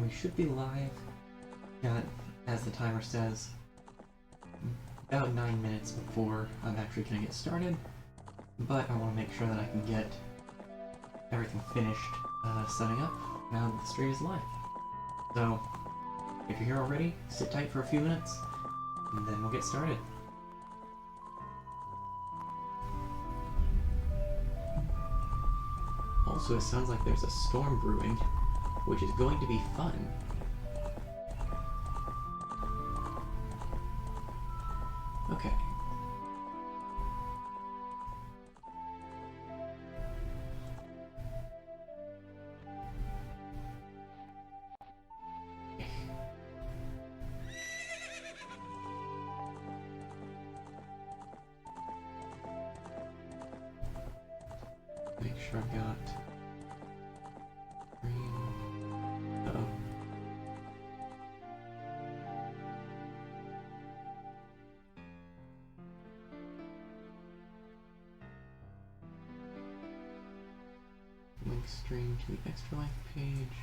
we should be live, as the timer says, about 9 minutes before I'm actually going to get started, but I want to make sure that I can get everything finished setting up now that the stream is live. So, if you're here already, sit tight for a few minutes, and then we'll get started. Also, it sounds like there's a storm brewing, which is going to be fun. Okay. Make sure I've got green. Uh-oh. Link stream to the Extra Life page.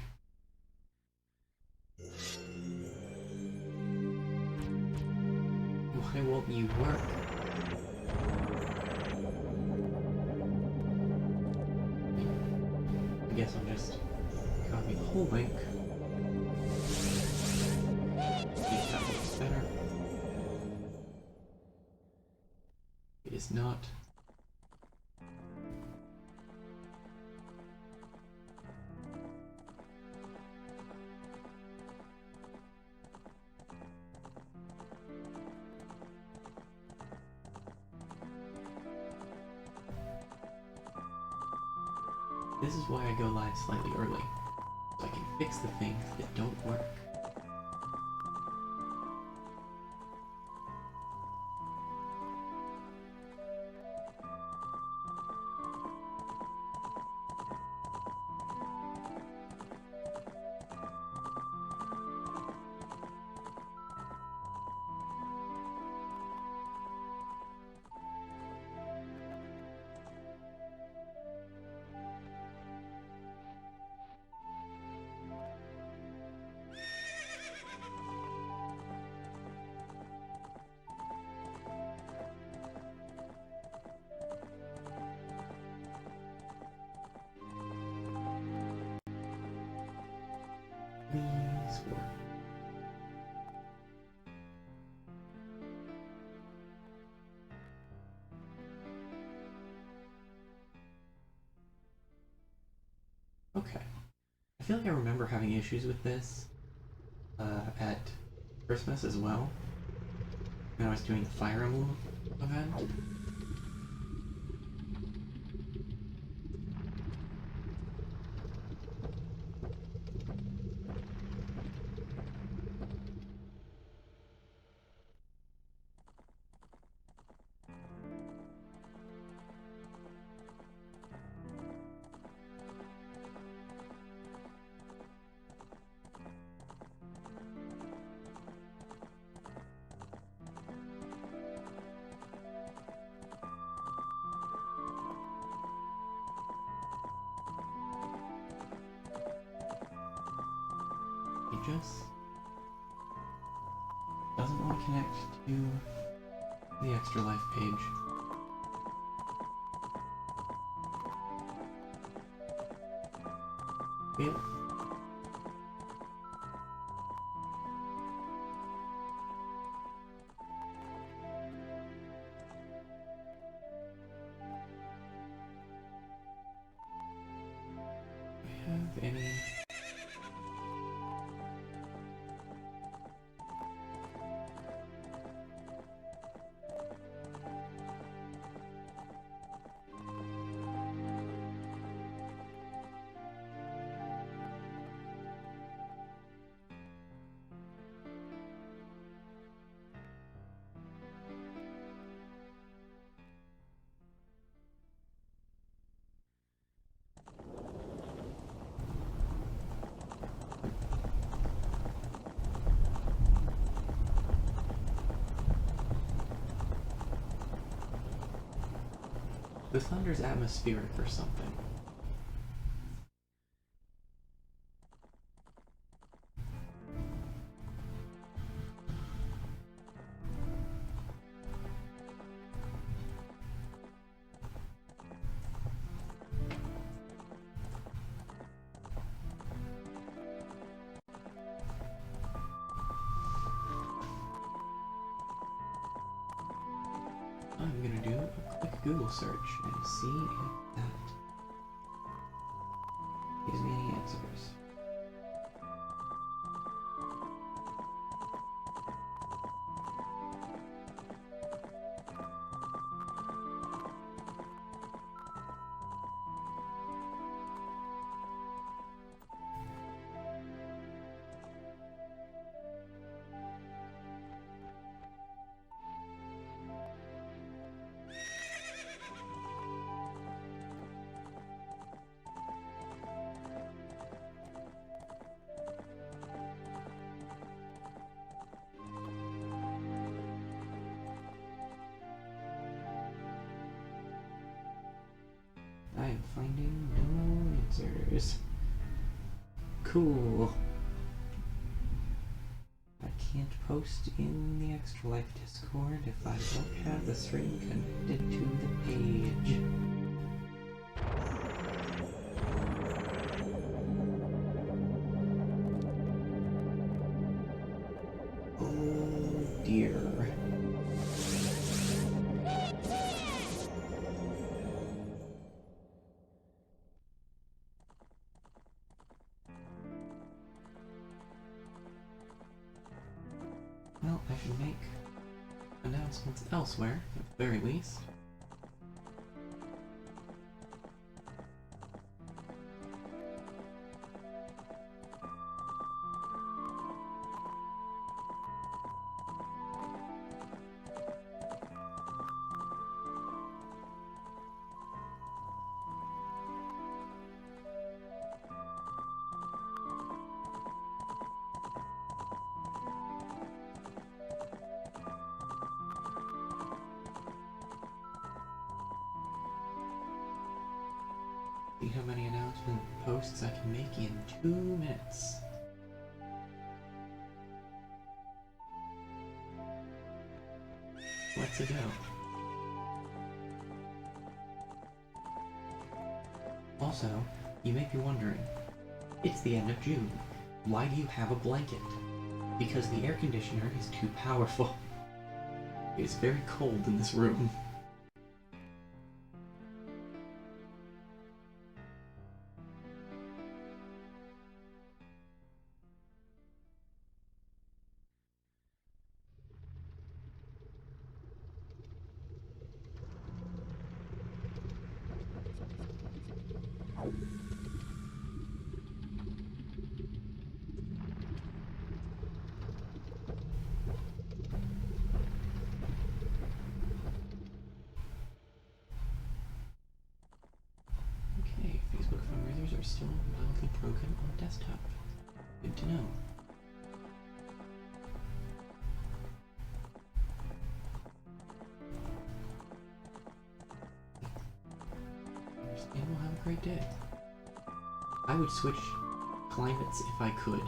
Why won't you work? I guess I'll just copy the whole link. See if that looks better. It is not. This is why I go live slightly early, so I can fix the things that don't work. Please work. Okay. I feel like I remember having issues with this at Christmas as well, when I was doing the Fire Emblem event. It just doesn't want to connect to the Extra Life page. Yep. Do I have any? The thunder's atmospheric or something. I'm gonna do a quick Google search and see if that gives me any answers. I am finding no answers. Cool. I can't post in the Extra Life Discord if I don't have the stream connected to the page. Oh dear. Well, I should make announcements elsewhere, at the very least. See how many announcement posts I can make in 2 minutes. Let's go. Also, you may be wondering, it's the end of June. Why do you have a blanket? Because the air conditioner is too powerful. It is very cold in this room. Okay, Facebook fundraisers are still mildly broken on desktop. Good to know. And we'll have a great day. I would switch climates if I could.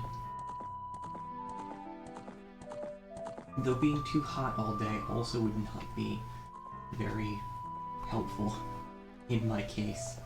Though being too hot all day also would not be very helpful in my case.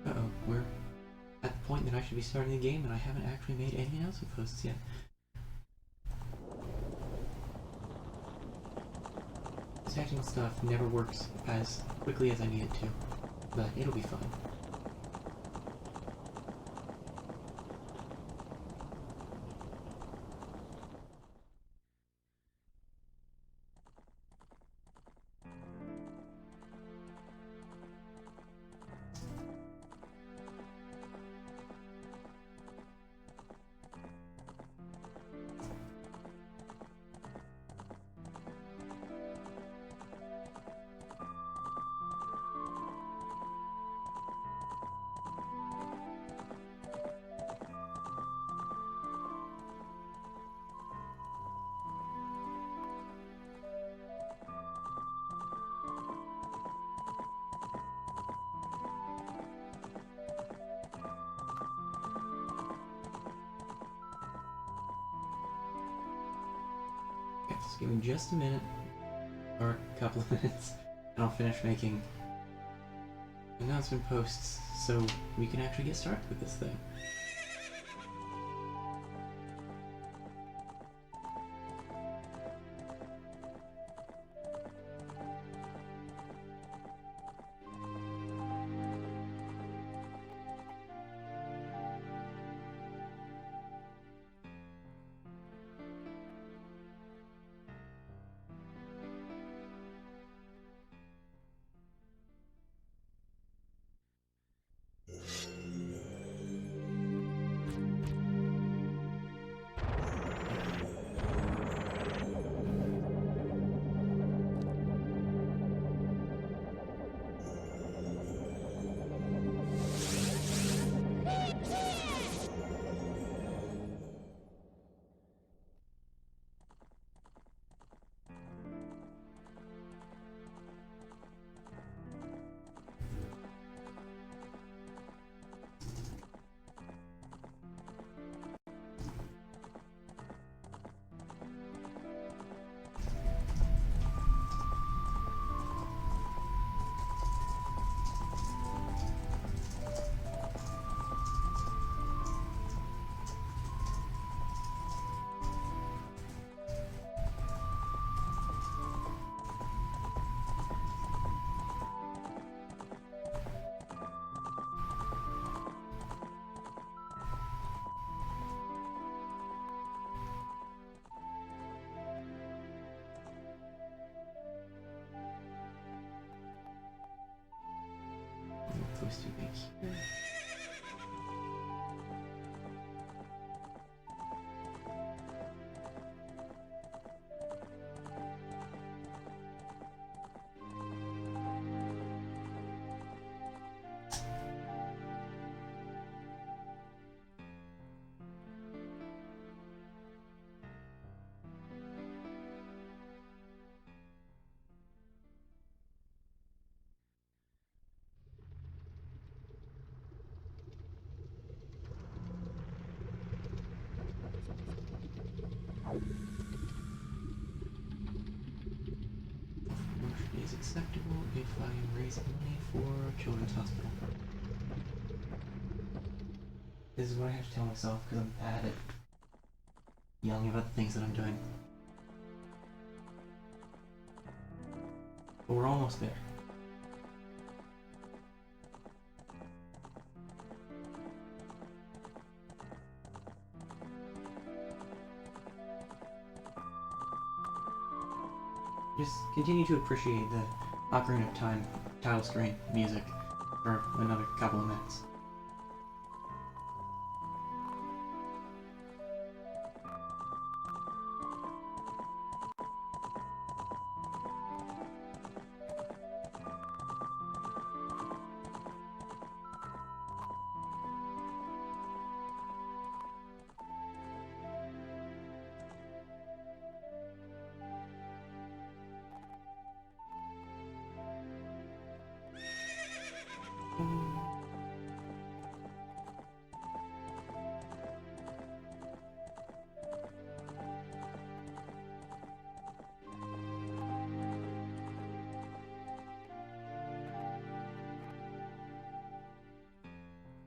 Uh-oh, we're at the point that I should be starting the game and I haven't actually made any announcement posts yet. This technical stuff never works as quickly as I need it to, but it'll be fine. Just give me just a minute, or a couple of minutes, and I'll finish making announcement posts so we can actually get started with this thing. Supposed to make here. Is acceptable if I am raising money for Children's Hospital. This is what I have to tell myself because I'm bad at yelling about the things that I'm doing. But we're almost there. Just continue to appreciate the Ocarina of Time title screen music for another couple of minutes.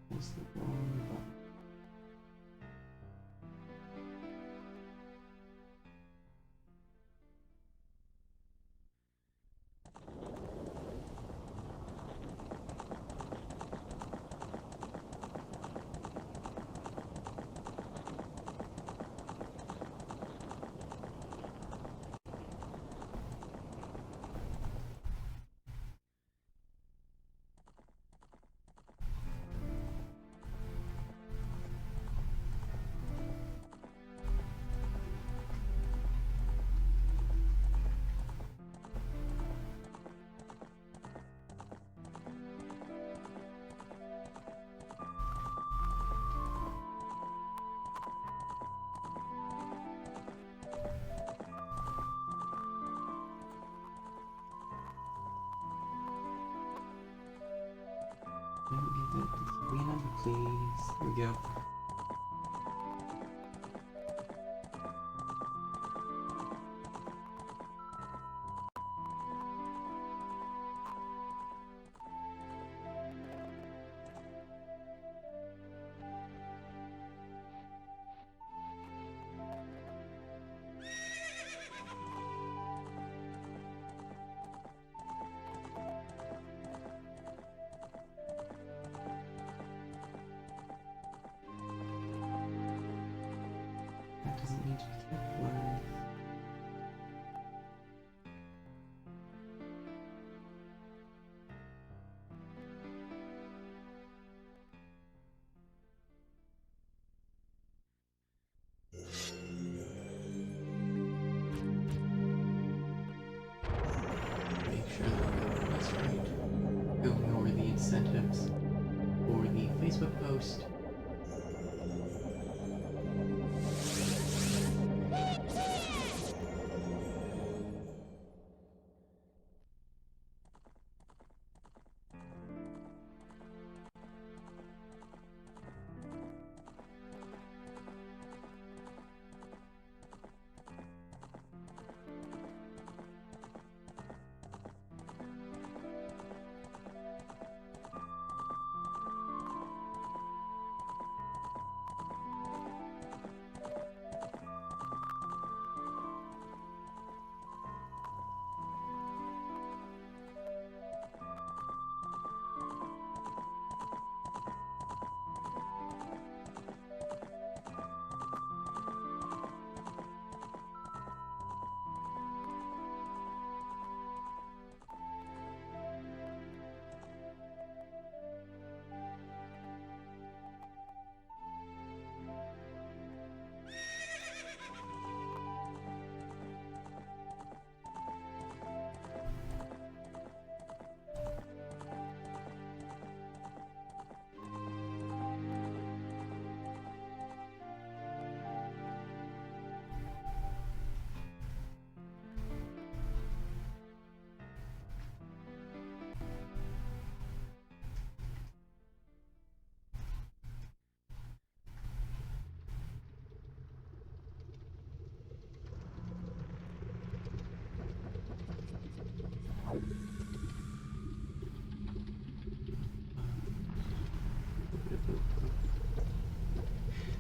What's the wrong button? Let me get that three number, please. There we go. incentives for the Facebook post.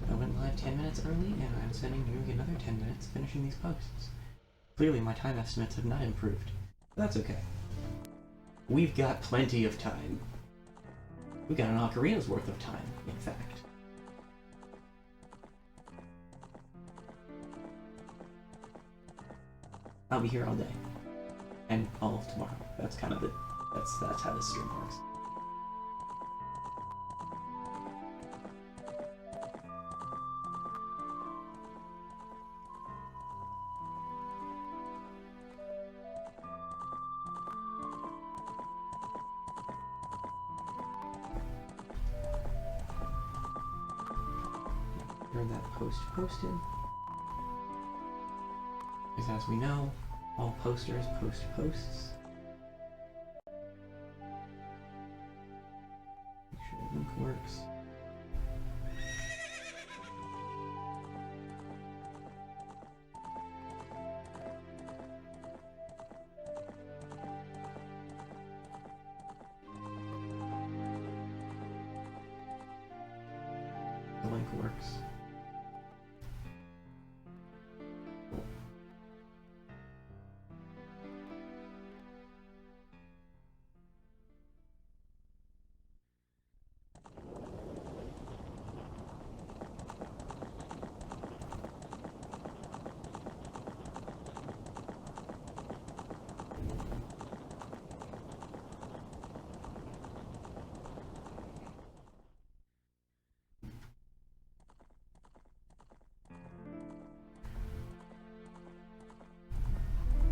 I went live 10 minutes early, and I'm spending nearly another 10 minutes finishing these posts. Clearly my time estimates have not improved. But that's okay. We've got plenty of time. We've got an ocarina's worth of time, in fact. I'll be here all day. And all of tomorrow. That's kind of the... That's how this stream works. Heard that post posted. Because as we know, all posters post posts. Make sure the link works. The link works.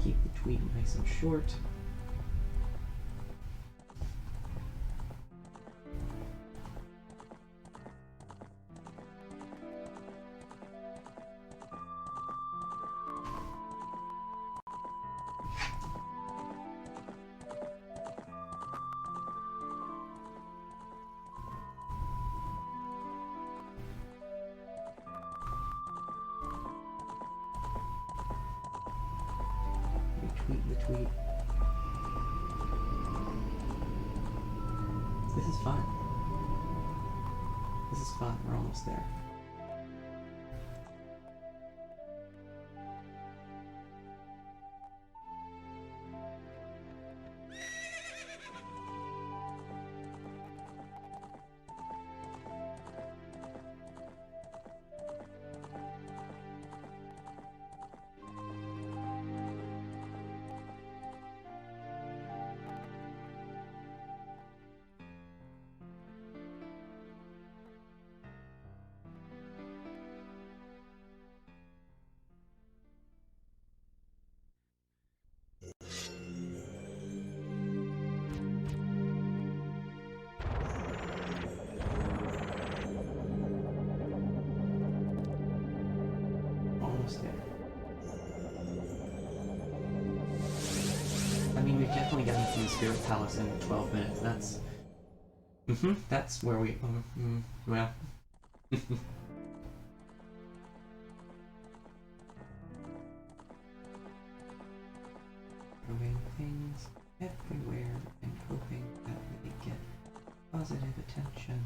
Keep the tweet nice and short. Retweet the tweet. This is fun. This is fun. We're almost there. Spirit Palace in 12 minutes. That's... that's where we... well... Throwing things everywhere and hoping that they get positive attention.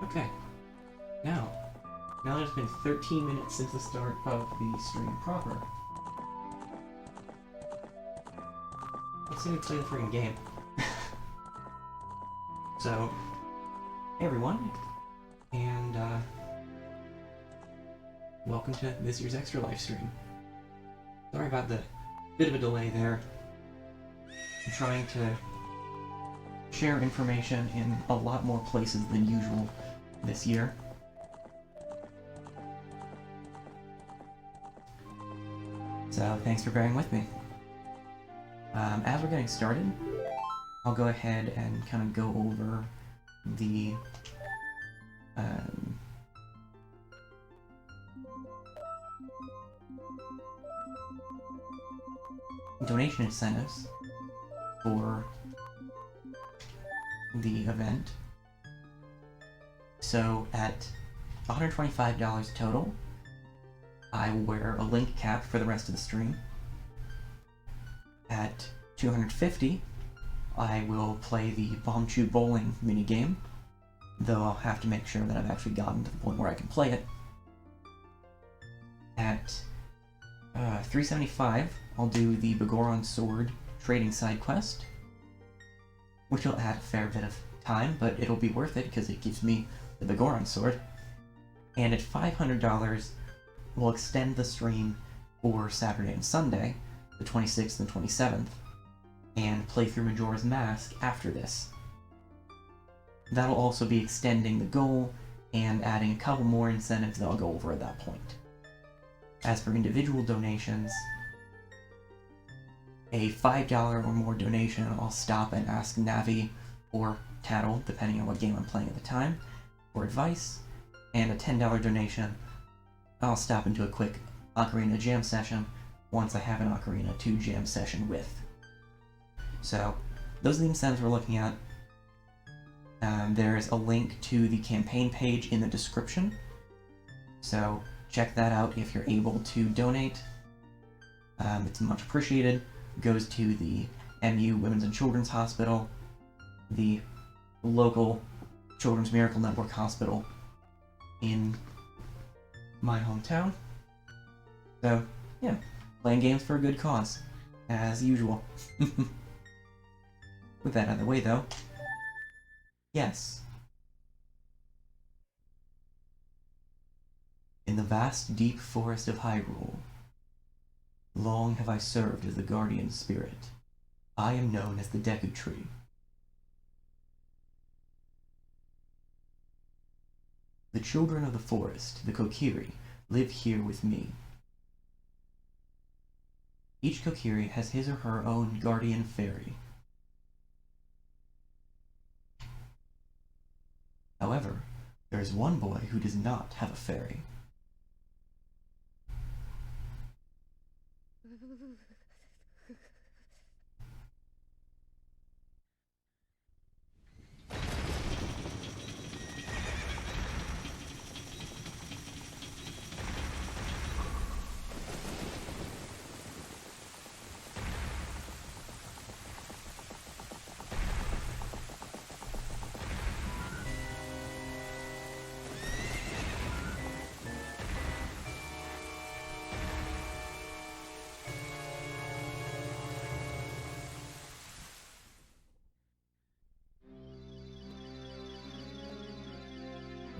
Okay, now that it's been 13 minutes since the start of the stream proper, let's see me play the freaking game. So, hey everyone, and welcome to this year's Extra Life stream. Sorry about the bit of a delay there. I'm trying to share information in a lot more places than usual this year. So thanks for bearing with me. As we're getting started, I'll go ahead and kind of go over the donation incentives for the event. So at $125 total, I will wear a link cap for the rest of the stream. At $250, I will play the Bomb Chew Bowling minigame, though I'll have to make sure that I've actually gotten to the point where I can play it. At $375, I'll do the Begoron Sword trading side quest, which will add a fair bit of time, but it'll be worth it because it gives me the Begoron Sword. And at $500, we'll extend the stream for Saturday and Sunday, the 26th and 27th, and play through Majora's Mask after this. That'll also be extending the goal and adding a couple more incentives that I'll go over at that point. As for individual donations, a $5 or more donation, I'll stop and ask Navi or Tattle, depending on what game I'm playing at the time, for advice, and a $10 donation, I'll stop and do a quick Ocarina jam session once I have an Ocarina to jam session with. So, those are the incentives we're looking at. There's a link to the campaign page in the description, so check that out if you're able to donate. It's much appreciated. It goes to the MU Women's and Children's Hospital, the local Children's Miracle Network Hospital in my hometown. So, yeah, playing games for a good cause, as usual. With that out of the way, though, yes. In the vast, deep forest of Hyrule, long have I served as the guardian spirit. I am known as the Deku Tree. The children of the forest, the Kokiri, live here with me. Each Kokiri has his or her own guardian fairy. However, there is one boy who does not have a fairy.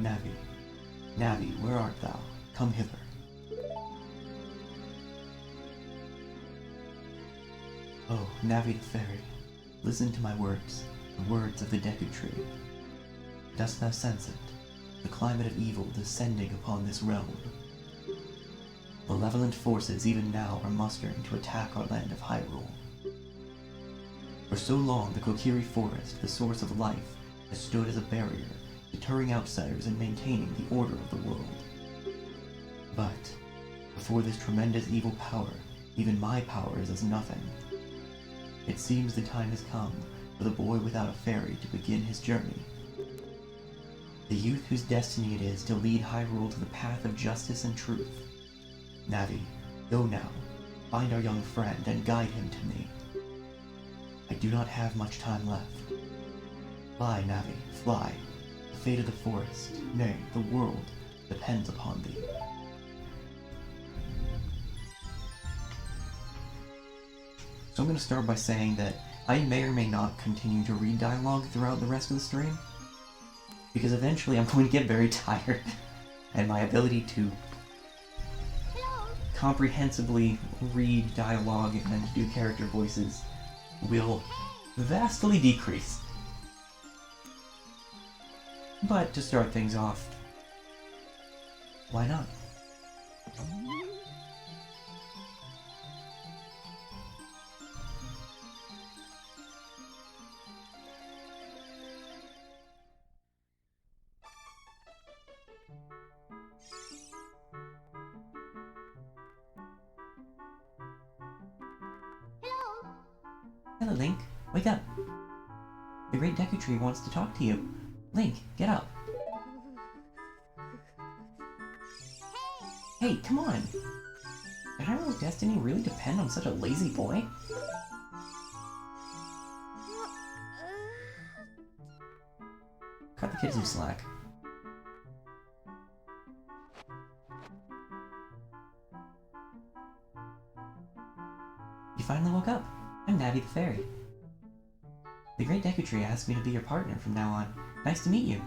Navi, Navi, where art thou? Come hither. Oh, Navi the Fairy, listen to my words, the words of the Deku Tree. Dost thou sense it, the climate of evil descending upon this realm? Malevolent forces even now are mustering to attack our land of Hyrule. For so long, the Kokiri Forest, the source of life, has stood as a barrier, deterring outsiders and maintaining the order of the world. But, before this tremendous evil power, even my power is as nothing. It seems the time has come for the boy without a fairy to begin his journey. The youth whose destiny it is to lead Hyrule to the path of justice and truth. Navi, go now, find our young friend and guide him to me. I do not have much time left. Fly, Navi, fly. The fate of the forest, nay, the world, depends upon thee. So I'm going to start by saying that I may or may not continue to read dialogue throughout the rest of the stream, because eventually I'm going to get very tired, and my ability to comprehensively read dialogue and do character voices will vastly decrease. But to start things off, why not? Hello, Link. Wake up. The Great Deku Tree wants to talk to you. Link, get up. Hey, come on. Did Hyrule's destiny really depend on such a lazy boy? Cut the kid some slack. You finally woke up. I'm Navi the Fairy. The Great Deku Tree asked me to be your partner from now on. Nice to meet you.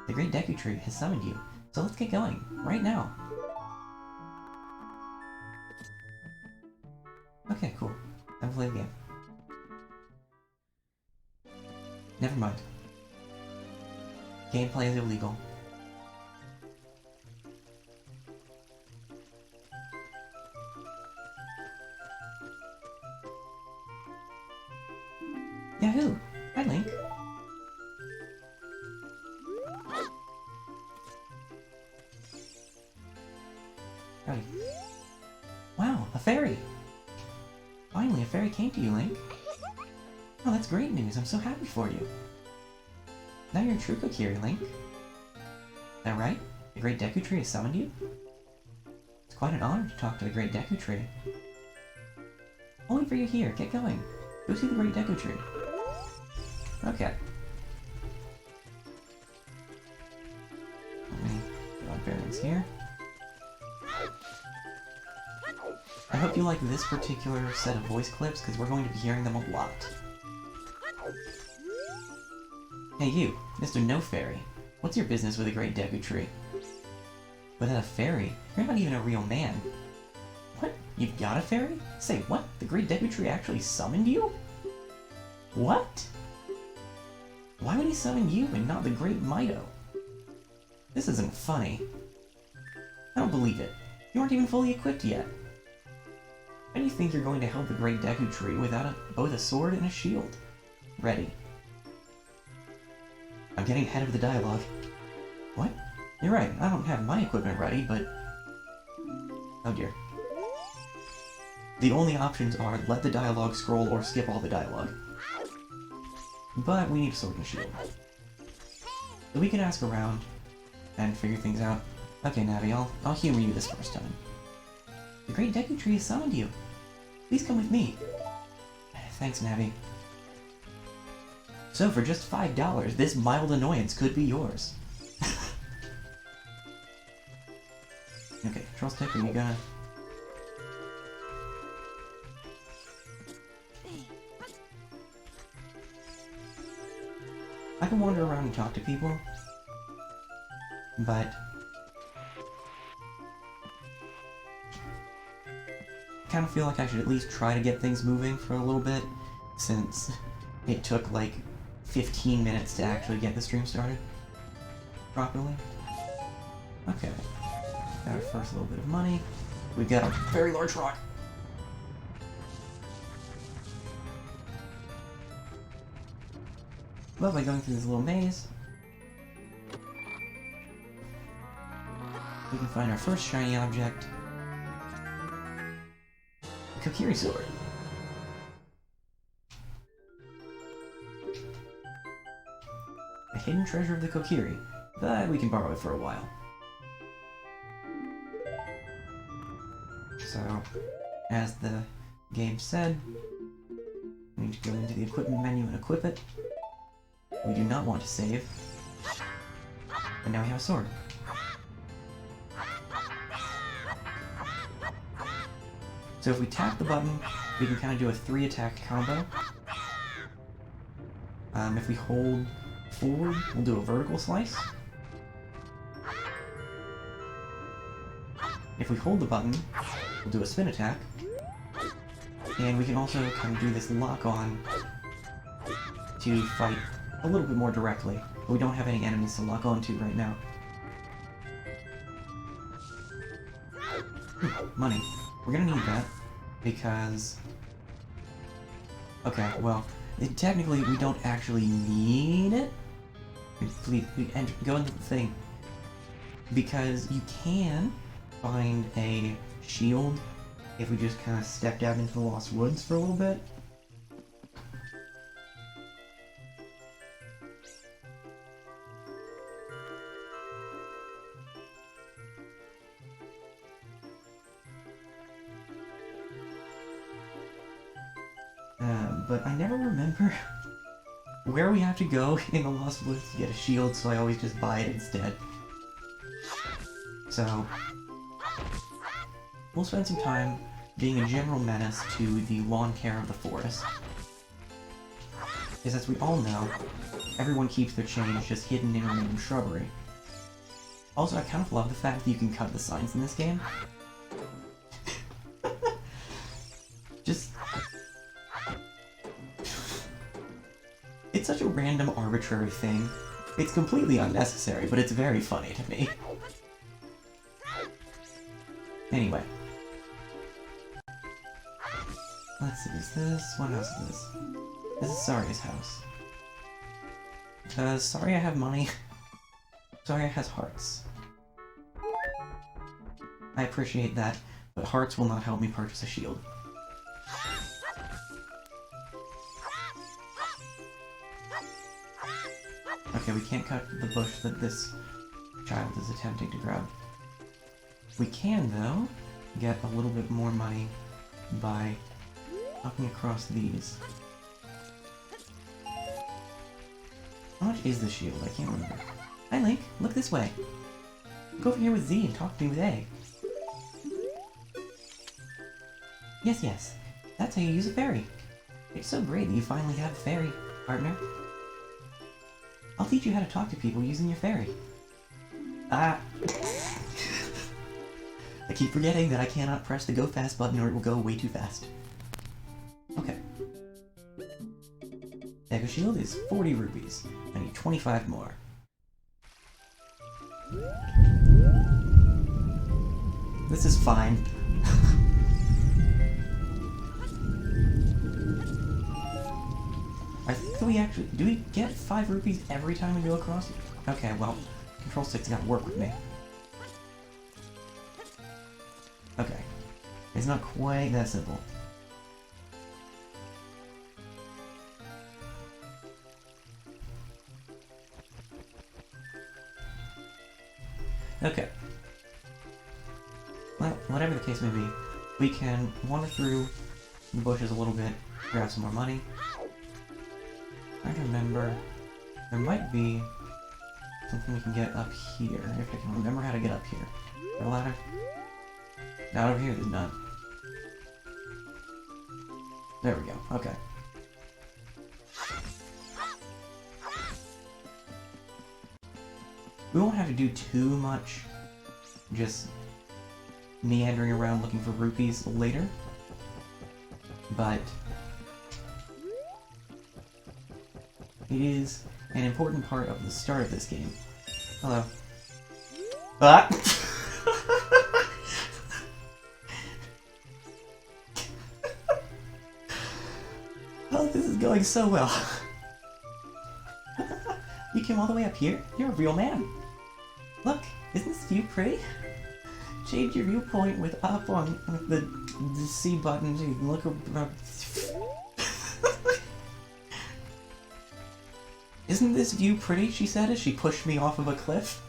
The Great Deku Tree has summoned you, so let's get going, right now. Okay, cool. Time to play the game. Never mind. Gameplay is illegal. Yahoo! Hi, Link. Howdy. Wow, a fairy! Finally, a fairy came to you, Link. Oh, that's great news. I'm so happy for you. Now you're a true Kokiri, Link. Is that right? The Great Deku Tree has summoned you? It's quite an honor to talk to the Great Deku Tree. I'll wait for you here. Get going. Go see the Great Deku Tree. Okay. Let me put on bearings here. I hope you like this particular set of voice clips, because we're going to be hearing them a lot. Hey you, Mr. No Fairy. What's your business with the Great Deku Tree? Without a fairy, you're not even a real man. What? You've got a fairy? Say what? The Great Deku Tree actually summoned you? What? Why would he summon you and not the Great Mido? This isn't funny. I don't believe it. You aren't even fully equipped yet. How do you think you're going to help the Great Deku Tree without both a sword and a shield? Ready. I'm getting ahead of the dialogue. What? You're right, I don't have my equipment ready, but... Oh dear. The only options are let the dialogue scroll or skip all the dialogue. But we need a sword and a shield. So we can ask around and figure things out. Okay, Navi, I'll humor you this first time. The Great Deku Tree has summoned you. Please come with me. Thanks, Navi. So for just $5, this mild annoyance could be yours. Okay, control stick, are you gonna... I can wander around and talk to people, but I kind of feel like I should at least try to get things moving for a little bit, since it took like 15 minutes to actually get the stream started properly. Okay, got our first little bit of money. We've got a very large rock. But by going through this little maze, we can find our first shiny object, the Kokiri Sword. The hidden treasure of the Kokiri, but we can borrow it for a while. So, as the game said, we need to go into the equipment menu and equip it. We do not want to save. And now we have a sword. So if we tap the button, we can kind of do a 3-attack combo. If we hold forward, we'll do a vertical slice. If we hold the button, we'll do a spin attack. And we can also kind of do this lock-on to fight a little bit more directly. But we don't have any enemies to lock on to right now. Money. We're gonna need that, because... Okay, well, technically we don't actually need it. Please, go into the thing. Because you can find a shield if we just kind of stepped out into the Lost Woods for a little bit. But I never remember where we have to go in the Lost Woods to get a shield, so I always just buy it instead. So, we'll spend some time being a general menace to the lawn care of the forest. Because as we all know, everyone keeps their change just hidden in random shrubbery. Also, I kind of love the fact that you can cut the signs in this game. Just... It's such a random, arbitrary thing. It's completely unnecessary, but it's very funny to me. Anyway. Let's see, is this... What house is this? This is Saria's house. Saria have money? Saria has hearts. I appreciate that, but hearts will not help me purchase a shield. Okay, we can't cut the bush that this child is attempting to grab. We can, though, get a little bit more money by hopping across these. How much is the shield? I can't remember. Hi, Link. Look this way. Go over here with Z and talk to me with A. Yes, yes. That's how you use a fairy. It's so great that you finally have a fairy, partner. I'll teach you how to talk to people using your fairy. Ah! I keep forgetting that I cannot press the go fast button or it will go way too fast. Okay. Echo Shield is 40 rupees. I need 25 more. This is fine. I think we actually... Do we get 5 rupees every time we go across? Okay, well, Control Stick's gotta work with me. Okay. It's not quite that simple. Okay. Well, whatever the case may be, we can wander through the bushes a little bit, grab some more money. I remember there might be something we can get up here, if I can remember how to get up here. Is there a ladder? Not over here, there's none. There we go, okay. We won't have to do too much, just meandering around looking for rupees later, but it is an important part of the start of this game. Hello. Ah! Oh, this is going so well. came all the way up here? You're a real man. Look, isn't this view pretty? Change your viewpoint with up on the C button so you can look around. Isn't this view pretty, she said as she pushed me off of a cliff.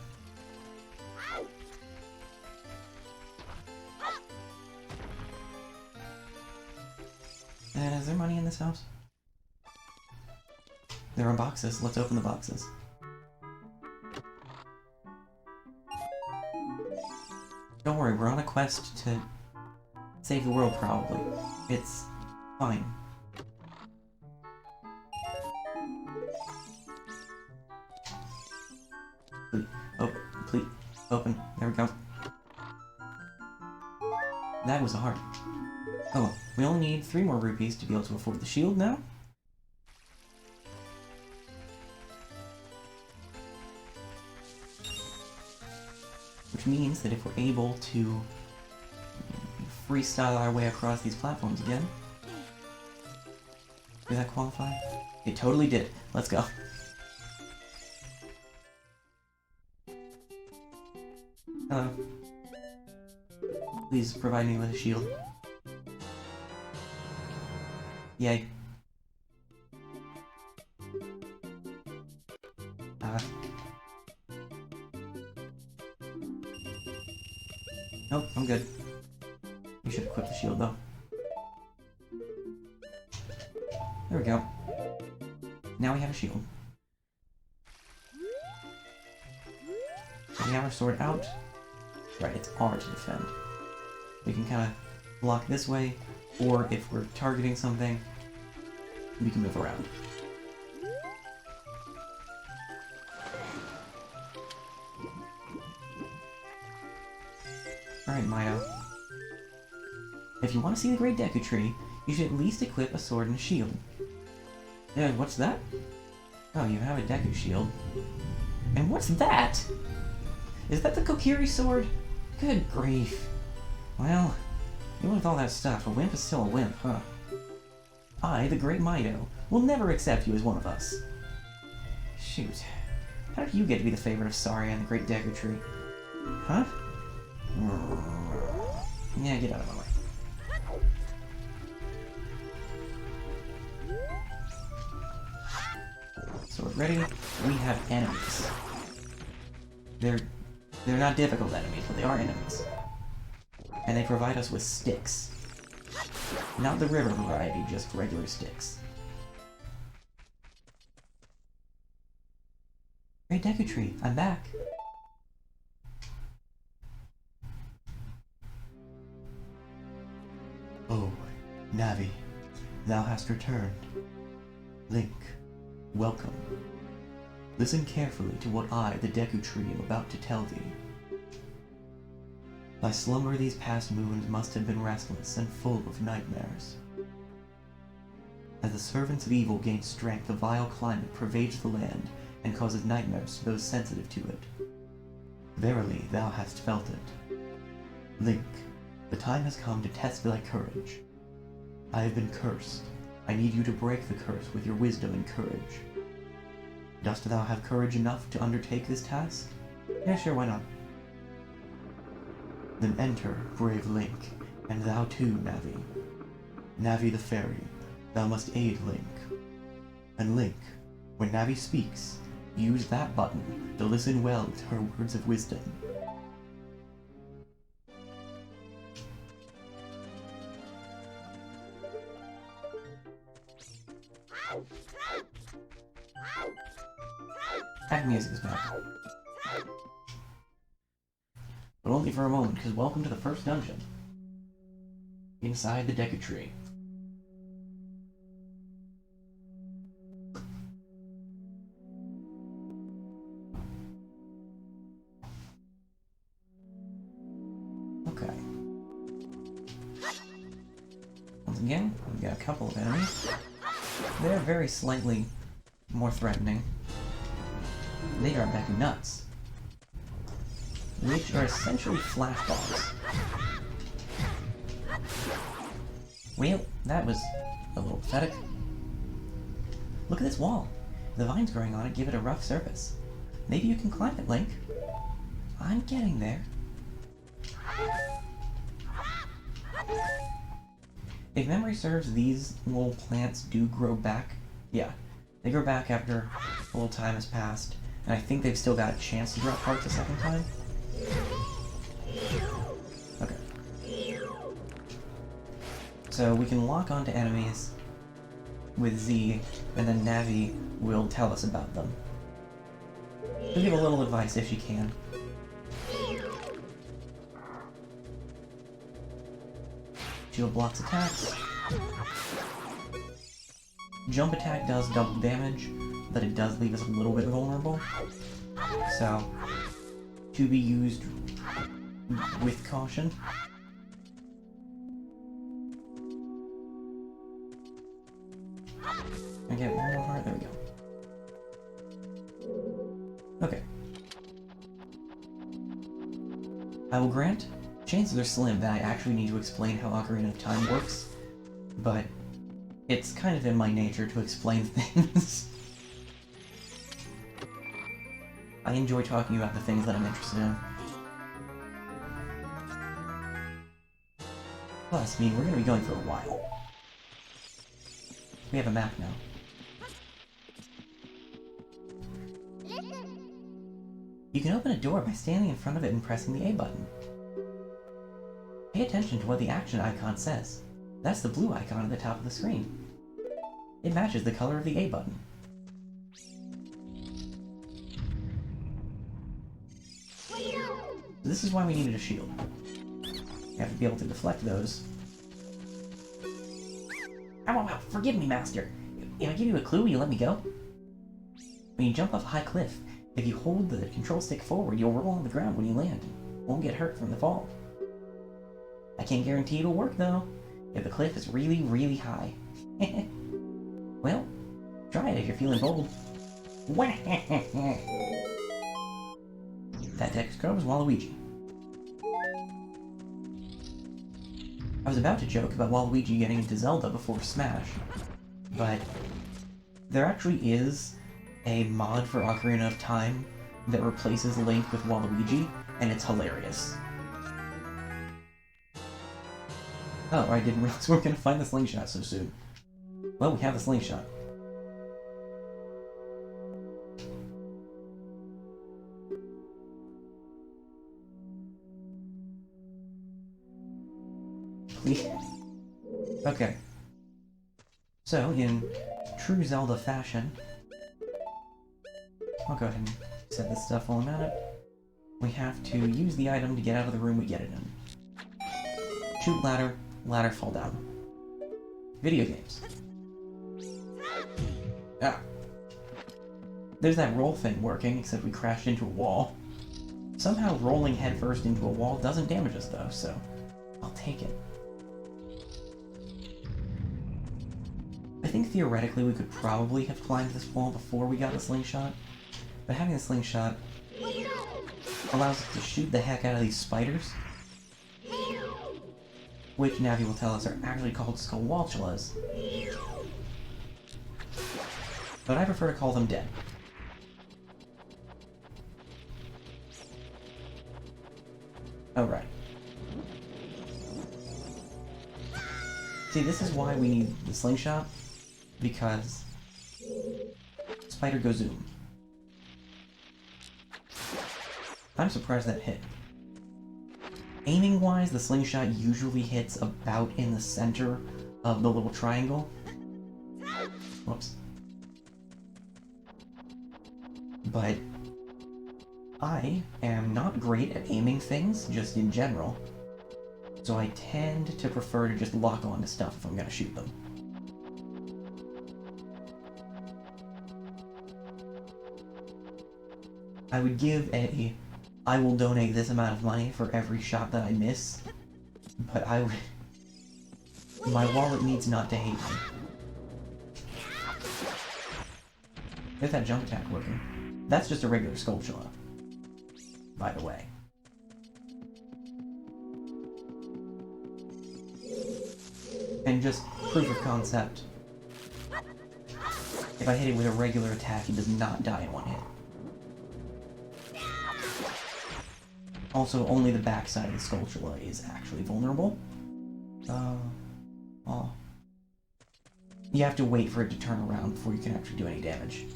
And is there money in this house? There are boxes. Let's open the boxes. Don't worry, we're on a quest to save the world, probably. It's fine. Please, open. There we go. That was a heart. Oh well, we only need 3 more rupees to be able to afford the shield now. Which means that if we're able to freestyle our way across these platforms again... Did that qualify? It totally did. Let's go. Hello. Please provide me with a shield. Yay. Nope, I'm good. We should equip the shield though. There we go. Now we have a shield. So we have our sword out. Right, it's R to defend. We can kind of block this way, or if we're targeting something, we can move around. Alright, Mido. If you want to see the Great Deku Tree, you should at least equip a sword and a shield. What's that? Oh, you have a Deku shield. And what's that? Is that the Kokiri sword? Good grief. Well, even with all that stuff, a wimp is still a wimp, huh? I, the Great Mido, will never accept you as one of us. Shoot. How did you get to be the favorite of Saria and the Great Deku Tree? Huh? Yeah, get out of my way. So we're ready. We have enemies. They're not difficult enemies, but they are enemies. And they provide us with sticks. Not the river variety, just regular sticks. Great Deku Tree, I'm back. Oh, Navi, thou hast returned. Link, welcome. Listen carefully to what I, the Deku Tree, am about to tell thee. Thy slumber these past moons must have been restless and full of nightmares. As the servants of evil gain strength, a vile climate pervades the land and causes nightmares to those sensitive to it. Verily, thou hast felt it. Link, the time has come to test thy courage. I have been cursed. I need you to break the curse with your wisdom and courage. Dost thou have courage enough to undertake this task? Yeah, sure, why not? Then enter, brave Link, and thou too, Navi. Navi the fairy, thou must aid Link. And Link, when Navi speaks, use that button to listen well to her words of wisdom. That music is bad. But only for a moment, because welcome to the first dungeon. Inside the Deku Tree. Okay. Once again, we've got a couple of enemies. They're very slightly more threatening. They are Deku Nuts, which are essentially flash bombs. Well, that was a little pathetic. Look at this wall. The vines growing on it give it a rough surface. Maybe you can climb it, Link. I'm getting there. If memory serves, these little plants do grow back. Yeah, they grow back after a little time has passed, and I think they've still got a chance to drop hearts a second time. Okay. So we can lock onto enemies with Z, and then Navi will tell us about them. She'll give a little advice if she can. Shield blocks attacks. Jump attack does double damage, but it does leave us a little bit vulnerable. So, to be used with caution. I get one more heart, there we go. Okay. I will grant, chances are slim that I actually need to explain how Ocarina of Time works, but it's kind of in my nature to explain things. I enjoy talking about the things that I'm interested in. Plus, I mean, we're gonna be going for a while. We have a map now. You can open a door by standing in front of it and pressing the A button. Pay attention to what the action icon says. That's the blue icon at the top of the screen. It matches the color of the A button. This is why we needed a shield. You have to be able to deflect those. Ow, forgive me, Master. If I give you a clue, will you let me go? When you jump off a high cliff, if you hold the control stick forward, you'll roll on the ground when you land and won't get hurt from the fall. I can't guarantee it'll work, though, if the cliff is really, really high. Well, try it if you're feeling bold. That text code was Waluigi. I was about to joke about Waluigi getting into Zelda before Smash, but there actually is a mod for Ocarina of Time that replaces Link with Waluigi, and it's hilarious. Oh, I didn't realize we were going to find the slingshot so soon. Well, we have the slingshot. Please. Okay. So, in true Zelda fashion, I'll go ahead and set this stuff while I'm at it. We have to use the item to get out of the room we get it in. Shoot ladder, ladder fall down. Video games. Ah. There's that roll thing working, except we crashed into a wall. Somehow rolling headfirst into a wall doesn't damage us though, so I'll take it. I think theoretically we could probably have climbed this wall before we got the slingshot, but having the slingshot allows us to shoot the heck out of these spiders, which Navi will tell us are actually called Skullwalchulas. But I prefer to call them dead. Oh, right. See, this is why we need the slingshot, because spider go zoom. I'm surprised that hit. Aiming-wise, the slingshot usually hits about in the center of the little triangle. Whoops. But I am not great at aiming things, just in general, so I tend to prefer to just lock on to stuff if I'm gonna shoot them. I would give I will donate this amount of money for every shot that I miss, but my wallet needs not to hate me. There's that jump attack working. That's just a regular Skulltula, by the way. And just proof of concept. If I hit it with a regular attack, it does not die in one hit. Also, only the backside of the Skulltula is actually vulnerable. You have to wait for it to turn around before you can actually do any damage.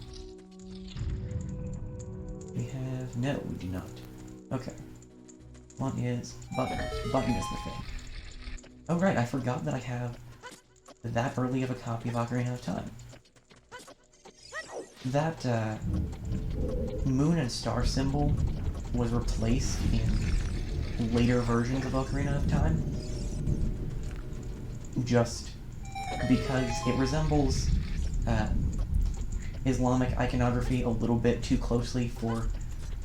We have... No, we do not. Okay. One is button. Button is the thing. Oh right, I forgot that I have that early of a copy of Ocarina of Time. That, moon and star symbol was replaced in later versions of Ocarina of Time. Just because it resembles Islamic iconography a little bit too closely for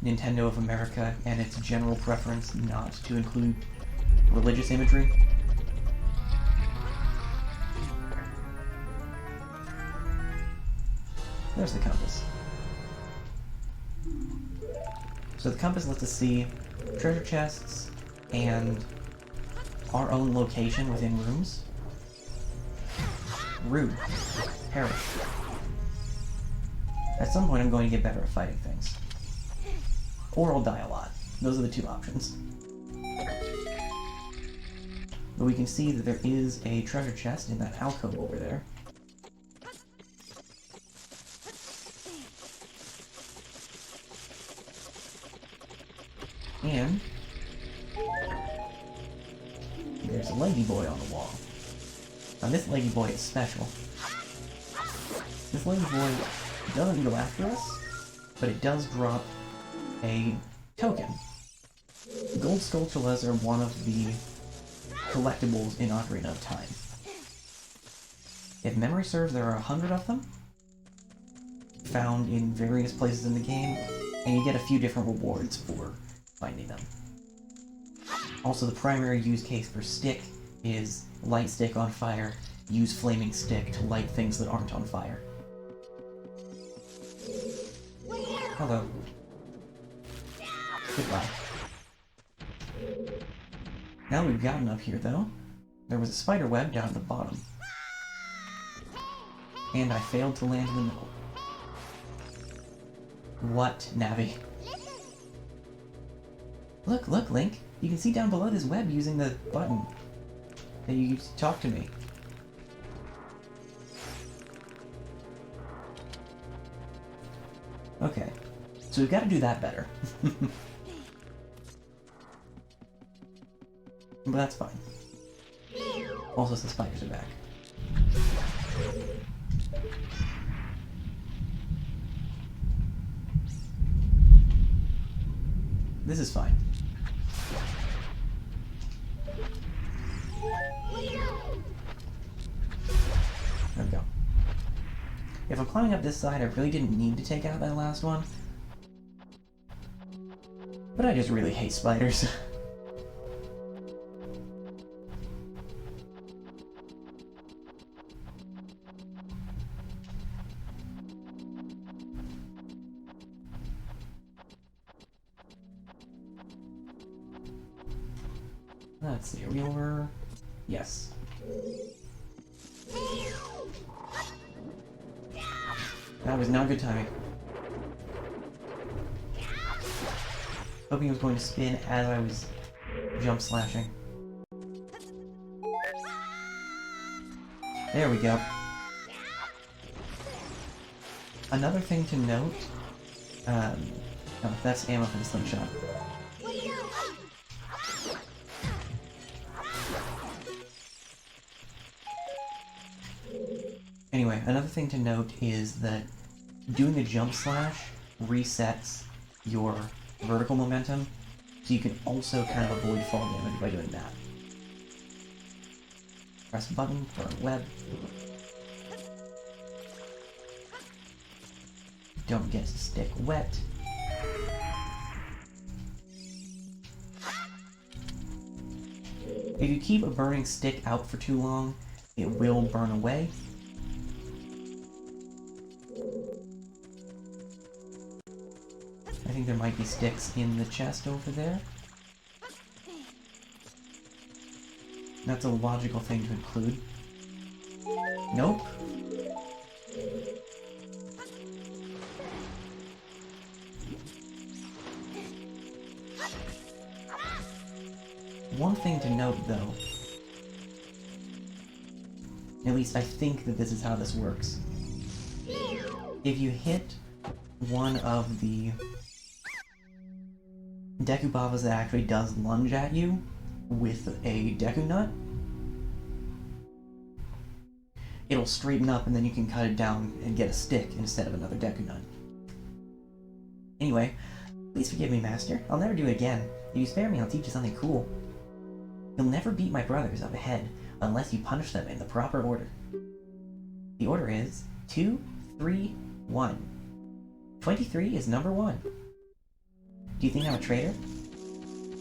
Nintendo of America and its general preference not to include religious imagery. There's the compass. So the compass lets us see treasure chests and our own location within rooms. Rude. Perish. At some point I'm going to get better at fighting things. Or I'll die a lot. Those are the two options. But we can see that there is a treasure chest in that alcove over there. And there's a leggy boy on the wall. Now this leggy boy is special. This leggy boy doesn't go after us, but it does drop a token. Gold Skulltulas are one of the collectibles in Ocarina of Time. If memory serves, there are 100 of them, found in various places in the game, and you get a few different rewards for finding them. Also, the primary use case for stick is light stick on fire, use flaming stick to light things that aren't on fire. Hello. Goodbye. Now we've gotten up here, though, there was a spider web down at the bottom. And I failed to land in the middle. What, Navi? Look, look, Link! You can see down below this web using the button that you used to talk to me. Okay, so we've got to do that better. But that's fine. Also, the spiders are back. This is fine. There we go. If I'm climbing up this side, I really didn't need to take out that last one. But I just really hate spiders. Let's see, are we over? Yes. That was not good timing. Hoping it was going to spin as I was jump slashing. There we go. Another thing to note, oh, that's ammo for the slingshot. Anyway, another thing to note is that doing the jump slash resets your vertical momentum, so you can also kind of avoid fall damage by doing that. Press button, burn web. Don't get stick wet. If you keep a burning stick out for too long, it will burn away. I think there might be sticks in the chest over there. That's a logical thing to include. Nope. One thing to note, though, at least I think that this is how this works. If you hit one of the Dekubabas that actually does lunge at you with a Deku Nut, it'll straighten up and then you can cut it down and get a stick instead of another Deku Nut. Anyway, please forgive me, Master. I'll never do it again. If you spare me, I'll teach you something cool. You'll never beat my brothers up ahead unless you punish them in the proper order. The order is 2, 3, 1. 23 is number 1. Do you think I'm a traitor?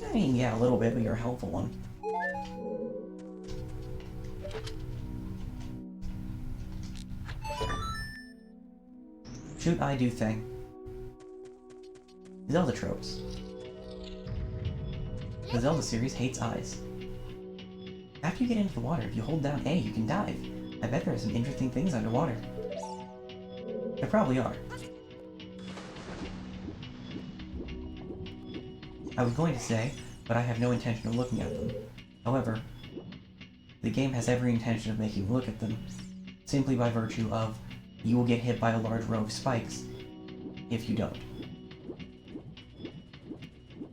I mean, yeah, a little bit, but you're a helpful one. Shoot, I do thing. Zelda tropes. The Zelda series hates eyes. After you get into the water, if you hold down A, you can dive. I bet there are some interesting things underwater. There probably are. I was going to say, but I have no intention of looking at them. However, the game has every intention of making you look at them, simply by virtue of you will get hit by a large row of spikes if you don't.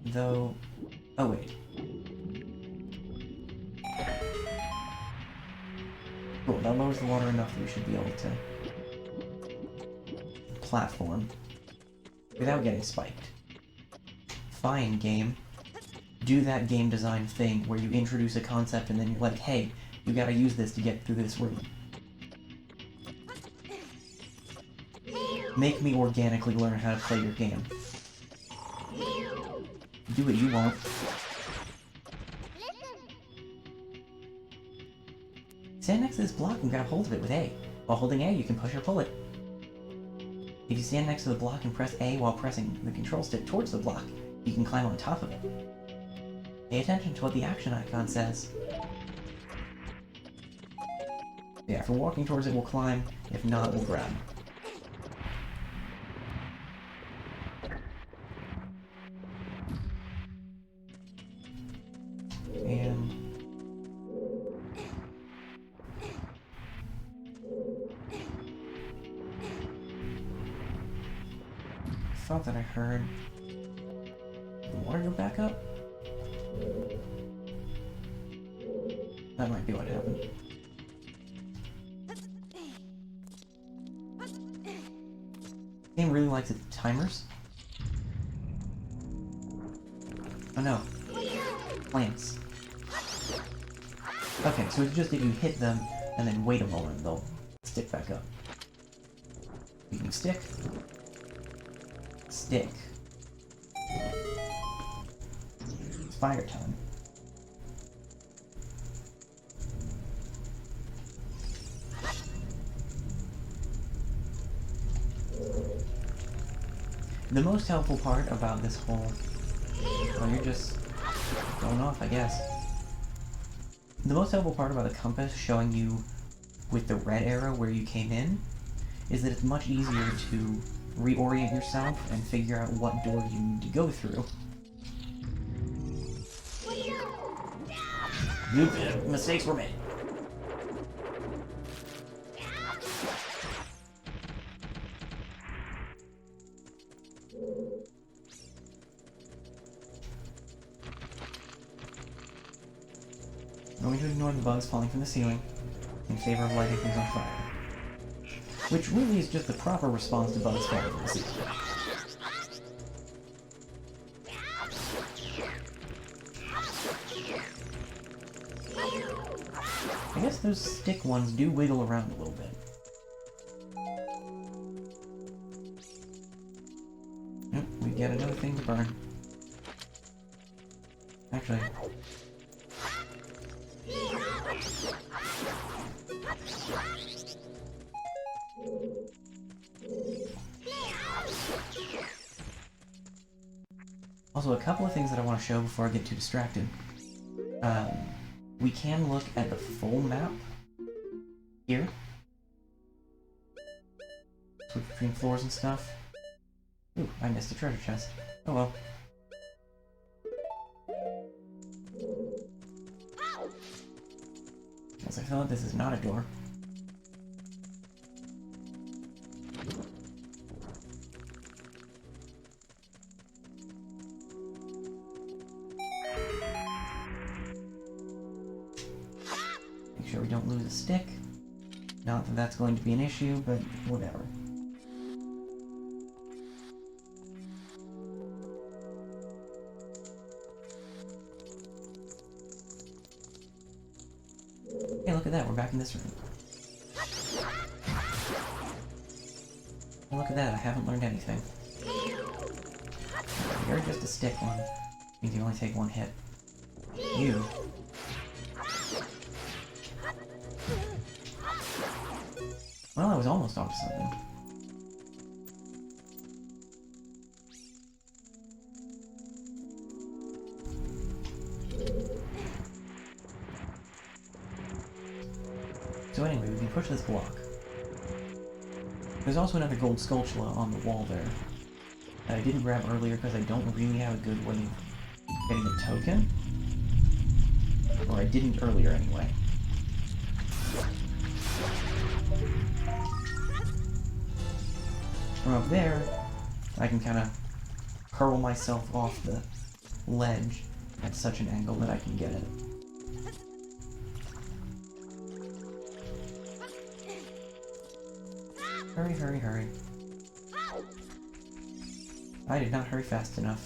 Though... oh wait. Cool, that lowers the water enough that we should be able to platform without getting spiked. Fine, game. Do that game design thing where you introduce a concept and then you're like, hey, you gotta use this to get through this room. Make me organically learn how to play your game. Do it, you won't. Stand next to this block and grab hold of it with A. While holding A, you can push or pull it. If you stand next to the block and press A while pressing the control stick towards the block, you can climb on top of it. Pay attention to what the action icon says. Yeah, if we're walking towards it, we'll climb. If not, we'll grab. And... I thought that I heard the water go back up? That might be what happened. The game really likes its timers. Oh no. Plants. Okay, so it's just if you hit them and then wait a moment, they'll stick back up. You can stick. Stick. It's fire time. The most helpful part about this whole... well, you're just going off, I guess. The most helpful part about the compass showing you with the red arrow where you came in is that it's much easier to reorient yourself and figure out what door you need to go through. Mistakes were made. I'm going to ignore the bugs falling from the ceiling in favor of lighting things on fire. Which really is just the proper response to bugs falling from the ceiling. I guess those stick ones do wiggle around a little bit. Yep, we get another thing to burn. Actually... also, a couple of things that I want to show before I get too distracted. We can look at the full map here. Switch between floors and stuff. Ooh, I missed a treasure chest. Oh well. Because I thought this is not a door. Make sure we don't lose a stick. Not that that's going to be an issue, but whatever. Hey, look at that, we're back in this room. Oh, look at that, I haven't learned anything. You're just a stick one. Means you only take one hit. You. Well, I was almost onto something. So anyway, we can push this block. There's also another gold sculptula on the wall there that I didn't grab earlier because I don't really have a good way of getting a token. Or I didn't earlier anyway. From up there, I can kind of hurl myself off the ledge at such an angle that I can get it. Hurry, hurry, hurry. I did not hurry fast enough.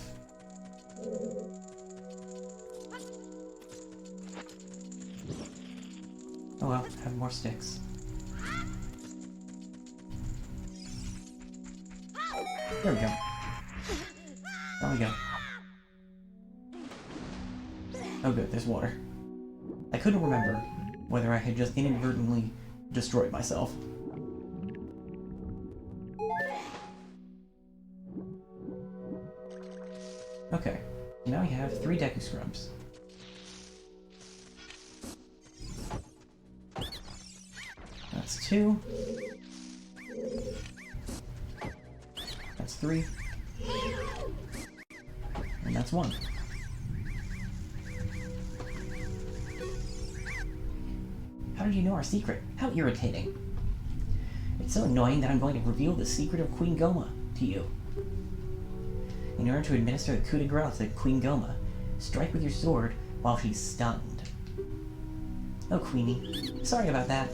Oh well, have more sticks. There we go. There we go. Oh good, there's water. I couldn't remember whether I had just inadvertently destroyed myself. Okay, now we have 3 Deku Scrubs. That's 2. That's 3. And that's 1. How did you know our secret? How irritating. It's so annoying that I'm going to reveal the secret of Queen Goma to you. In order to administer the coup de grace to Queen Goma, strike with your sword while she's stunned. Oh, Queenie. Sorry about that.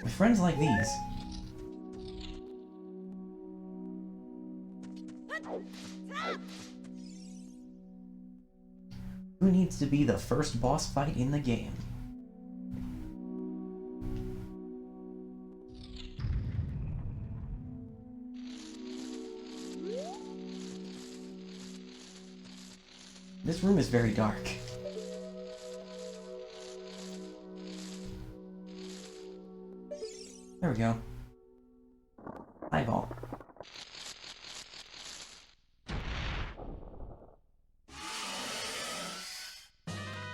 With friends like these... who needs to be the first boss fight in the game? This room is very dark. There we go. Eyeball.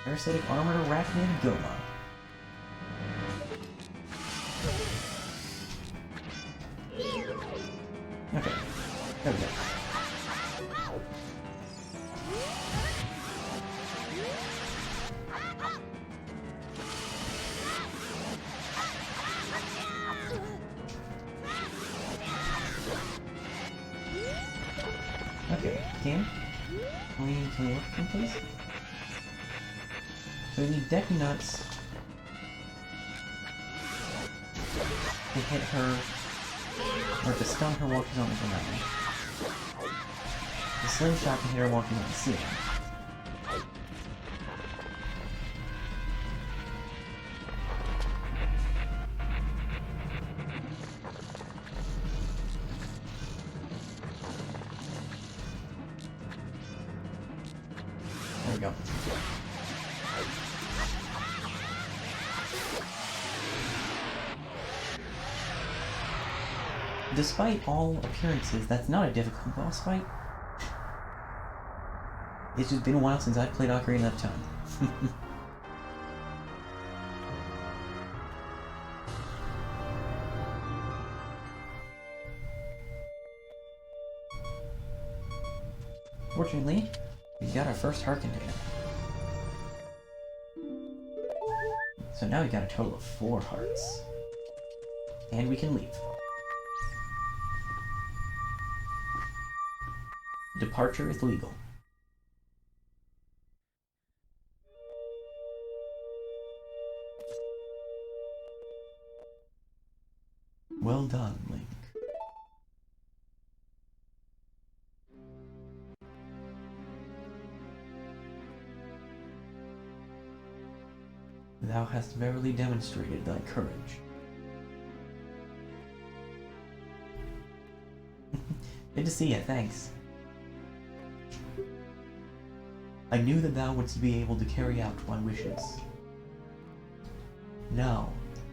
Parasitic Armored Arachnid Goma. Okay, there we go. Okay, can we work with them, please? So we need Deku Nuts to hit her, or to stun her while she's on the ground. The Slingshot can hit her while she's on the ceiling. There we go. Despite all appearances, that's not a difficult boss fight. It's just been a while since I've played Ocarina of Time. Fortunately, we got our first heart container. So now we got a total of 4 hearts. And we can leave. Departure is legal. Well done, Link. Thou hast verily demonstrated thy courage. Good to see you, thanks. I knew that thou wouldst be able to carry out my wishes. Now,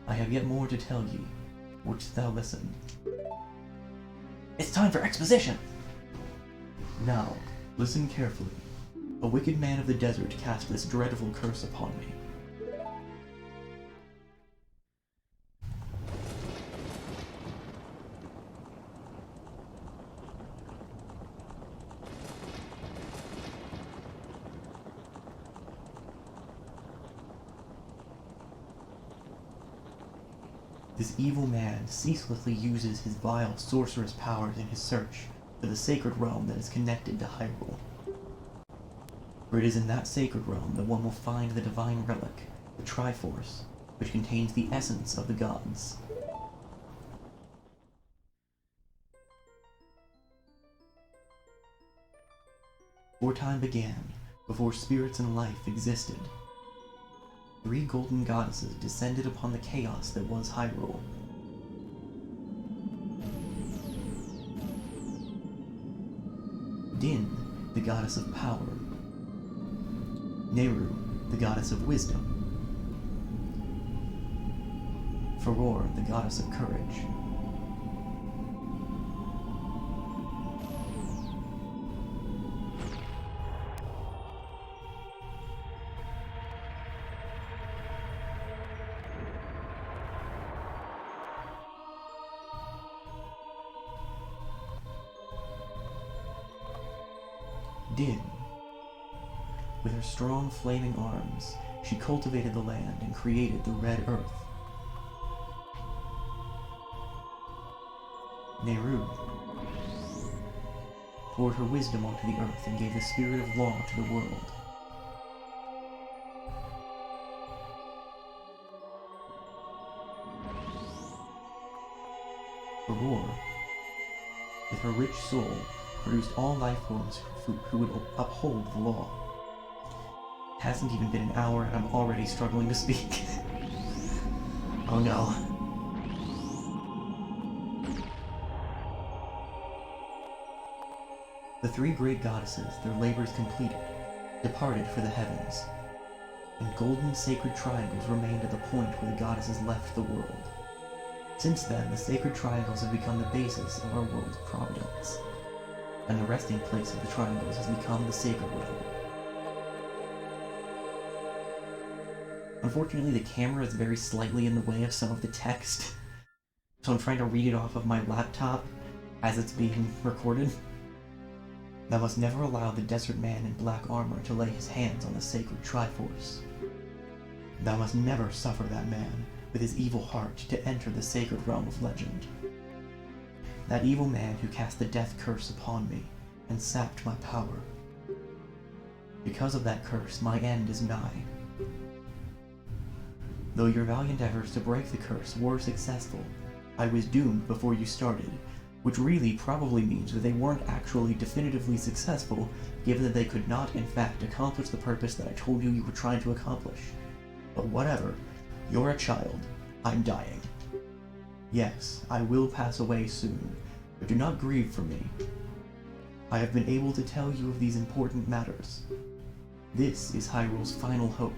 I have yet more to tell ye. Wouldst thou listen? It's time for exposition! Now, listen carefully. A wicked man of the desert cast this dreadful curse upon me. This evil man ceaselessly uses his vile sorcerous powers in his search for the sacred realm that is connected to Hyrule. For it is in that sacred realm that one will find the divine relic, the Triforce, which contains the essence of the gods. Before time began, before spirits and life existed, 3 golden goddesses descended upon the chaos that was Hyrule. Din, the goddess of power. Nehru, the goddess of wisdom. Farore, the goddess of courage. Din. With her strong flaming arms, she cultivated the land and created the Red Earth. Nehru poured her wisdom onto the earth and gave the spirit of law to the world. Farore, with her rich soul, produced all life forms who would uphold the law. Hasn't even been an hour and I'm already struggling to speak. Oh no. The 3 great goddesses, their labors completed, departed for the heavens, and golden sacred triangles remained at the point where the goddesses left the world. Since then, the sacred triangles have become the basis of our world's providence, and the resting place of the triangles has become the sacred realm. Unfortunately, the camera is very slightly in the way of some of the text, so I'm trying to read it off of my laptop as it's being recorded. Thou must never allow the desert man in black armor to lay his hands on the sacred Triforce. Thou must never suffer that man, with his evil heart, to enter the sacred realm of legend. That evil man who cast the death curse upon me, and sapped my power. Because of that curse, my end is nigh. Though your valiant efforts to break the curse were successful, I was doomed before you started, which really probably means that they weren't actually definitively successful, given that they could not, in fact, accomplish the purpose that I told you you were trying to accomplish. But whatever, you're a child. I'm dying. Yes, I will pass away soon, but do not grieve for me. I have been able to tell you of these important matters. This is Hyrule's final hope.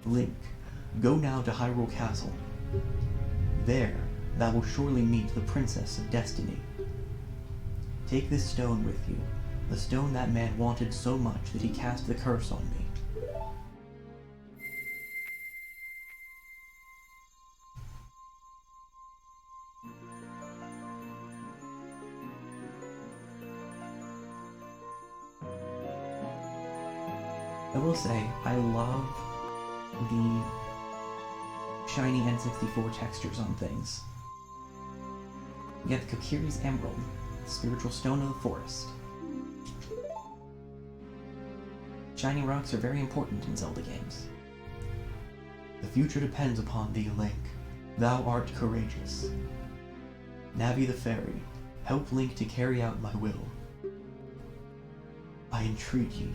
Link, go now to Hyrule Castle. There, thou will surely meet the Princess of Destiny. Take this stone with you, the stone that man wanted so much that he cast the curse on me. I will say, I love the shiny N64 textures on things. We got the Kokiri's Emerald, the spiritual stone of the forest. Shiny rocks are very important in Zelda games. The future depends upon thee, Link. Thou art courageous. Navi the Fairy, help Link to carry out my will. I entreat ye,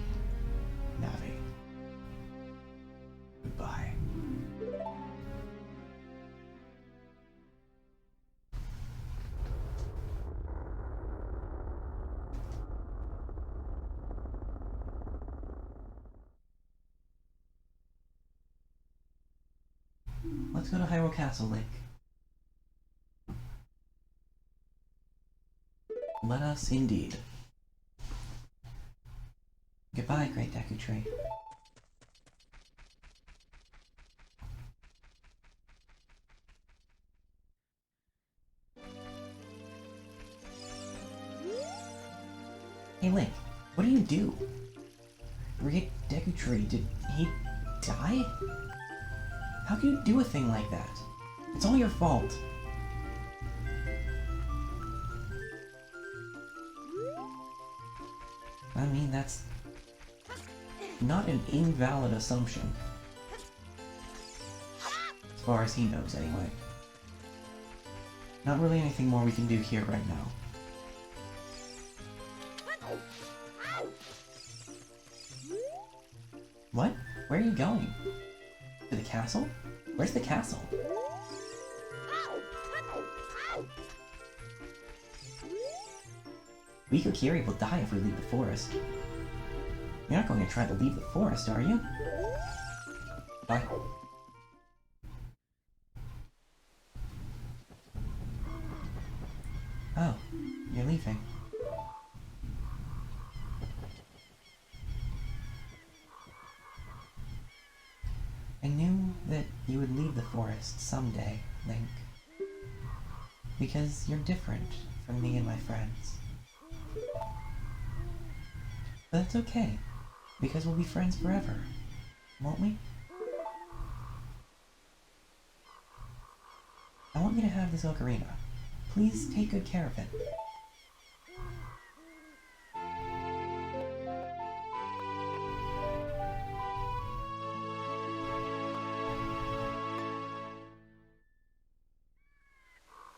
Navi. Goodbye. Let's go to Hyrule Castle, Link. Let us indeed. Goodbye, Great Deku Tree. Hey Link, what do you do? Great Deku Tree, did he die? How can you do a thing like that? It's all your fault. I mean, that's not an invalid assumption. As far as he knows, anyway. Not really anything more we can do here right now. What? Where are you going? To the castle? Where's the castle? We Kokiri will die if we leave the forest. You're not going to try to leave the forest, are you? Bye. Oh, you're leaving. I knew that you would leave the forest someday, Link. Because you're different from me and my friends. But that's okay, because we'll be friends forever, won't we? I want you to have this ocarina. Please take good care of it.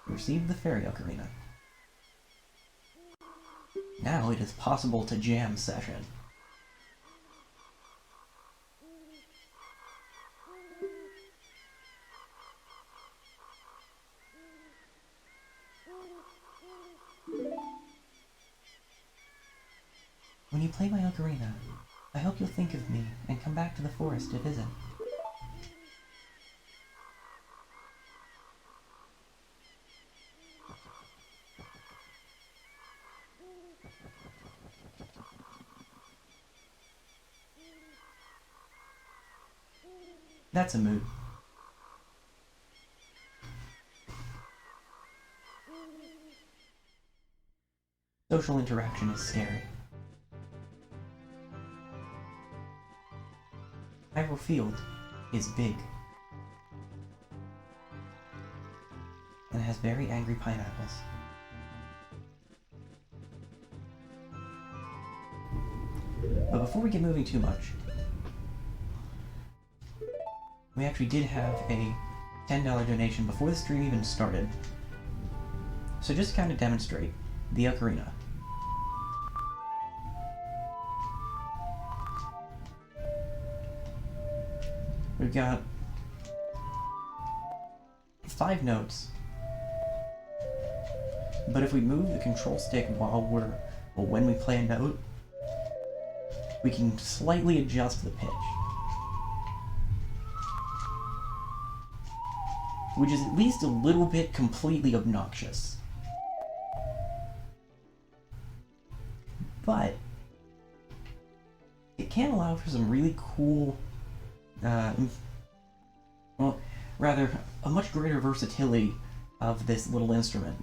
Receive the fairy ocarina. Now it is possible to jam session. When you play my ocarina, I hope you'll think of me and come back to the forest to visit. That's a mood. Social interaction is scary. Hyrule Field is big. And has very angry pineapples. But before we get moving too much, we actually did have a $10 donation before the stream even started. So just to kind of demonstrate the ocarina. We've got 5 notes. But if we move the control stick when we play a note, we can slightly adjust the pitch. Which is at least a little bit completely obnoxious. But it can allow for some really cool, well, rather, a much greater versatility of this little instrument.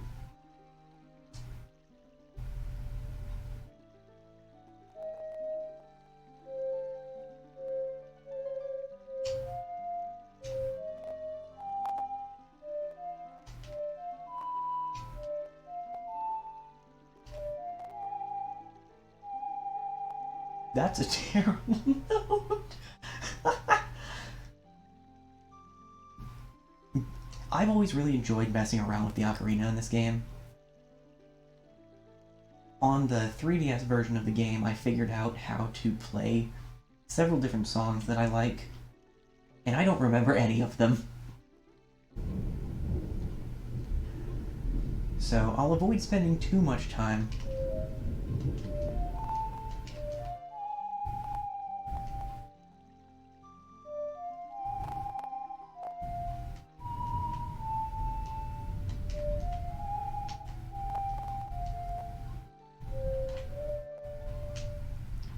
That's a terrible note. I've always really enjoyed messing around with the ocarina in this game. On the 3DS version of the game, I figured out how to play several different songs that I like, and I don't remember any of them. So I'll avoid spending too much time.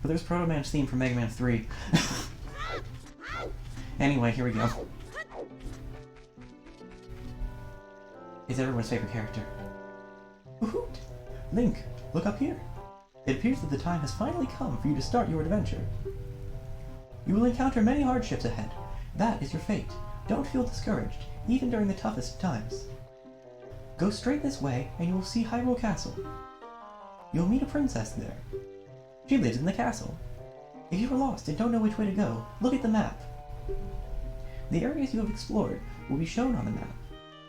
But there's Proto Man's theme from Mega Man 3. Anyway, here we go. Is everyone's favorite character. Woohoo! Link, look up here. It appears that the time has finally come for you to start your adventure. You will encounter many hardships ahead. That is your fate. Don't feel discouraged, even during the toughest times. Go straight this way, and you will see Hyrule Castle. You'll meet a princess there. She lives in the castle. If you are lost and don't know which way to go, look at the map. The areas you have explored will be shown on the map.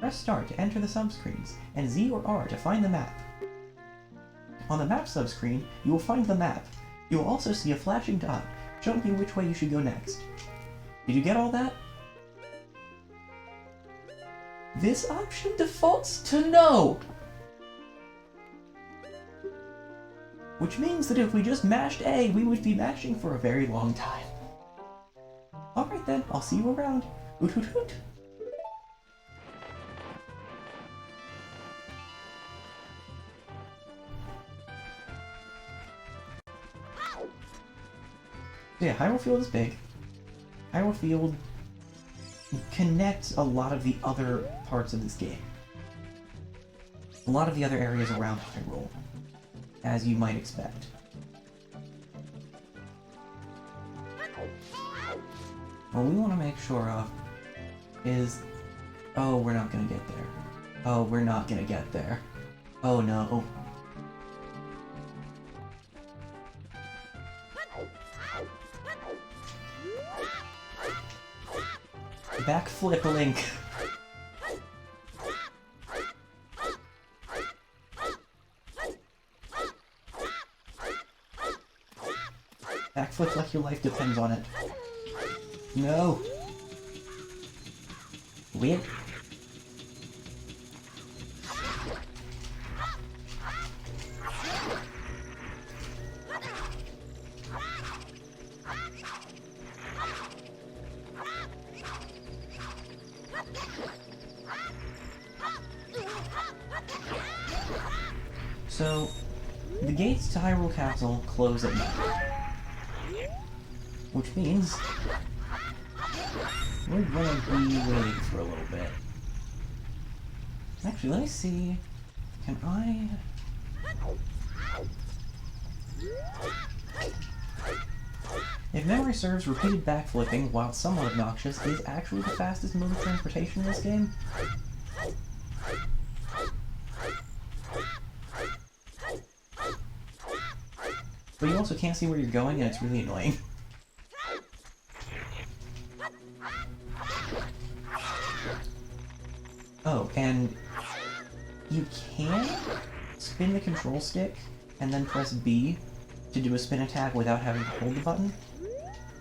Press start to enter the subscreens, and Z or R to find the map. On the map subscreen, you will find the map. You will also see a flashing dot, showing you which way you should go next. Did you get all that? This option defaults to no! Which means that if we just mashed A, we would be mashing for a very long time. Alright then, I'll see you around. Hoot hoot hoot! Yeah, Hyrule Field is big. Hyrule Field connects a lot of the other parts of this game. A lot of the other areas around Hyrule, as you might expect. What we want to make sure of is... Oh, we're not gonna get there. Oh, we're not gonna get there. Oh no. Backflip Link. Backflip like your life depends on it. No. Weird. So, the gates to Hyrule Castle close at night. Which means we're gonna be waiting for a little bit. Actually, let me see. Can I... If memory serves, repeated backflipping, while somewhat obnoxious, is actually the fastest mode of transportation in this game. But you also can't see where you're going, and it's really annoying. Oh, and you can spin the control stick and then press B to do a spin attack without having to hold the button.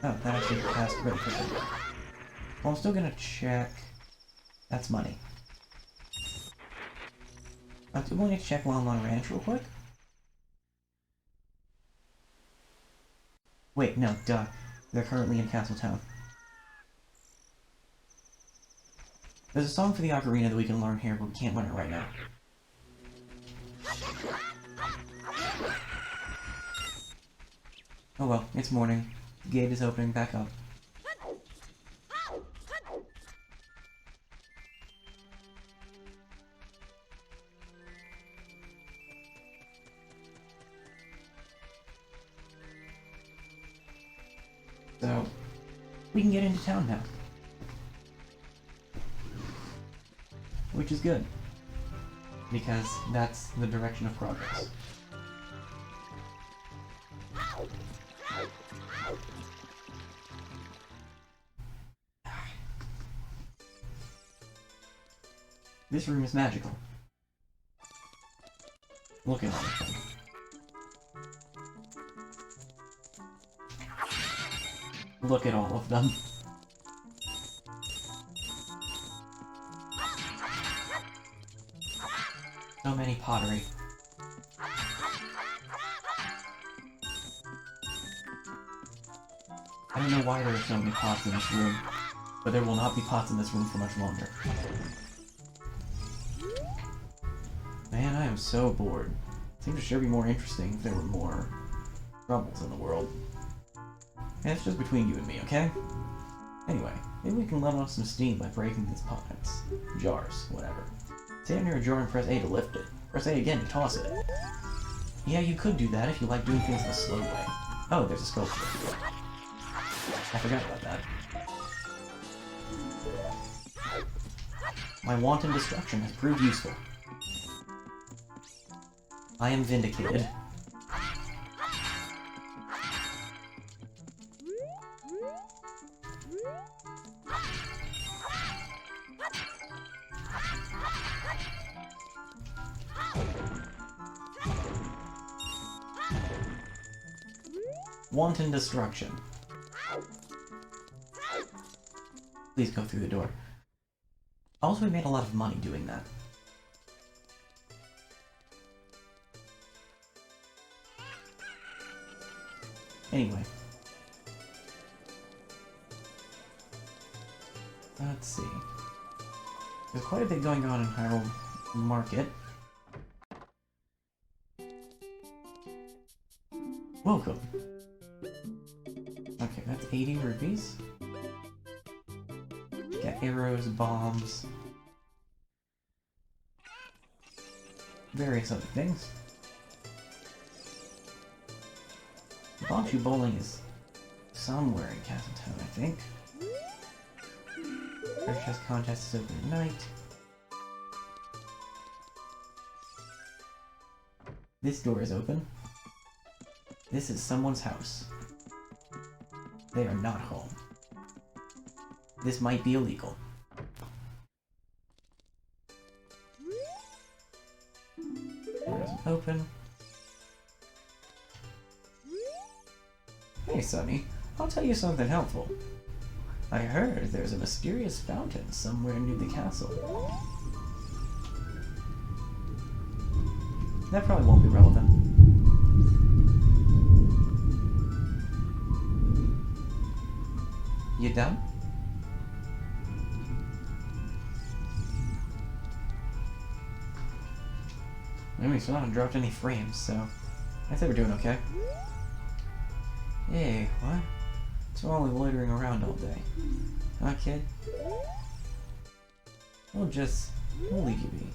Oh, that actually passed really quickly. Well, I'm still gonna check... That's money. I'm still going to check while I'm on Ranch real quick. Wait, no, duh. They're currently in Castletown. There's a song for the ocarina that we can learn here, but we can't learn it right now. Oh well, it's morning. The gate is opening back up. So, we can get into town now. Which is good, because that's the direction of progress. This room is magical. Look at all of them. Look at all of them. So many pottery. I don't know why there are so many pots in this room, but there will not be pots in this room for much longer. Man, I am so bored. Seems to sure be more interesting if there were more troubles in the world. And it's just between you and me, okay? Anyway, maybe we can let off some steam by breaking these pots. Jars, whatever. Stand near a jar and press A to lift it. Press A again to toss it. Yeah, you could do that if you like doing things the slow way. Oh, there's a sculpture. I forgot about that. My wanton destruction has proved useful. I am vindicated. Wanton destruction. Please go through the door. Also, we made a lot of money doing that. Anyway. Let's see. There's quite a bit going on in Hyrule Market. Welcome. Okay, that's 80 rupees. Got arrows, bombs, various other things. Bonshu Bowling is somewhere in Castletown, I think. Treasure chest contest is open at night. This door is open. This is someone's house. They are not home. This might be illegal. Door isn't open. Hey, Sonny. I'll tell you something helpful. I heard there's a mysterious fountain somewhere near the castle. That probably won't be relevant. You done? I mean, still haven't dropped any frames, so I think we're doing okay. Hey, what? It's only loitering around all day. Huh, kid? We'll leave you be.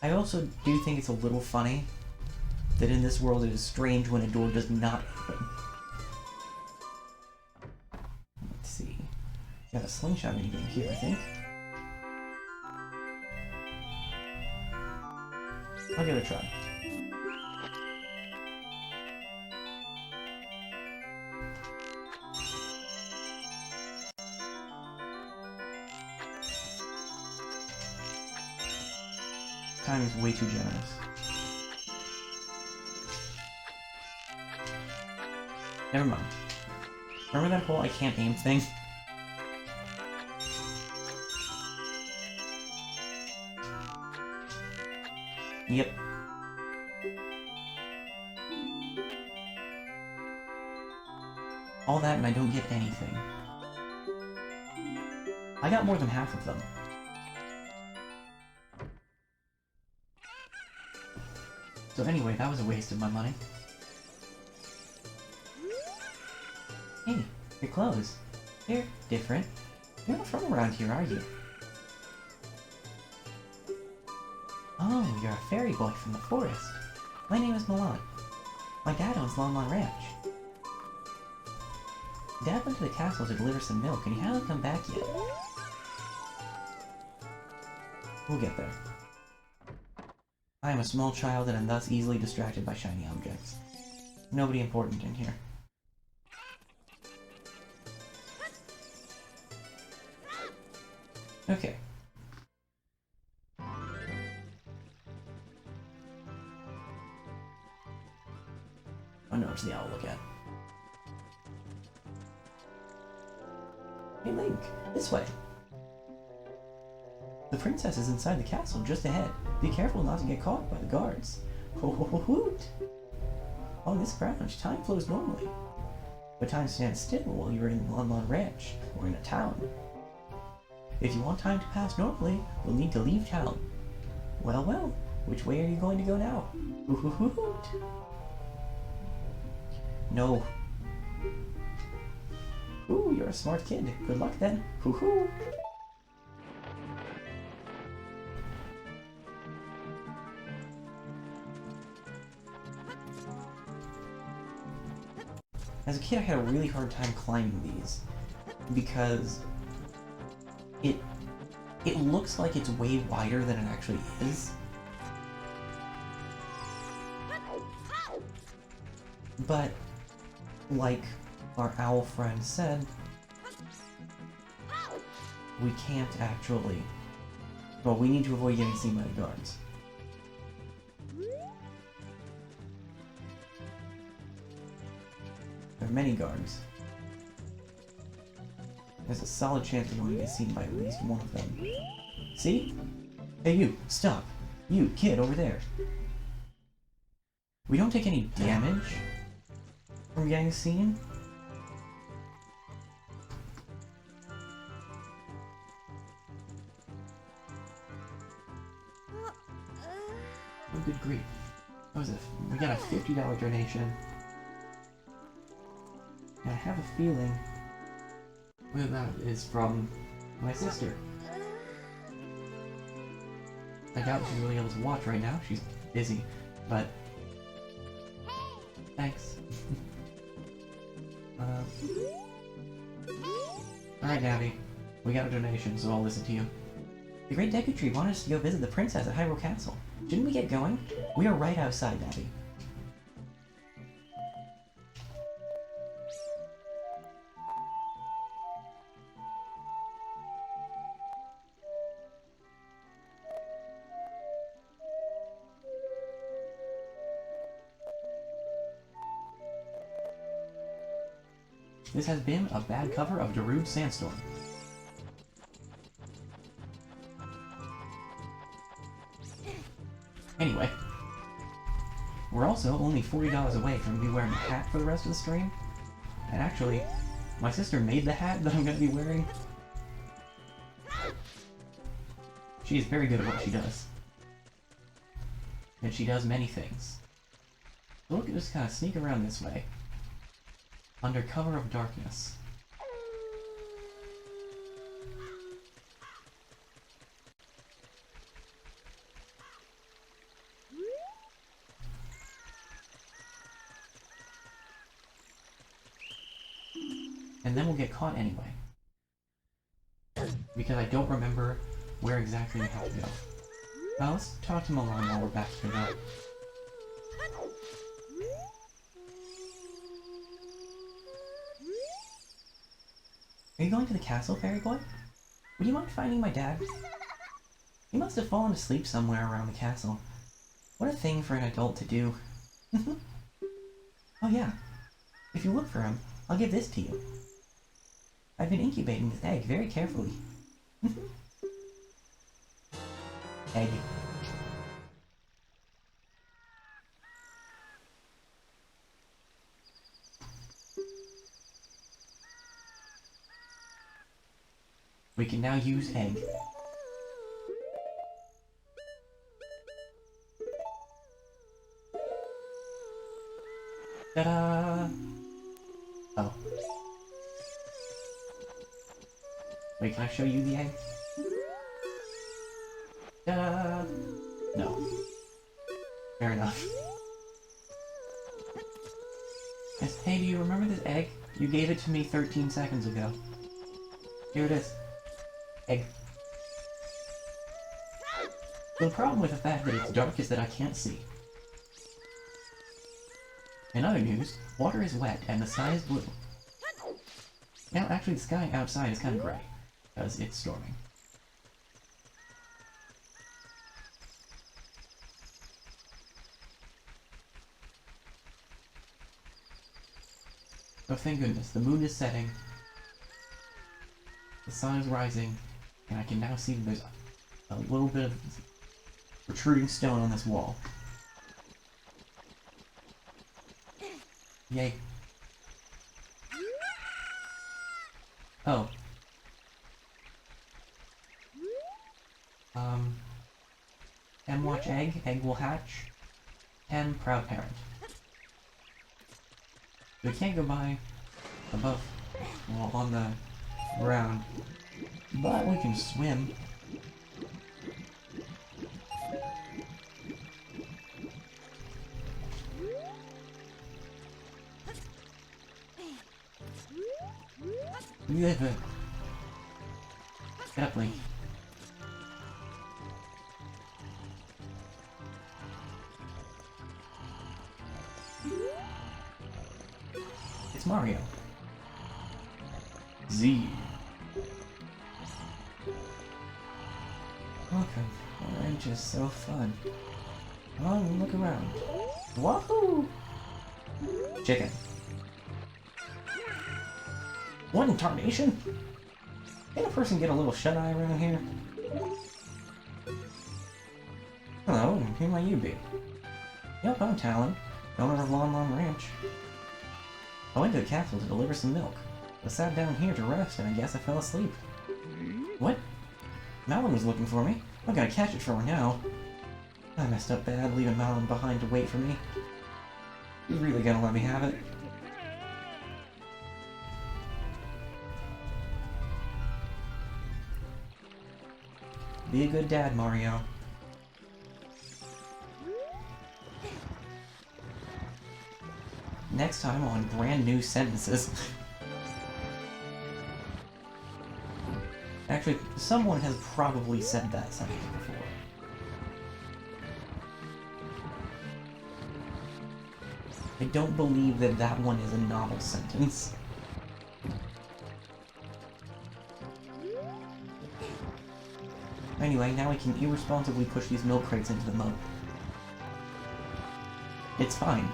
I also do think it's a little funny that in this world it is strange when a door does not open. Let's see. Got a slingshot minigame here, I think. I'll give it a try. Time is way too generous. Never mind. Remember that whole I can't aim thing? Yep. All that and I don't get anything. I got more than half of them. So anyway, that was a waste of my money. Hey, your clothes. They're different. You're not from around here, are you? Oh, you're a fairy boy from the forest. My name is Milan. My dad owns Longmont Ranch. Dad went to the castle to deliver some milk, and he hasn't come back yet. We'll get there. I am a small child and am thus easily distracted by shiny objects. Nobody important in here. Okay. Oh no, it's the owl look at. Hey Link, this way. The princess is inside the castle, just ahead. Be careful not to get caught by the guards. Ho ho ho hoot! On this branch, time flows normally. But time stands still while you're in Lon Ranch, or in a town. If you want time to pass normally, you'll need to leave town. Well, well, which way are you going to go now? Hoo hoo hoo hoot! No. Ooh, you're a smart kid. Good luck then. Hoo hoo! As a kid, I had a really hard time climbing these because it looks like it's way wider than it actually is. But like our owl friend said, we can't actually. Well, we need to avoid getting seen by the guards. There are many guards. There's a solid chance we're going to get seen by at least one of them. See? Hey you, stop! You, kid, over there. We don't take any damage from getting seen. Oh, good grief. What was it? We got a $50 donation. And I have a feeling that is from my sister. I doubt she's really able to watch right now. She's busy, but thanks. Alright, Navi. We got a donation, so I'll listen to you. The Great Deku Tree wanted us to go visit the princess at Hyrule Castle. Shouldn't we get going? We are right outside, Navi. This has been a bad cover of Darude Sandstorm. Anyway, we're also only $40 away from me wearing a hat for the rest of the stream. And actually, my sister made the hat that I'm going to be wearing. She is very good at what she does. And she does many things. So we'll just kind of sneak around this way. Under cover of darkness. And then we'll get caught anyway. Because I don't remember where exactly we have to go. Now let's talk to Milan while we're back here now. Are you going to the castle, Fairy Boy? Would you mind finding my dad? He must have fallen asleep somewhere around the castle. What a thing for an adult to do. Oh yeah. If you look for him, I'll give this to you. I've been incubating this egg very carefully. Egg. We can now use egg. Ta-da! Oh. Wait, can I show you the egg? Ta-da! No. Fair enough. Yes, hey, do you remember this egg? You gave it to me 13 seconds ago. Here it is. Egg. So the problem with the fact that it's dark is that I can't see. In other news, water is wet and the sky is blue. Now, actually, the sky outside is kind of gray, because it's storming. Oh, thank goodness, the moon is setting, the sun is rising, and I can now see that there's a little bit of protruding stone on this wall. Yay. Oh. Watch egg, egg will hatch. Proud parent. We can't go by above, well, on the ground, but we can swim. Get up, Link. It's Mario. Z. Welcome. Orange is so fun. Come on, look around. Wahoo! Chicken. What in tarnation? Can a person get a little shut-eye around here? Hello, who might you be? Yep, I'm Talon, owner of Lon Lon Ranch. I went to the castle to deliver some milk. I sat down here to rest, and I guess I fell asleep. What? Malin was looking for me. I've got to catch it for her now. I messed up bad, leaving Malin behind to wait for me. He's really gonna let me have it. Be a good dad, Mario. Next time on brand new sentences. Actually, someone has probably said that sentence before. I don't believe that that one is a novel sentence. Anyway, now we can irresponsibly push these milk crates into the moat. It's fine.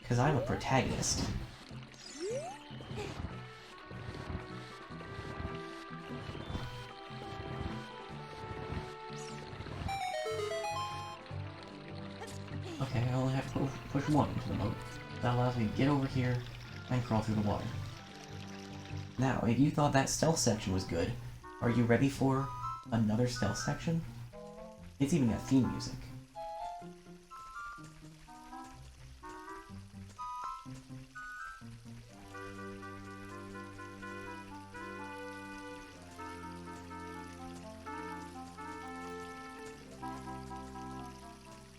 Because I'm a protagonist. Okay, I only have to push one into the moat. That allows me to get over here and crawl through the water. Now, if you thought that stealth section was good, are you ready for another stealth section? It's even got theme music.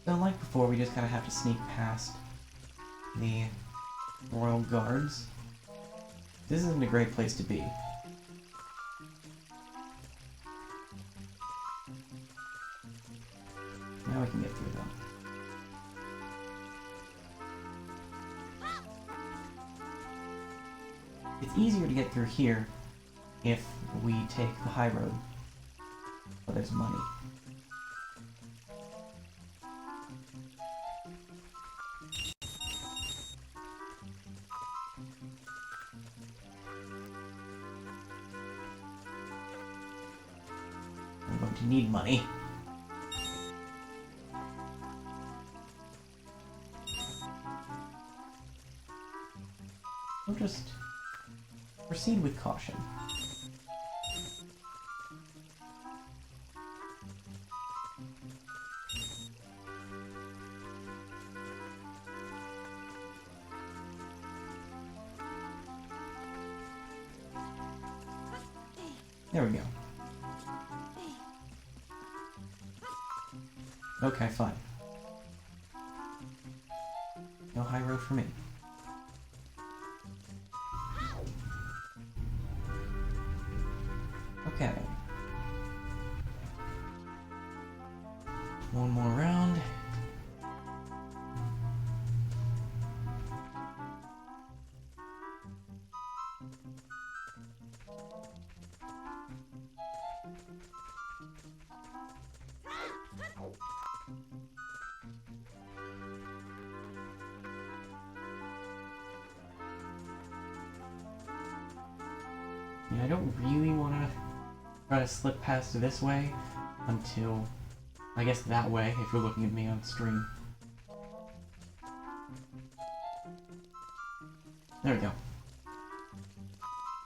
So like before, we just kind of have to sneak past the royal guards. This isn't a great place to be. Now we can get through them. It's easier to get through here if we take the high road. But there's money. I'm going to need money. We'll just proceed with caution. There we go. Okay, fine. No high road for me. Okay. One more round. I don't really want to try to slip past this way until, I guess, that way, if you're looking at me on stream. There we go.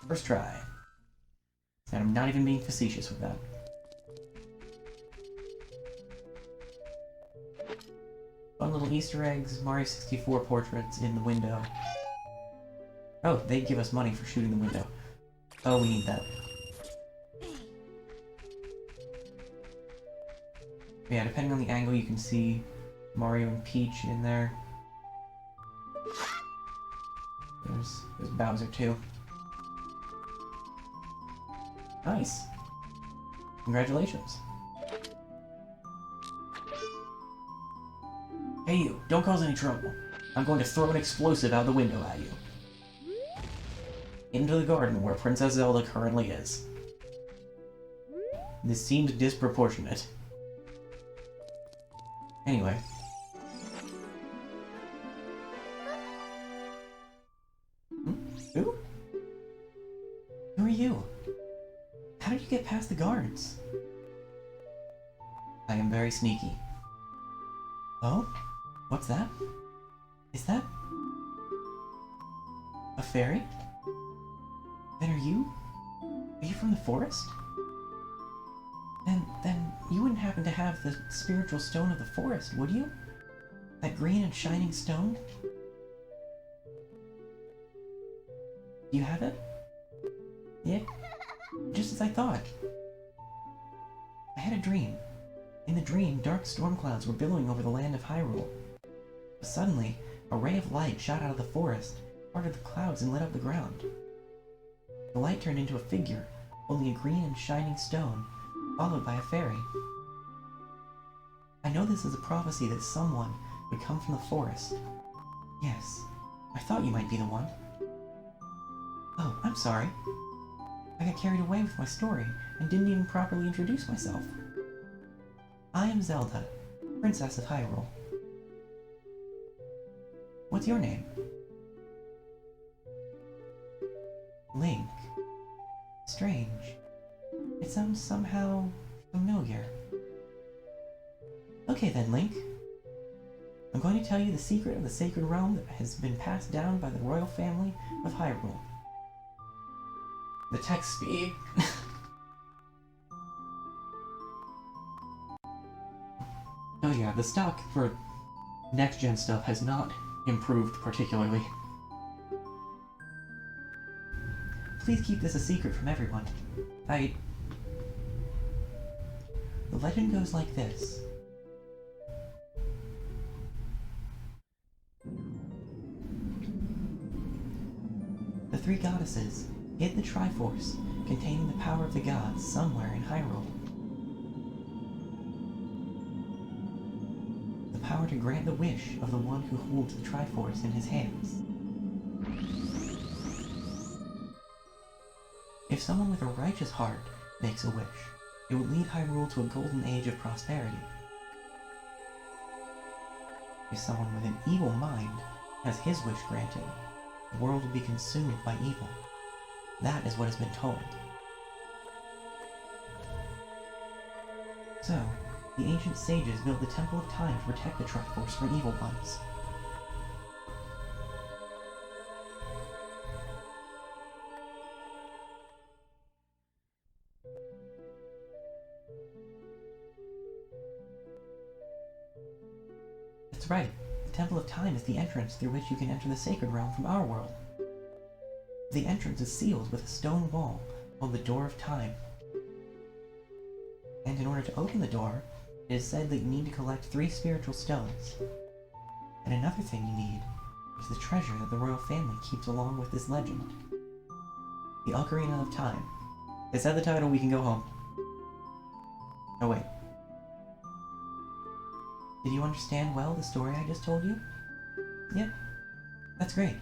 First try. And I'm not even being facetious with that. Fun little Easter eggs, Mario 64 portraits in the window. Oh, they give us money for shooting the window. Oh, we need that. Yeah, depending on the angle, you can see Mario and Peach in there. There's Bowser too. Nice. Congratulations. Hey you, don't cause any trouble. I'm going to throw an explosive out the window at you. Into the garden where Princess Zelda currently is. This seems disproportionate. Anyway. Who? Who are you? How did you get past the guards? I am very sneaky. Oh? What's that? Is that... a fairy? Then are you? Are you from the forest? Then you wouldn't happen to have the spiritual stone of the forest, would you? That green and shining stone? Do you have it? Yeah? Just as I thought. I had a dream. In the dream, dark storm clouds were billowing over the land of Hyrule. Suddenly, a ray of light shot out of the forest, parted the clouds and lit up the ground. The light turned into a figure, holding a green and shining stone, followed by a fairy. I know this is a prophecy that someone would come from the forest. Yes, I thought you might be the one. Oh, I'm sorry. I got carried away with my story and didn't even properly introduce myself. I am Zelda, Princess of Hyrule. What's your name? Link. Strange. It sounds somehow familiar. Okay then, Link. I'm going to tell you the secret of the sacred realm that has been passed down by the royal family of Hyrule. The text speed. Oh yeah, the stock for next-gen stuff has not improved particularly. Please keep this a secret from everyone. The legend goes like this. The three goddesses hid the Triforce containing the power of the gods somewhere in Hyrule. The power to grant the wish of the one who holds the Triforce in his hands. If someone with a righteous heart makes a wish, it would lead Hyrule to a golden age of prosperity. If someone with an evil mind has his wish granted, the world will be consumed by evil. That is what has been told. So, the ancient sages built the Temple of Time to protect the Triforce from evil ones. That's right. The Temple of Time is the entrance through which you can enter the sacred realm from our world. The entrance is sealed with a stone wall called the Door of Time. And in order to open the door, it is said that you need to collect 3 spiritual stones. And another thing you need is the treasure that the royal family keeps along with this legend. The Ocarina of Time. Is that the title? We can go home. Oh wait. Did you understand well the story I just told you? Yep. That's great.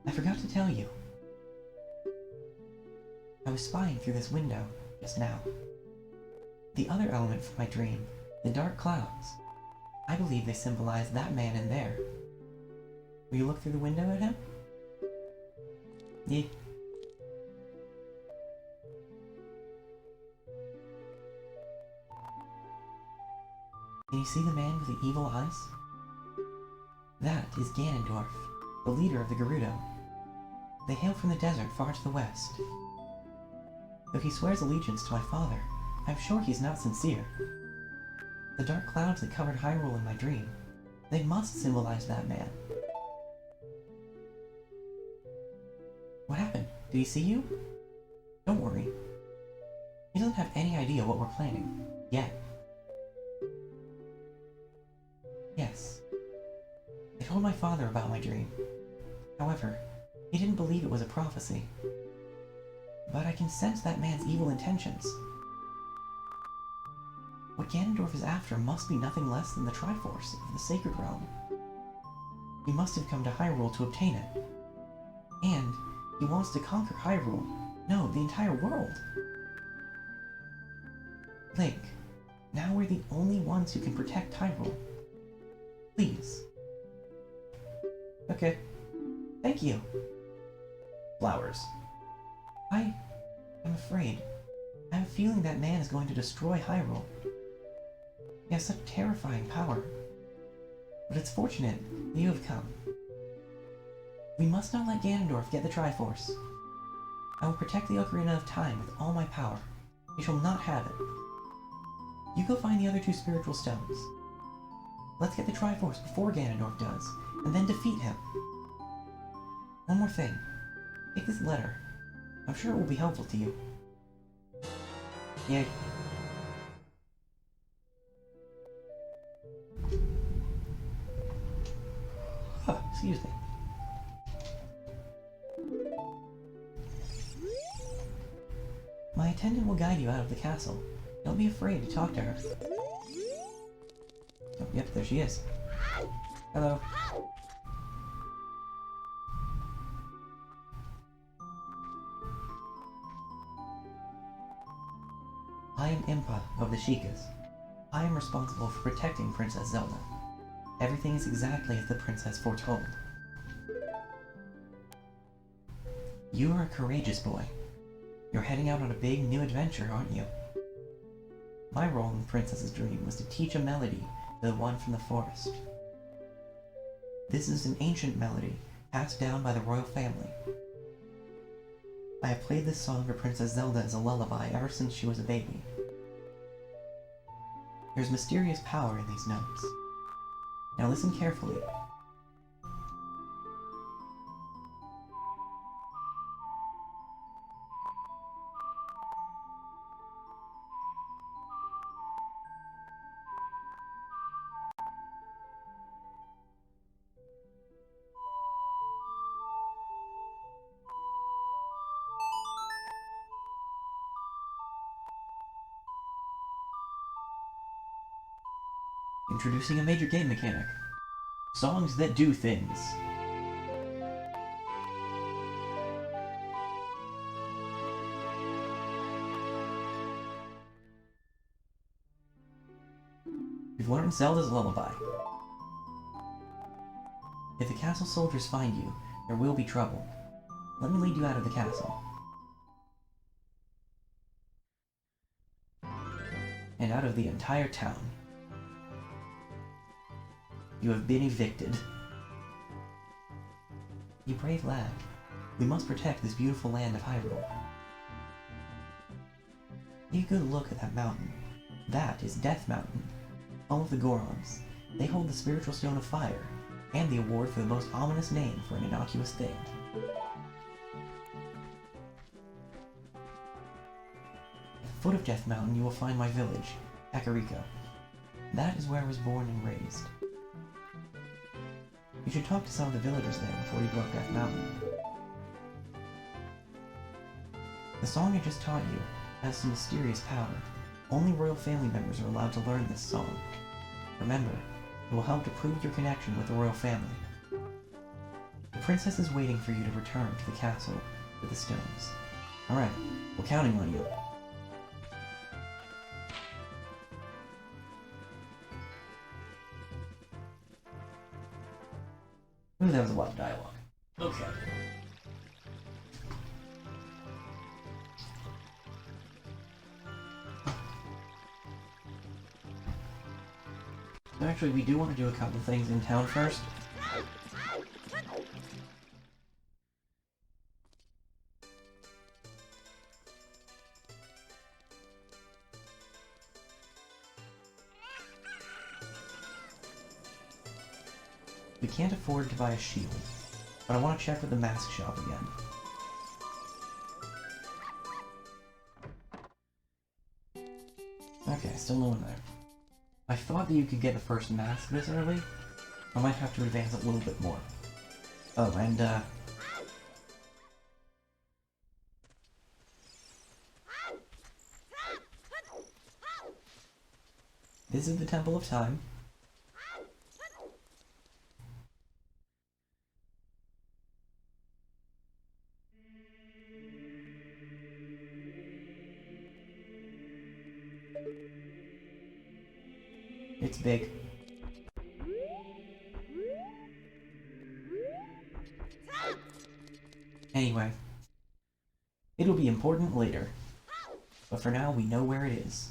I forgot to tell you. I was spying through this window just now. The other element from my dream, the dark clouds, I believe they symbolize that man in there. Will you look through the window at him? Yeah. Can you see the man with the evil eyes? That is Ganondorf, the leader of the Gerudo. They hail from the desert far to the west. Though he swears allegiance to my father, I'm sure he's not sincere. The dark clouds that covered Hyrule in my dream, they must symbolize that man. What happened? Did he see you? Don't worry. He doesn't have any idea what we're planning. Yet. Yes. I told my father about my dream. However, he didn't believe it was a prophecy. But I can sense that man's evil intentions. What Ganondorf is after must be nothing less than the Triforce of the Sacred Realm. He must have come to Hyrule to obtain it. And he wants to conquer Hyrule. No, the entire world. Link, now we're the only ones who can protect Hyrule. Please. Okay. Thank you. Flowers. I'm afraid. I have a feeling that man is going to destroy Hyrule. He has such terrifying power. But it's fortunate that you have come. We must not let Ganondorf get the Triforce. I will protect the Ocarina of Time with all my power. He shall not have it. You go find the other 2 spiritual stones. Let's get the Triforce before Ganondorf does, and then defeat him. One more thing. Take this letter. I'm sure it will be helpful to you. Yeah. Oh, excuse me. My attendant will guide you out of the castle. Don't be afraid to talk to her. Oh, yep, there she is. Hello. I am Impa of the Sheikahs. I am responsible for protecting Princess Zelda. Everything is exactly as the princess foretold. You are a courageous boy. You're heading out on a big new adventure, aren't you? My role in the princess's dream was to teach a melody to the one from the forest. This is an ancient melody passed down by the royal family. I have played this song for Princess Zelda as a lullaby ever since she was a baby. There's mysterious power in these notes. Now listen carefully. Introducing a major game mechanic. Songs that do things. You've learned Zelda's lullaby. If the castle soldiers find you, there will be trouble. Let me lead you out of the castle. And out of the entire town. You have been evicted. You brave lad. We must protect this beautiful land of Hyrule. Take a good look at that mountain. That is Death Mountain. Home of the Gorons. They hold the spiritual stone of fire, and the award for the most ominous name for an innocuous thing. At the foot of Death Mountain you will find my village, Kakariko. That is where I was born and raised. You should talk to some of the villagers there before you go up Death Mountain. The song I just taught you has some mysterious power. Only royal family members are allowed to learn this song. Remember, it will help to prove your connection with the royal family. The princess is waiting for you to return to the castle with the stones. Alright, we're counting on you. Ooh, that was a lot of dialogue. Okay. Actually, we do want to do a couple things in town first. We can't afford to buy a shield, but I want to check with the mask shop again. Okay, still no one there. I thought that you could get the first mask this early. I might have to advance a little bit more. Oh, and this is the Temple of Time. It's big. Anyway, it'll be important later. But for now, we know where it is.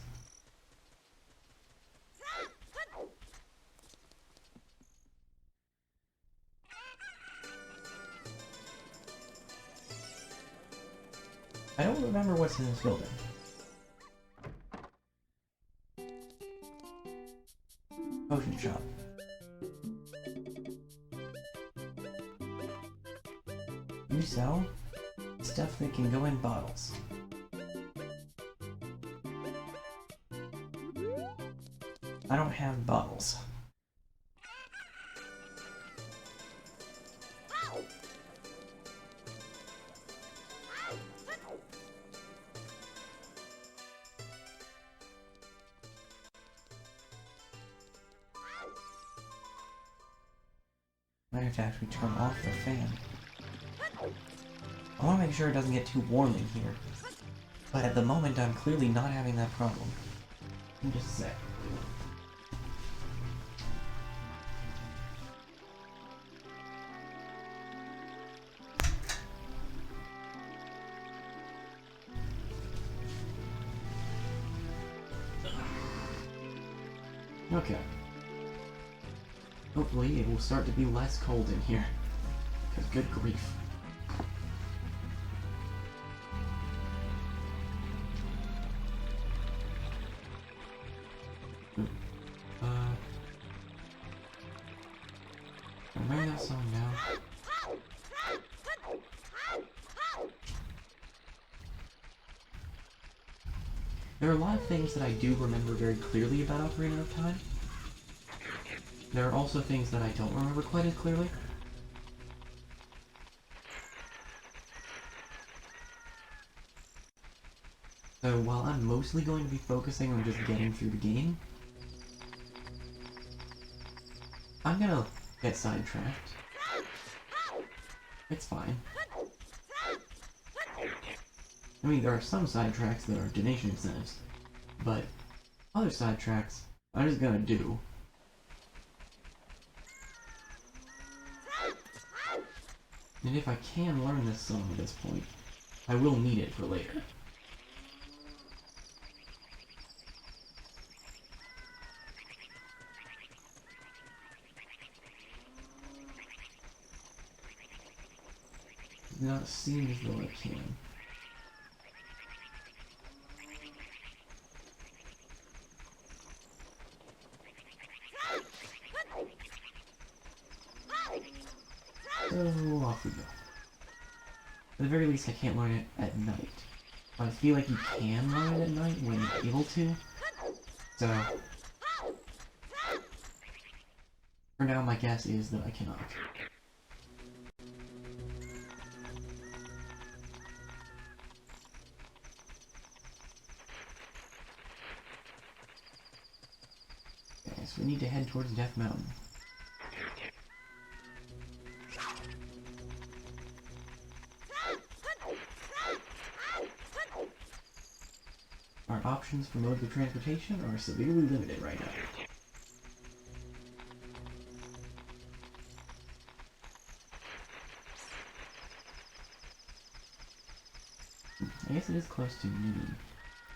I don't remember what's in this building. Potion shop. You sell stuff that can go in bottles. I don't have bottles. I have to actually turn off the fan. I want to make sure it doesn't get too warm in here. But at the moment, I'm clearly not having that problem. Just a sec. Okay. Hopefully it will start to be less cold in here. Because good grief. I'm wearing that song now. There are a lot of things that I do remember very clearly about Ocarina of Time. There are also things that I don't remember quite as clearly. So while I'm mostly going to be focusing on just getting through the game, I'm gonna get sidetracked. It's fine. I mean, there are some sidetracks that are donation incentives, but other sidetracks I'm just gonna do. And if I can learn this song at this point, I will need it for later. It does not seem as though I can. So off we go. At the very least, I can't learn it at night. But I feel like you can learn it at night when you're able to. So, for now, my guess is that I cannot. Okay, so we need to head towards Death Mountain. Our options for modes of transportation are severely limited right now. I guess it is close to noon.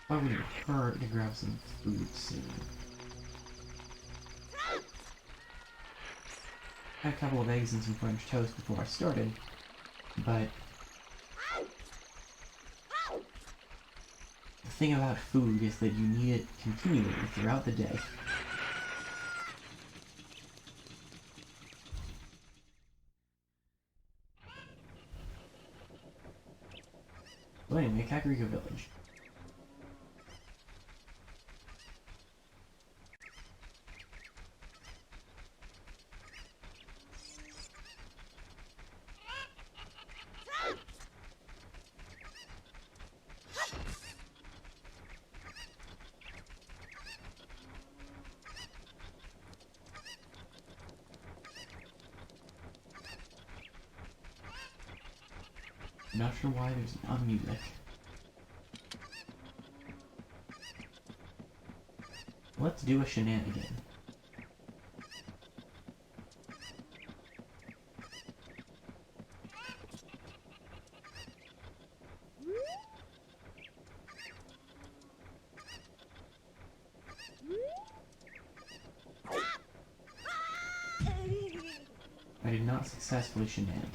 Probably would hurt to grab some food soon. had a couple of eggs and some French toast before I started, but the thing about food is that you need it continually throughout the day. So anyway, Kakariko Village. Not sure why there's not music. Let's do a shenanigan. I did not successfully shenanigan.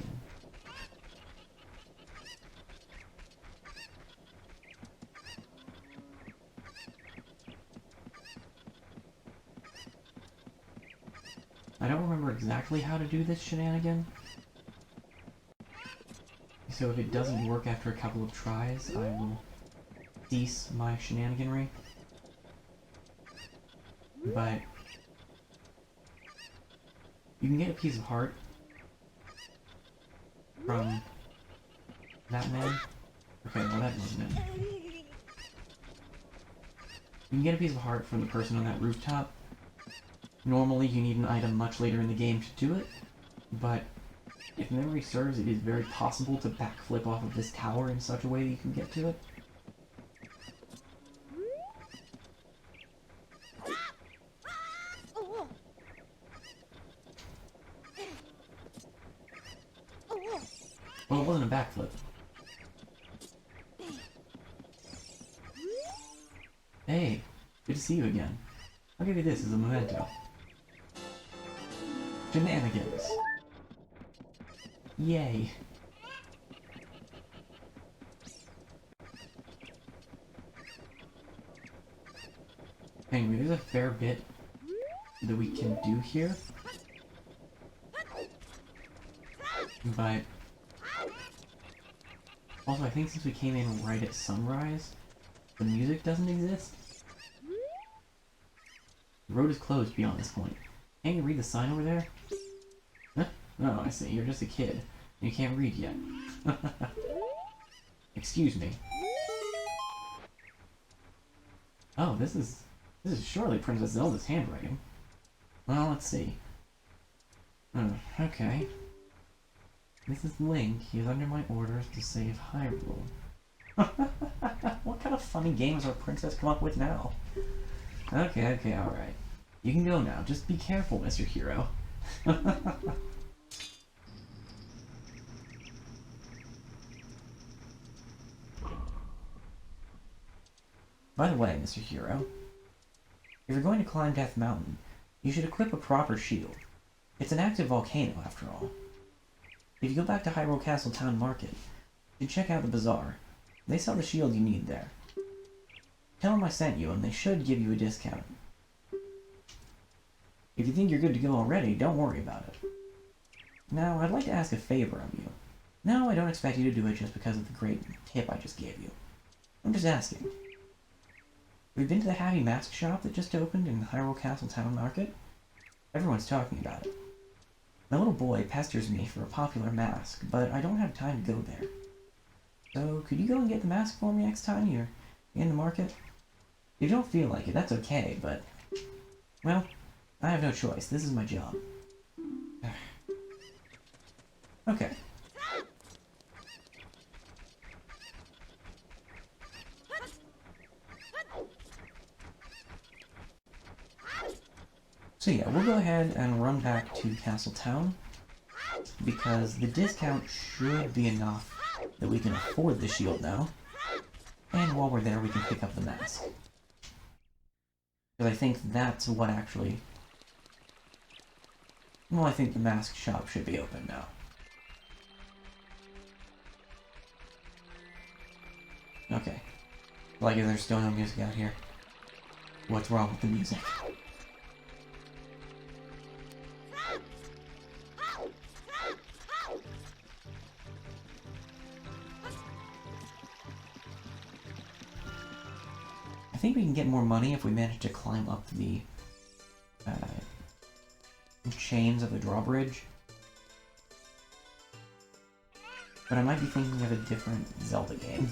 I don't remember exactly how to do this shenanigan, so if it doesn't work after a couple of tries, I will cease my shenaniganry. But you can get a piece of heart from that man. Okay, well that wasn't it. You can get a piece of heart from the person on that rooftop. Normally you need an item much later in the game to do it, but if memory serves, it is very possible to backflip off of this tower in such a way that you can get to it. Well, it wasn't a backflip. Hey, good to see you again. I'll give you this as a memento. Shenanigans. Yay. Anyway, there's a fair bit that we can do here. But also, I think since we came in right at sunrise, the music doesn't exist. The road is closed beyond this point. Can't you read the sign over there? Huh? Oh, I see. You're just a kid. You can't read yet. Excuse me. Oh, this is surely Princess Zelda's handwriting. Well, let's see. Okay. This is Link. He is under my orders to save Hyrule. What kind of funny games our princess come up with now? Okay, alright. You can go now. Just be careful, Mr. Hero. By the way, Mr. Hero, if you're going to climb Death Mountain, you should equip a proper shield. It's an active volcano, after all. If you go back to Hyrule Castle Town Market, you should check out the bazaar. They sell the shield you need there. Tell them I sent you, and they should give you a discount. If you think you're good to go already, don't worry about it. Now, I'd like to ask a favor of you. No, I don't expect you to do it just because of the great tip I just gave you. I'm just asking. Have you been to the Happy Mask shop that just opened in Hyrule Castle Town Market? Everyone's talking about it. My little boy pesters me for a popular mask, but I don't have time to go there. So, could you go and get the mask for me next time you're in the market? If you don't feel like it, that's okay, but... well, I have no choice. This is my job. Okay. So yeah, we'll go ahead and run back to Castle Town, because the discount should be enough that we can afford the shield now, and while we're there we can pick up the mask. Because I think that's what actually Well, I think the mask shop should be open now. Okay. Like, there's still no music out here. What's wrong with the music? I think we can get more money if we manage to climb up the chains of the drawbridge. But I might be thinking of a different Zelda game.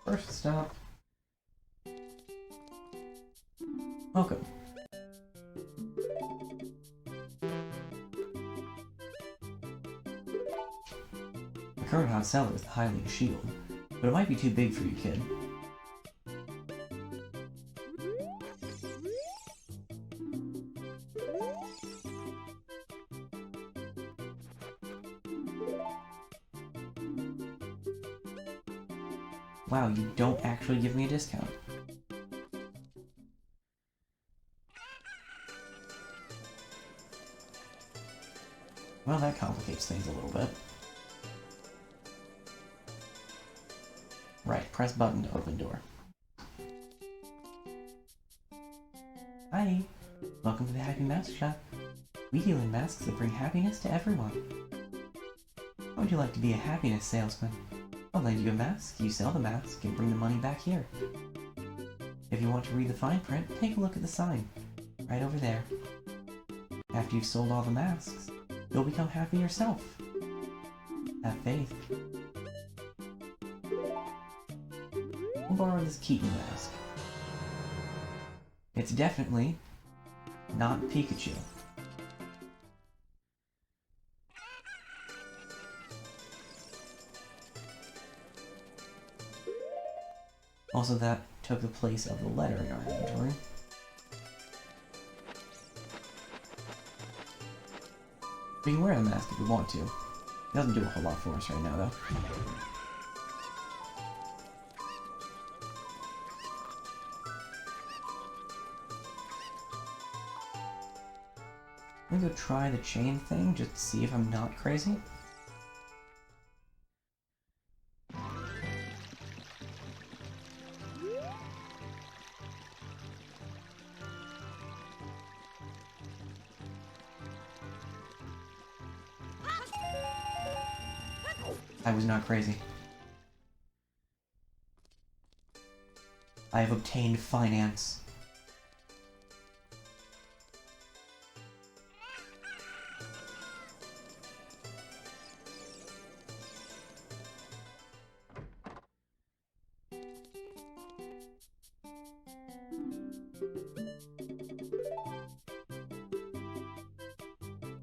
First stop. Welcome. The current hot seller is the Hylian shield, but it might be too big for you, kid. Wow, you don't actually give me a discount. Well, that complicates things a little bit. Right, press button to open door. Hi, welcome to the Happy Mask Shop. We deal in masks that bring happiness to everyone. How would you like to be a happiness salesman? I'll lend you a mask, you sell the mask, and bring the money back here. If you want to read the fine print, take a look at the sign. Right over there. After you've sold all the masks, you'll become happy yourself. Have faith. We'll borrow this Keaton mask. It's definitely not Pikachu. Also, that took the place of the letter in our inventory. We can wear the mask if we want to. It doesn't do a whole lot for us right now, though. I'm gonna go try the chain thing, just to see if I'm not crazy. I was not crazy. I have obtained finance.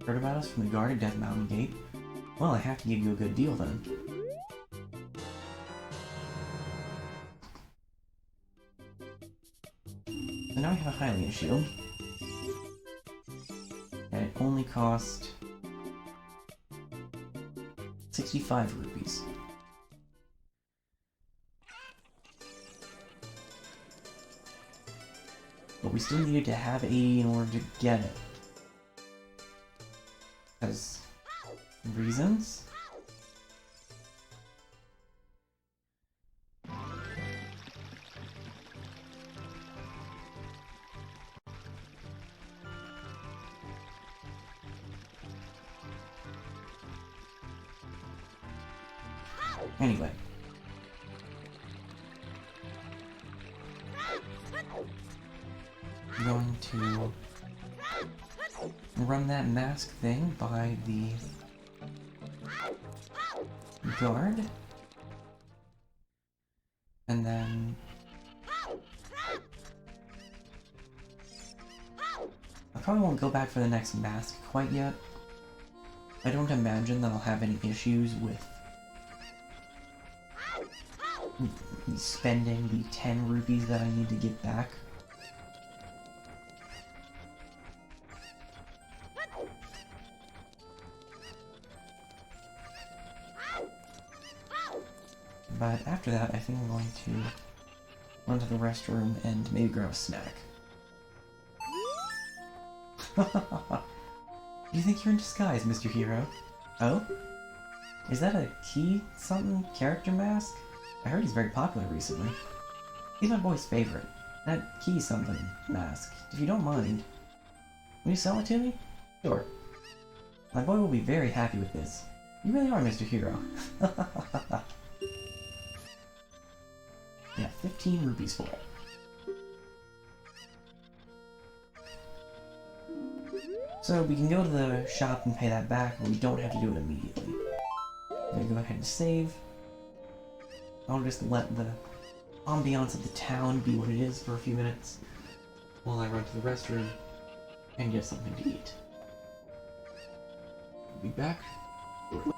Heard about us from the guard at Death Mountain Gate? Well, I have to give you a good deal then. So now we have a Hylian shield. And it only cost 65 rupees. But we still needed to have 80 in order to get it. Because reasons? Anyway. I'm going to run that mask thing by the guard. And then I probably won't go back for the next mask quite yet. I don't imagine that I'll have any issues with spending the 10 rupees that I need to get back. But after that, I think I'm going to run to the restroom and maybe grab a snack. You think you're in disguise, Mr. Hero? Oh? Is that a key something character mask? I heard he's very popular recently. He's my boy's favorite. That key something mask. If you don't mind, will you sell it to me? Sure. My boy will be very happy with this. You really are Mr. Hero. Yeah, 15 rupees for it. So we can go to the shop and pay that back, but we don't have to do it immediately. I'm gonna go ahead and save. I'll just let the ambiance of the town be what it is for a few minutes while I run to the restroom and get something to eat. I'll be back shortly.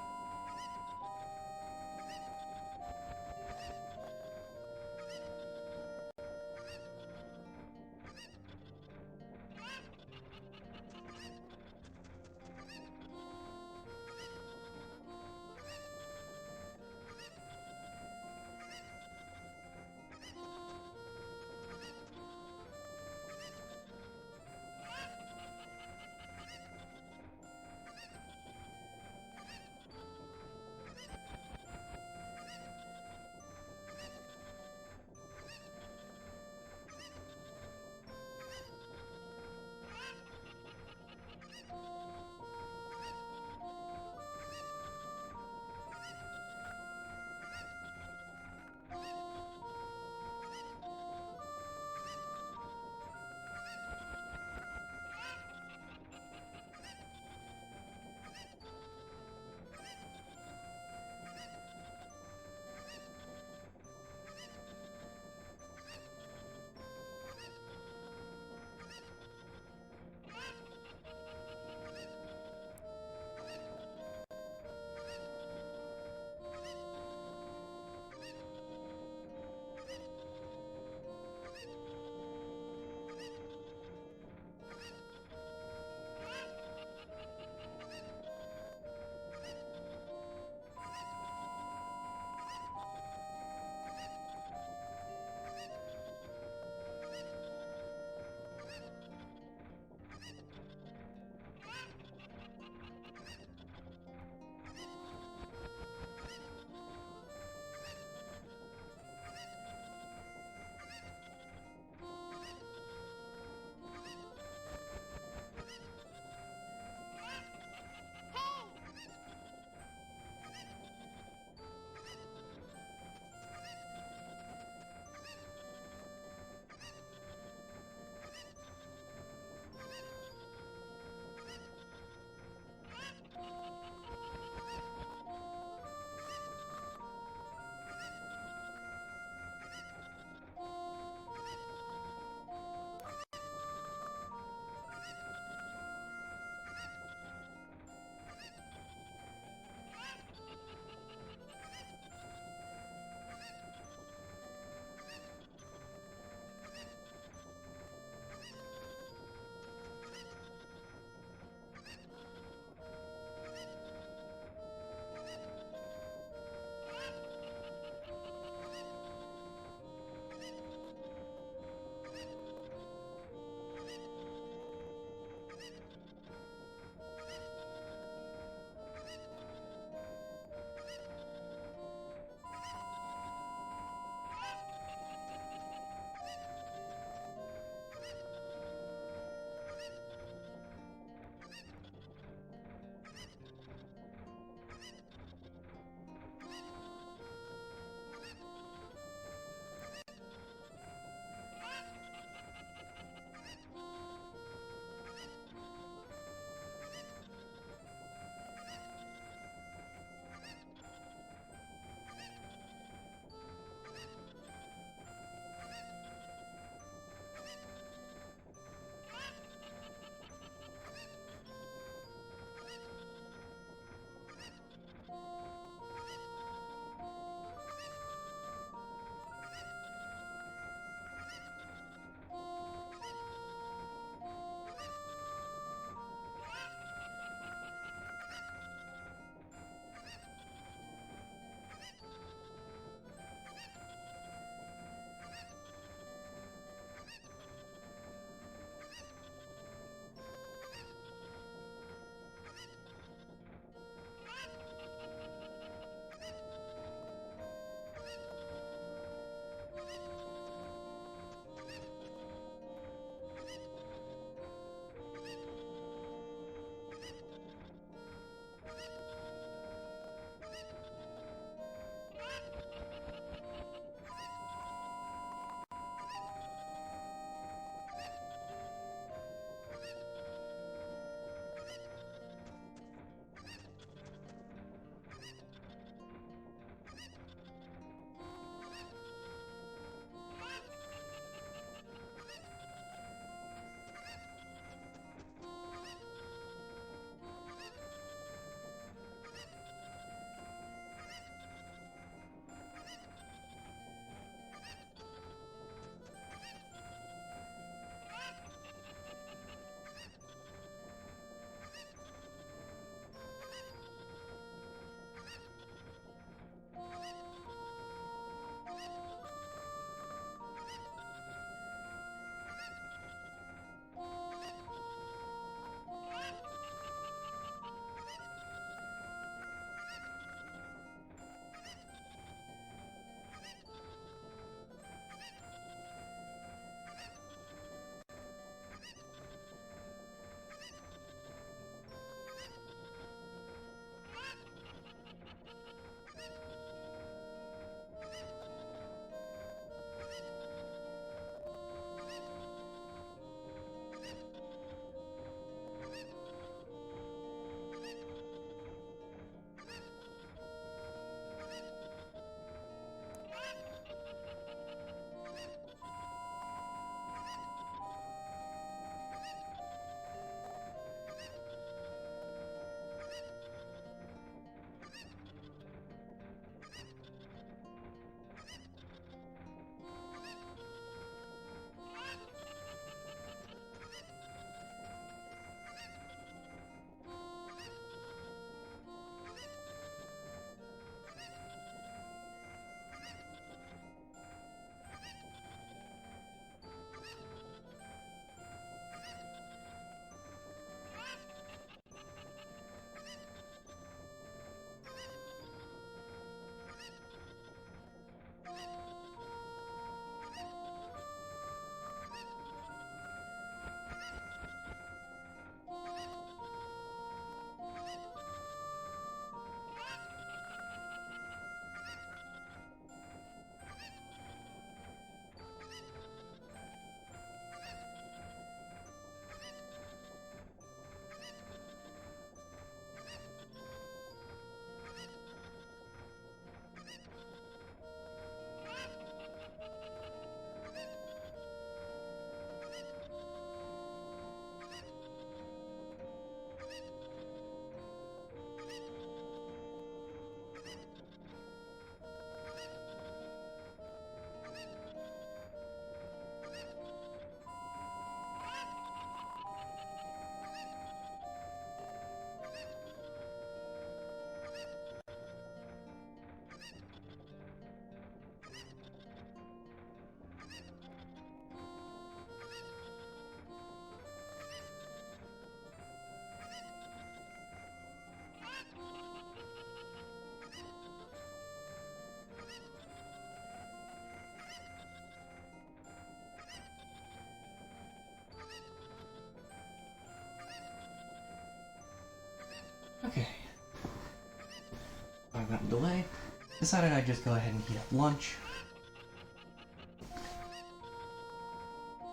decided I'd just go ahead and heat up lunch.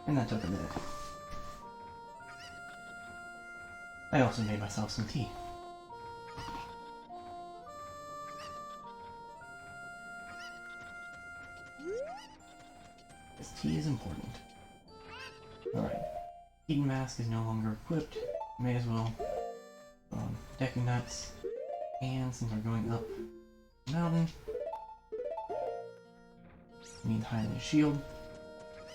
And that took a minute. I also made myself some tea. This tea is important. Alright. Heating mask is no longer equipped. May as well decking nuts. And since we're going up the mountain, we need the Hylian shield.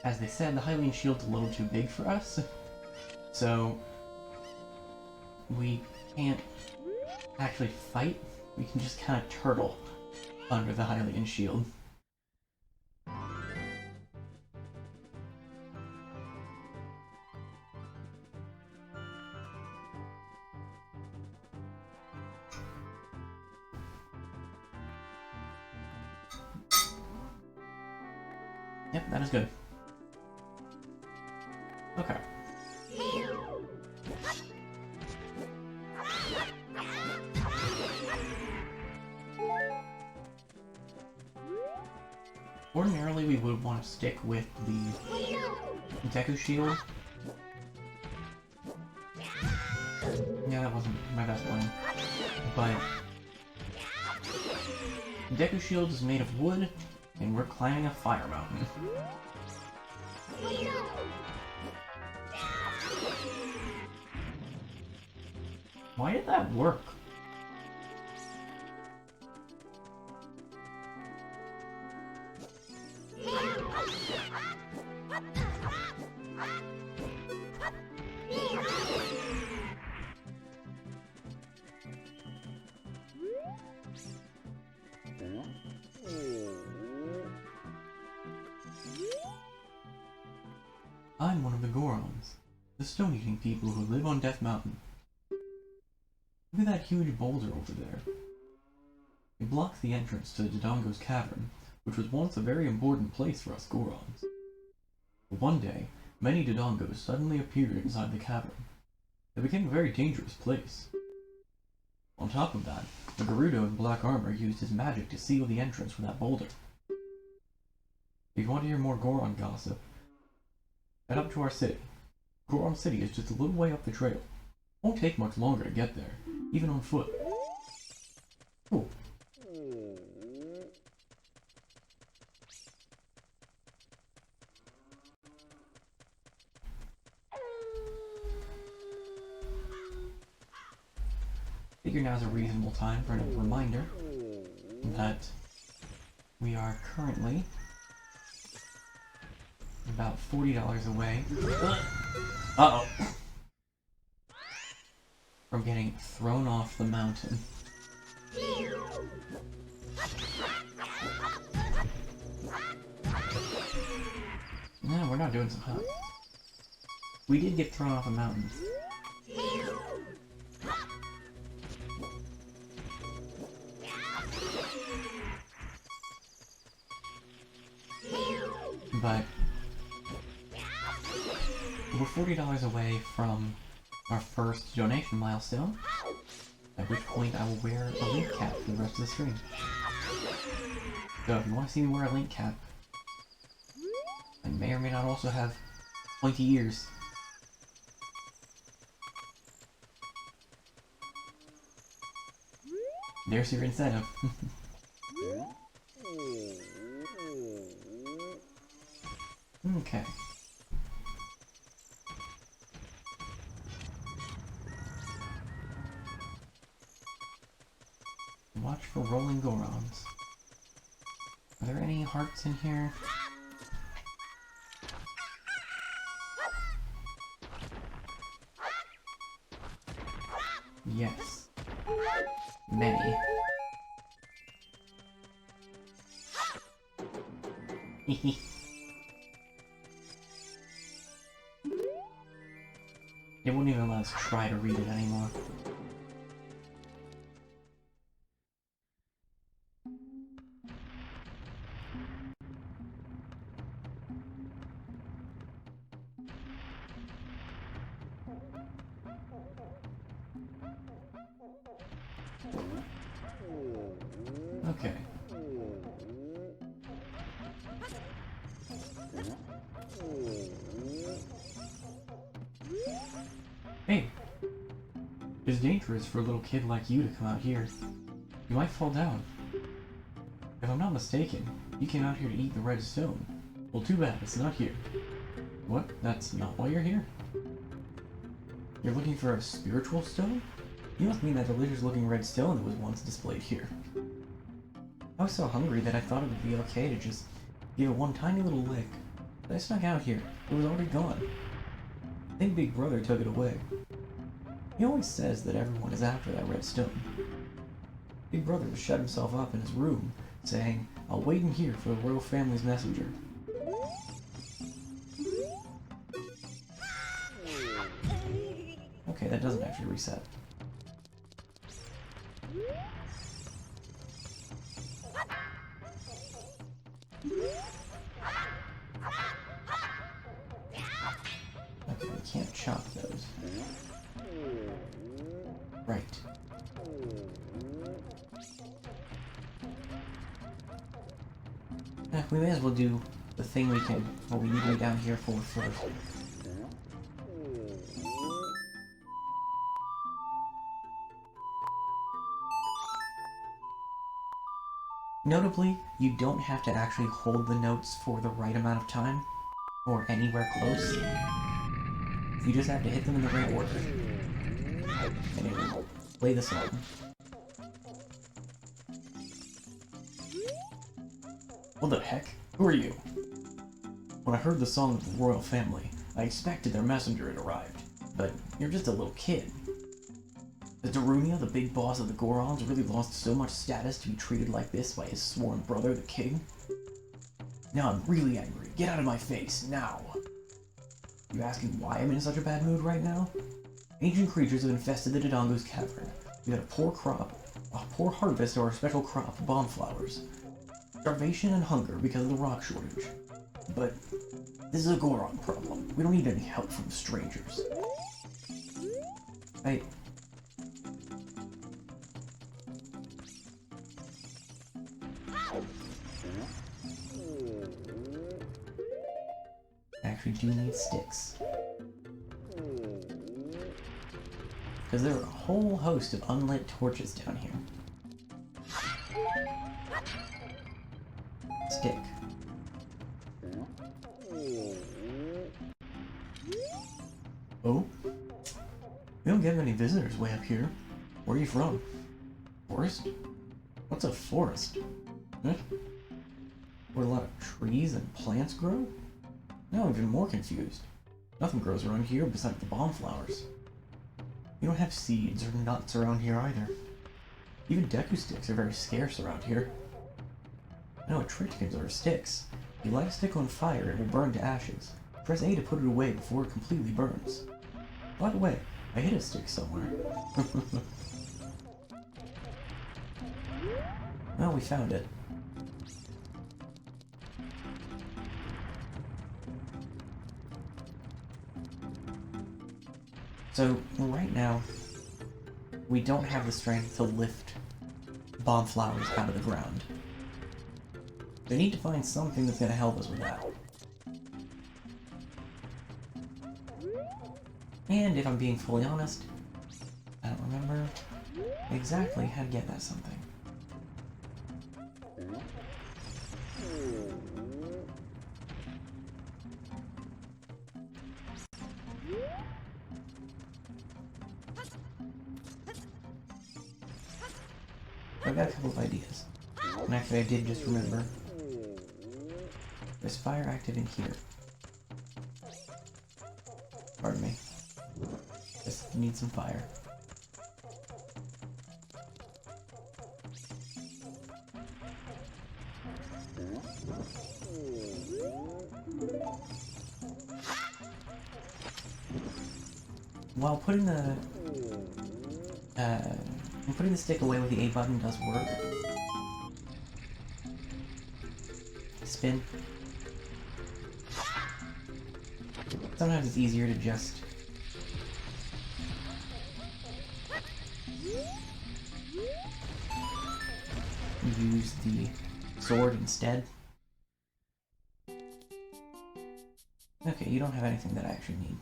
As they said, the Hylian shield's a little too big for us, so we can't actually fight. We can just kind of turtle under the Hylian shield. Yep, that is good. Okay. Ordinarily, we would want to stick with the Deku Shield. Yeah, that wasn't my best plan. But Deku Shield is made of wood, and we're climbing a fire mountain. Why did that work? I'm one of the Gorons, the stone-eating people who live on Death Mountain. Look at that huge boulder over there. It blocks the entrance to Dodongo's cavern, which was once a very important place for us Gorons. But one day, many Dodongos suddenly appeared inside the cavern. It became a very dangerous place. On top of that, the Gerudo in black armor used his magic to seal the entrance for that boulder. If you want to hear more Goron gossip, head up to our city. Goron City is just a little way up the trail. Won't take much longer to get there, even on foot. Cool. Figure now's a reasonable time for a reminder that we are currently about $40 away from getting thrown off the mountain. No, we're not doing so hot. We did get thrown off a mountain. But we're $40 away from our first donation milestone, at which point I will wear a link cap for the rest of the stream. So if you want to see me wear a link cap, I may or may not also have pointy ears. There's your incentive. Okay. Watch for rolling Gorons. Are there any hearts in here? Yes. Many. Hehe. It wouldn't even let us try to read it anymore. Okay. Hey, it's dangerous for a little kid like you to come out here. You might fall down. If I'm not mistaken, you came out here to eat the red stone. Well, too bad, it's not here. What? That's not why you're here? You're looking for a spiritual stone? You must mean that delicious-looking red stone that was once displayed here. I was so hungry that I thought it would be okay to just give it one tiny little lick. But I snuck out here. It was already gone. I think Big Brother took it away. He always says that everyone is after that red stone. Big Brother shut himself up in his room, saying, "I'll wait in here for the royal family's messenger." Okay, that doesn't actually reset. Okay, we can't chop those. Right. We may as well do the thing we can, what we need to be down here for first. Notably, you don't have to actually hold the notes for the right amount of time, or anywhere close. You just have to hit them in the right order, and it will play the song. What the heck? Who are you? When I heard the song of the royal family, I expected their messenger had arrived, but you're just a little kid. Has Darunia, the big boss of the Gorons, really lost so much status to be treated like this by his sworn brother, the king? Now I'm really angry. Get out of my face, now! You asking why I'm in such a bad mood right now? Ancient creatures have infested the Dodongo's cavern. We had a poor harvest of our special crop, bomb-flowers. Starvation and hunger because of the rock shortage. But this is a Goron problem. We don't need any help from strangers. I actually do need sticks. Because there are a whole host of unlit torches down here. Stick. Oh? We don't get many visitors way up here. Where are you from? Forest? What's a forest? Huh? Where a lot of trees and plants grow? Now I'm even more confused. Nothing grows around here besides the bomb flowers. You don't have seeds or nuts around here either. Even Deku sticks are very scarce around here. I know a trick to conserve sticks. If you light a stick on fire, it will burn to ashes. Press A to put it away before it completely burns. By the way, I hid a stick somewhere. Well, we found it. So, right now, we don't have the strength to lift bomb flowers out of the ground. We need to find something that's going to help us with that. And if I'm being fully honest, I don't remember exactly how to get that something. I've got a couple of ideas. And actually I did just remember. There's fire active in here. Pardon me. Just need some fire. While putting the stick away with the A button does work. Spin. Sometimes it's easier to just use the sword instead. Okay, you don't have anything that I actually need.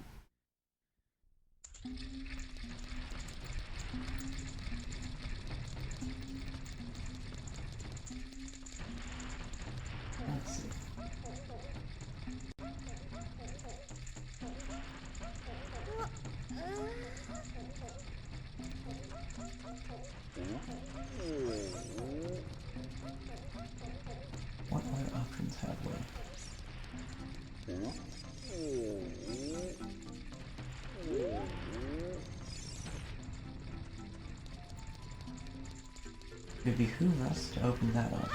Let's see. What other options have we? It would behoove us to open that up.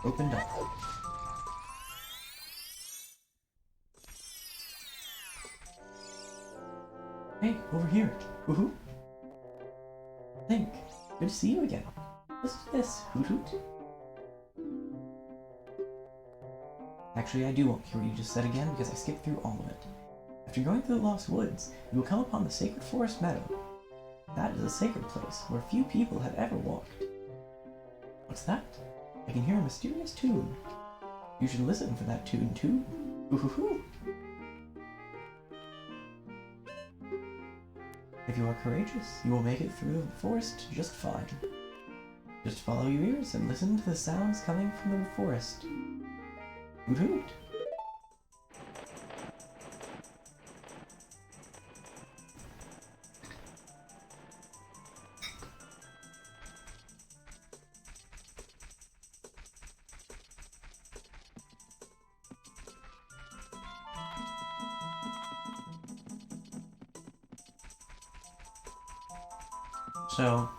Opened up. Hey, over here. Woohoo! Link, good to see you again. Listen to this. Hoot hoot. Actually, I do want to hear what you just said again because I skipped through all of it. After going through the Lost Woods, you will come upon the Sacred Forest Meadow. That is a sacred place where few people have ever walked. What's that? I can hear a mysterious tune. You should listen for that tune too. Ooh-hoo-hoo. If you are courageous, you will make it through the forest just fine. Just follow your ears and listen to the sounds coming from the forest. Hoot hoot. So,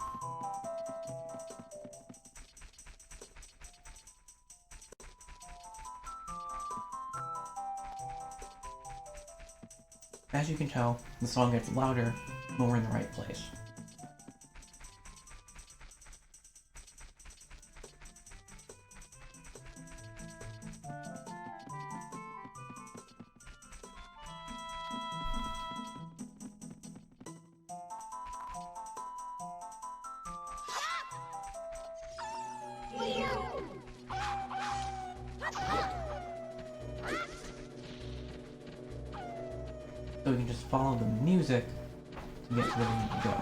as you can tell, the song gets louder when we're in the right place. So we can just follow the music to get where we need to go.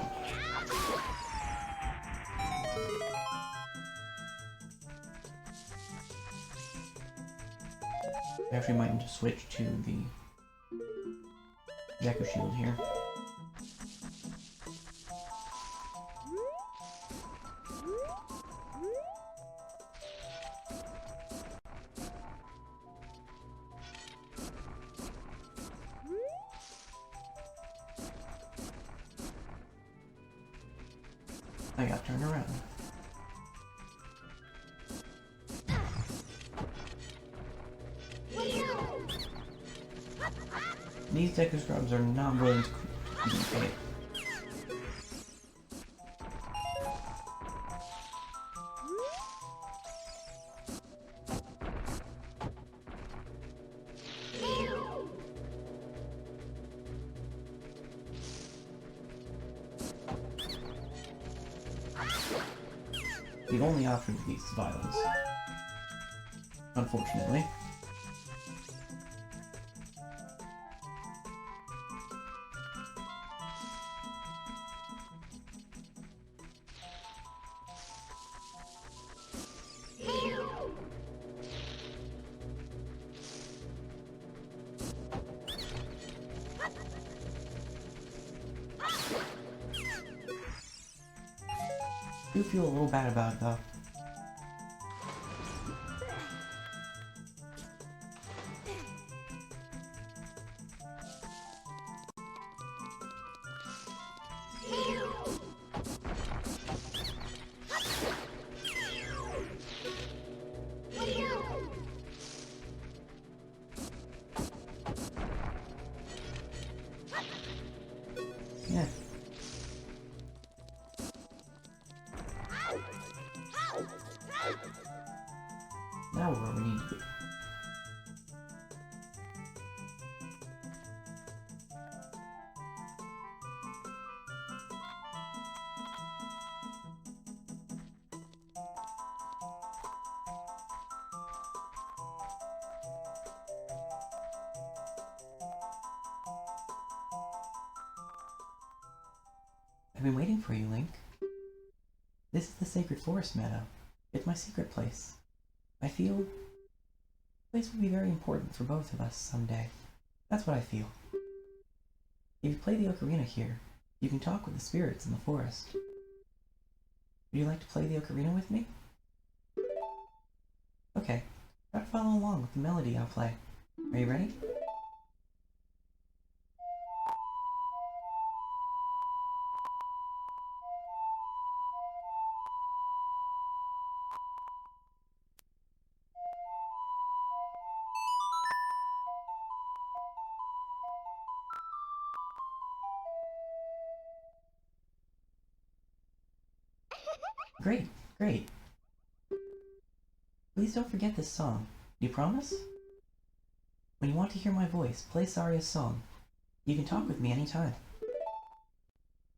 I actually might need to switch to the Deku Shield here. I got turned around. These Deku Scrubs are not willing to communicate. The only option for these is violence. Unfortunately. I do feel a little bad about it though. Now we're where we need to be. I've been waiting for you, Link. This is the Sacred Forest Meadow. It's my secret place. I feel the place will be very important for both of us someday. That's what I feel. If you play the ocarina here, you can talk with the spirits in the forest. Would you like to play the ocarina with me? Okay, try to follow along with the melody I'll play. Are you ready? Great, great. Please don't forget this song. You promise? When you want to hear my voice, play Saria's song. You can talk with me anytime.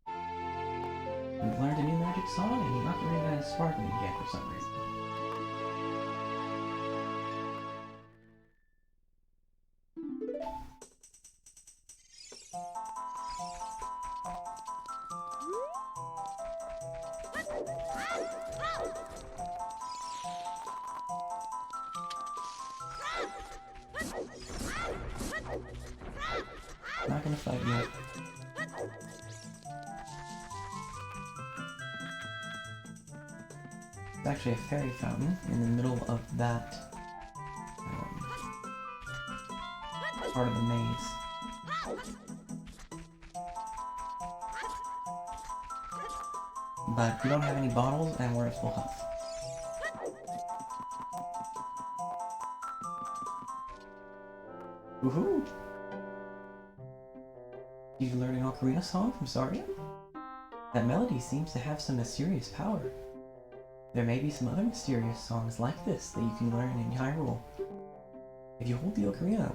You've learned a new magic song and you're not very good at sparkling yet for some reason. Not gonna fight you. There's actually a fairy fountain in the middle of that part of the maze. But we don't have any bottles and we're at full health. Woohoo! Did you learn an ocarina song from Saria? That melody seems to have some mysterious power. There may be some other mysterious songs like this that you can learn in Hyrule. If you hold the ocarina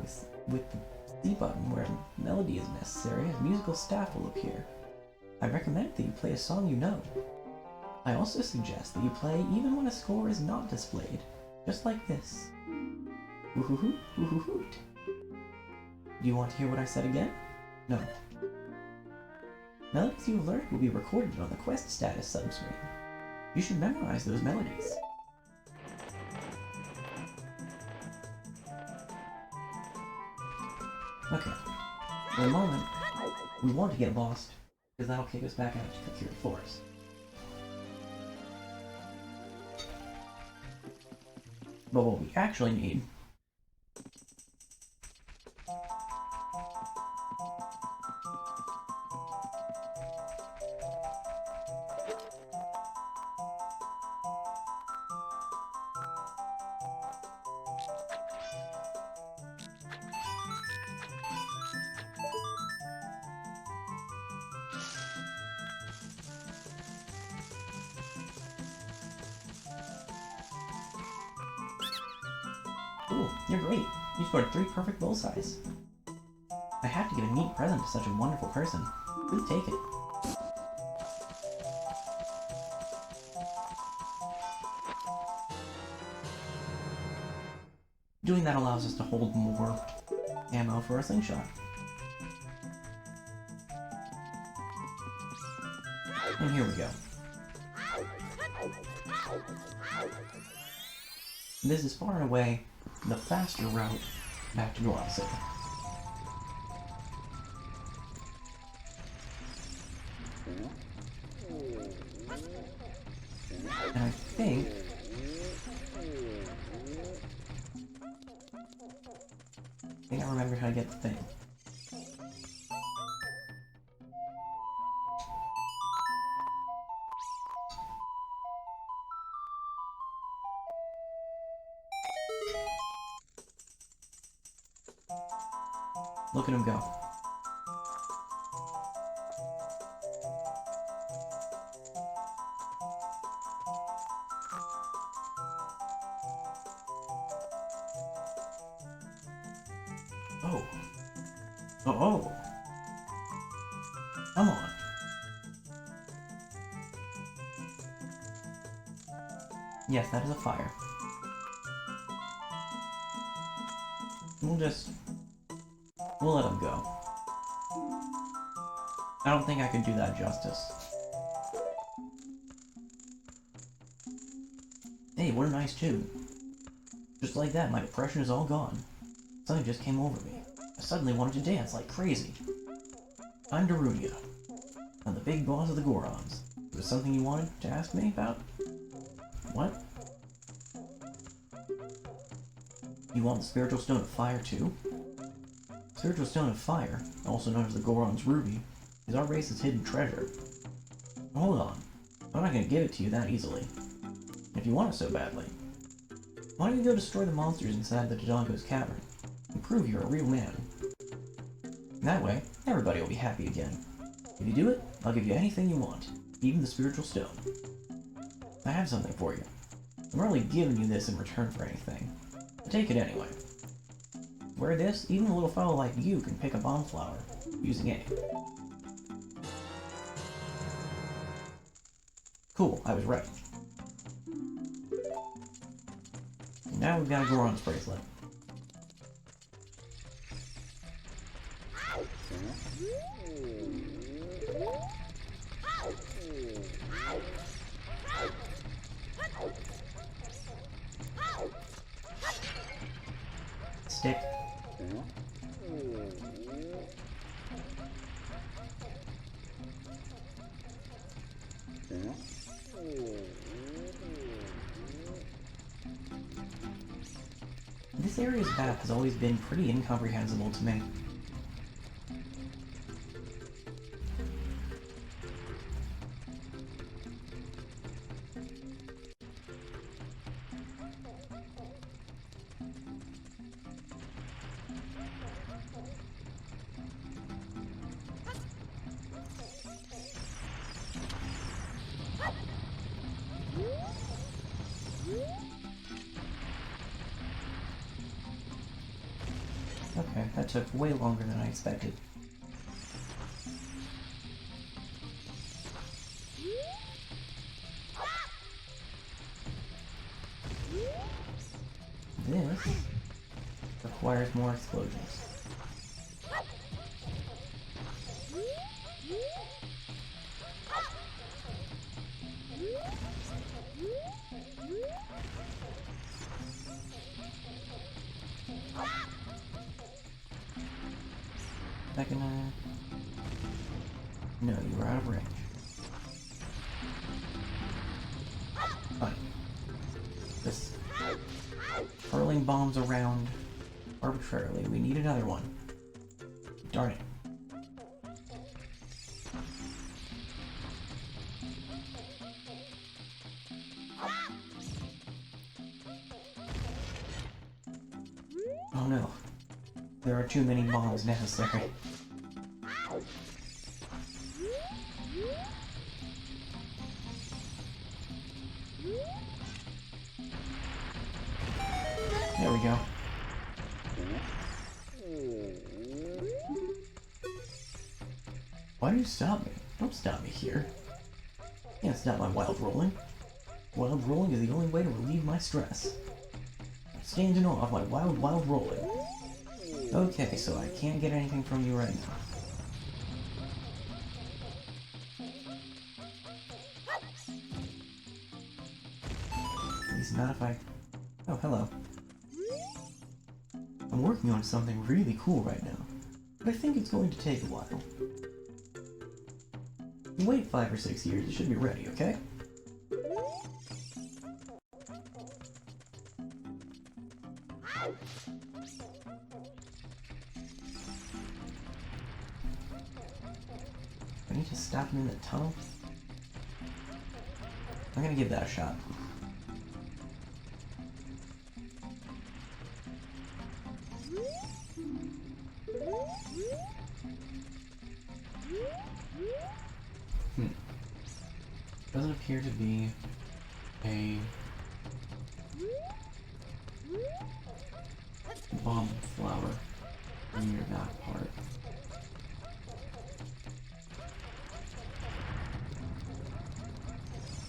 with the C button where melody is necessary, a musical staff will appear. I recommend that you play a song you know. I also suggest that you play even when a score is not displayed, just like this. Woohoo, woohoo. Do you want to hear what I said again? No. Melodies you have learned will be recorded on the quest status subscreen. You should memorize those melodies. Okay. For a moment, we want to get lost, because that'll kick us back out to Kakiri Forest. But what we actually need Cool, you're great. You scored 3 perfect bullseyes. I have to give a neat present to such a wonderful person. Please take it. Doing that allows us to hold more ammo for a slingshot. And here we go. This is far and away the faster route back to Goron City. And I think I remember how to get the thing. Look at him go. Oh. Oh. Come on. Yes, that is a fire. We'll let him go. I don't think I could do that justice. Hey, what a nice tune. Just like that, my depression is all gone. Something just came over me. I suddenly wanted to dance like crazy. I'm Darunia. I'm the big boss of the Gorons. Was something you wanted to ask me about? What? You want the Spiritual Stone of Fire too? Spiritual Stone of Fire, also known as the Goron's Ruby, is our race's hidden treasure. Hold on. I'm not gonna give it to you that easily. If you want it so badly. Why don't you go destroy the monsters inside the Dodongo's cavern, and prove you're a real man? That way, everybody will be happy again. If you do it, I'll give you anything you want, even the Spiritual Stone. I have something for you. I'm really giving you this in return for anything. But take it anyway. Wear this, even a little fellow like you can pick a bomb flower, using aim. Cool, I was right. And now we've got a Goron's bracelet. Stick. This area's map has always been pretty incomprehensible to me. Okay, that took way longer than I expected. This requires more explosions. Second, no, you were out of range. Fine. Just hurling bombs around arbitrarily. We need another one. Darn it. Oh no. There are too many bombs necessary. There we go. Why do you stop me? Don't stop me here. You can't stop my wild rolling. Wild rolling is the only way to relieve my stress. I'm standing off my wild rolling. Okay, so I can't get anything from you right now. At least not if I... Oh, hello. I'm working on something really cool right now, but I think it's going to take a while. Wait 5 or 6 years, it should be ready, okay? I need to stop him in the tunnel? I'm gonna give that a shot. Doesn't appear to be a bomb flower. near that part.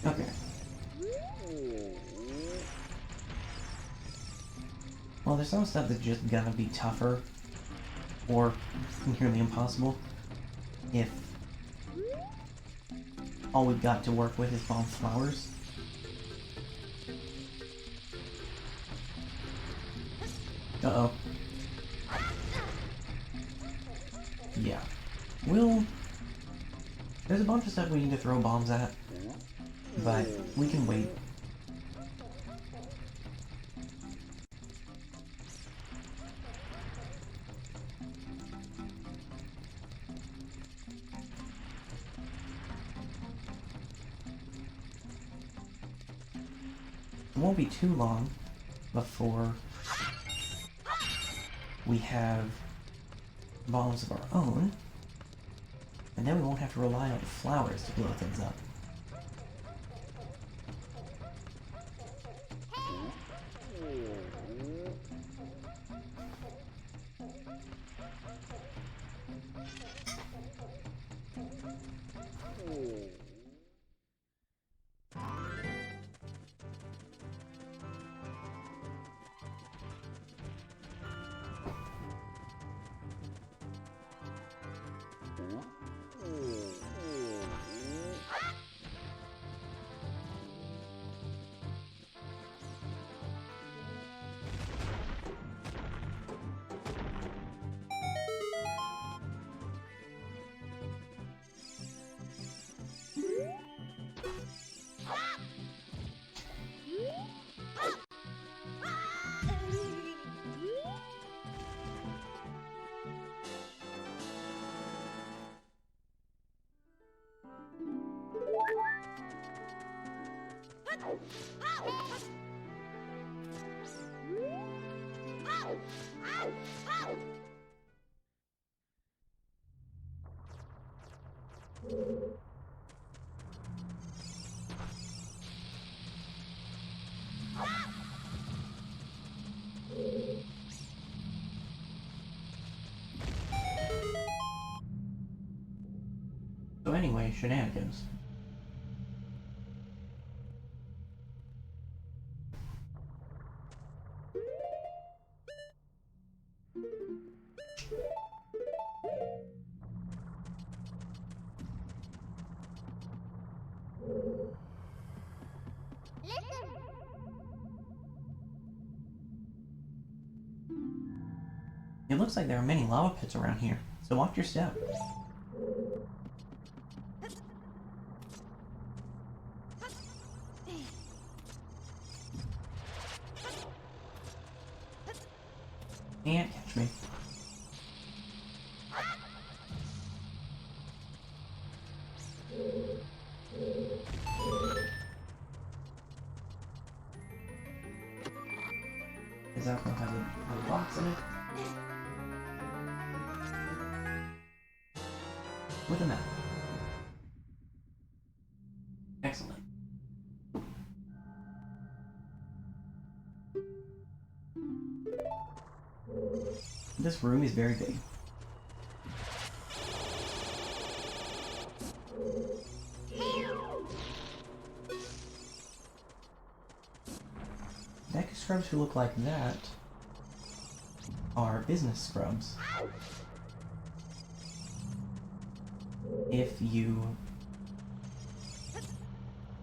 Okay. Well, there's some stuff that's just gonna be tougher, or nearly impossible, if all we've got to work with is bomb flowers. Uh-oh. Yeah. There's a bunch of stuff we need to throw bombs at, but we can wait. It won't be too long before we have bombs of our own, and then we won't have to rely on flowers to blow things up. So anyway, shenanigans. It looks like there are many lava pits around here, so watch your step. Can't catch me. Is that one has a box in it? With a map. Excellent. This room is very big. Deca scrubs who look like that are business scrubs. If you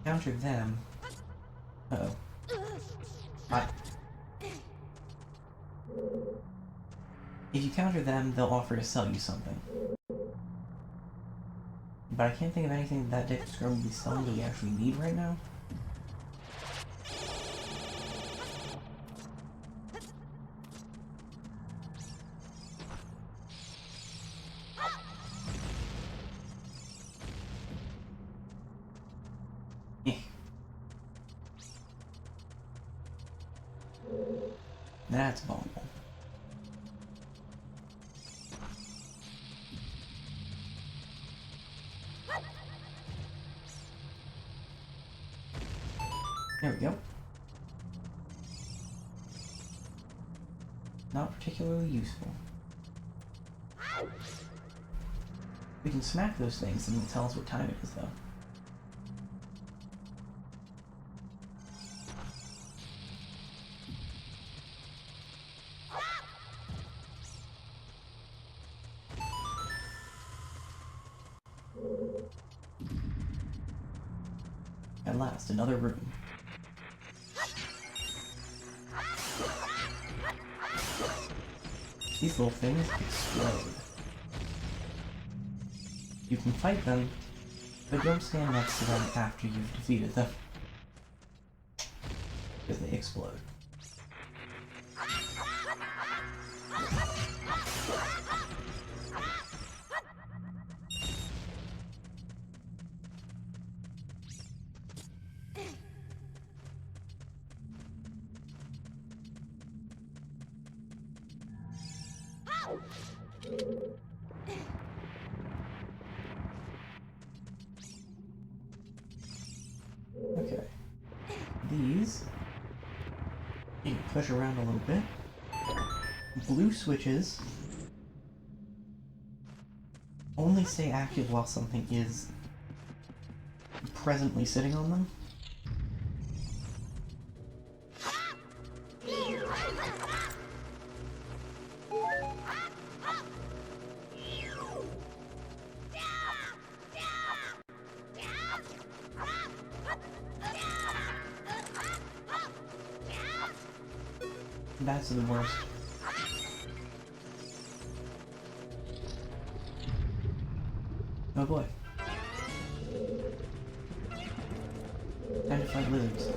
counter them... Uh-oh. If you counter them, they'll offer to sell you something. But I can't think of anything that Deca scrub would be selling that we actually need right now. That's vulnerable. There we go. Not particularly useful. We can smack those things and it'll tell us what time it is, though. At last, another room. These little things explode. You can fight them, but don't stand next to them after you've defeated them. Because they explode. Okay. These you can push around a little bit. Blue switches only stay active while something is presently sitting on them. That's the worst. Oh boy. Time to fight lizards.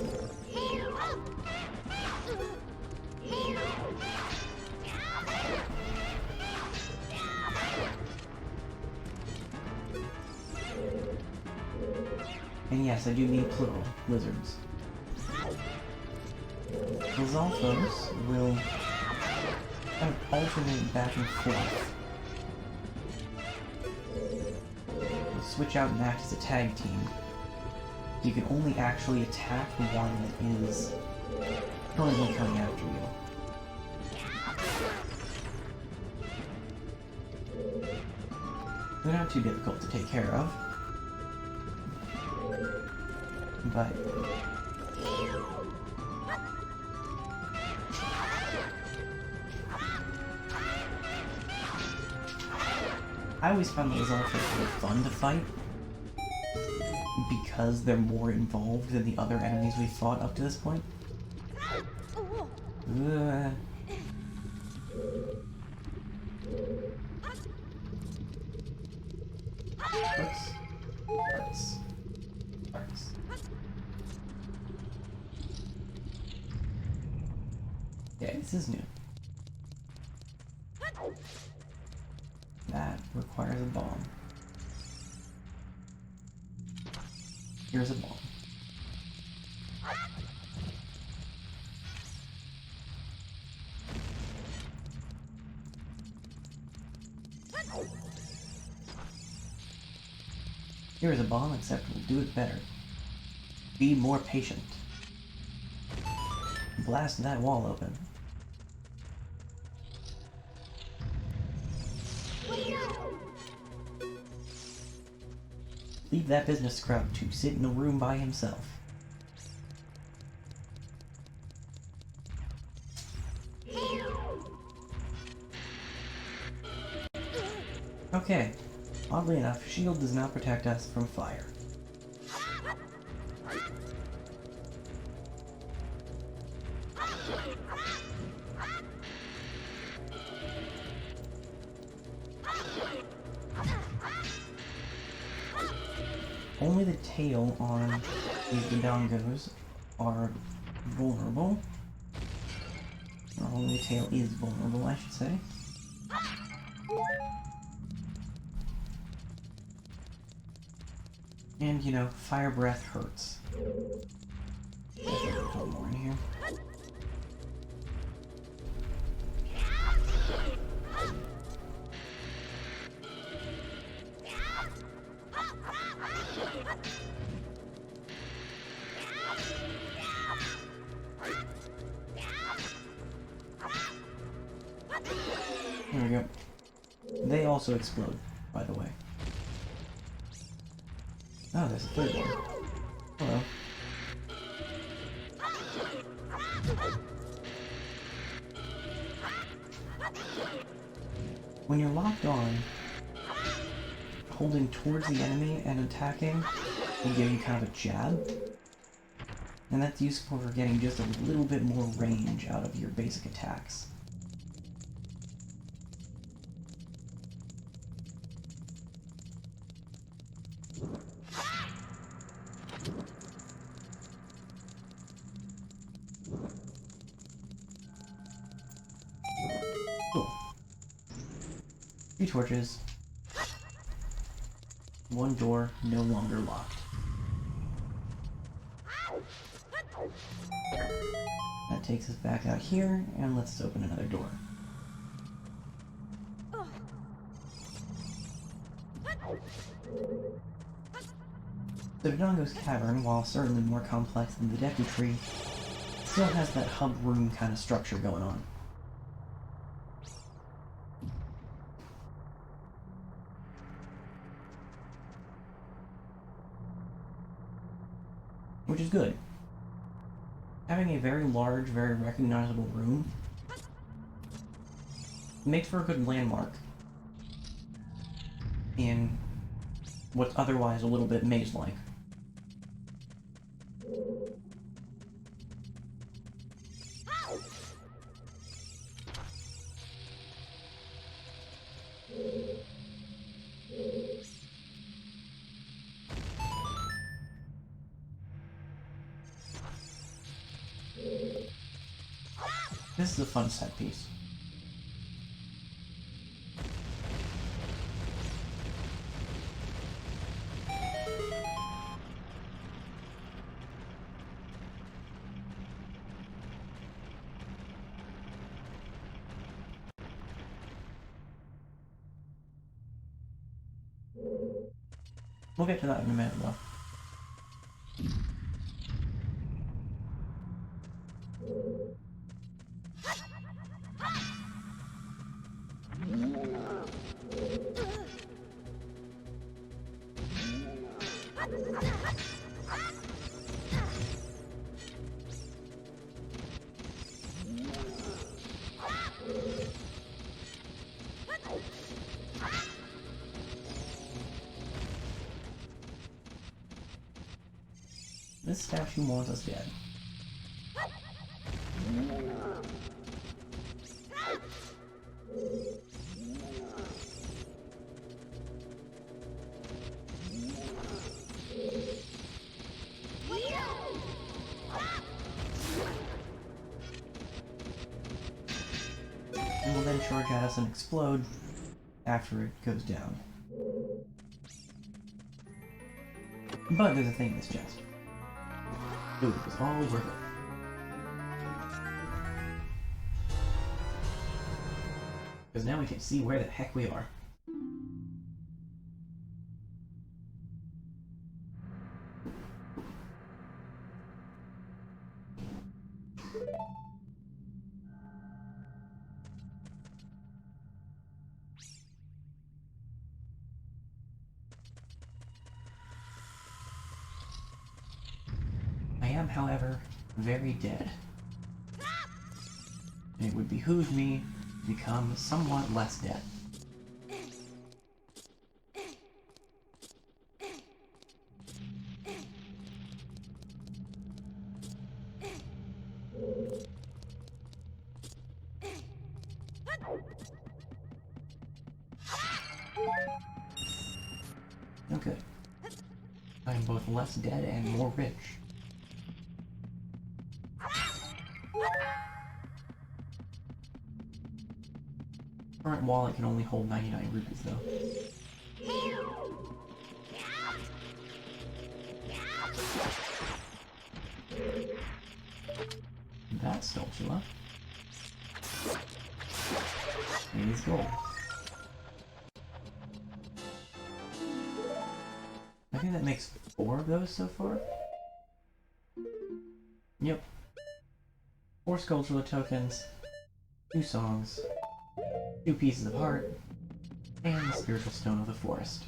And yes, I do mean plural, lizards. Lizalfos will kind of alternate back and forth. They'll switch out and act as a tag team. You can only actually attack the one that is currently coming after you. They're not too difficult to take care of. But I always found those also really fun to fight because they're more involved than the other enemies we fought up to this point. Parts. Yeah, this is new. That requires a bomb. Here's a bomb. Here's a bomb, except we'll do it better. Be more patient. Blast that wall open. Leave that business scrub to sit in a room by himself. Okay. Oddly enough, shield does not protect us from fire. Only the tail on these Dodongos are vulnerable. Or only the tail is vulnerable, I should say. And, you know, fire breath hurts. There's a couple more in here. There we go. They also explode, by the way. Oh, there's a third one. Hello. When you're locked on, holding towards the enemy and attacking will give you kind of a jab. And that's useful for getting just a little bit more range out of your basic attacks. Cool. 3 torches. 1 door, no longer locked. That takes us back out here, and let's open another door. The Dodongo's cavern, while certainly more complex than the Deku Tree, still has that hub room kind of structure going on. Which is good. Having a very large, very recognizable room makes for a good landmark in what's otherwise a little bit maze-like. This is a fun set piece. We'll get to that in a minute, though. This statue wants us dead. And will then charge at us and explode after it goes down. But there's a thing in this chest. Ooh, it was all worth it. Because now we can see where the heck we are. I am, however, very dead. And it would behoove me to become somewhat less dead. Okay. I am both less dead and more rich. Current wallet can only hold 99 rupees, though. That's Stolchula. And he's gold. I think that makes 4 of those so far. Yep. 4 Skulltula tokens, 2 songs, 2 pieces of heart, And the spiritual stone of the forest.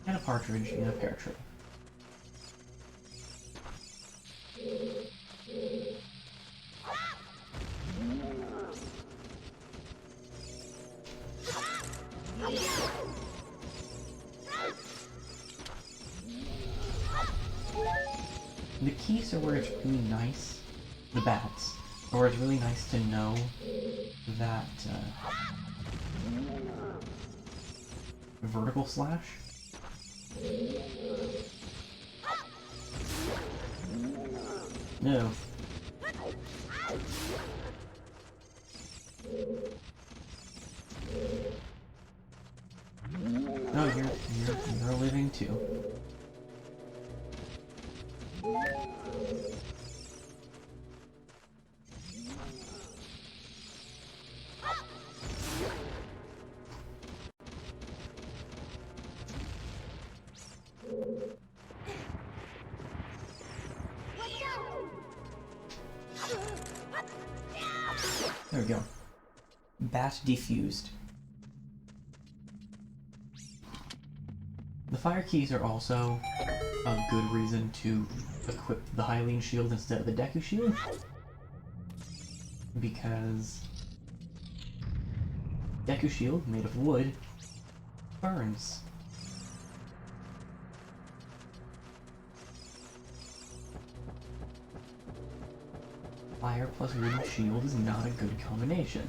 And a partridge in a pear tree. The keys are where it's really nice, the bats, are where it's really nice to know that vertical slash. No. No, you're living too. There we go. Bat defused. The fire keys are also a good reason to equip the Hylian shield instead of the Deku shield. Because Deku shield, made of wood, burns. Fire plus wooden shield is not a good combination.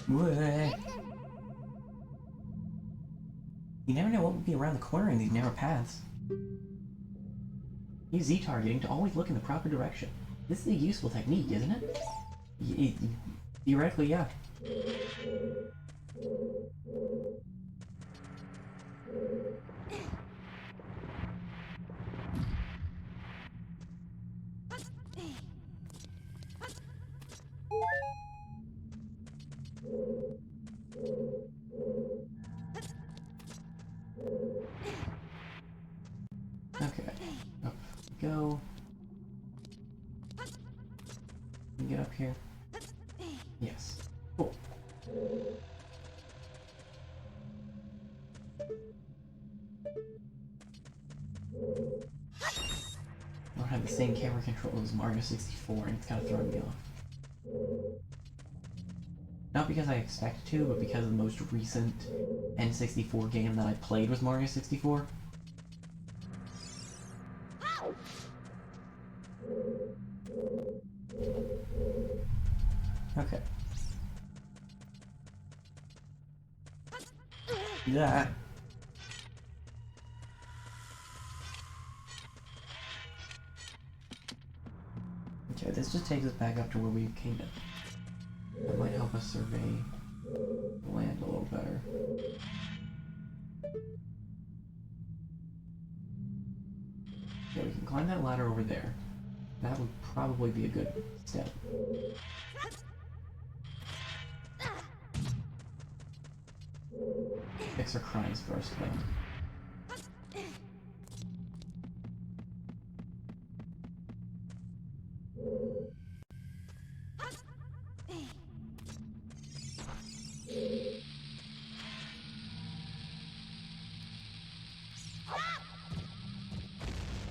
What? You never know what will be around the corner in these narrow paths. Use Z-targeting to always look in the proper direction. This is a useful technique, isn't it? Theoretically, yeah. Okay, up we go. Can you get up here? Yes. Cool. I don't have the same camera control as Mario 64 and it's kind of throwing me off. Not because I expect to, but because the most recent N64 game that I played was Mario 64. Okay. That. Okay, this just takes us back up to where we came in. That might help us survey the land a little better. Yeah, we can climb that ladder over there. That would probably be a good step. Fix our crimes first, though.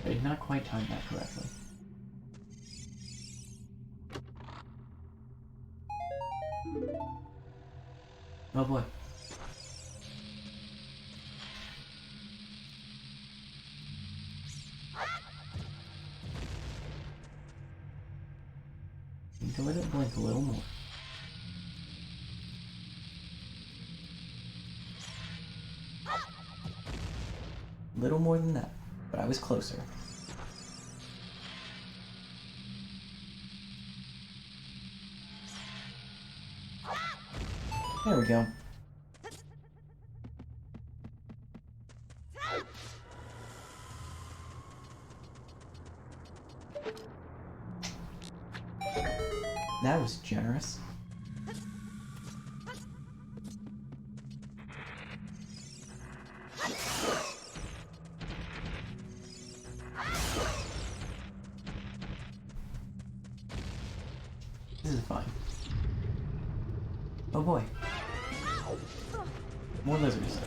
I did not quite time that correctly. Oh boy. Need to let it blink a little more. Little more than that, but I was closer. There we go. That was generous. This is fine. Oh boy. More lizards.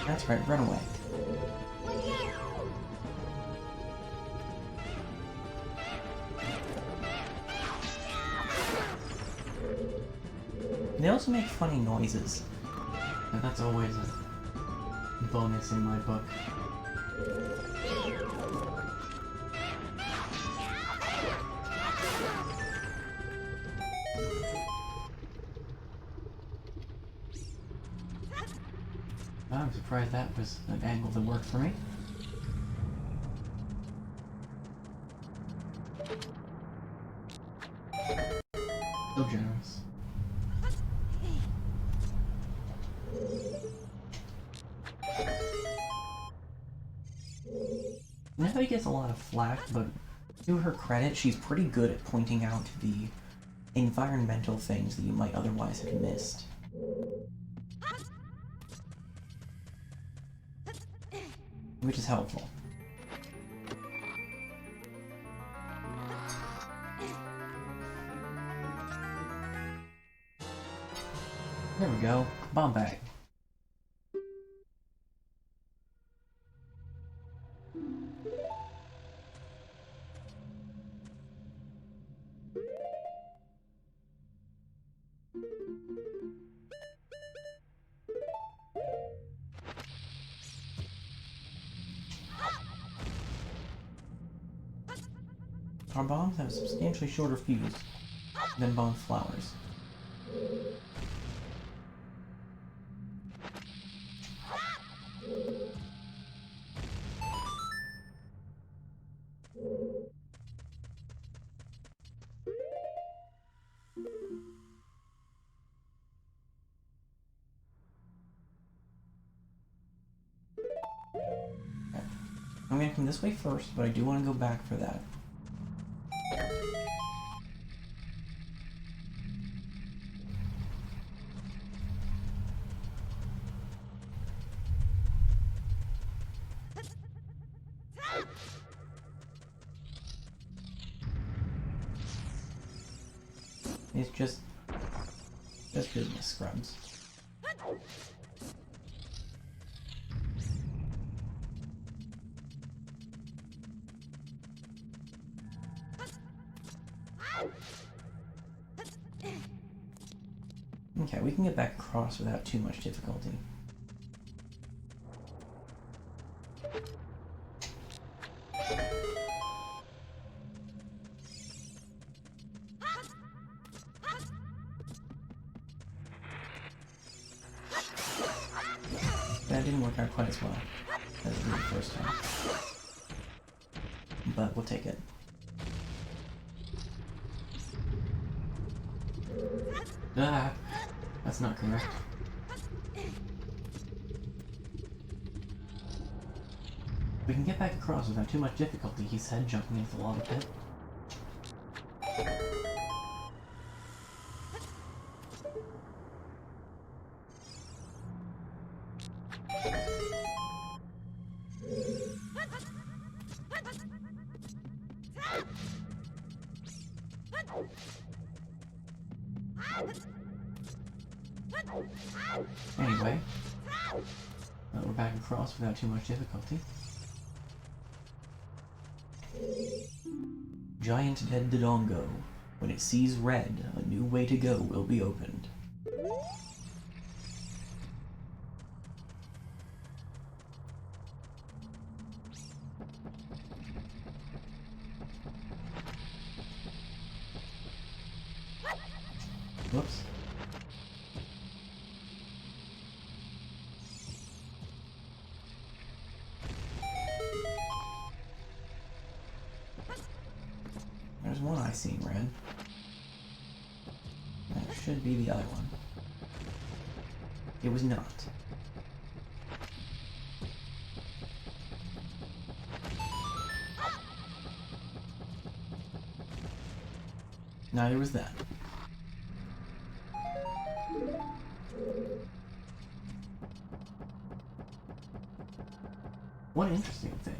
That's right, run away. They also make funny noises. And that's always a bonus in my book. I'm surprised that was an angle that worked for me. So generous. Natalie gets a lot of flack, but To her credit, she's pretty good at pointing out the environmental things that you might otherwise have missed. Which is helpful. there we go. Bomb bag. Our bombs have a substantially shorter fuse than bomb flowers. I'm gonna come this way first, but I do want to go back for that. It's just business, scrubs. Okay, we can get back across without too much difficulty. That didn't work out quite as well as it did the first time. But we'll take it. Ah, that's not correct. We can get back across without too much difficulty, he said, jumping into the lava pit. Anyway, we're back across without too much difficulty. Giant Dead Dodongo. When it sees red, a new way to go will be opened. Whoops. There's one I see in red. That should be the other one. It was not. Neither was that. One interesting thing.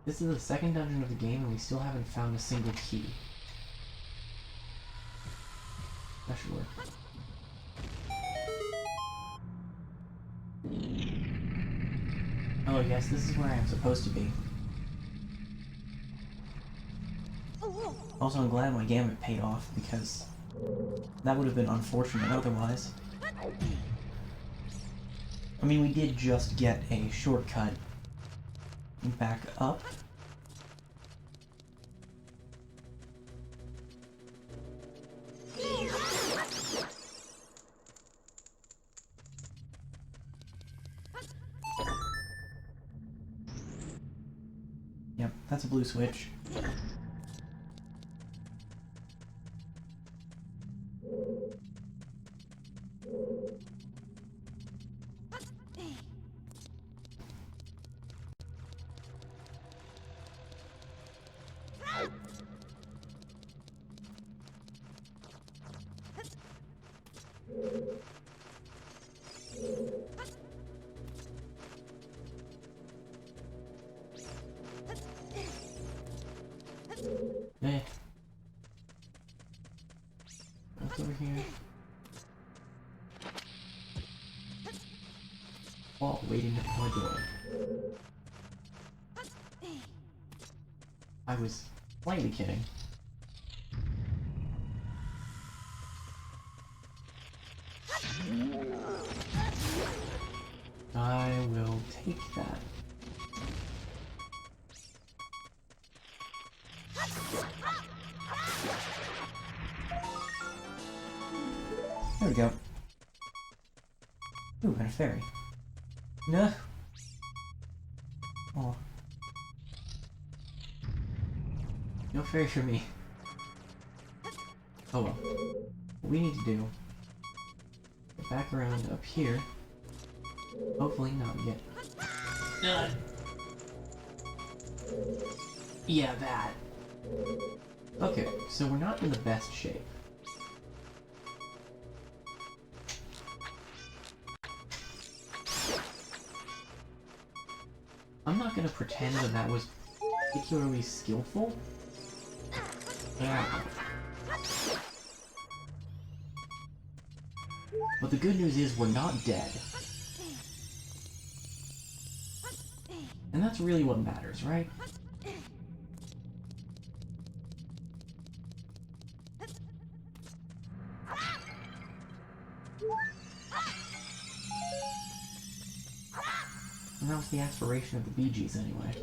This is the second dungeon of the game and we still haven't found a single key. That should work. Oh yes, this is where I am supposed to be. Also, I'm glad my gambit paid off, because that would have been unfortunate otherwise. I mean, we did just get a shortcut back up. Yep, that's a blue switch. Eh. What's over here? Wall waiting at my door. I was slightly kidding. I will take that. There we go. Ooh, and a fairy. No. Oh. No fairy for me. Oh well. What we need to do, get back around up here. Hopefully not yet. Yeah, that. Okay, so we're not in the best shape. I'm not gonna pretend that that was particularly skillful. Yeah. But the good news is we're not dead. And that's really what matters, right? And that was the aspiration of the Bee Gees anyway.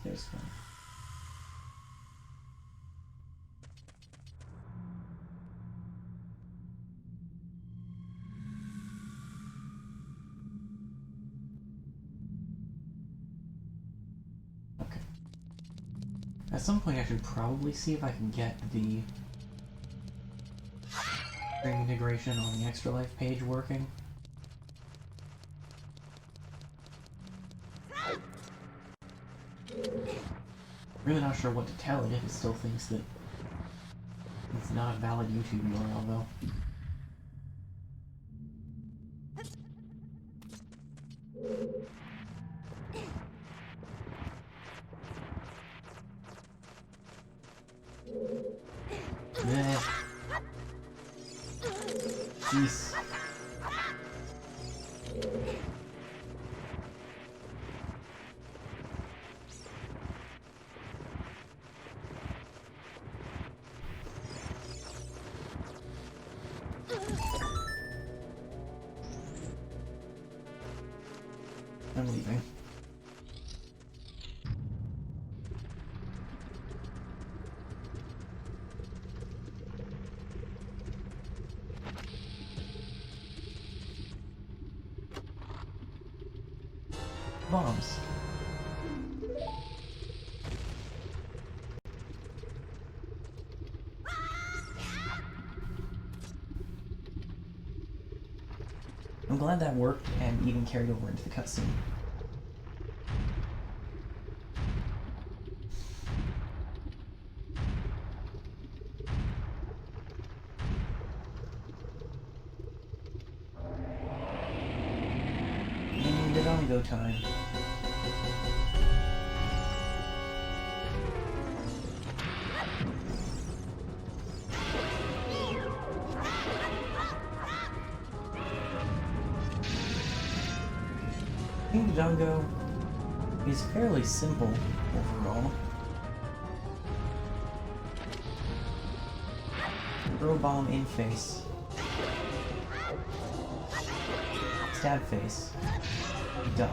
There's one. Okay. At some point I should probably see if I can get the string integration on the Extra Life page working. Really not sure what to tell it if it still thinks that it's not a valid YouTube URL though. Jeez. I'm leaving. Bombs. I'm glad that worked and even carried over into the cutscene. Dodongo time. King Dodongo is fairly simple overall. Throw bomb in face. Stab face. Duck.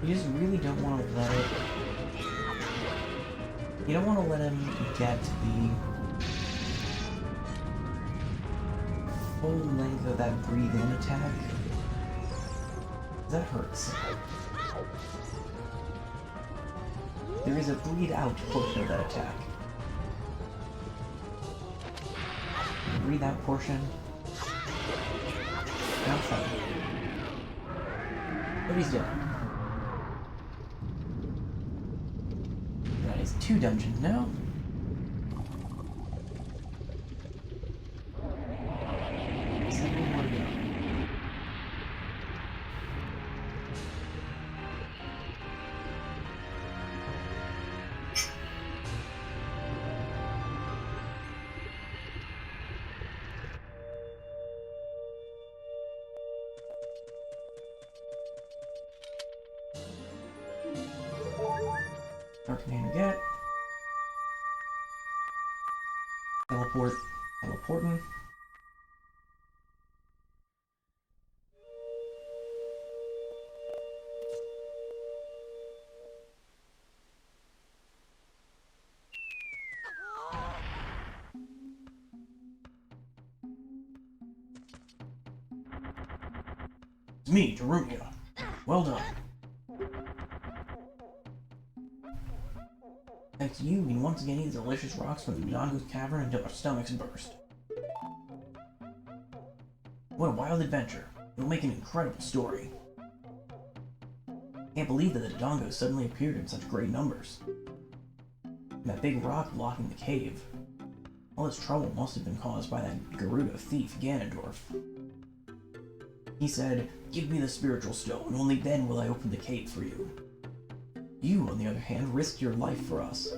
You just really don't want to let it... You don't want to let him get the full length of that breathe-in attack. That hurts. There is a breathe-out portion of that attack. The breathe-out portion... outside. But he's dead. That is 2 dungeons now. Seven more to go. Arcane get. Teleport. Teleporting. It's me, Darumia. Well done. Thanks to you, we can once again eat the delicious rocks from the Dodongo's cavern until our stomachs burst. What a wild adventure. It'll make an incredible story. Can't believe that the Dodongos suddenly appeared in such great numbers. And that big rock blocking the cave. All this trouble must have been caused by that Gerudo thief, Ganondorf. He said, "Give me the spiritual stone, only then will I open the cave for you." You, on the other hand, risked your life for us.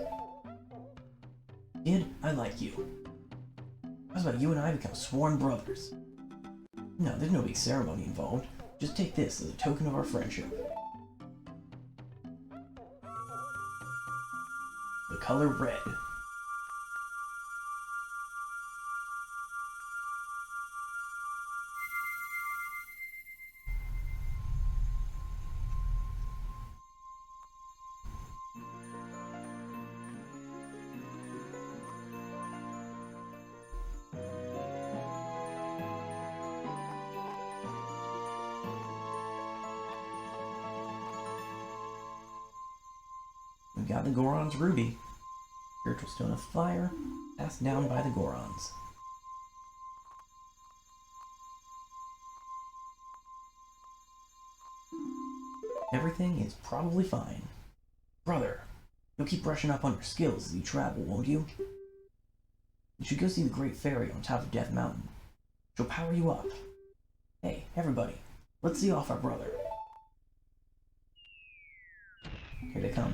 Kid, I like you. How's about you and I become sworn brothers? No, there's no big ceremony involved. Just take this as a token of our friendship. The color red. We got the Goron's Ruby. Spiritual Stone of Fire, passed down by the Gorons. Everything is probably fine. Brother, you'll keep brushing up on your skills as you travel, won't you? You should go see the Great Fairy on top of Death Mountain. She'll power you up. Hey, everybody, let's see off our brother. Here they come.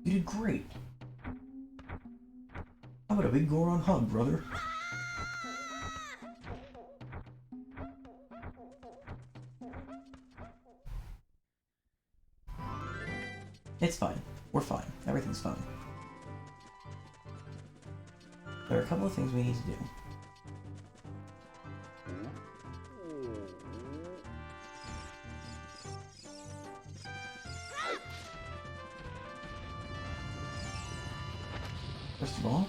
You did great. How about a big Goron hug, brother? It's fine. We're fine. Everything's fine. There are a couple of things we need to do. First of all,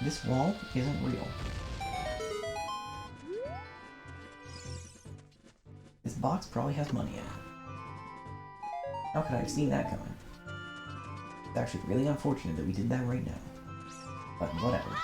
this wall isn't real. This box probably has money in it. How could I have seen that coming? It's actually really unfortunate that we did that right now. But whatever.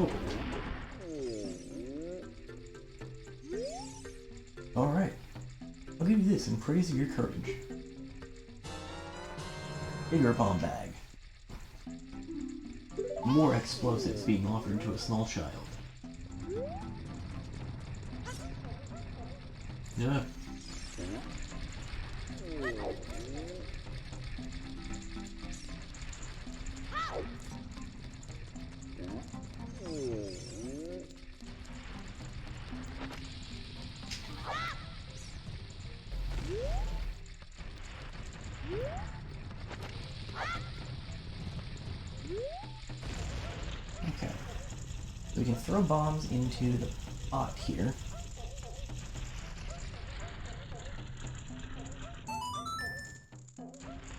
Oh. Alright. I'll give you this in praise of your courage. Bigger bomb bag. More explosives being offered to a small child. Yeah. Okay. We can throw bombs into the pot here.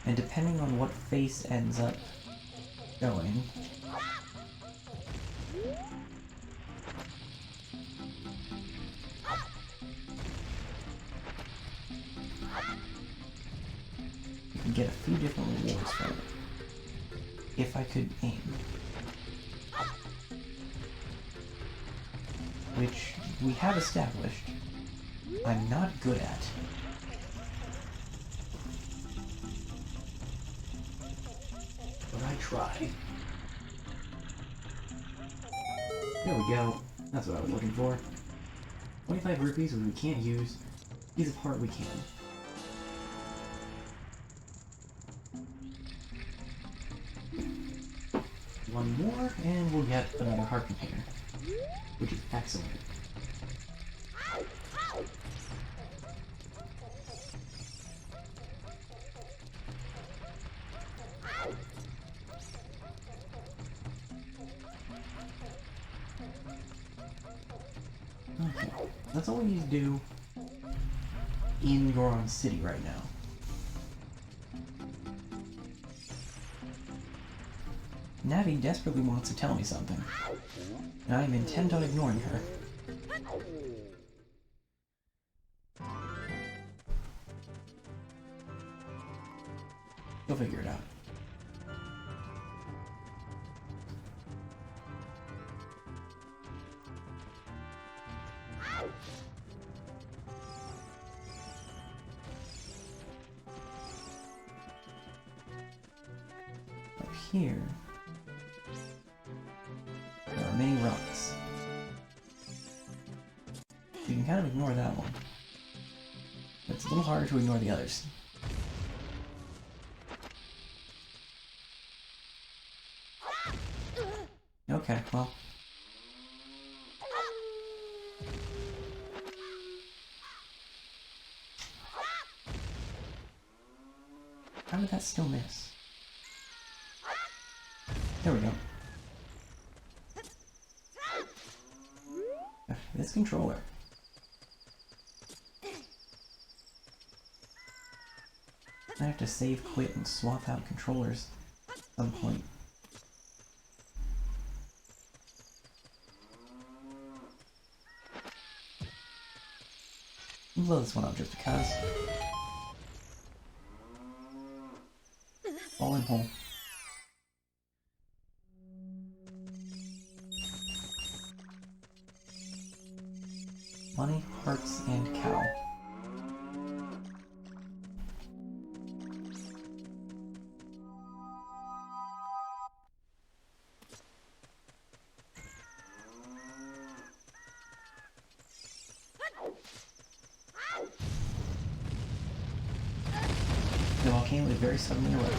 And depending on what face ends up going, you can get a few different rewards from it. If I could aim. Which we have established I'm not good at. But I try. There we go. That's what I was looking for. 25 rupees which we can't use. Piece of heart we can. One more, and we'll get another heart container. Which is excellent. Okay, that's all we need to do in Goron City right now. Navi desperately wants to tell me something, and I am intent on ignoring her. You'll figure it out. Up here, there are many rocks. You can kind of ignore that one. But it's a little harder to ignore the others. Okay, well. How did that still miss? There we go. This controller. I have to save, quit, and swap out controllers at some point. I'll blow this one up just because. Falling hole. Money, hearts, and cow. volcano is very suddenly erupted.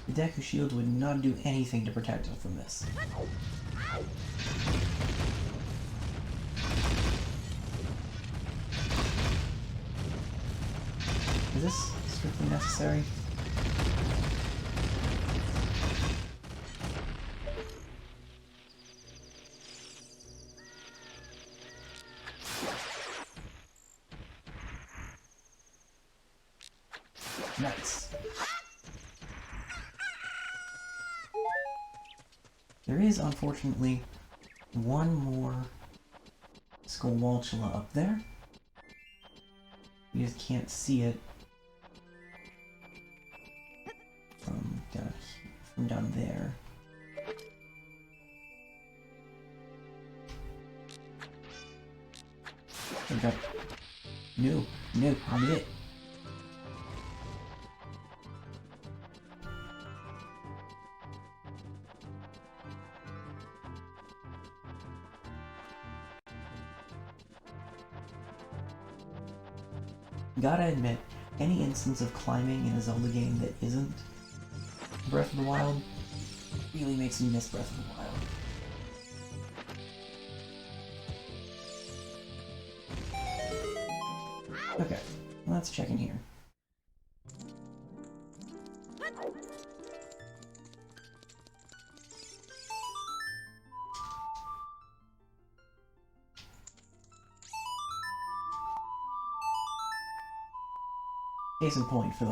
The Deku shield would not do anything to protect us from this. Is this strictly necessary? Nice. There is, unfortunately, one more Skullwalchula up there. You just can't see it from down there. We got no, I'm it. Gotta admit, any instance of climbing in a Zelda game that isn't Breath of the Wild really makes me miss Breath of the Wild. Okay, let's check in here. Case in point for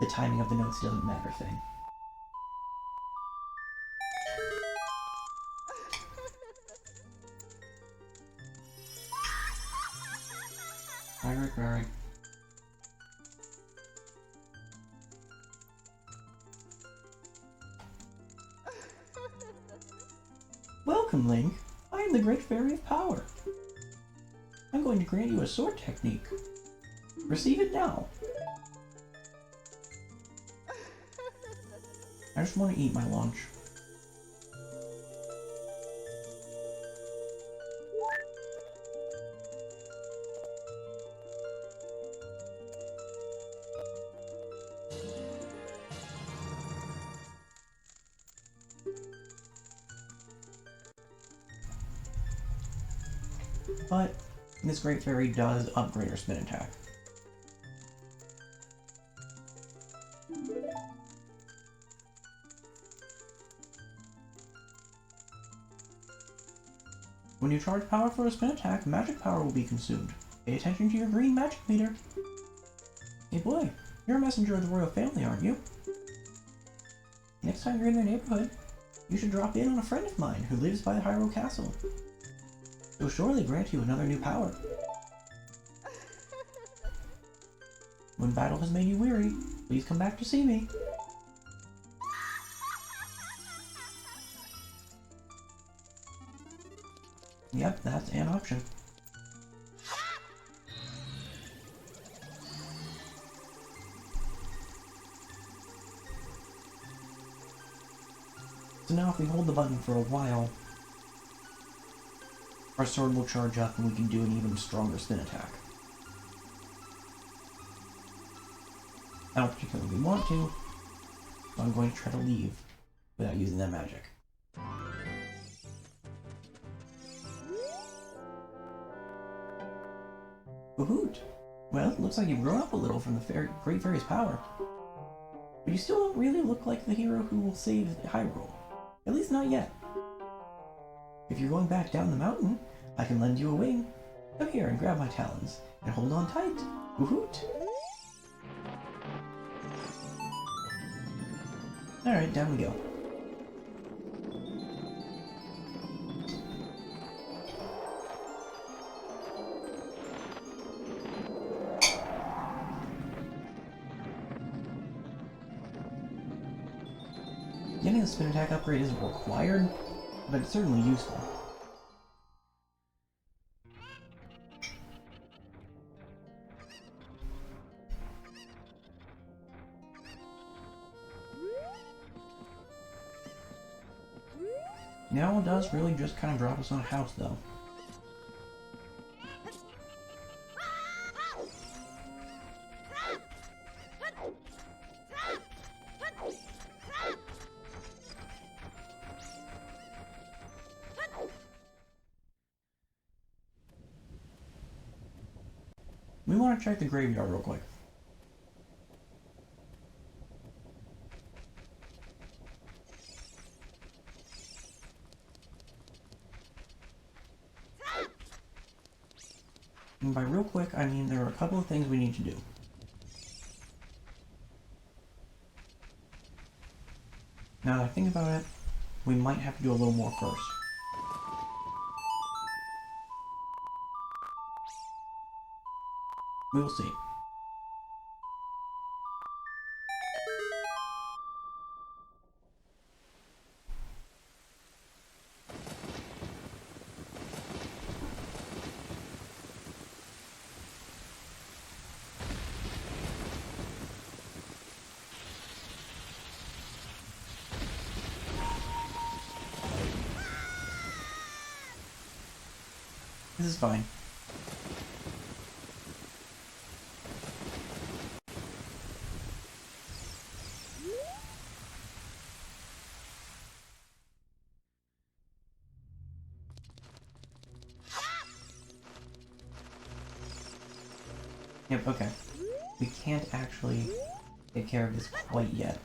the timing of the notes doesn't matter thing. Right. Welcome, Link. I am the Great Fairy of Power. I'm going to grant you a sword technique. Receive it now. I just want to eat my lunch. But this Great Fairy does upgrade her spin attack. When you charge power for a spin attack, magic power will be consumed. Pay attention to your green magic meter. Hey boy, you're a messenger of the royal family, aren't you? Next time you're in their neighborhood, you should drop in on a friend of mine who lives by the Hyrule Castle. He'll surely grant you another new power. When battle has made you weary, please come back to see me. Yep, that's an option. So now if we hold the button for a while, our sword will charge up and we can do an even stronger spin attack. I don't particularly want to, so I'm going to try to leave without using that magic. Woohoot! Well, it looks like you've grown up a little from the Great Fairy's power. But you still don't really look like the hero who will save Hyrule. At least not yet. If you're going back down the mountain, I can lend you a wing. Come here and grab my talons, and hold on tight. Woohoot! Alright, down we go. Getting the spin attack upgrade isn't required, but it's certainly useful. The owl does really just kind of drop us on a house, though. We want to check the graveyard real quick. And by real quick, I mean there are a couple of things we need to do. Now that I think about it, we might have to do a little more first. We will see. This is fine. Yep, okay. We can't actually take care of this quite yet.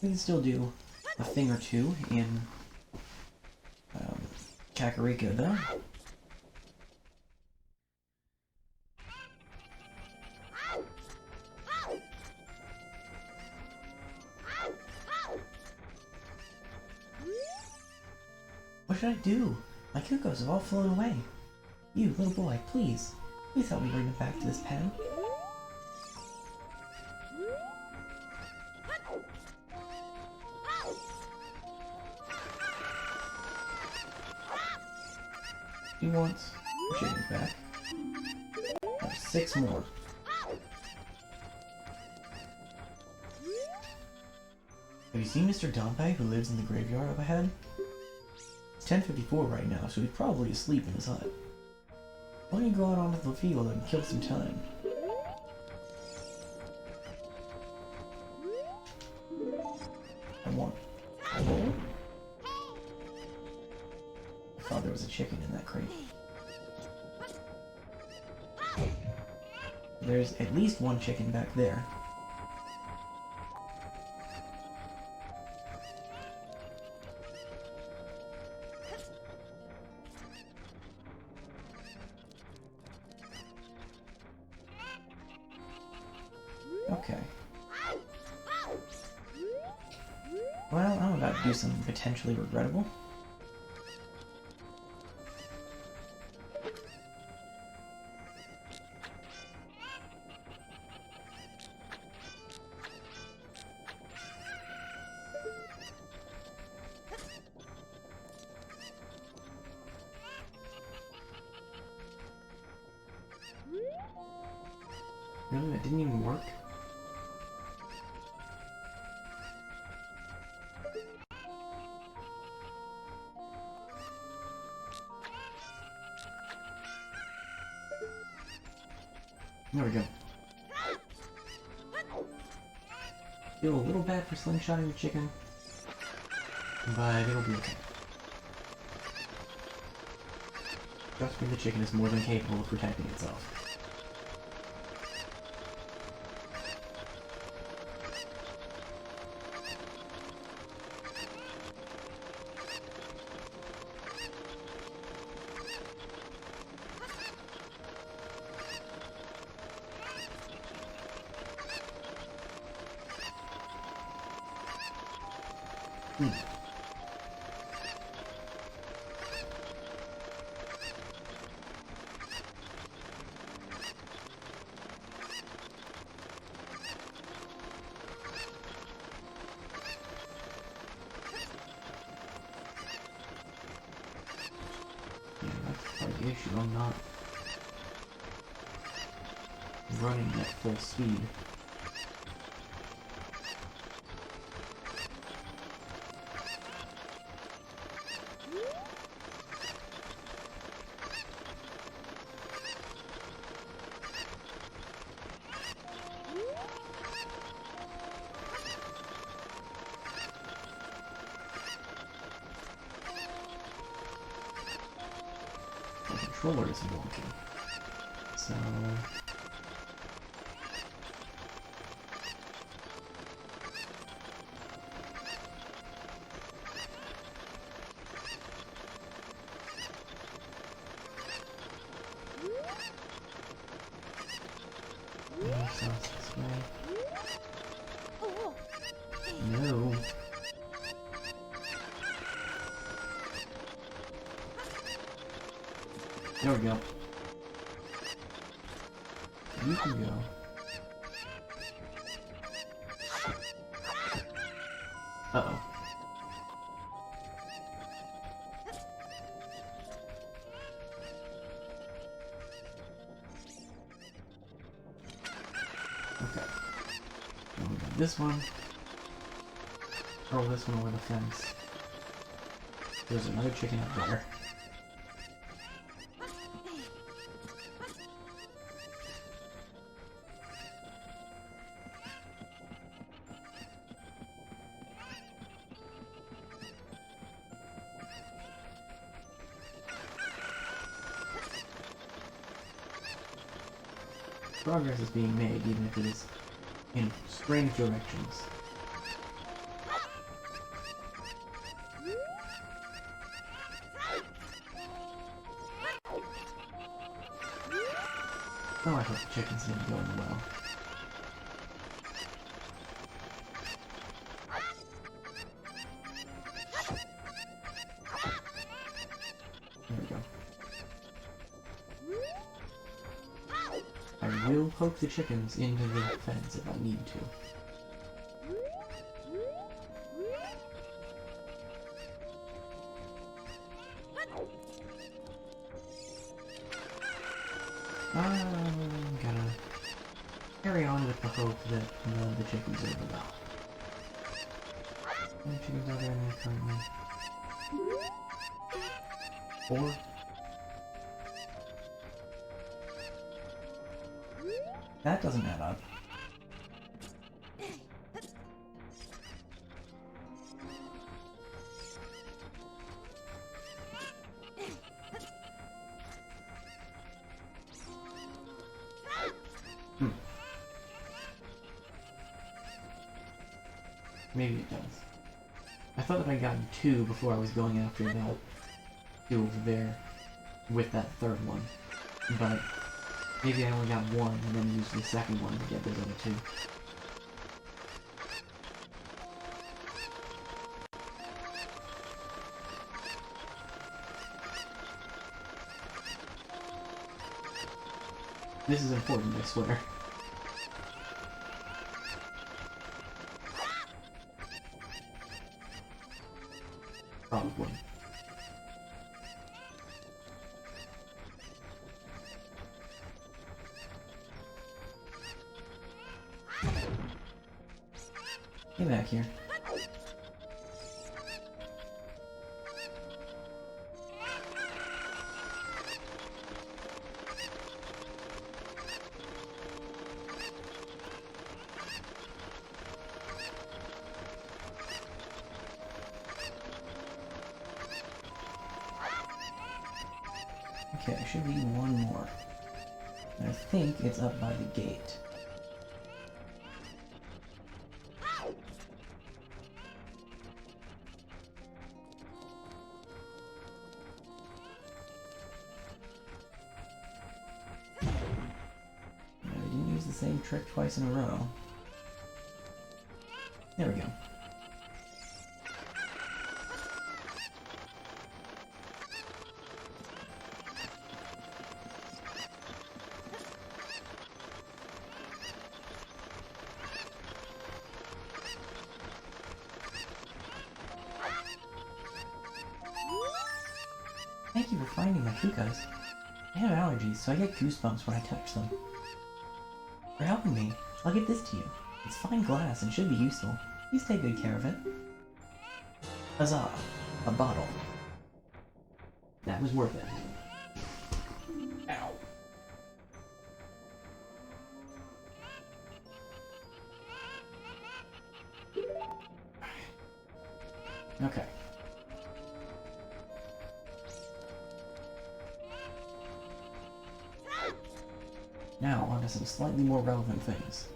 We can still do a thing or two in Kakariko, though. What should I do? My Kukos have all flown away. You, little boy, please. Please help me bring them back to this pen. He wants the chickens back. That's 6 more. Have you seen Mr. Dompe, who lives in the graveyard up ahead? It's 10:54 right now, so he's probably asleep in his hut. Why don't you go out onto the field and kill some time? I want a bowl? I thought there was a chicken in that crate. There's at least one chicken back there. Okay. Well, I'm about to do something potentially regrettable. Really? That didn't even work? There we go. Feel a little bad for slingshotting the chicken, but it'll be okay. Trust me, the chicken is more than capable of protecting itself. issue. I'm not running at full speed. The controller isn't working. So south this way. No. There we go. You can go. Uh-oh. Okay. Now we got this one. Throw this one over the fence. There's another chicken up there. Progress is being made, even if it is in strange directions. Oh, I hope the chickens didn't go in the well. There we go. I will poke the chickens into the fence if I need to. I'm gonna carry on with the hope that none of the chickens are in the well. How many chickens are there in there currently? 4? That doesn't add up. Maybe it does. I thought that I got 2 before I was going after that 2 over there with that third one. But maybe I only got 1 and then used the second one to get those other 2. This is important, I swear. Probably. Get back here. Okay, I should need 1 more. And I think it's up by the gate. I didn't use the same trick twice in a row. There we go. Thank you for finding my kukas. I have allergies, so I get goosebumps when I touch them. For helping me, I'll give this to you. It's fine glass and should be useful. Please take good care of it. Huzzah! A bottle. That was worth it. Ow. Okay. Now, on to some slightly more relevant things.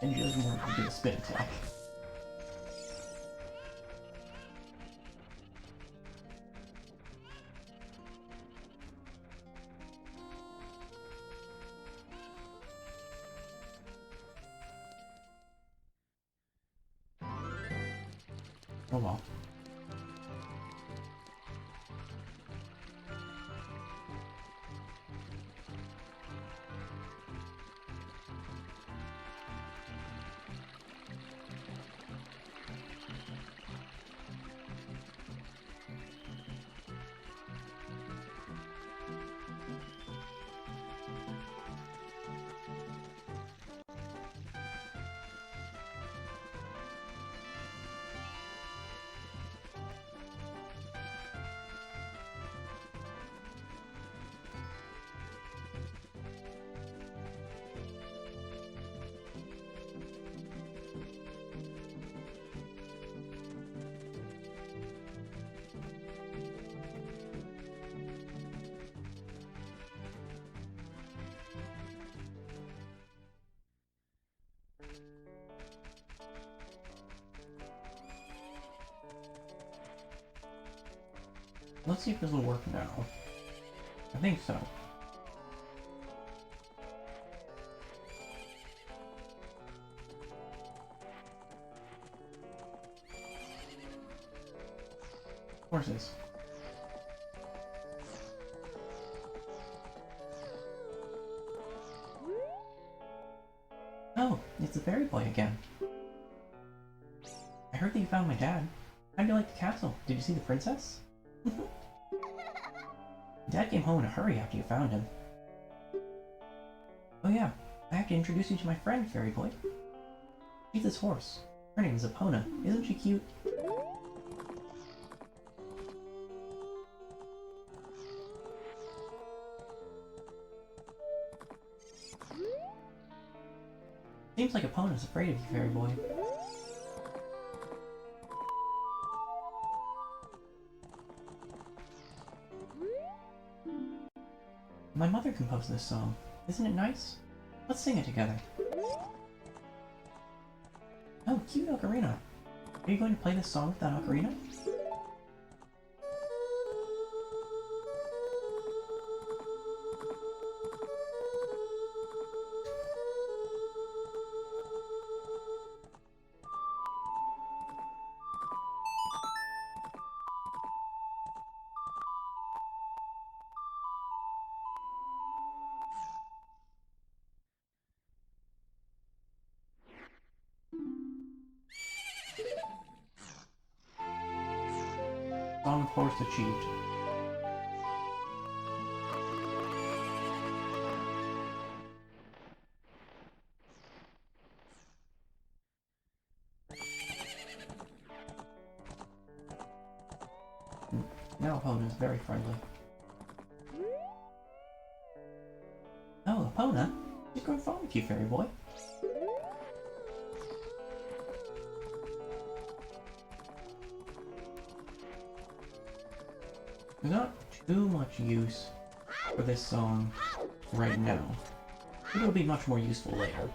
And he doesn't want to do a spin attack. Oh well. Let's see if this will work now. I think so. Horses. Oh, it's the fairy boy again. I heard that you found my dad. How'd you like the castle? Did you see the princess? Dad came home in a hurry after you found him. Oh yeah, I have to introduce you to my friend, fairy boy. She's this horse. Her name is Epona. Isn't she cute? Seems like Epona's afraid of you, fairy boy. My mother composed this song. Isn't it nice? Let's sing it together. Oh, cute ocarina. Are you going to play this song with that ocarina? Song of Horse achieved. Now Epona is very friendly. Oh, Epona? She's going far with you, fairy boy. There's not too much use for this song right now. It'll be much more useful later.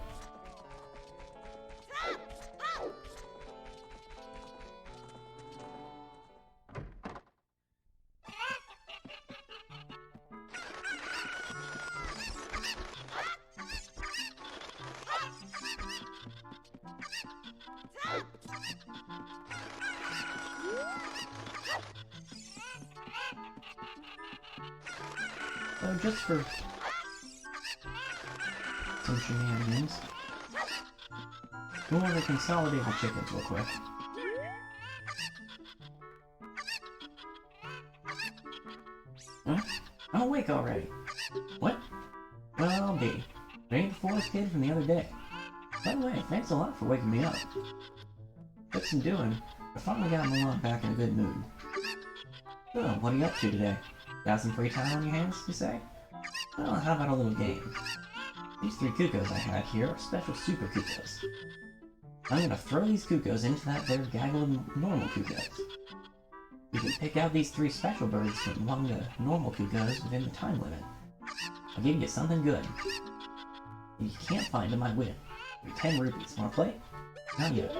So just for some shenanigans. Go over to consolidate the chickens real quick. Huh? I'm awake already. What? Well, I'll be. It ain't the forest kid from the other day. By the way, thanks a lot for waking me up. What's been doing? I finally got Milan back in a good mood. So, what are you up to today? Got some free time on your hands, you say? Well, how about a little game? These 3 Cuckoos I have here are special super Cuckoos. I'm gonna throw these Cuckoos into that there gaggle of normal Cuckoos. You can pick out these 3 special birds from among the normal Cuckoos within the time limit. I'll give you something good. If you can't find them, I win. Give you 10 rupees. Wanna play? Not yet.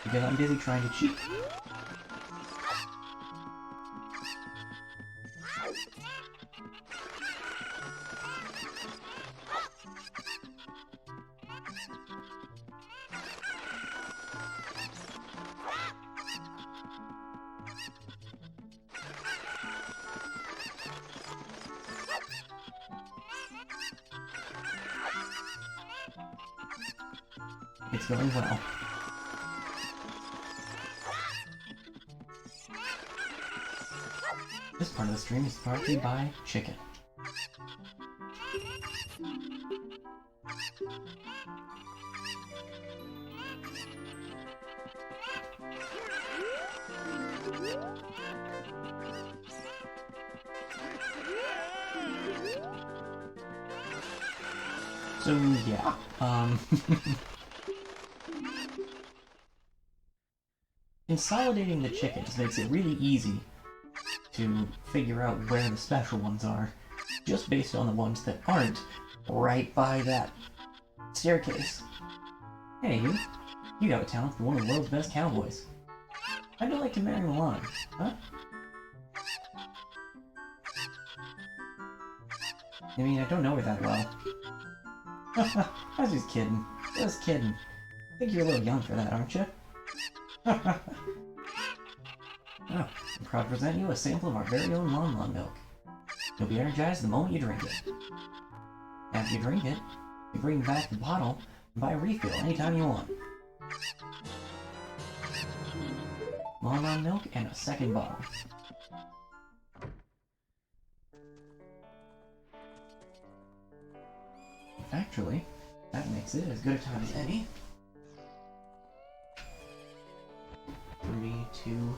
Because I'm busy trying to cheat. It's going well. This part of the stream is brought to you by Chicken. So yeah, consolidating the chickens makes it really easy to figure out where the special ones are, just based on the ones that aren't right by that staircase. Hey, you got a talent for one of the world's best cowboys. How'd you like to marry Milan, huh? I mean, I don't know her that well. I was just kidding. Just kidding. I think you're a little young for that, aren't you? Oh, I'm proud to present you a sample of our very own Lon milk. You'll be energized the moment you drink it. After you drink it, you bring back the bottle and buy a refill anytime you want. Lon milk and a second bottle. Actually, that makes it as good a time as any for me to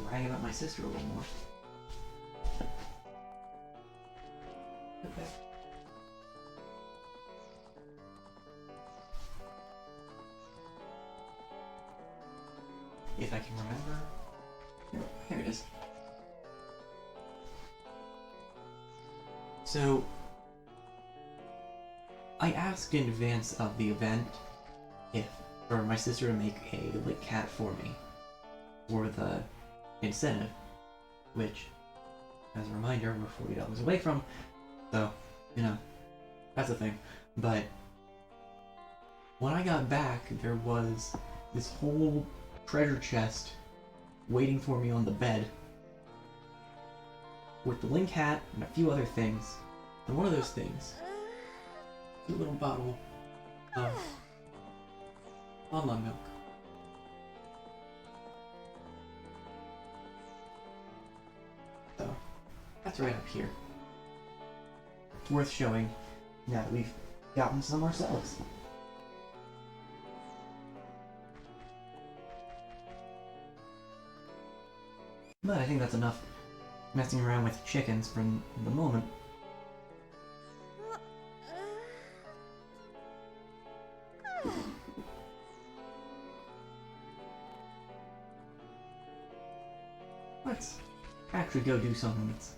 brag about my sister a little more. Okay. If I can remember. Here it is. So, I asked in advance of the event for my sister to make a lit cat for me for the incentive, which, as a reminder, we're $40 away from, so, you know, that's a thing. But when I got back, there was this whole treasure chest waiting for me on the bed with the link hat and a few other things. And one of those things, a little bottle of almond milk. So, that's right up here. It's worth showing now that we've gotten some ourselves. But I think that's enough messing around with chickens for the moment. Let's actually go do something that's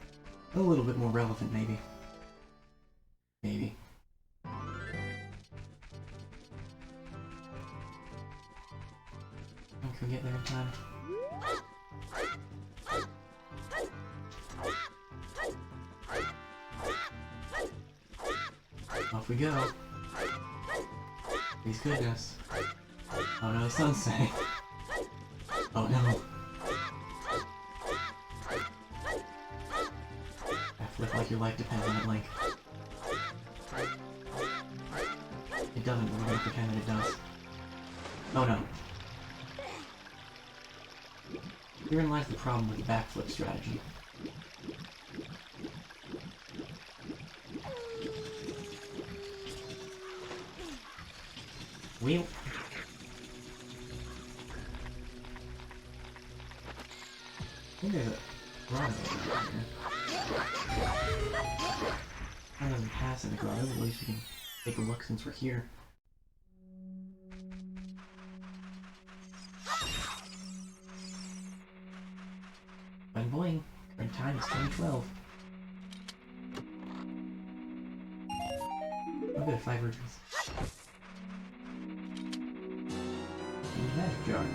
a little bit more relevant, maybe. Maybe. Can we get there in time? Off we go. Please goodness. Oh no, the sun's setting. Oh no. like your life depends on it, Link. It doesn't, we're gonna pretend that it does. Oh no. Herein lies the problem with the backflip strategy. Wheel. I think there's a grotto over here. That doesn't pass in the grotto, at least we can take a look since we're here. Boing boing. Current time is 2012. Oh good, 5 rupees. Magic jar.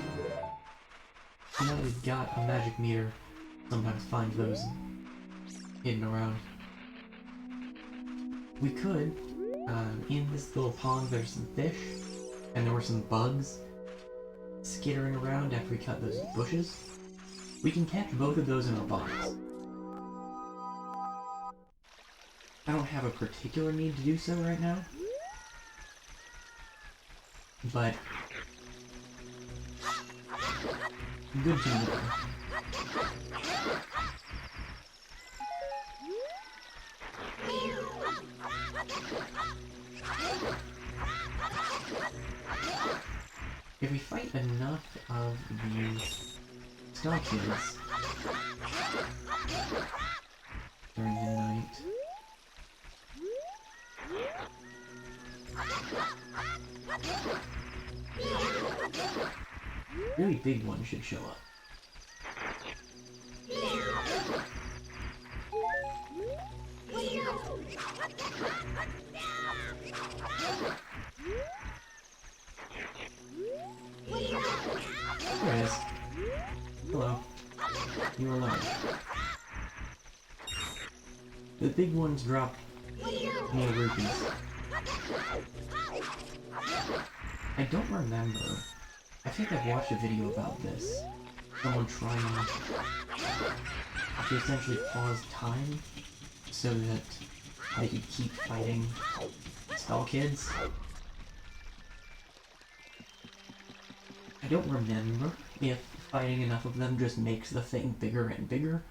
Now that we've got a magic meter, sometimes find those hidden around. We could, in this little pond there's some fish, and there were some bugs skittering around after we cut those bushes. We can catch both of those in our box. I don't have a particular need to do so right now, but good to know. If we fight enough of these Skull Kids during the night, really big ones should show up. There it is. Hello. You are large. The big ones drop more rupees. I don't remember. I think I've watched a video about this. Someone trying to essentially pause time so that they could keep fighting Skull Kids. I don't remember if fighting enough of them just makes the thing bigger and bigger,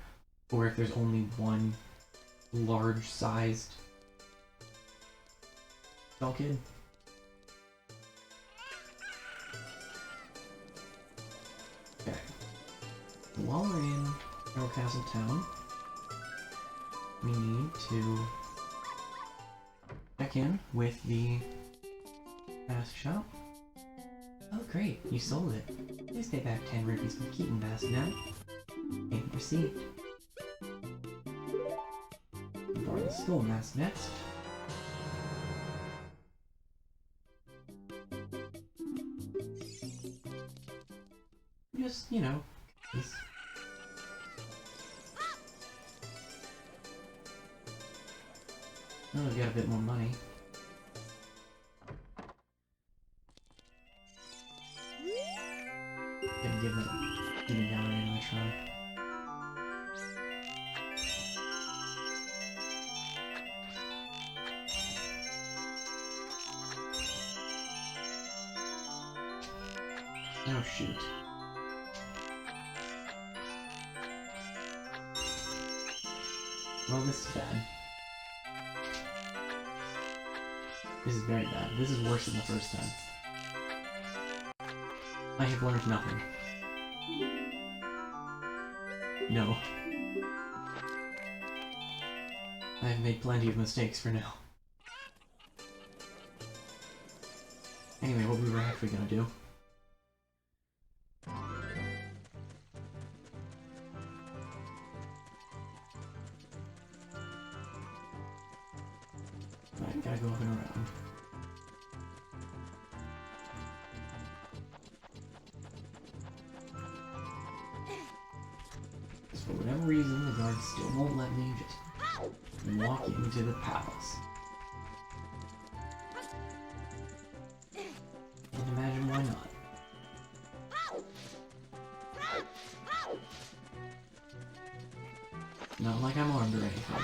or if there's only one large-sized Skull Kid. Okay. While we're in our castle town, we need to check in with the mask shop. Oh great, you sold it. Please pay back 10 rupees for keeping mask now. Payment receipt. Borrow the skull mask next. Just, you know, this. Oh, we've got a bit more money. Gonna give that eating gallery another try. Oh shoot. Well, this is bad. This is very bad. This is worse than the first time. I have learned nothing. No. I have made plenty of mistakes for now. Anyway, what we were actually gonna do. Alright, gotta go up and around. For whatever reason, the guards still won't let me just walk into the palace. Can't imagine why not. Not like I'm armed or anything.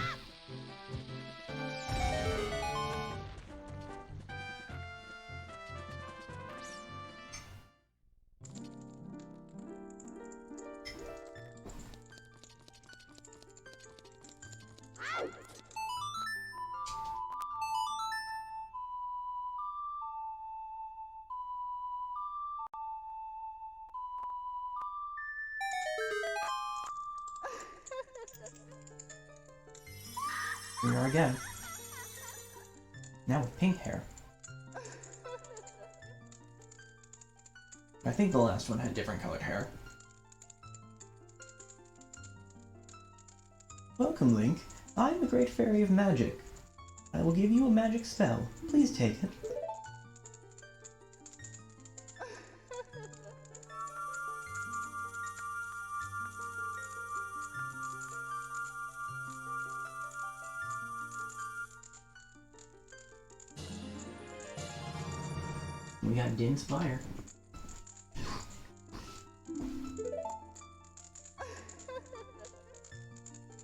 Here we are again. Now with pink hair. I think the last one had different colored hair. Welcome, Link. I am the Great Fairy of Magic. I will give you a magic spell. Please take it. We got Din's Fire.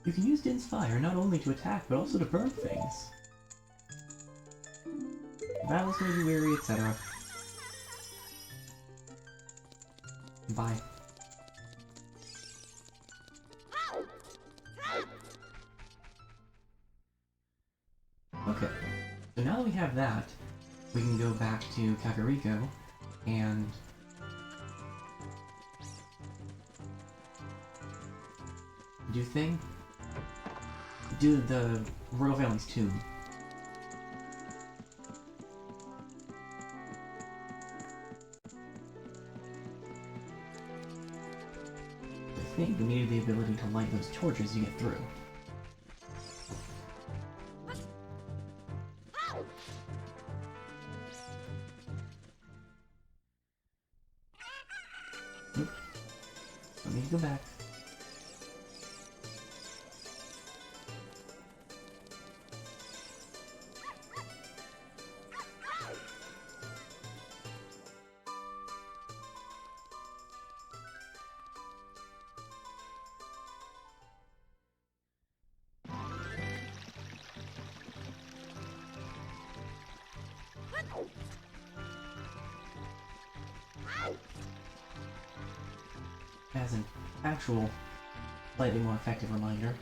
You can use Din's Fire not only to attack, but also to burn things. Battles may be weary, etc. Bye. Okay, so now that we have that, we can go back to Kakariko and do the Royal Family's tomb. I think we needed the ability to light those torches to get through. Oop. Let me go back. As an actual, slightly more effective reminder,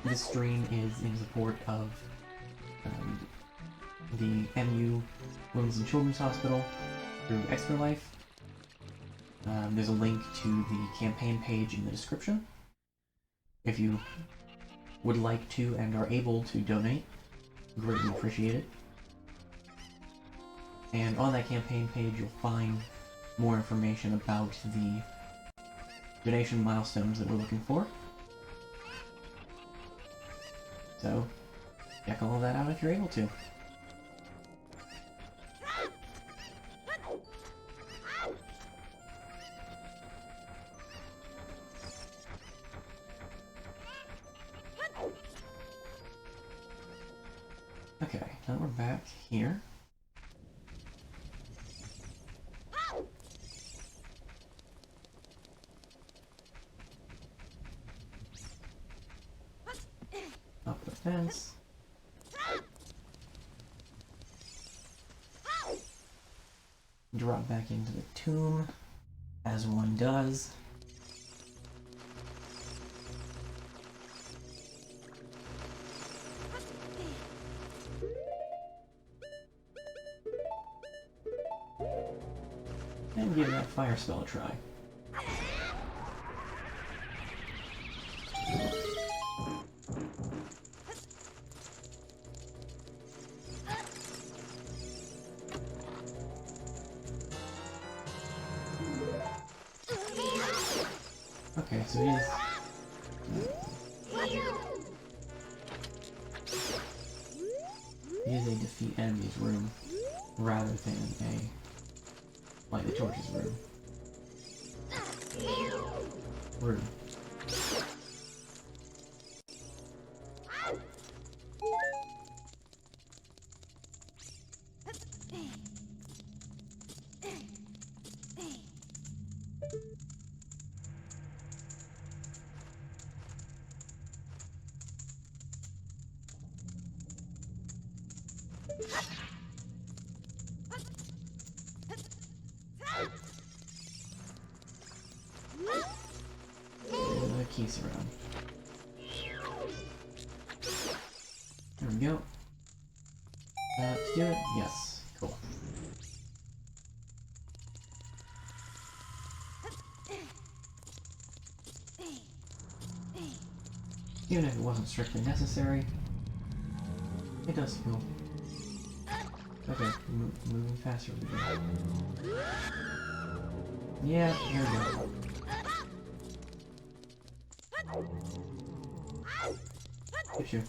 this stream is in support of the MU Women's and Children's Hospital through Extra Life. There's a link to the campaign page in the description. If you would like to and are able to donate, greatly appreciate it. And on that campaign page, you'll find more information about the donation milestones that we're looking for. So, check all of that out if you're able to. Okay, now we're back here. Up the fence. Drop back into the tomb, as one does. And give that fire spell a try. Okay, so it is a defeat enemies room rather than a light the torches room. Room. The keys around. There we go. Let's do it. Yes. Cool. Even if it wasn't strictly necessary, it does feel... Okay, moving faster with it. Yeah, here we go. Shoot.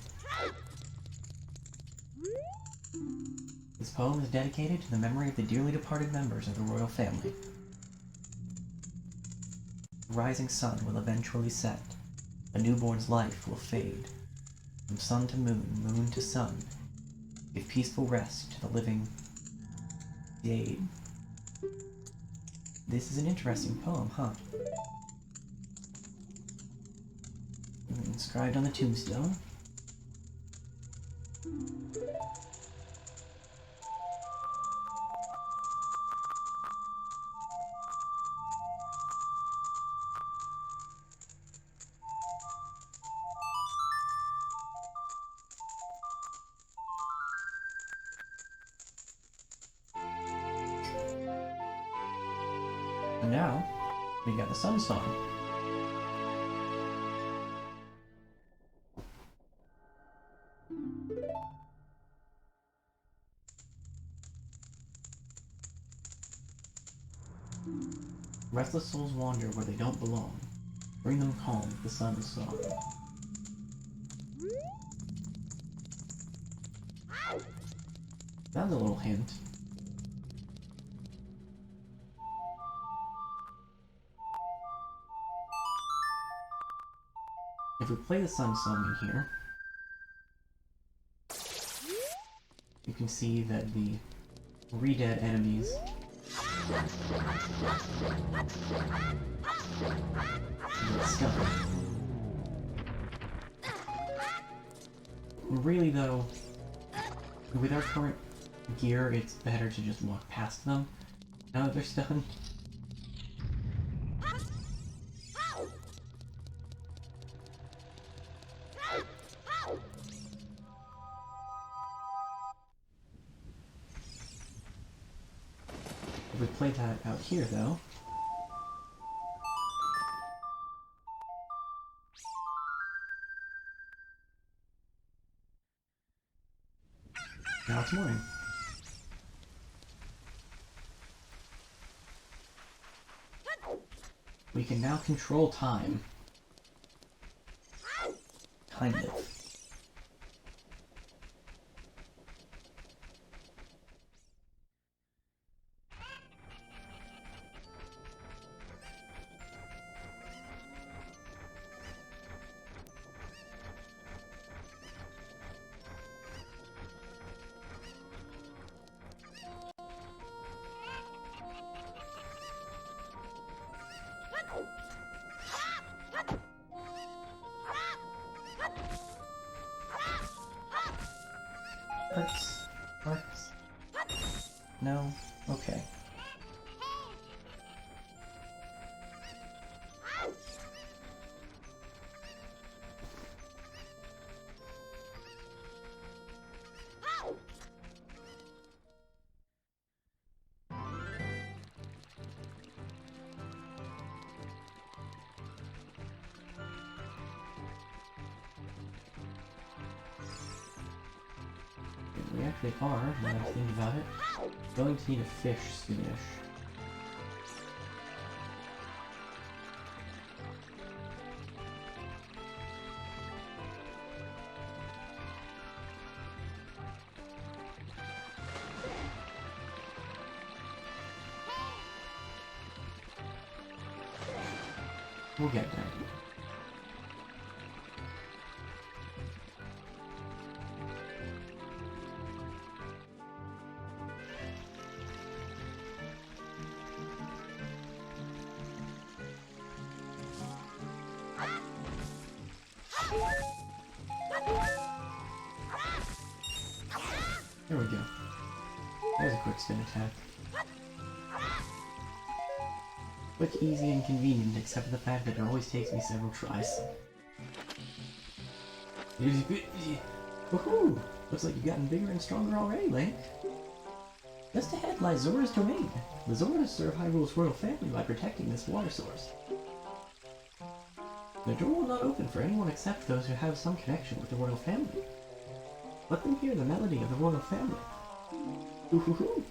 This poem is dedicated to the memory of the dearly departed members of the royal family. The rising sun will eventually set. A newborn's life will fade. From sun to moon, moon to sun. Give peaceful rest to the living Day. This is an interesting poem, huh? Inscribed on the tombstone. And now, we got the Sun Song. Restless souls wander where they don't belong. Bring them calm with the sun's song. That was a little hint. If we play the sun song in here, you can see that the re-dead enemies get stuck. Really though, with our current gear, it's better to just walk past them now that they're stunned. If we play that out here though, now it's morning. We can now control time. Kind of. Let's... No? Okay. We actually are, now that I think about it, going to need a fish soonish. We'll get there. There we go. There's a quick spin attack. Quick, easy, and convenient, except for the fact that it always takes me several tries. Woohoo! Looks like you've gotten bigger and stronger already, Link. Just ahead lies Zora's domain. The Zoras serve Hyrule's royal family by protecting this water source. The door will not open for anyone except those who have some connection with the royal family. Let them hear the melody of the royal family. Hoo-hoo-hoot!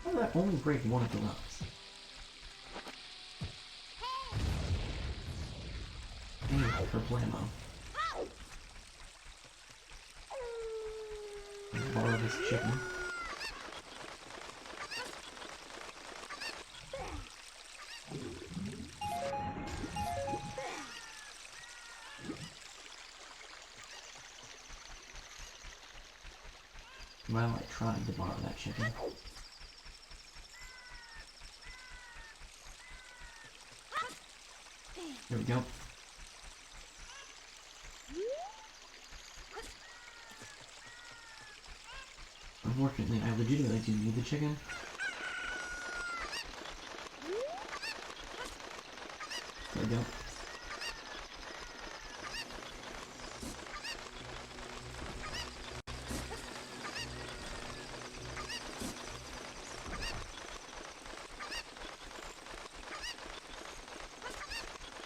How did I only break one of the rocks? Hey, kerblamo. Borrow this chicken. Why am I trying to borrow that chicken? There we go. Unfortunately, I legitimately do need the chicken. There we go.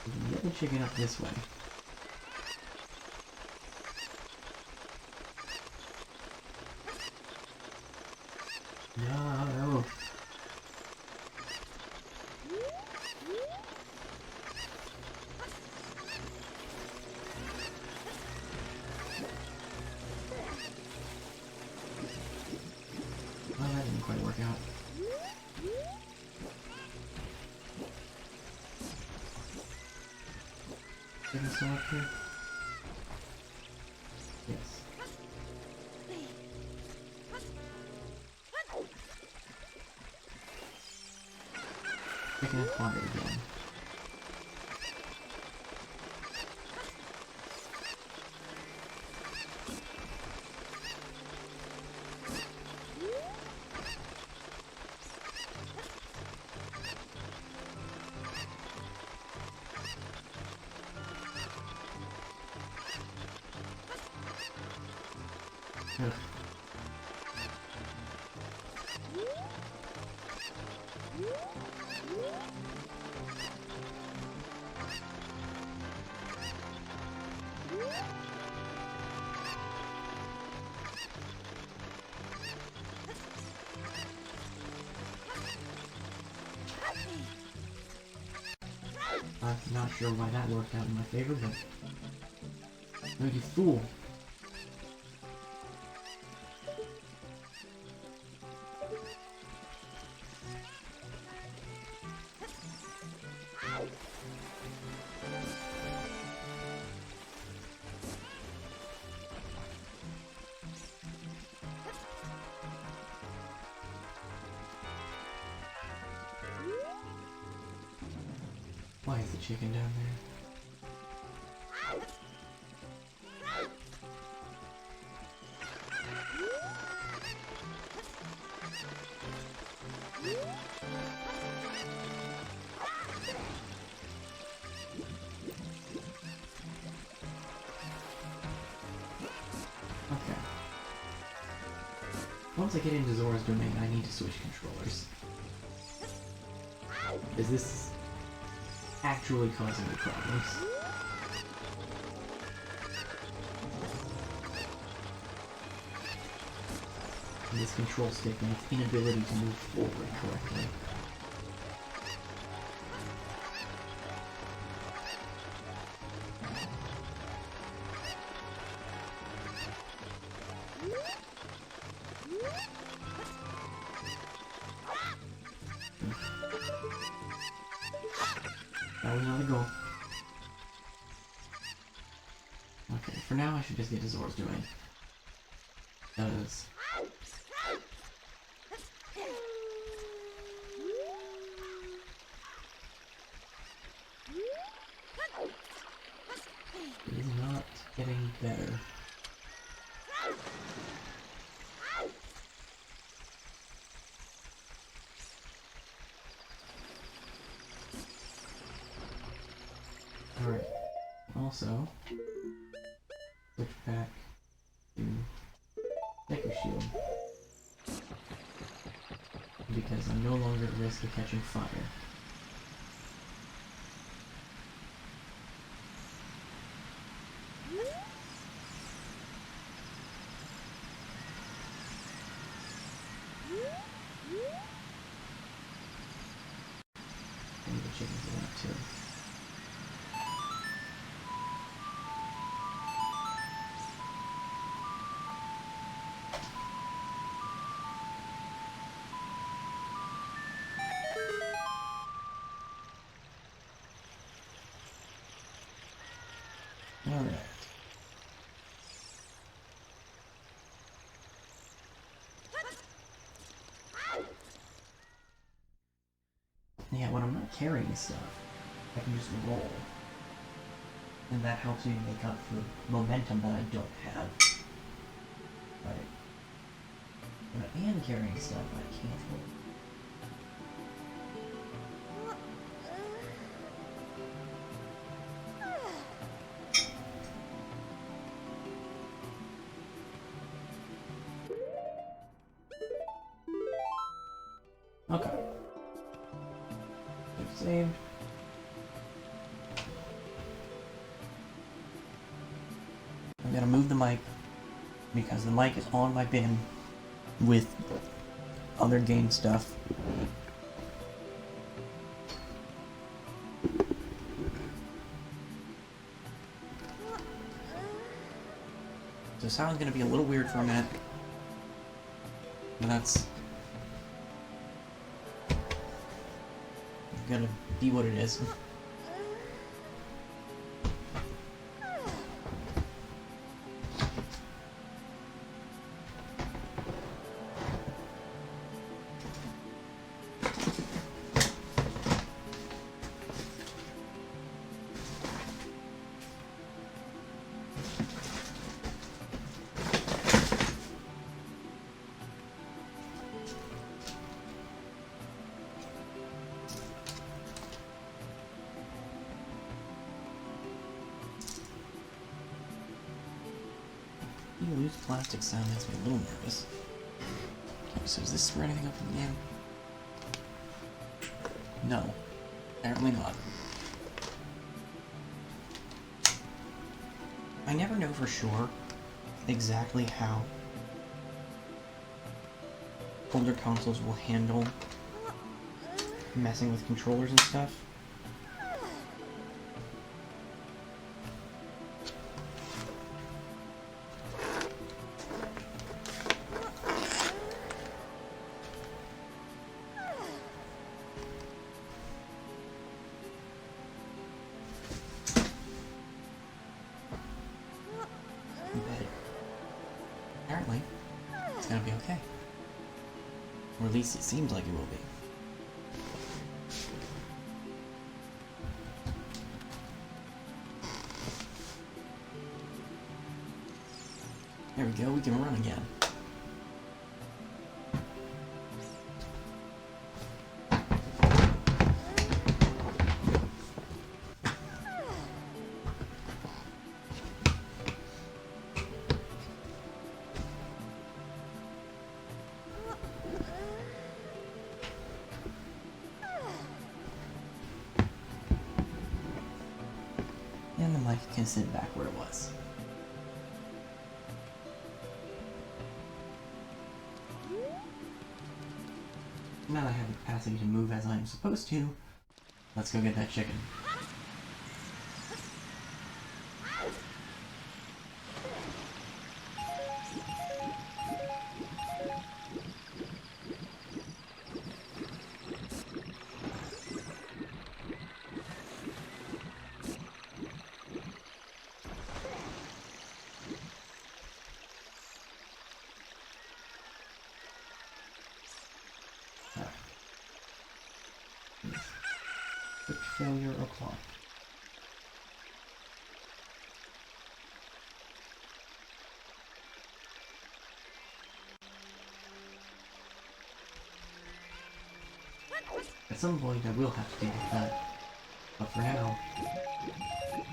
We can get the chicken up this way. No. Well, that didn't quite work out. Chicken still up here? Yes. Chicken is fired again. Ugh. I'm not sure why that worked out in my favor, but... No, you fool! Why is the chicken down there? Okay. Once I get into Zora's domain, I need to switch controllers. Is this actually causing me problems? And this control stick and its inability to move forward correctly. That was another goal. Okay, for now I should just get to Zora's domain. Because... it is not getting better. Alright. Also, switch back to Decker Shield. Because I'm no longer at risk of catching fire. And the chickens do that too. Alright. Yeah, when I'm not carrying stuff, I can just roll. And that helps me make up for momentum that I don't have. Right. When I am carrying stuff, I can't roll. Okay. Save, saved. I'm gonna move the mic because the mic is on my bin with other game stuff. So sound's gonna be a little weird for a minute. But that's gonna be what it is. You lose plastic sound makes me a little nervous. Okay, so is this for anything up in the game? No. Apparently not. I never know for sure exactly how older consoles will handle messing with controllers and stuff. But apparently, it's gonna be okay. Or at least it seems like it will be. There we go, we can run again. And the mic can sit back where it was. Now that I have the capacity to move as I'm supposed to, let's go get that chicken. Quick failure o'clock. At some point I will have to deal with that. But for now,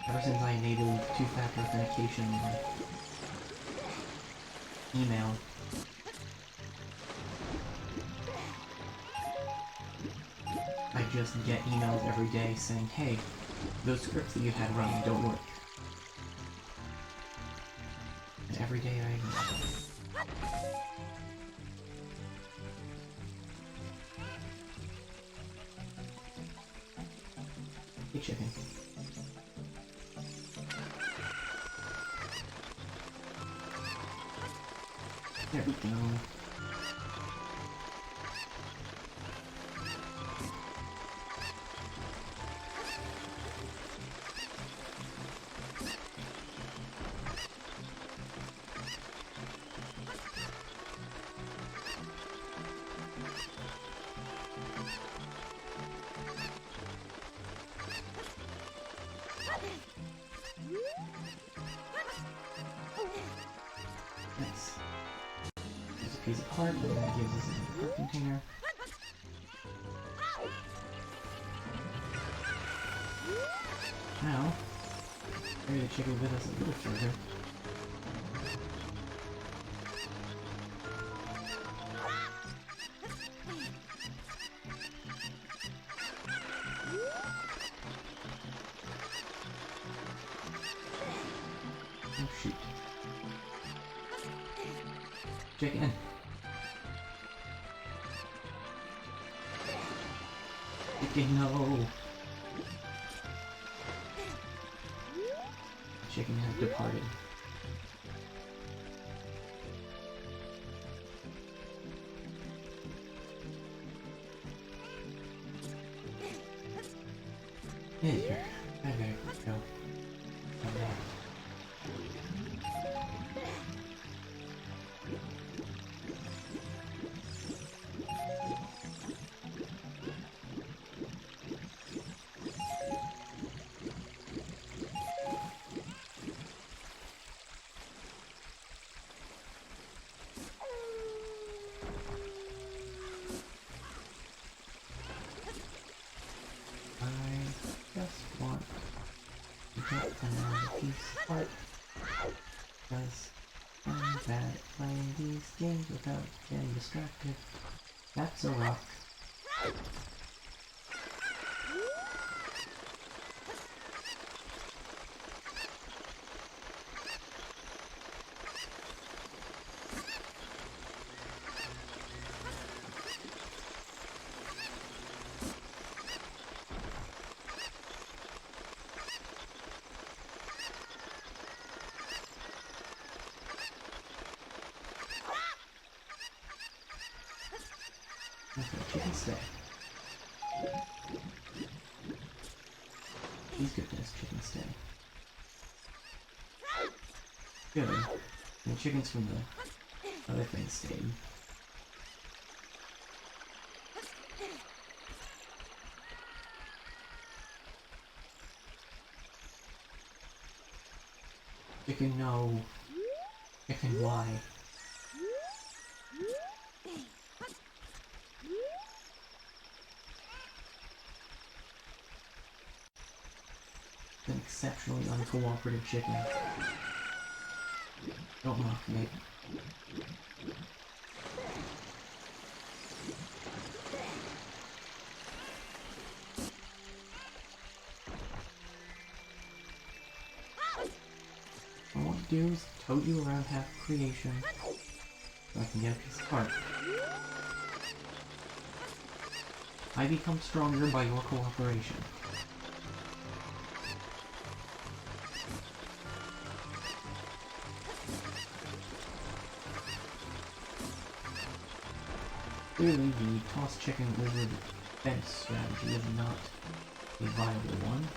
ever since I enabled two-factor authentication on my email. I just get emails every day saying, hey, those scripts that you had running don't work. And every day I ignore them. Hey, chicken. There we go. Nice. There's a piece of heart, and that gives us a heart container. Now, maybe the chicken with us a little further. Oh shoot. Chicken. Chicken, no! Chicken has departed. Yeah, sure. I better go. Come back. I just want to get another piece of art. Because I'm bad at playing these games without getting distracted. That's a rock. Okay, chicken stay. Please goodness, chicken stay. Good. The chickens from the other thing stayed. Chicken no. Chicken why? An exceptionally uncooperative chicken. Don't mock me. All I want to do is tote you around half creation so I can get a piece of heart. I become stronger by your cooperation. Clearly, the toss chicken over the fence strategy is not a viable one.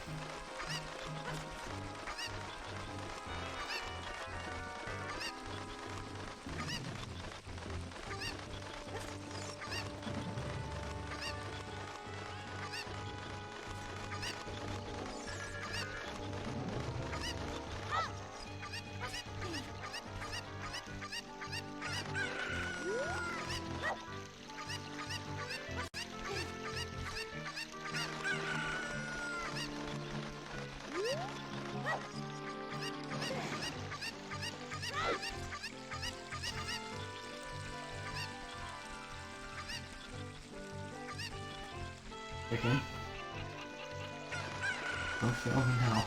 Chicken. Don't fail me now.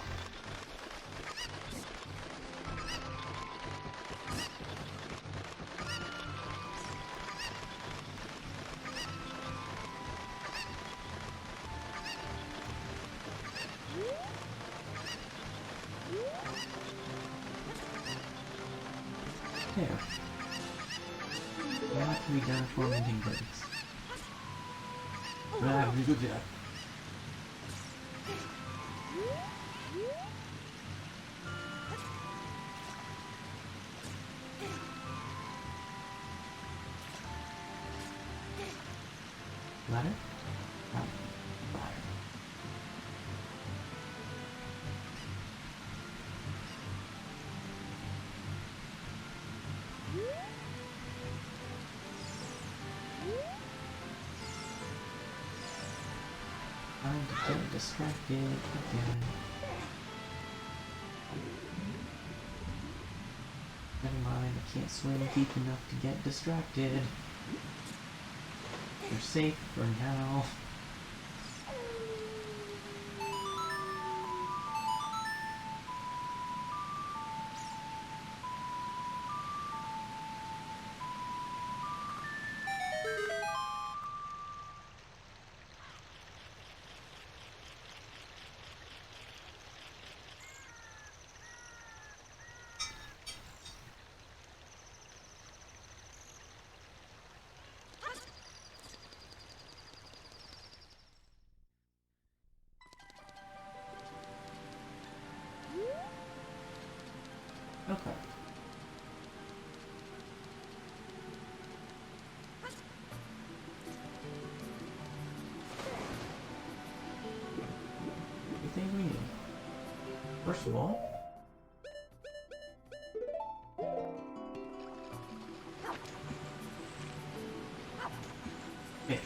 There. Now it can be done tormenting birds. Ah, we do that. Ladder? Oh, ladder. I'm getting distracted again. Never mind, I can't swim deep enough to get distracted. You're safe for now. Okay. Everything we need. First of all, fish.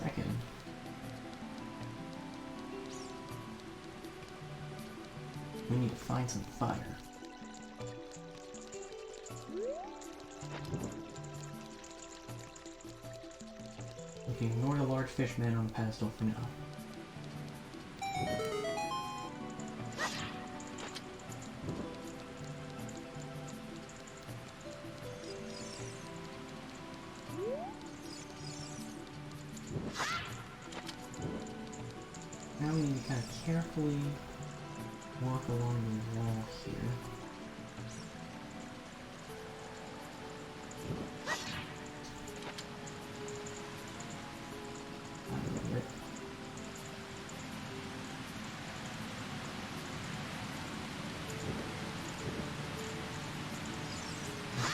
Second, we need to find some fire. We can ignore the large fish man on the pedestal for now. Now we need to kind of carefully walk along the wall here. I love it.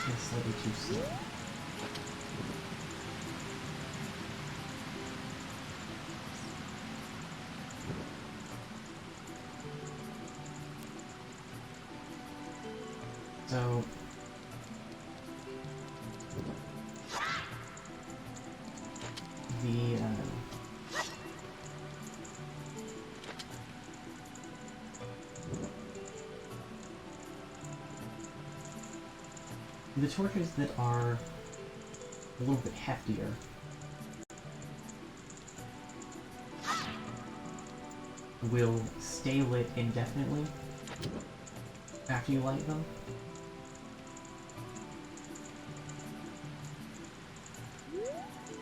That's slightly too slow. So the torches that are a little bit heftier will stay lit indefinitely after you light them.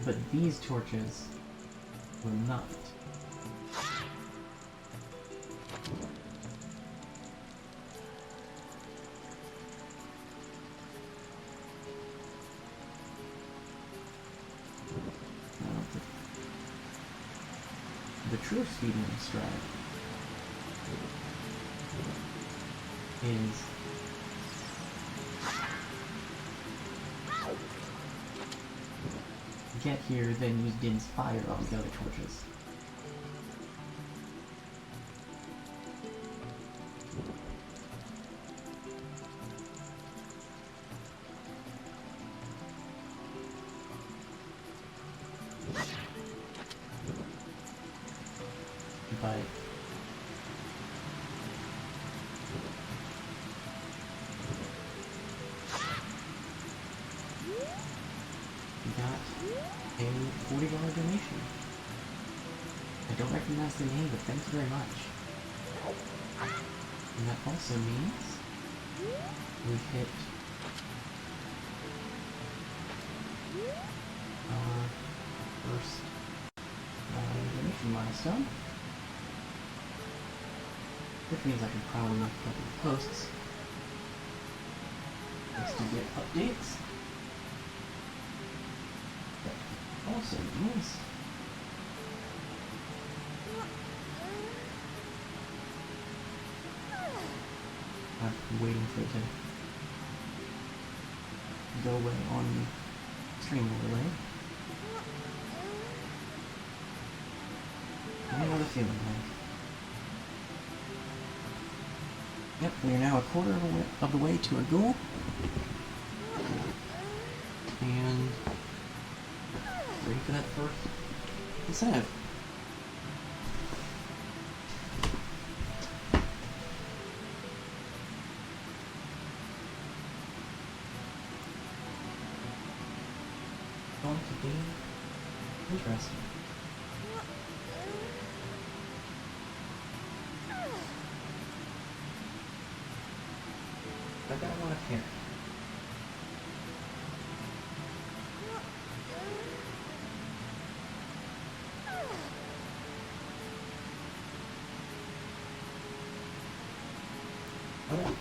But these torches will not. The true speedrun strat is get here, then use Din's fire on the other torches. a $40 donation. I don't recognize the name, but thank you very much. And that also means we've hit our first donation milestone, which means I can probably make a couple of posts just to get updates. But also means I'm waiting for it to go away on the stream overlay. I know the feeling like. Yep, we are now a quarter of the way to our goal. And ready for that first incentive. Going to be interesting. I've got a lot of hair. Oh.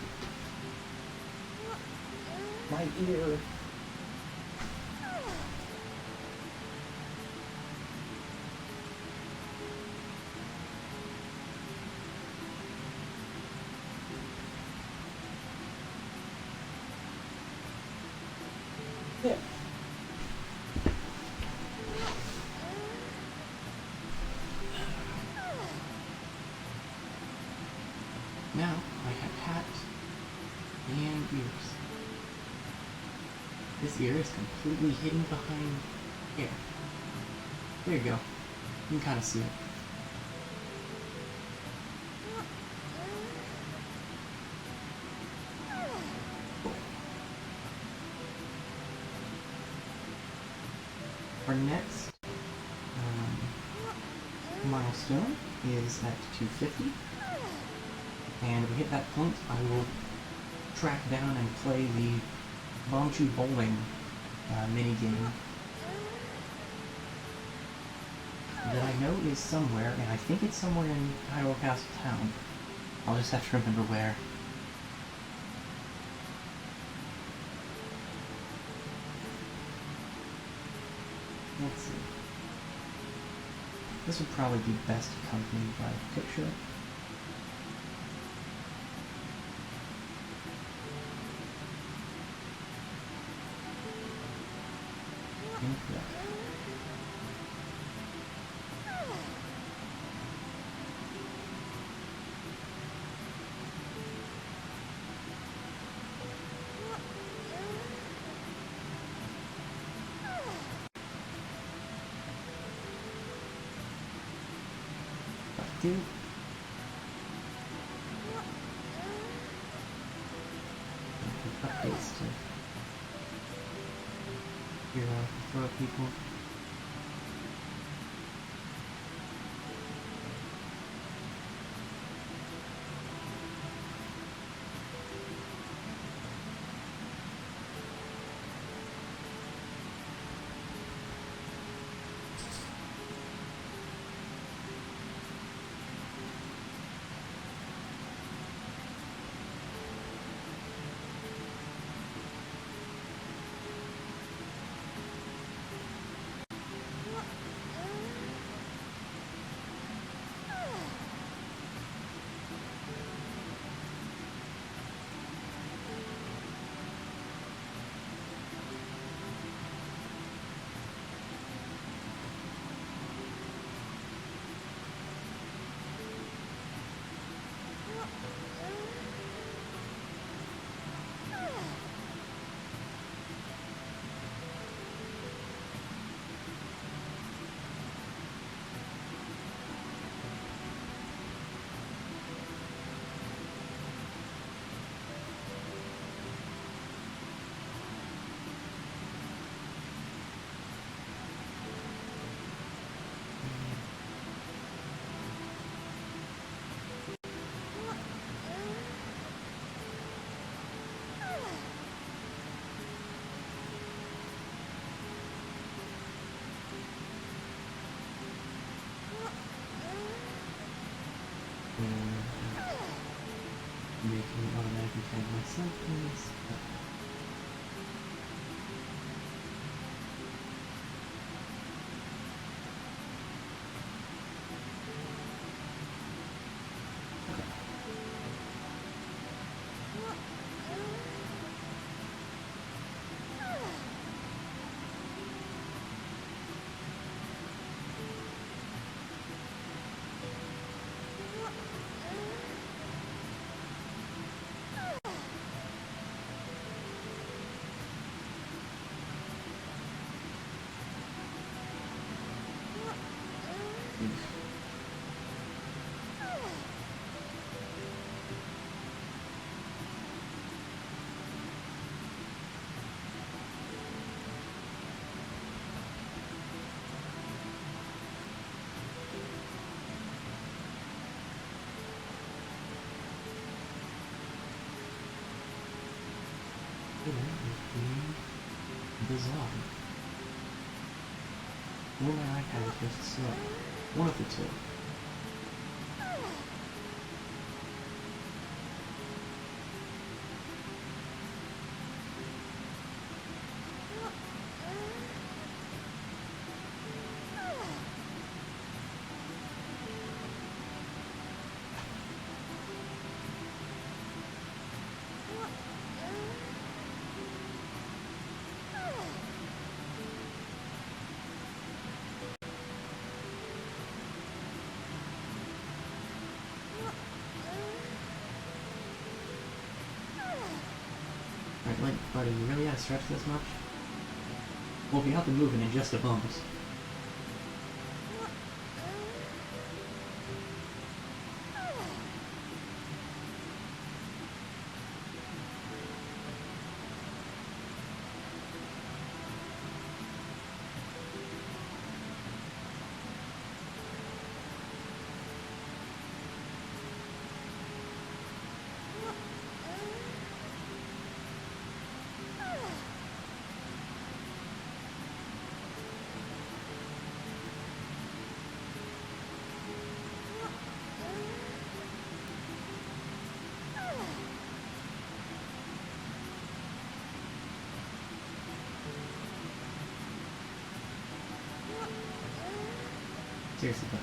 My ear. Yeah. Now I have hat and ears. This ear is completely hidden behind hair. There you go. You can kind of see it. Our next milestone is at 250, and if we hit that point, I will track down and play the Bombchu Bowling mini game that I know is somewhere, and I think it's somewhere in Hyrule Castle Town. I'll just have to remember where. Let's see. This would probably be best accompanied by a picture. Incorrect. Dude. Updates to your throw people. And make me automatically tag myself in this. Bizarre. Or my iPad is just slow. One of the two. Alright, like, buddy, you really gotta stretch this much? We'll be up and moving in just a moment. Seriously, buddy.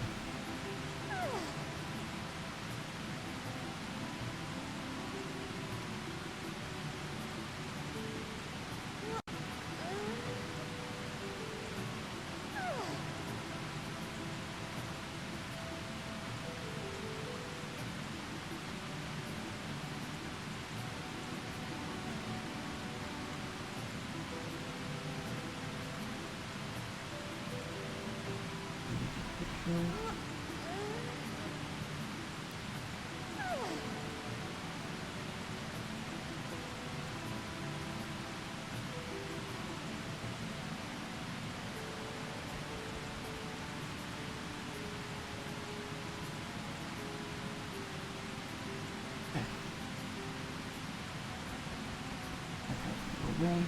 Away.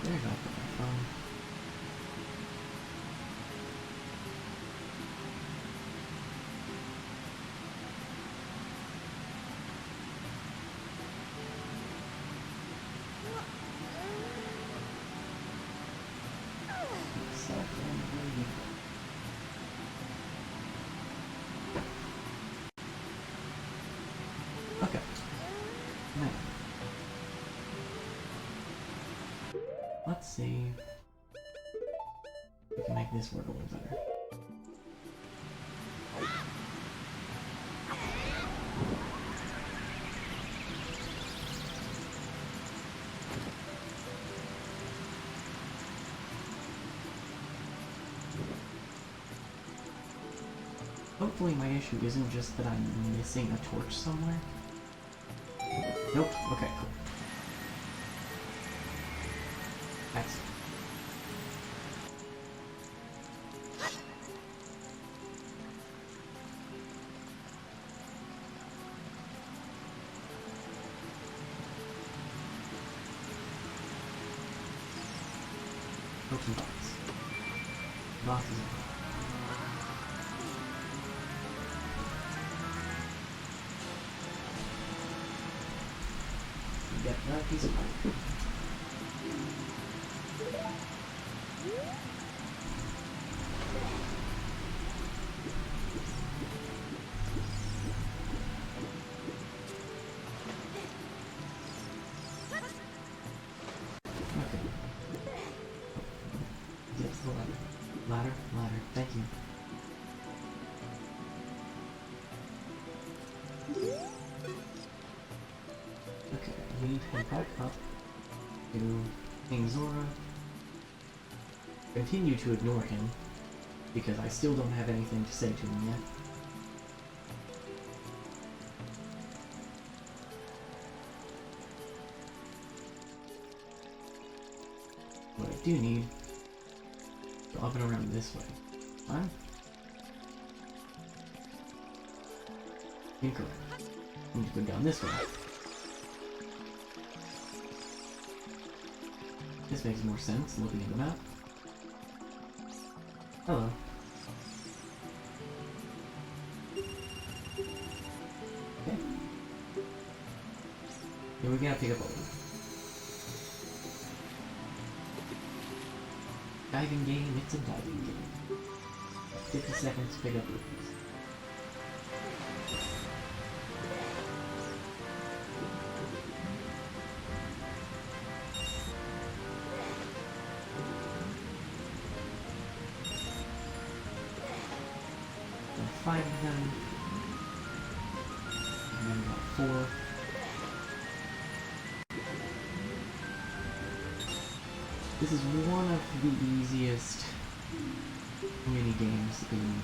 There's my phone. Okay. Now, let's see if we can make this work a little better. Hopefully my issue isn't just that I'm missing a torch somewhere. Nope. Okay, cool. Nice. Open box. Box is open. get that piece of pipe. Okay. Yes, the ladder. Ladder, ladder. Thank you. Okay, we need to head back up to King Zora. Continue to ignore him, because I still don't have anything to say to him yet. What I do need to up and around this way. Huh? Incorrect. I need to go down this way. This makes more sense looking at the map. Hello. Okay. Here we gotta pick up a loop. Diving game, it's a diving game. 50 seconds to pick up loops. Five of them, and then about 4. This is one of the easiest mini games in.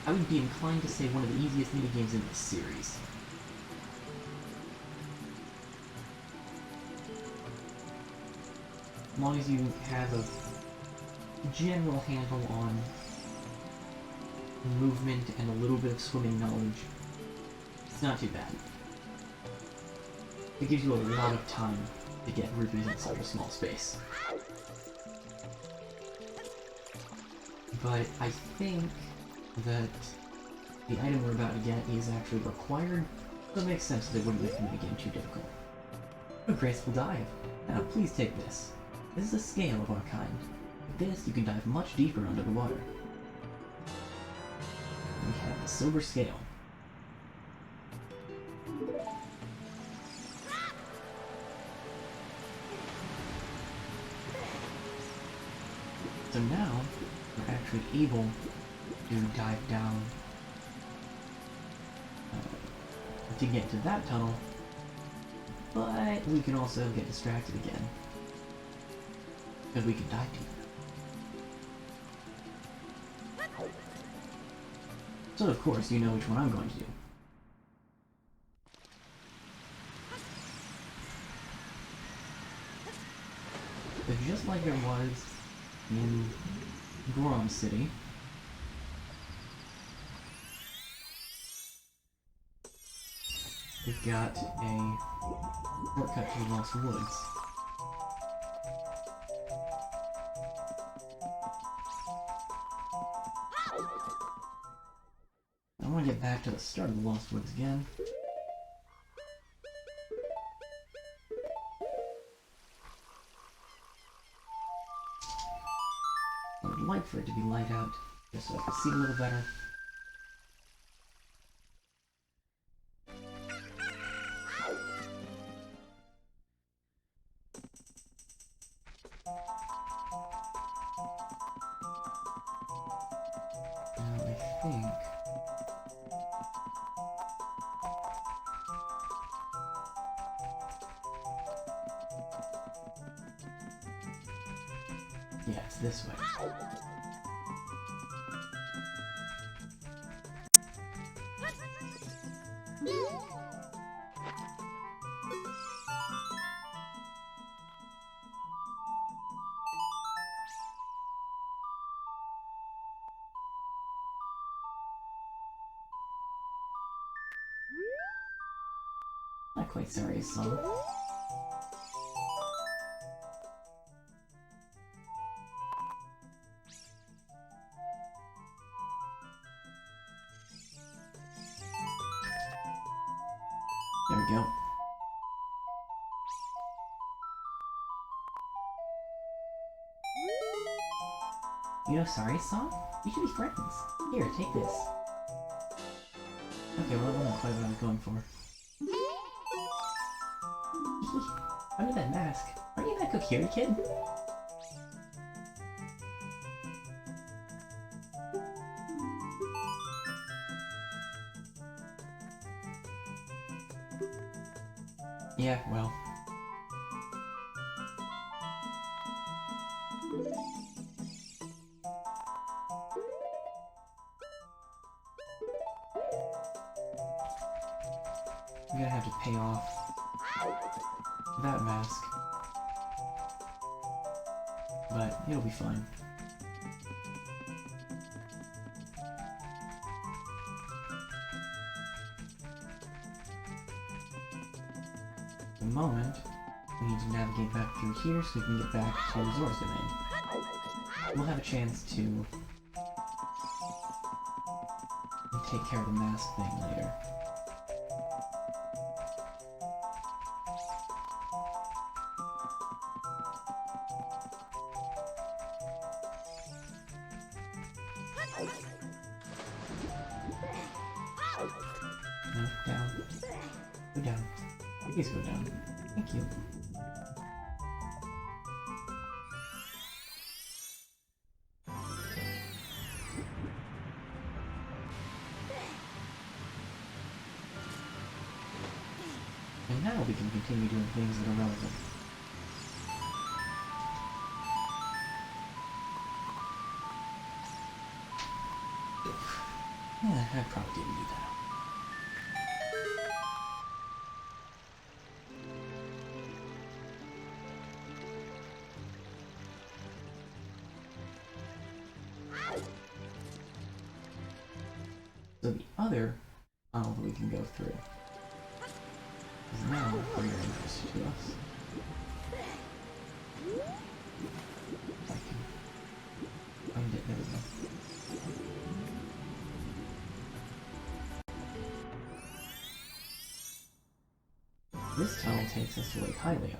I would be inclined to say one of the easiest mini games in this series. As long as you have a general handle on movement and a little bit of swimming knowledge, it's not too bad. It gives you a lot of time to get rupees in such a small space. But I think that the item we're about to get is actually required, so it makes sense that it wouldn't make the minigame too difficult. A graceful dive. Now please take this. This is a scale of our kind. With this, you can dive much deeper under the water. We have the silver scale. So now, we're actually able to dive down to get to that tunnel, but we can also get distracted again, because we can dive deeper. So of course, you know which one I'm going to do. But just like there was in Goron City, we've got a shortcut to the Lost Woods. I want to get back to the start of the Lost Woods again. I would like for it to be light out, just so I can see a little better. Now I think... yeah, it's this way. Not quite serious song. There we go. You know Sorry Song? We should be friends. Here, take this. Okay, well, that wasn't quite what I was going for. Under that mask, aren't you that Kokiri kid? Yeah, well. I'm gonna have to pay off that mask. But it'll be fine. At the moment, we need to navigate back through here so we can get back to Zora's domain. We'll have a chance to take care of the mask thing later. No, down. Go down. Please go down. Thank you. And now we can continue doing things that are relevant. Yeah, I probably didn't do that. So the other tunnel that we can go through is now of greater interest to us. I can find it, there we go. This tunnel takes us to Lake Hylia.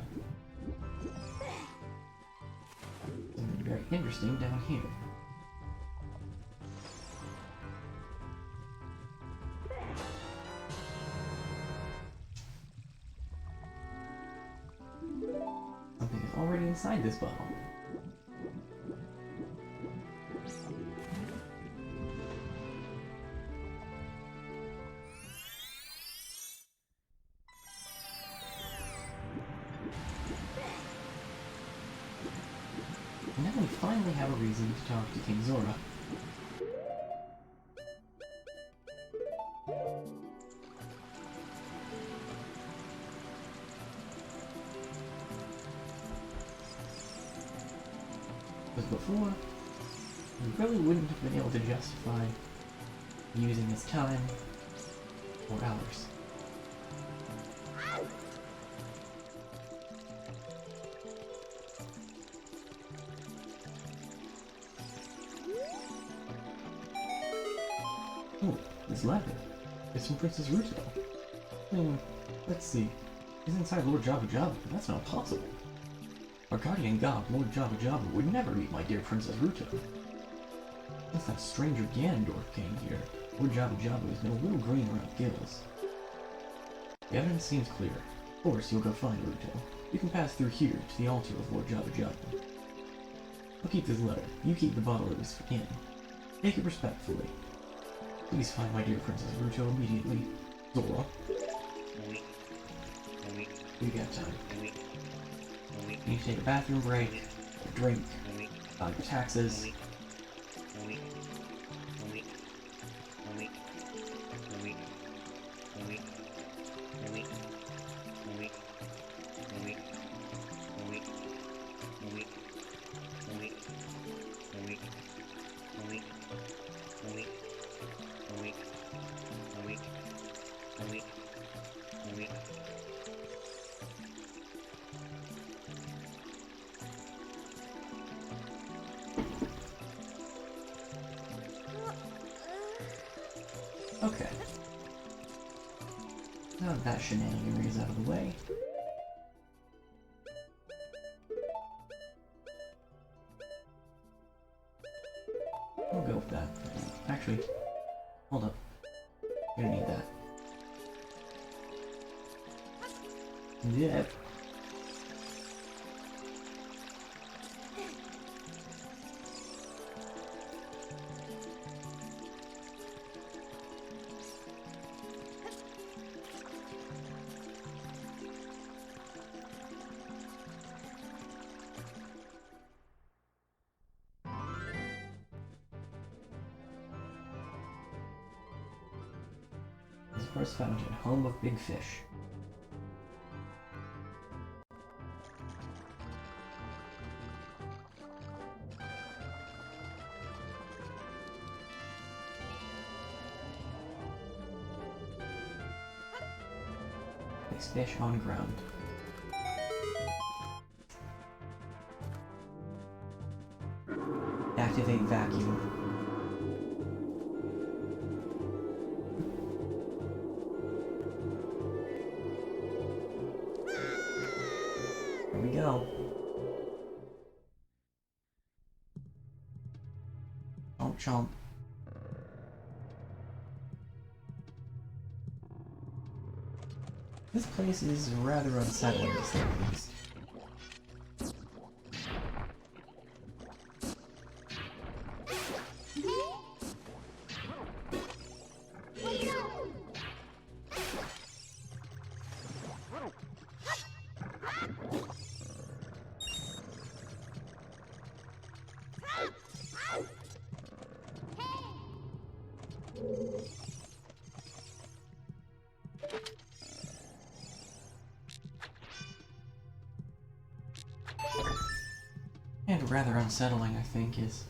Something very interesting down here. Something is already inside this bottle. And now we finally have a reason to talk to King Zora. Because before, we really wouldn't have been able to justify using his time or ours. Oh, this letter. It's from Princess Ruto. Let's see. He's inside Lord Jabba Jabba, but that's not possible. Our guardian god, Lord Jabba Jabba, would never meet my dear Princess Ruto. Since that stranger Ganondorf came here, Lord Jabba Jabba has been a little green around gills. The evidence seems clear. Of course, you'll go find Ruto. You can pass through here to the altar of Lord Jabba Jabba. I'll keep this letter. You keep the bottle it was in. Take it respectfully. Please find my dear Princess Ruto immediately. Zora. We got time. You need to take a bathroom break, a drink, file your taxes. Okay. Now that shenanigan is out of the way. Hold up. Gonna need that. Yep. First fountain, home of big fish. Place fish on ground. Activate vacuum. Go. Don't chomp. This place is rather unsettling to say the least. And rather unsettling, I think, is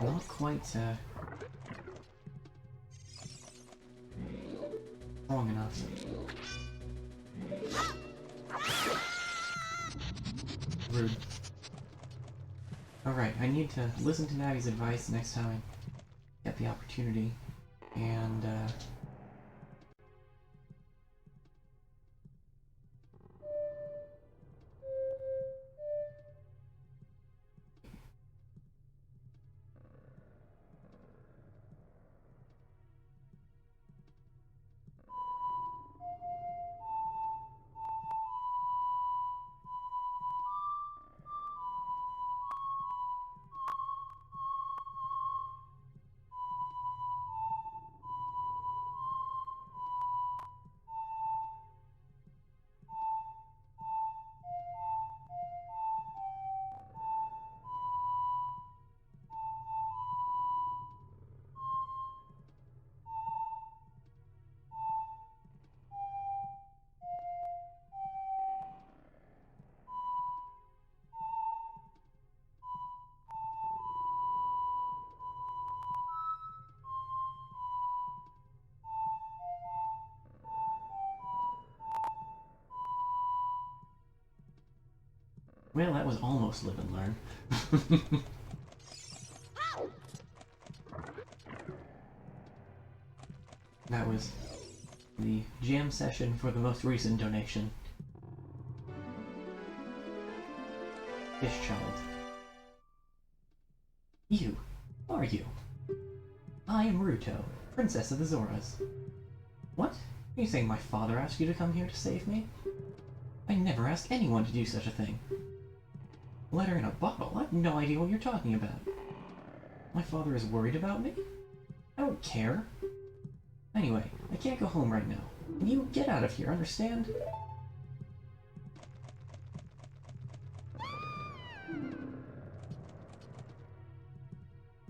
not quite strong enough. Rude. Alright, I need to listen to Navi's advice next time I get the opportunity, and well, that was almost live and learn. That was the jam session for the most recent donation. Fish child. You. Who are you? I am Ruto, Princess of the Zoras. What? Are you saying my father asked you to come here to save me? I never asked anyone to do such a thing. Letter in a bottle? I have no idea what you're talking about. My father is worried about me? I don't care. Anyway, I can't go home right now. Can you get out of here, understand?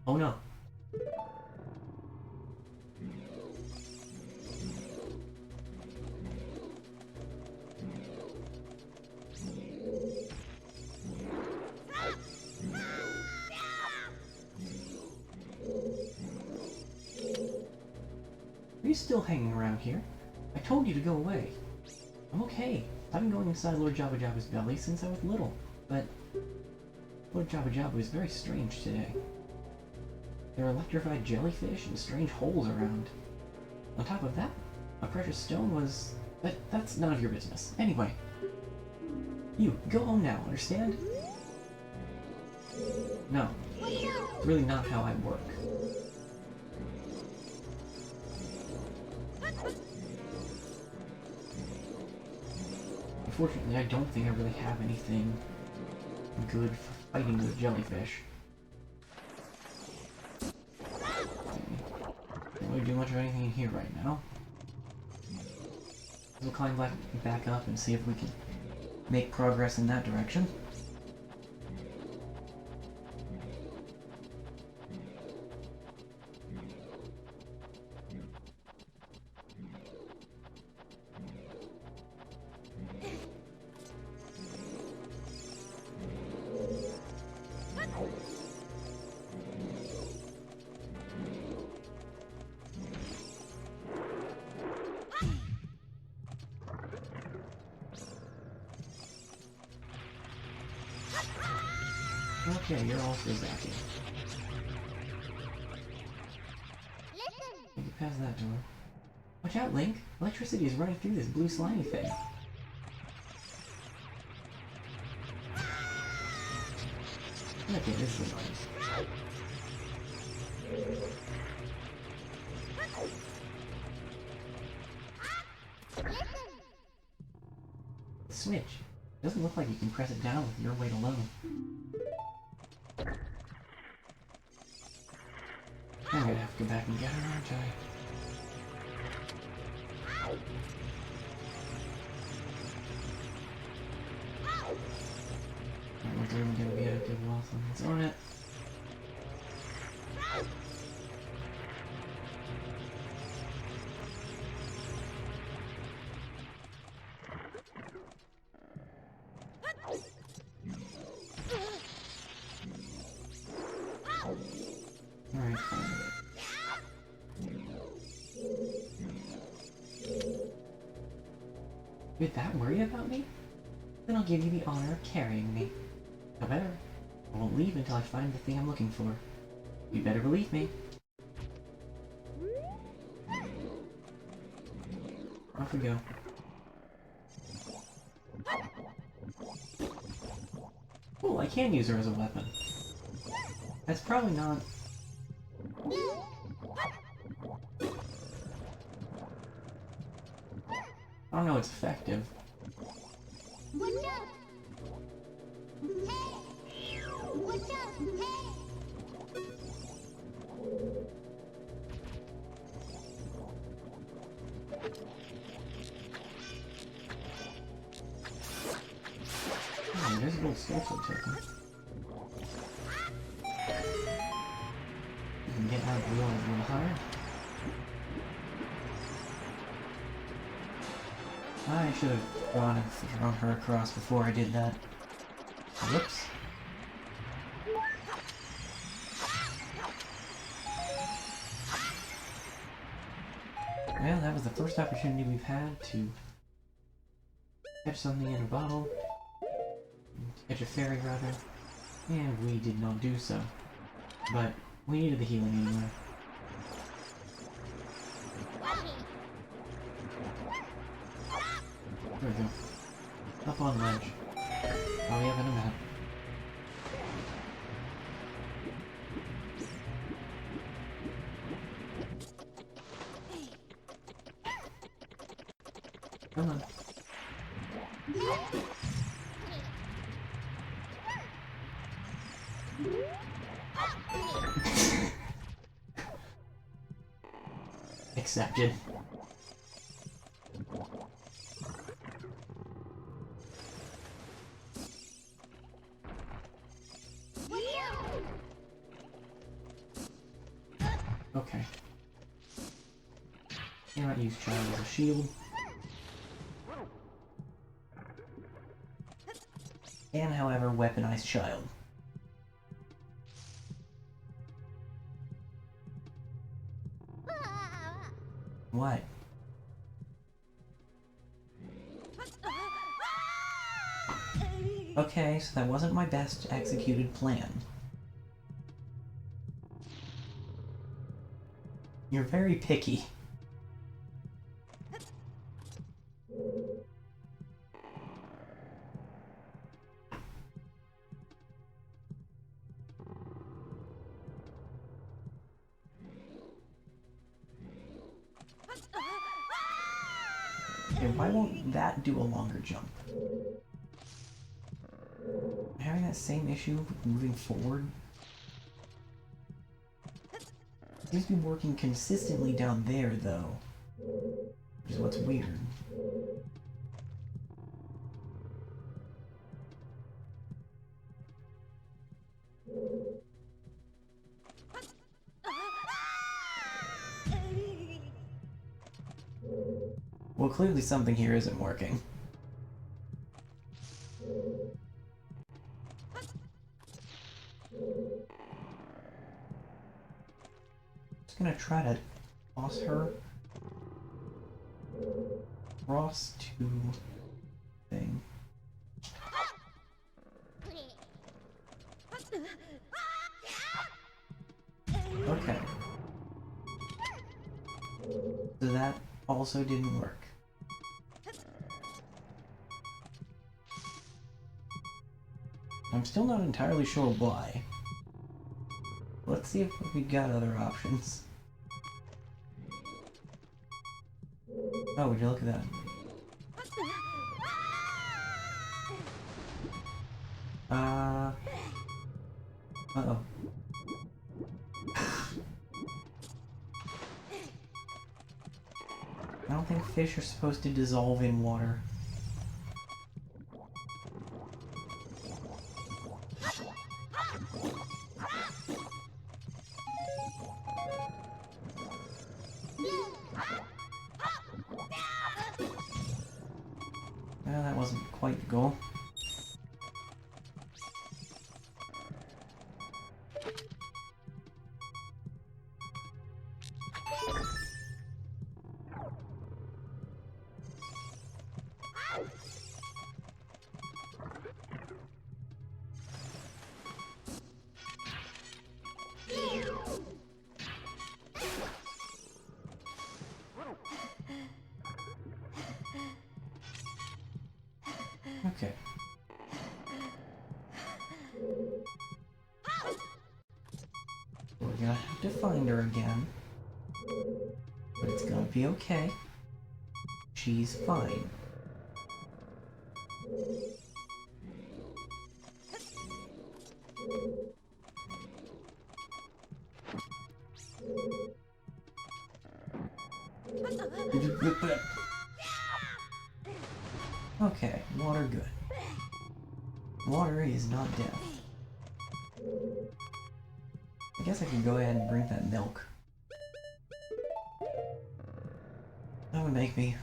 Oh no. Are you still hanging around here? I told you to go away. I'm okay. I've been going inside Lord Jabba Jabba's belly since I was little, but Lord Jabba Jabba is very strange today. There are electrified jellyfish and strange holes around. On top of that, a precious stone was... But that's none of your business. Anyway, you, go home now, understand? No, it's really not how I work. Unfortunately, I don't think I really have anything good for fighting the jellyfish. Can't really do much of anything in here right now. We'll climb back up and see if we can make progress in that direction. Okay, you're all still back here. You can pass that door. Watch out, Link! Electricity is running through this blue slimy thing. Okay, this is annoying. The switch. Doesn't look like you can press it down with your weight alone. I'm gonna have to go back and get her, aren't I? That room gonna be a good while, so let's own it. Alright, fine. You're that worried about me? Then I'll give you the honor of carrying me. However, I won't leave until I find the thing I'm looking for. You better believe me. Off we go. Cool, I can use her as a weapon. That's probably not... I don't know, it's effective. Oh, there's a little social token. You can get out of the water a little higher. I should have drawn her across before I did that. Whoops. Well, that was the first opportunity we've had to catch something in a bottle. Catch a fairy, rather. And we did not do so. But we needed the healing anyway. There we go. Up on ledge. Oh, we have a map. Come on. Accepted. Okay. Cannot use child as a shield. Can, however, weaponize child. What? Okay, so that wasn't my best executed plan. You're very picky. Okay, why won't that do a longer jump? Having that same issue with moving forward? Seems to be working consistently down there, though. Which is what's weird. Well, clearly something here isn't working. Just gonna try to toss her across to thing. Okay. So that also didn't work. I'm still not entirely sure why. Let's see if we got other options. Oh, would you look at that? Uh-oh. I don't think fish are supposed to dissolve in water. Well, that wasn't quite the goal. Okay. We're gonna have to find her again. But it's gonna be okay. She's fine. Okay, water good. Water is not death. I guess I could go ahead and drink that milk. That would make me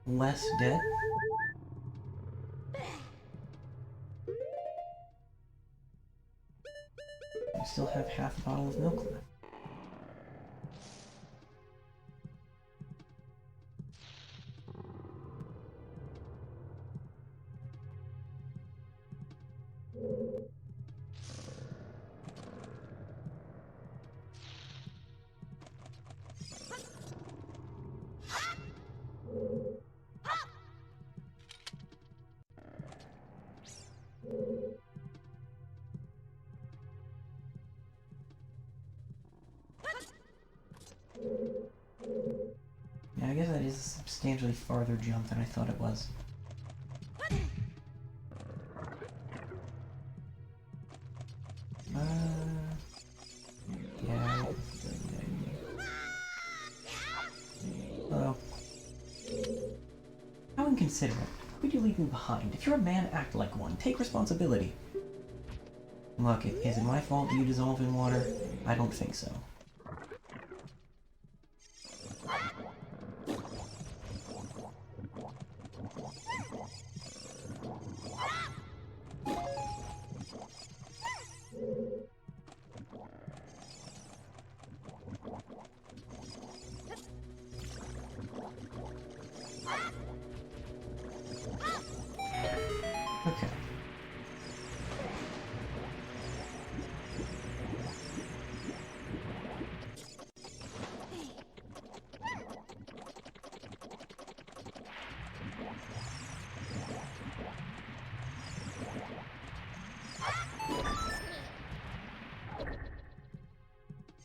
less dead. I still have half a bottle of milk left. Yeah, I guess that is a substantially farther jump than I thought it was. Yeah. Hello. How inconsiderate. Why'd you leave me behind? If you're a man, act like one. Take responsibility. Look, is it my fault you dissolve in water? I don't think so. Okay.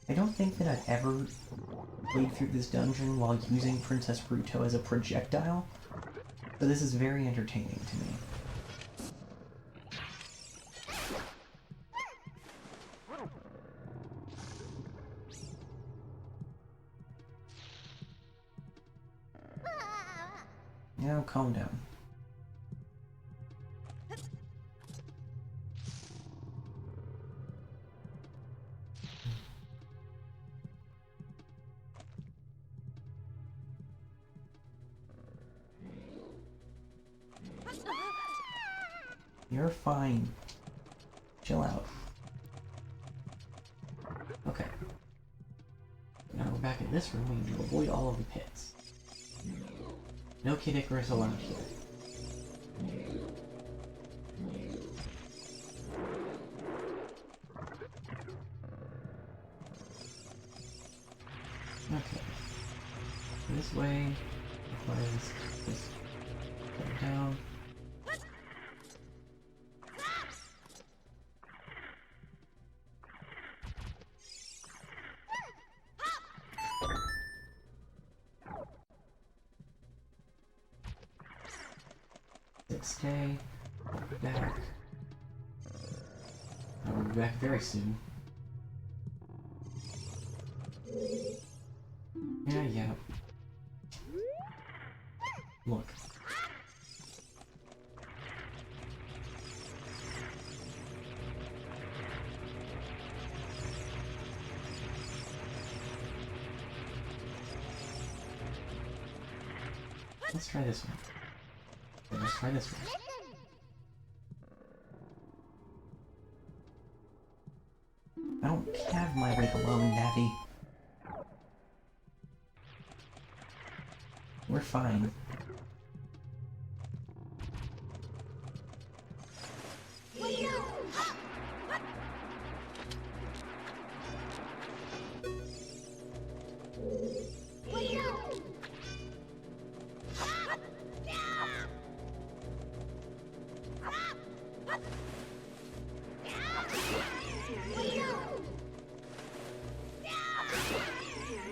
I don't think that I've ever played through this dungeon while using Princess Ruto as a projectile, So this is very entertaining to me. Now calm down. You're fine. Chill out. Okay. Now we're back in this room. We need to avoid all of the pits. No Kid Icarus allowed here. Okay. This way requires this down. Stay. I'll be back. I'll be back very soon. Yeah. Look. Let's try this one. Let's try this one. I don't have my rig alone, Navi. We're fine.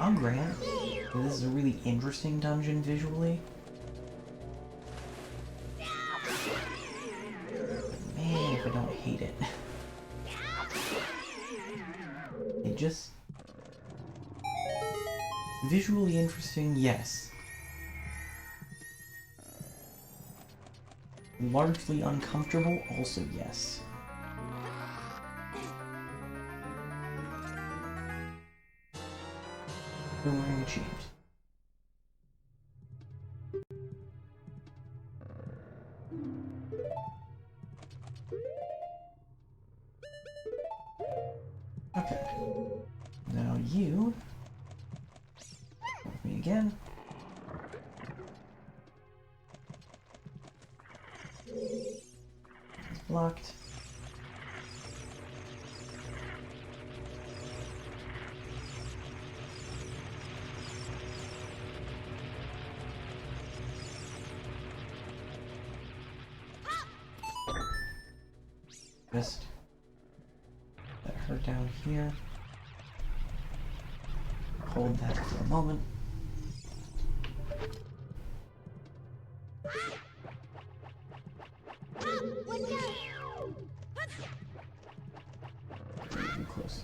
I'll grant this is a really interesting dungeon visually. But man, if I don't hate it. It just... Visually interesting, yes. Largely uncomfortable, also yes. Boomerang achieved. Okay. Now you... With me again. It's blocked. Just let her down here. Hold that for a moment. Even closer.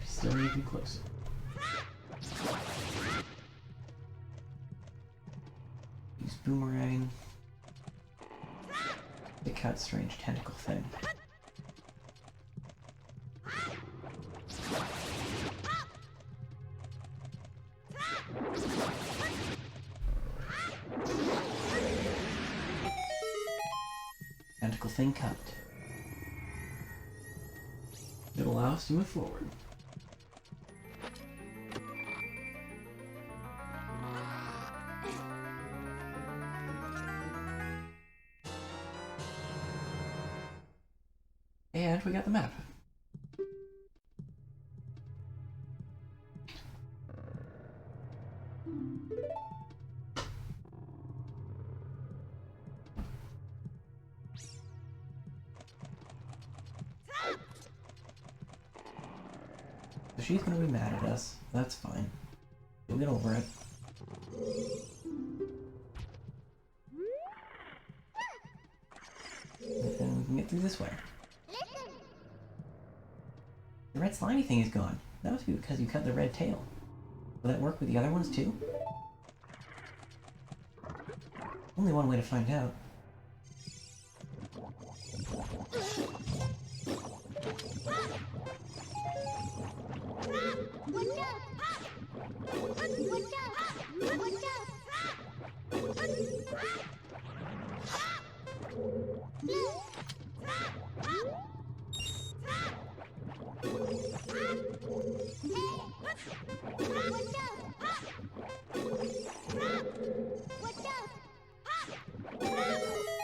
Still even closer. Use boomerang. To cut strange tentacle thing. Tentacle thing cut. It'll allow us to move forward. And we got the map. So she's gonna be mad at us. That's fine. You'll get over it. Okay, through this way. The red slimy thing is gone. That must be because you cut the red tail. Will that work with the other ones too? Only one way to find out.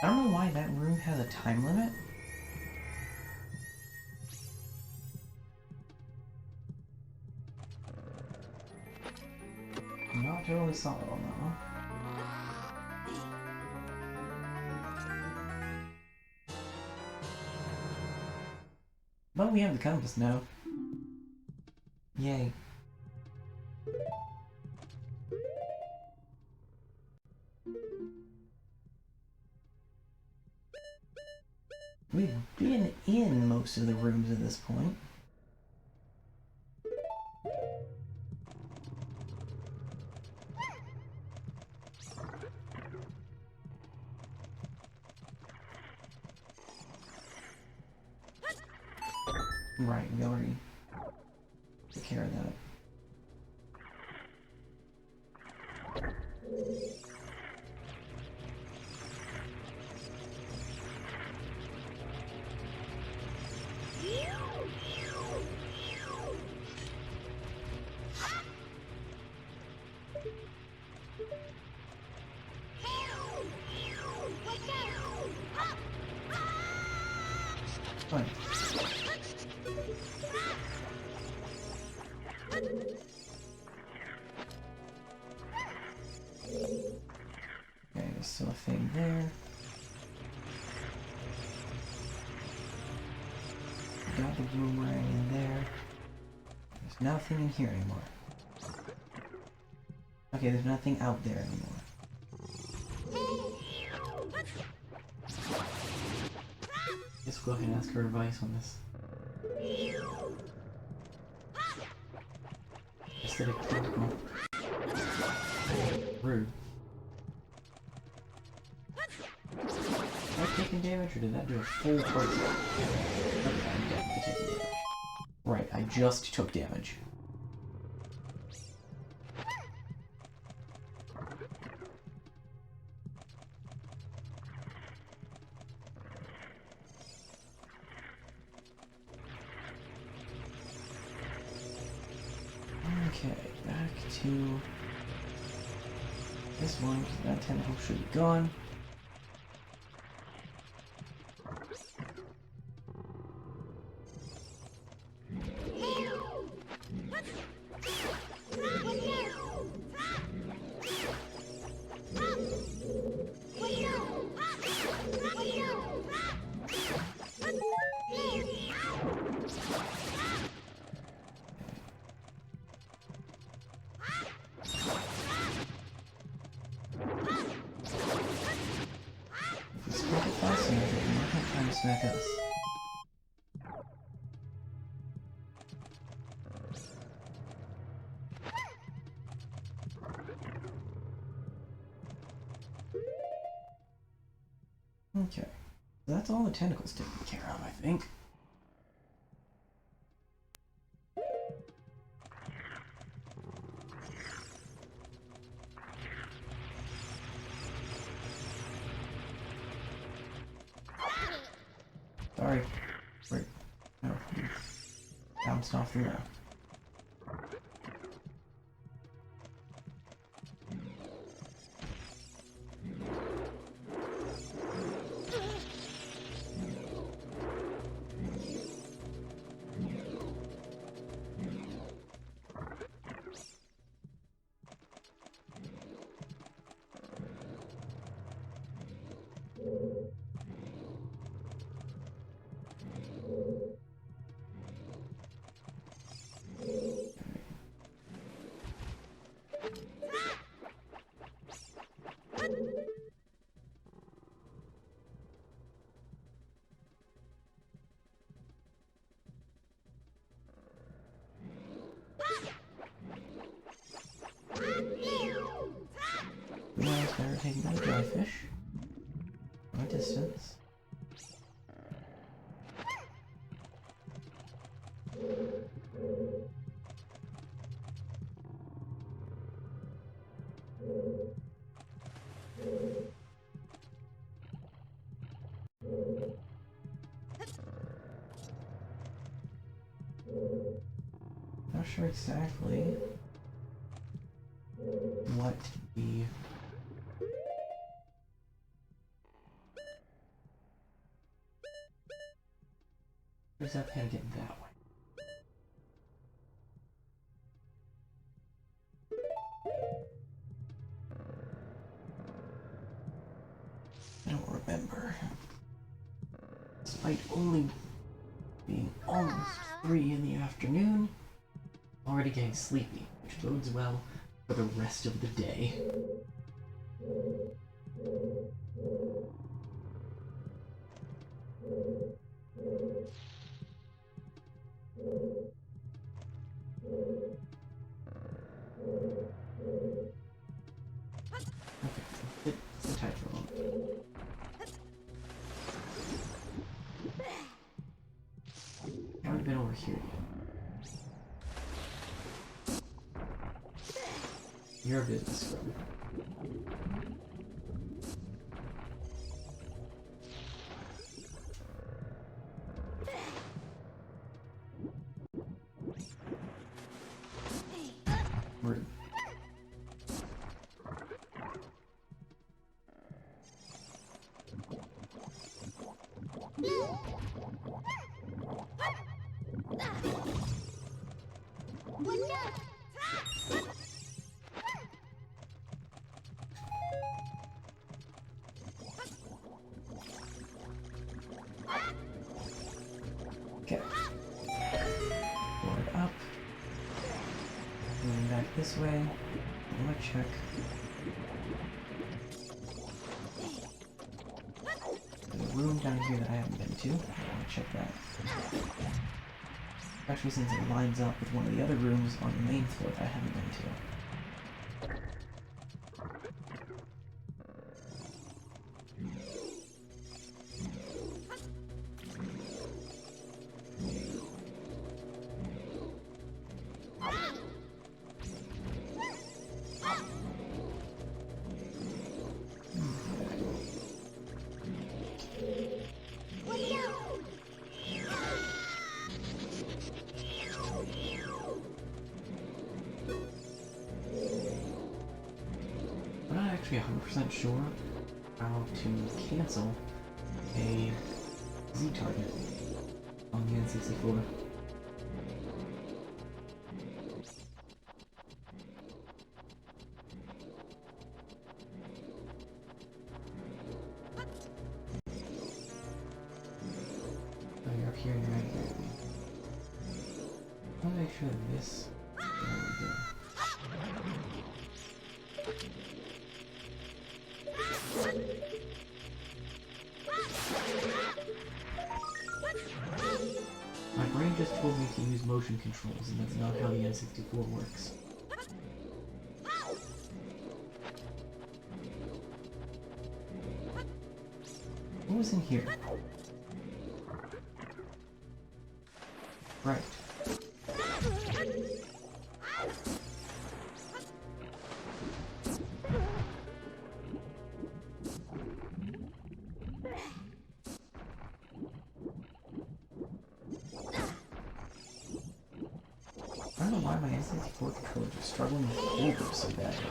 I don't know why that room has a time limit. I'm not totally solid on that one. But we have the compass now. Yay. We've been in most of the rooms at this point. Right, we already took care of that. Fine. Okay, there's still a thing there. Got the boomerang in there. There's nothing in here anymore. Okay, there's nothing out there anymore. Let's go ahead and ask her advice on this. Aesthetic tentacle. Rude. Am I taking damage or did that do a full person? Okay, I'm definitely taking damage. Right, I just took damage. Okay, back to this one, 'cause that tentacle should be gone. If we smack it fast enough, it might have time to smack us. Okay, that's all the tentacles taken care of, I think. Sorry. Wait. No, you bounced off the ground. Now it's better taking out a dry fish from a distance. Not sure exactly what the where's that pan getting that way? I don't remember. Despite only being almost 3 in the afternoon, already getting sleepy, which bodes well for the rest of the day. Okay, sit tight for a moment. I haven't been over here yet. You're a business scrub. Rude. Okay. Board up. Moving back this way. I'm gonna check. There's a room down here that I haven't been to. I'm gonna check that. Especially since it lines up with one of the other rooms on the main floor that I haven't been to. I'm not actually 100% sure how to cancel a Z target on the N64. Oh, you're up here and you're right here. I want to make sure that this. There we go. My brain just told me to use motion controls, and that's not how the N64 works. What was in here? Right. I don't know why my N64 controllers are struggling with Cobra so badly.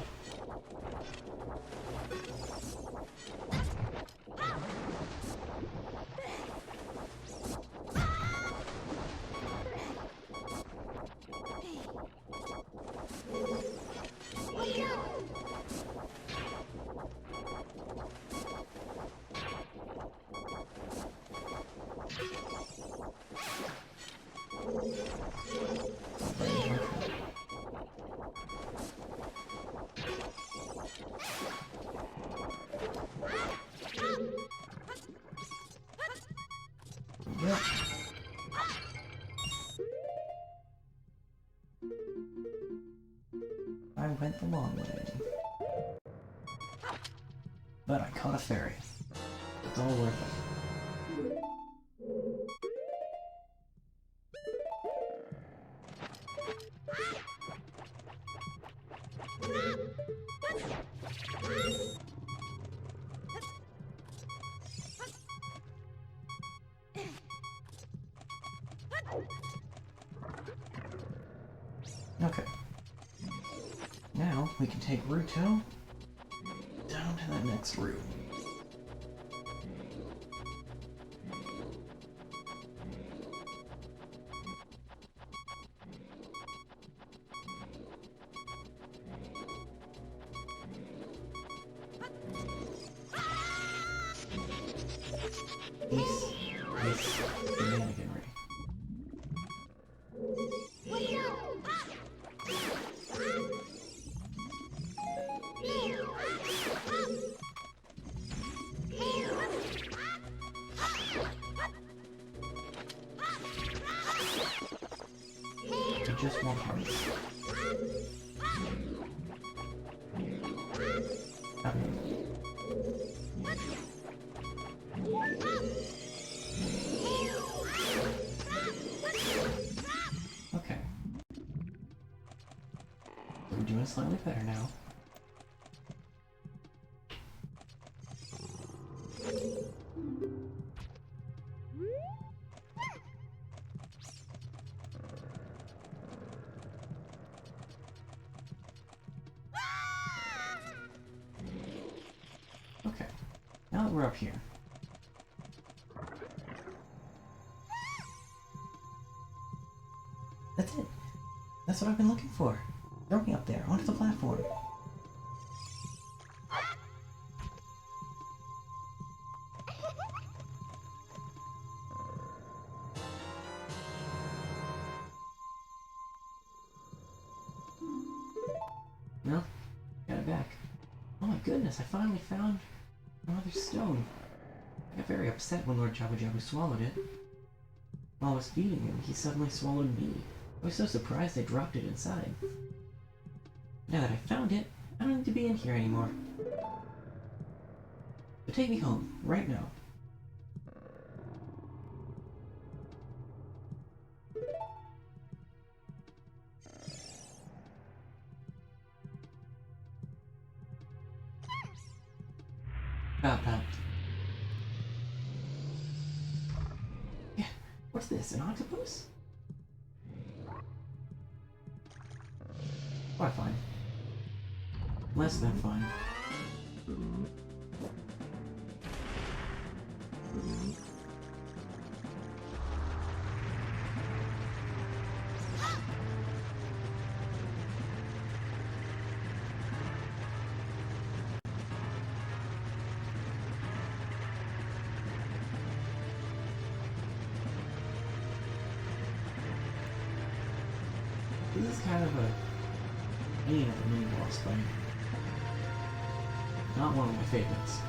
went the long way. But I caught a ferry. It's all worth it. Okay. Now we can take Ruto down to that next room. This shenaniganry. You just want hearts. Okay. We're doing slightly better now. Okay, now that we're up here. That's it. That's what I've been looking for. Throw me up there, onto the platform. Well, got it back. Oh my goodness, I finally found another stone. I got very upset when Lord Jabu Jabu swallowed it. While I was feeding him, he suddenly swallowed me. I was so surprised I dropped it inside. Now that I found it, I don't need to be in here anymore. So take me home, right now. About that. Yeah, what's this, an octopus? Quite fine. Less than fine. This is kind of a mini boss fight. Not one of my favorites.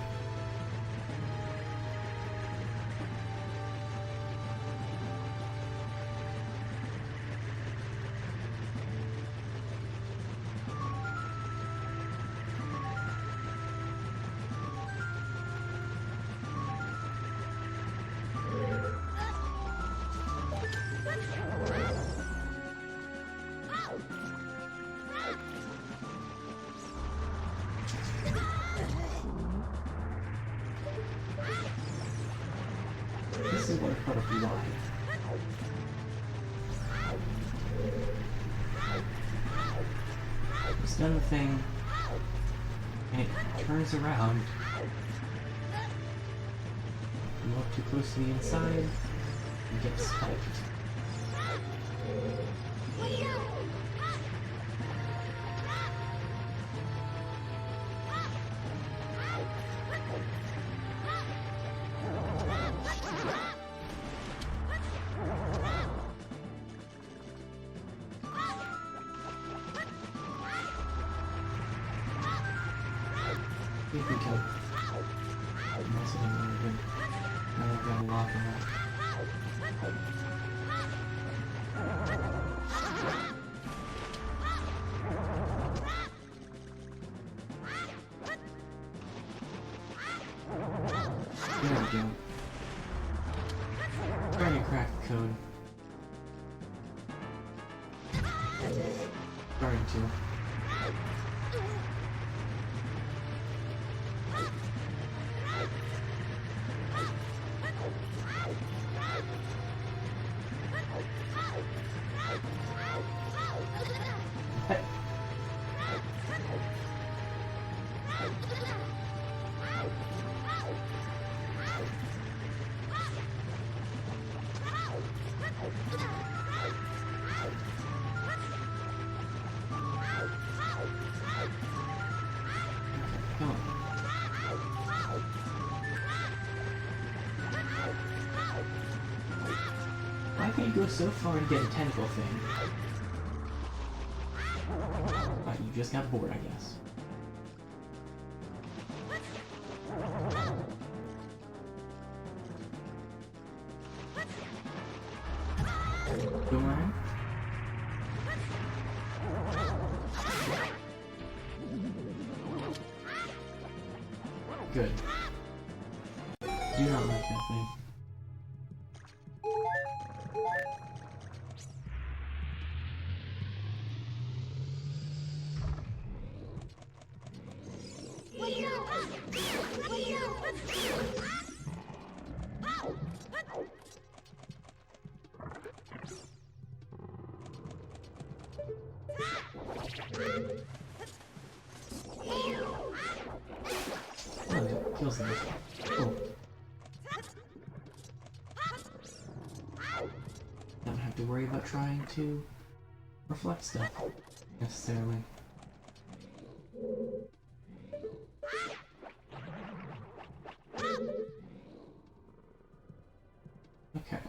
This is what part of life. It's done the thing, and it turns around. You look too close to the inside, and get spiked. If we can. That's what I'm really good. Now we've got a lock on that. There we go. Trying to crack the code. Starting to. Hey. Come on. Why can't you go so far and get a tentacle thing? You just got bored, I guess. Boomerang? Good. Do not like that thing. Oh, it kills them. Cool. Don't have to worry about trying to reflect stuff, necessarily. Okay.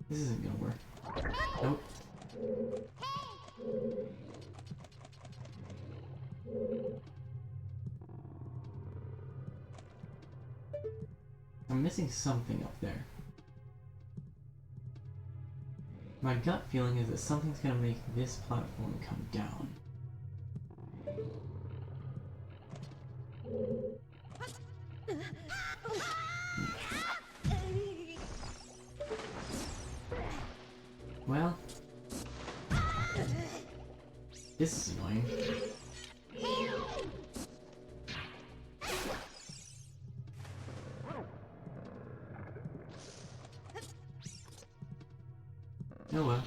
This isn't gonna work. Nope. I'm missing something up there. My gut feeling is that something's gonna make this platform come down. Well, this is annoying. Oh well.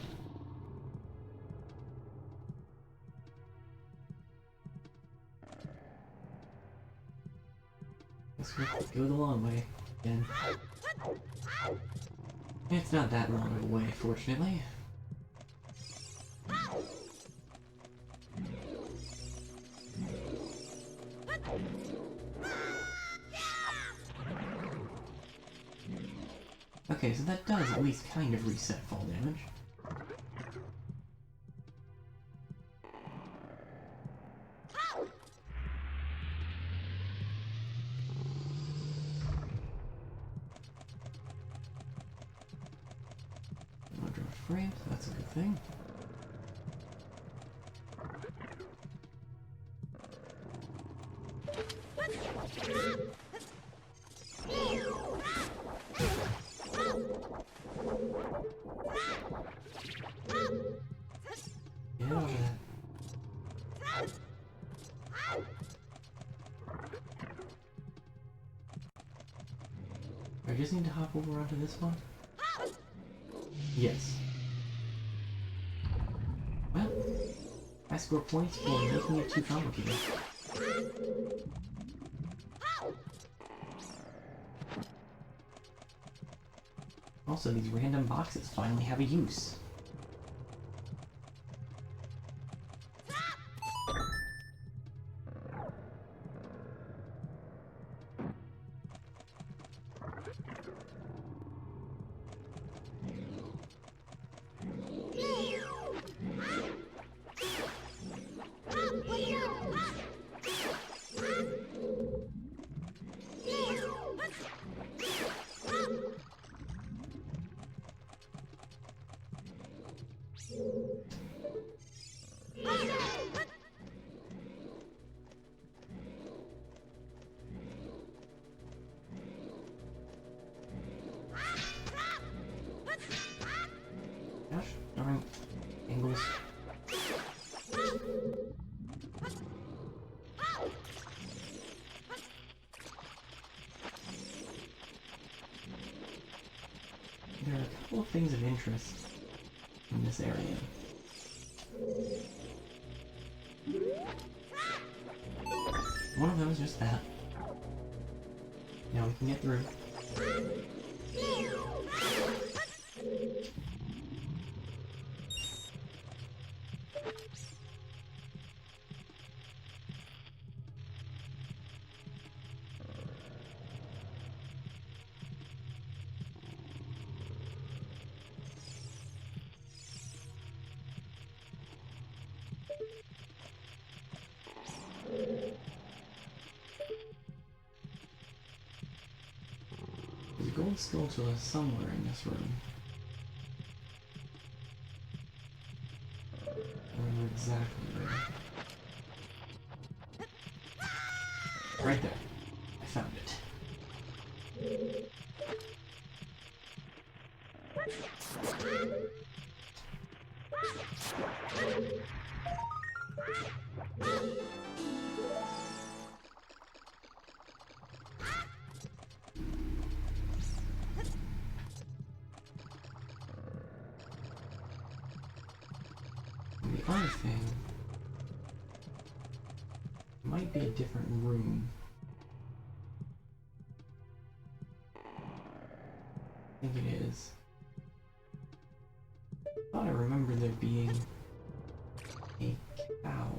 Let's go the long way again. It's not that long of a way, fortunately. Okay, so that does at least kind of reset fall damage. No dropped frames, that's a good thing. Get over that. I just need to hop over onto this one? Yes. Well, I score points for making it too complicated. Also, these random boxes finally have a use. there are a couple of things of interest in this area. One of them is just that. Now we can get through. There's a gold spatula somewhere in this room. I don't remember exactly where. Right there. I found it. The other thing might be a different room. I think it is. I thought I remember there being a cow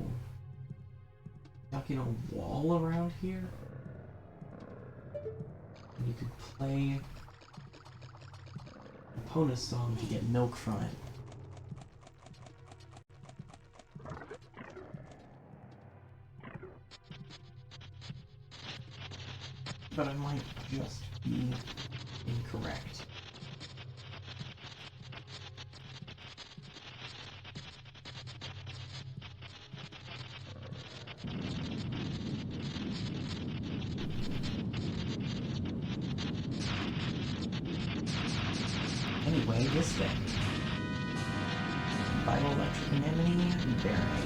stuck in a wall around here. And you could play Epona's song to get milk from it. But I might just be incorrect. Anyway, this thing. Bioelectric anemone berry.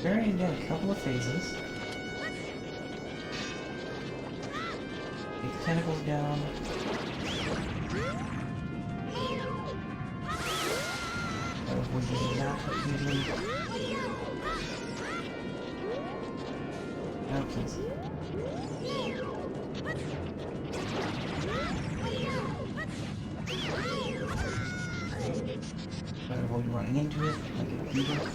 Varying down a couple of phases. Get the tentacles down. We're getting that repeatedly. Oh, please. Better avoid running into it like a beaver.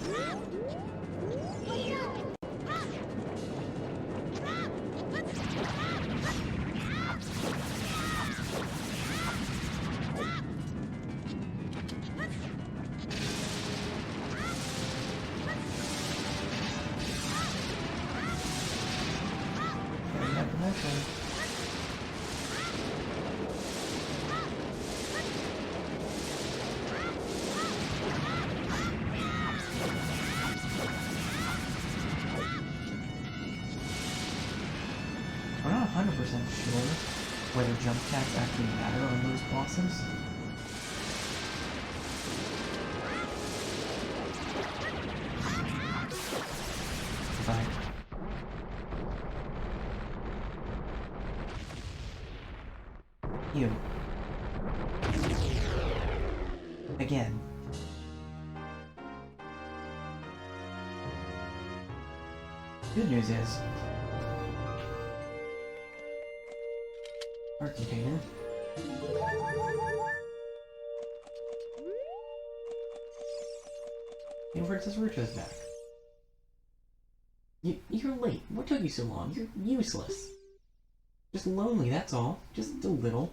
I'm not 100% sure whether jump attacks actually matter on those bosses. But you. Again. Good news is, our container. And Princess Rucha's back. You're late. What took you so long? You're useless. Just lonely, that's all. Just a little.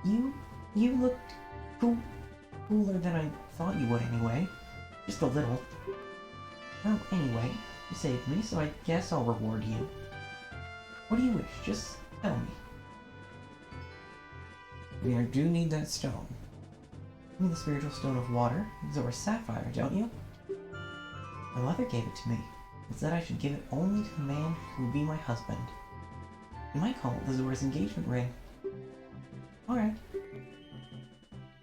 You looked cooler than I thought you would anyway. Just a little. Well, anyway, you saved me, so I guess I'll reward you. What do you wish? Just tell me. I mean, I do need that stone. You need the spiritual stone of water, Zora's sapphire, don't you? My mother gave it to me. It said I should give it only to the man who will be my husband. You might call it the Zora's engagement ring. Alright.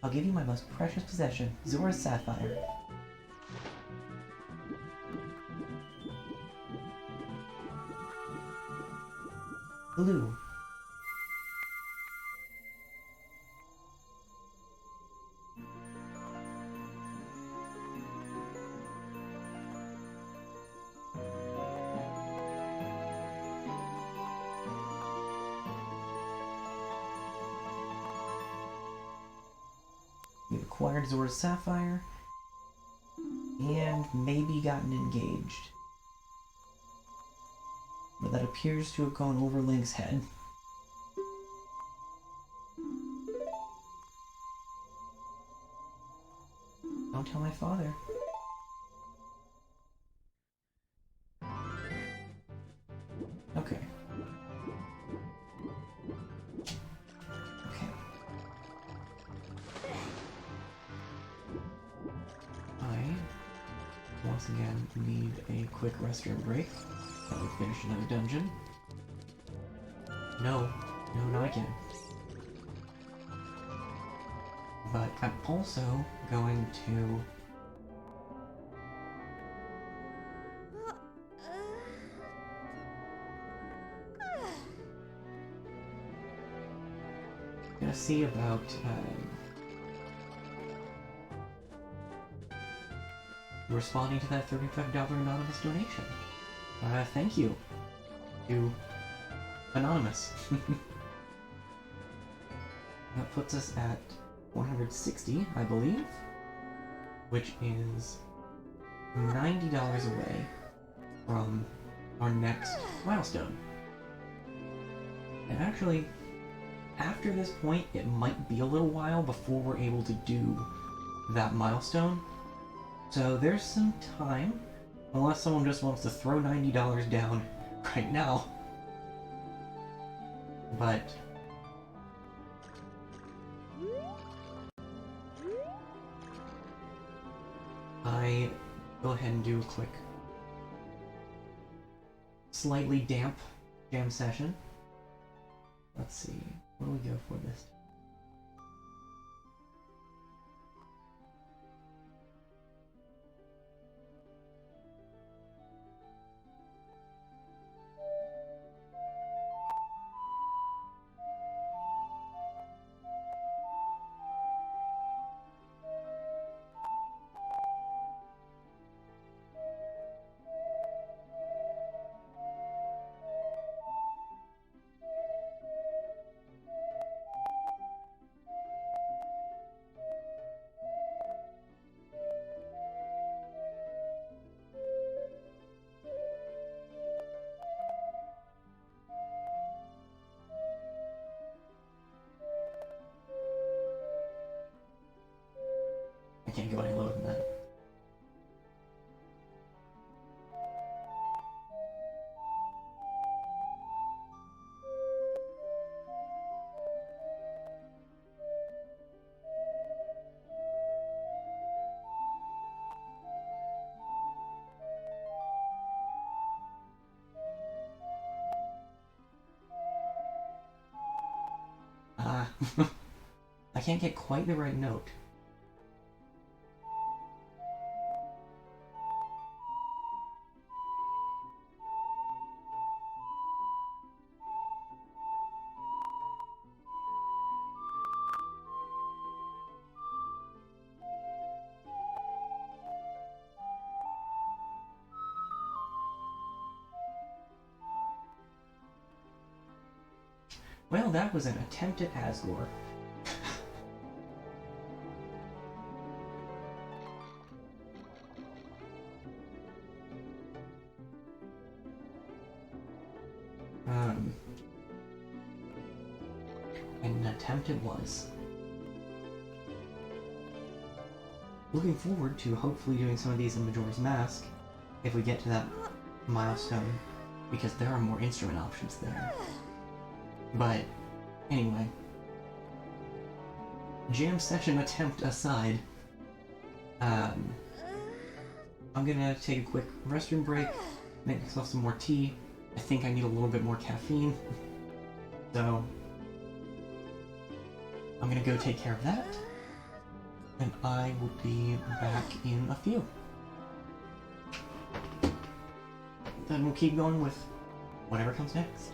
I'll give you my most precious possession, Zora's sapphire. Blue. You've acquired Zora's sapphire, and maybe gotten engaged. But that appears to have gone over Link's head. Don't tell my father. Okay. Okay. I, once again, need a quick restroom break. That would finish another dungeon. No, not again. But I'm also going to... gonna see about, responding to that $35 anonymous donation. Thank you to Anonymous. That puts us at 160, I believe, which is $90 away from our next milestone. And actually, after this point, it might be a little while before we're able to do that milestone. So there's some time, unless someone just wants to throw $90 down right now. But I go ahead and do a quick, slightly damp jam session. Let's see, what do we go for this? I can't go any lower than that. I can't get quite the right note. Well, that was an attempt at Asgore. An attempt it was. was. Looking forward to hopefully doing some of these in Majora's Mask if we get to that milestone, because there are more instrument options there. But anyway, jam session attempt aside, I'm gonna take a quick restroom break, make myself some more tea. I think I need a little bit more caffeine, so I'm gonna go take care of that, and I will be back in a few. Then we'll keep going with whatever comes next.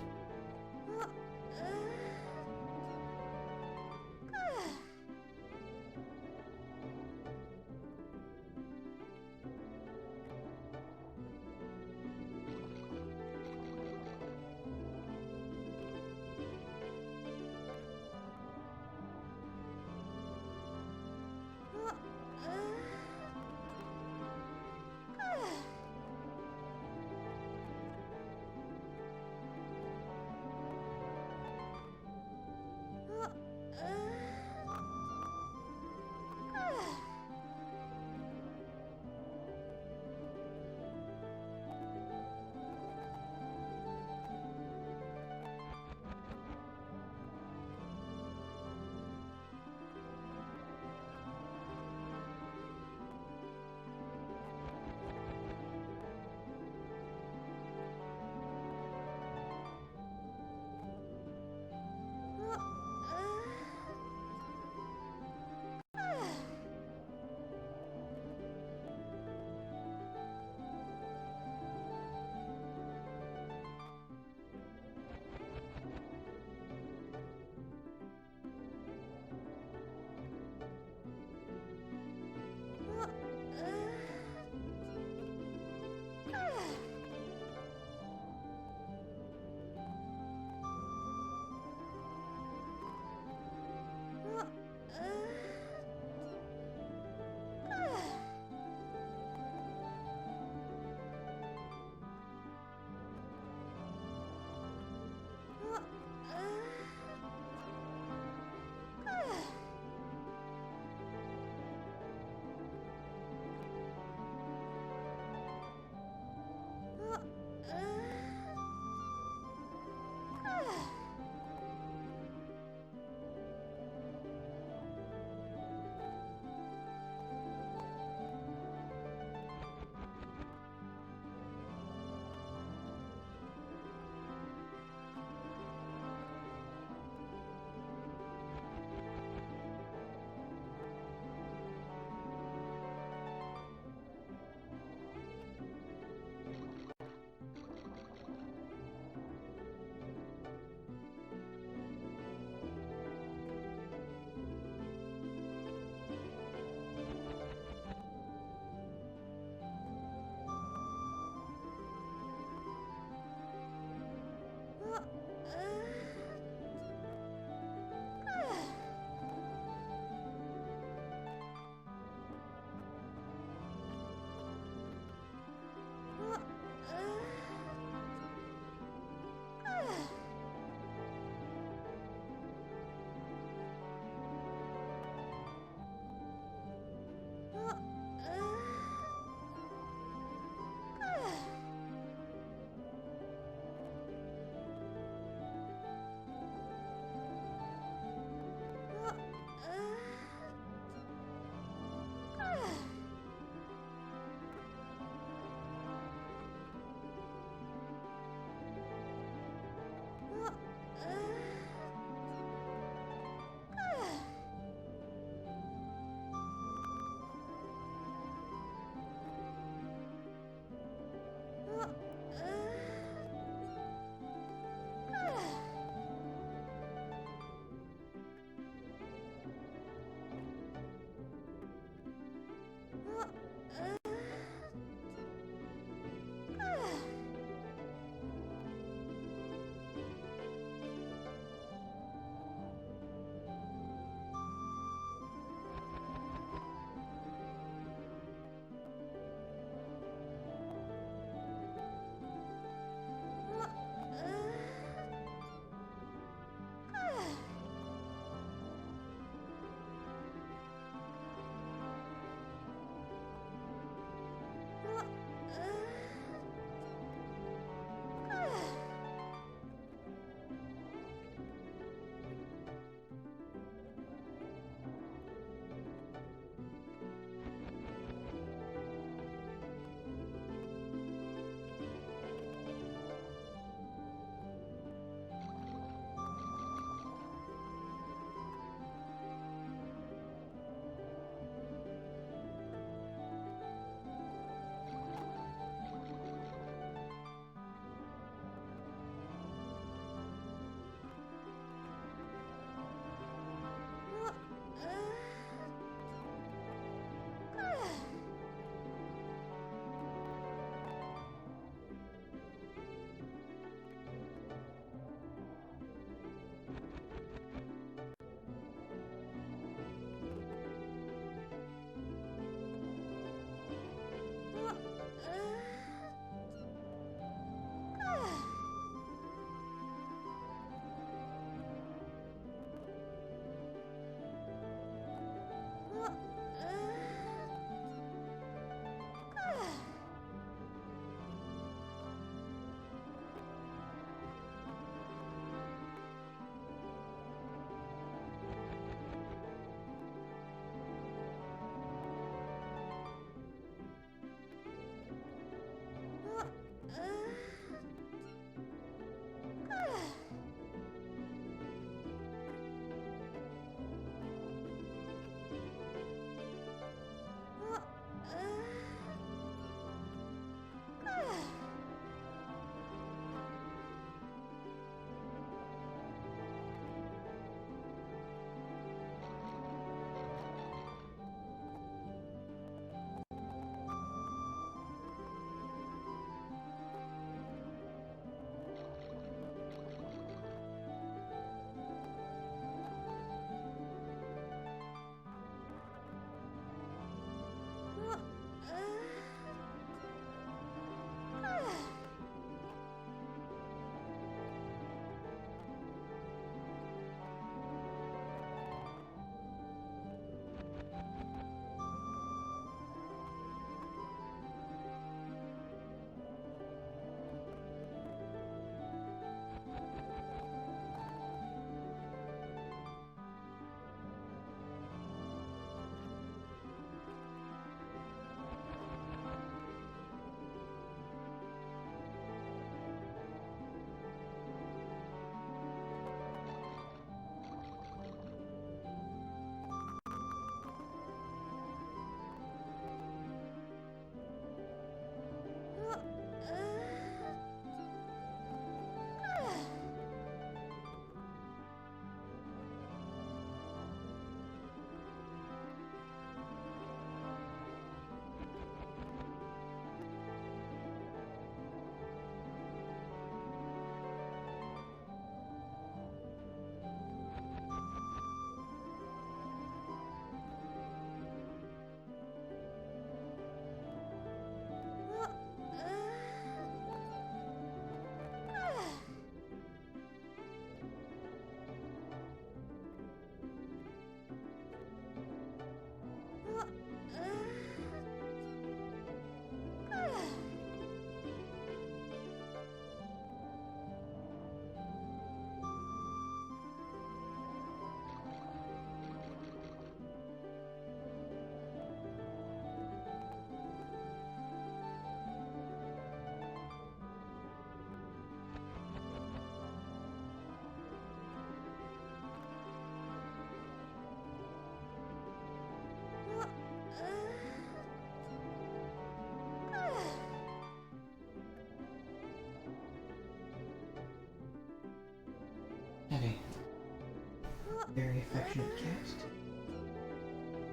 Very affectionate cast.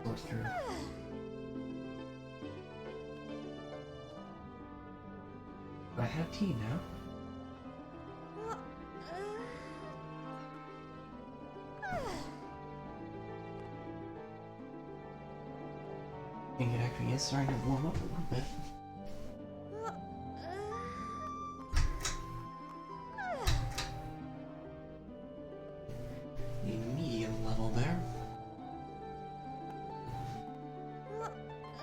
Force through. But I have tea now. I think it actually is starting to warm up a little bit. A medium level there.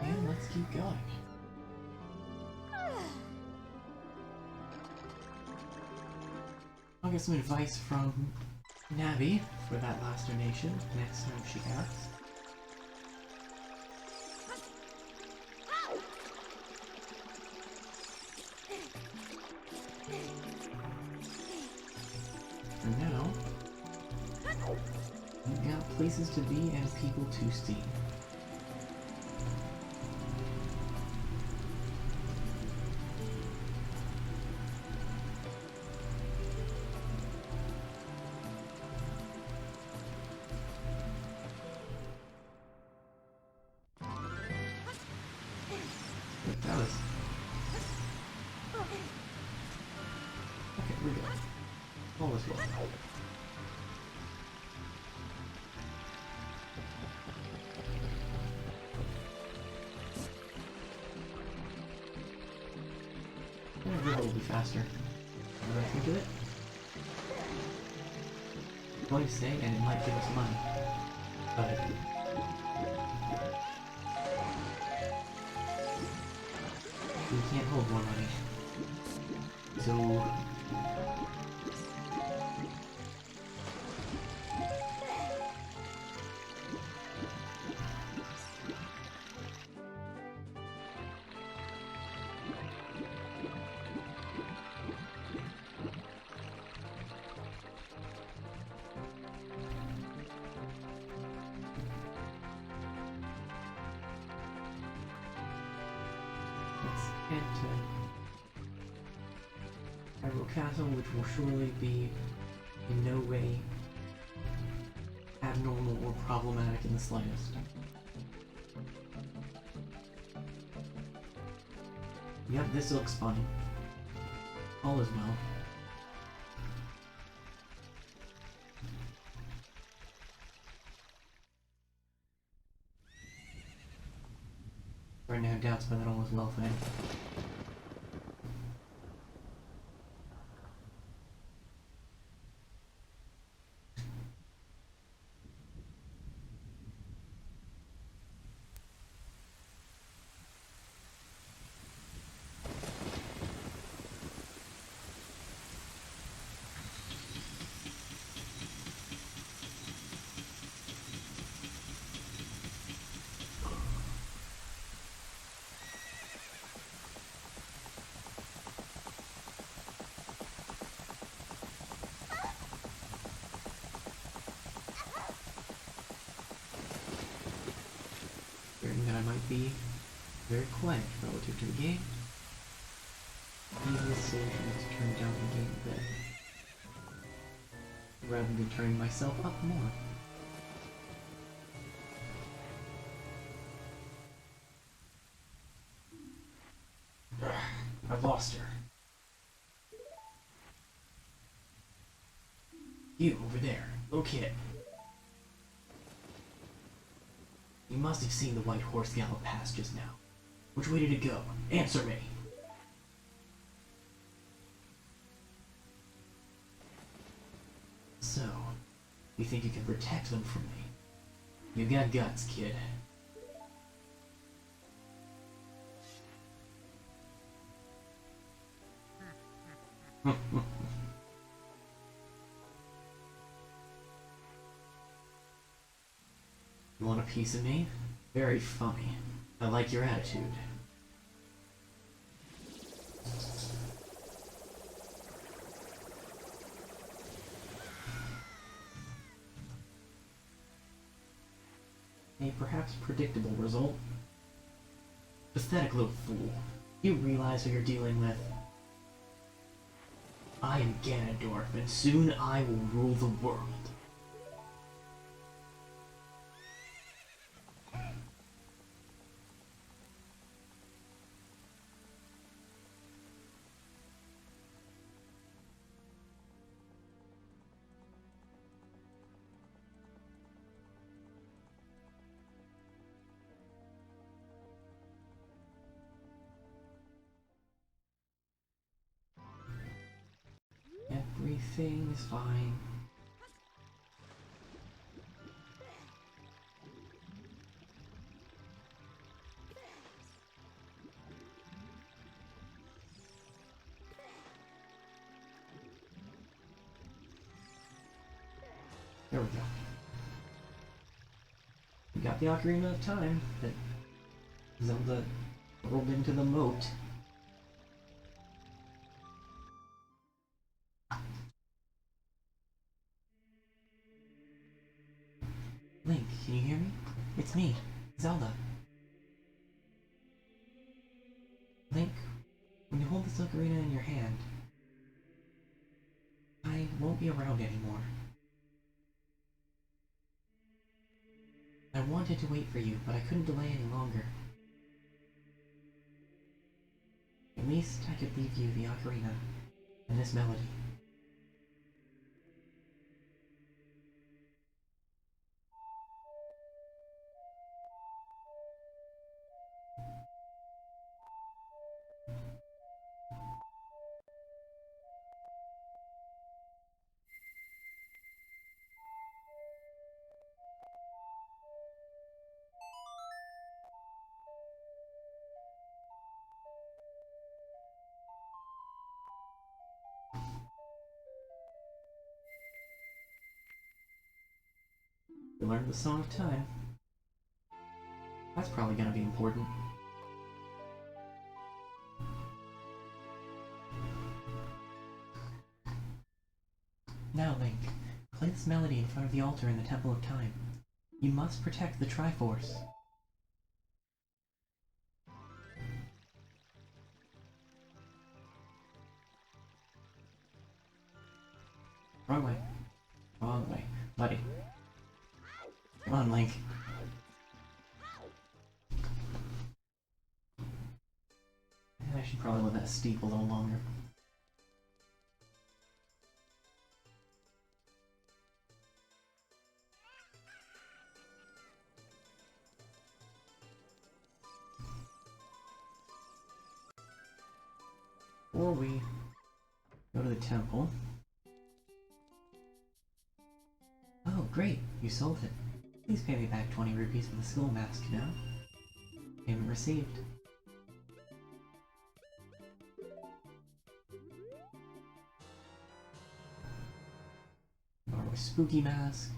And let's keep going. I'll get some advice from Navi for that last donation next time she asks. For now, we've got places to be and people to see. That was... Okay, we're good. All is well. It will be faster. Now that I think of it. I'm going to say, and it might give us money. But... we can't hold more money. So... let's head to Hyrule Castle, which will surely be in no way abnormal or problematic in the slightest. Yep, this looks fine. All is well. Right now, doubts by that all is well thing. Fearing that I might be very quiet relative to the game. Easiest solution is to turn down the game a bit, rather than turning myself up more. I've lost her. You, over there, little kid. You must have seen the white horse gallop past just now. Which way did it go? Answer me! So, you think you can protect them from me? You got guts, kid. You want a piece of me? Very funny. I like your attitude. A perhaps predictable result. Pathetic little fool. You realize who you're dealing with? I am Ganondorf, and soon I will rule the world. Everything is fine. There we go. We got the Ocarina of Time that Zelda rolled into the moat. Link, can you hear me? It's me, Zelda. Link, when you hold this ocarina in your hand, I won't be around anymore. I wanted to wait for you, but I couldn't delay any longer. At least I could leave you the ocarina and this melody. You learned the Song of Time. That's probably gonna be important. Now, Link, play this melody in front of the altar in the Temple of Time. You must protect the Triforce. Wrong way. Wrong way. Buddy. Come on, Link. I should probably let that steep a little longer. Before we go to the temple. Oh, great! You sold it. Please pay me back 20 rupees for the skull mask now. Payment received. Borrow a spooky mask.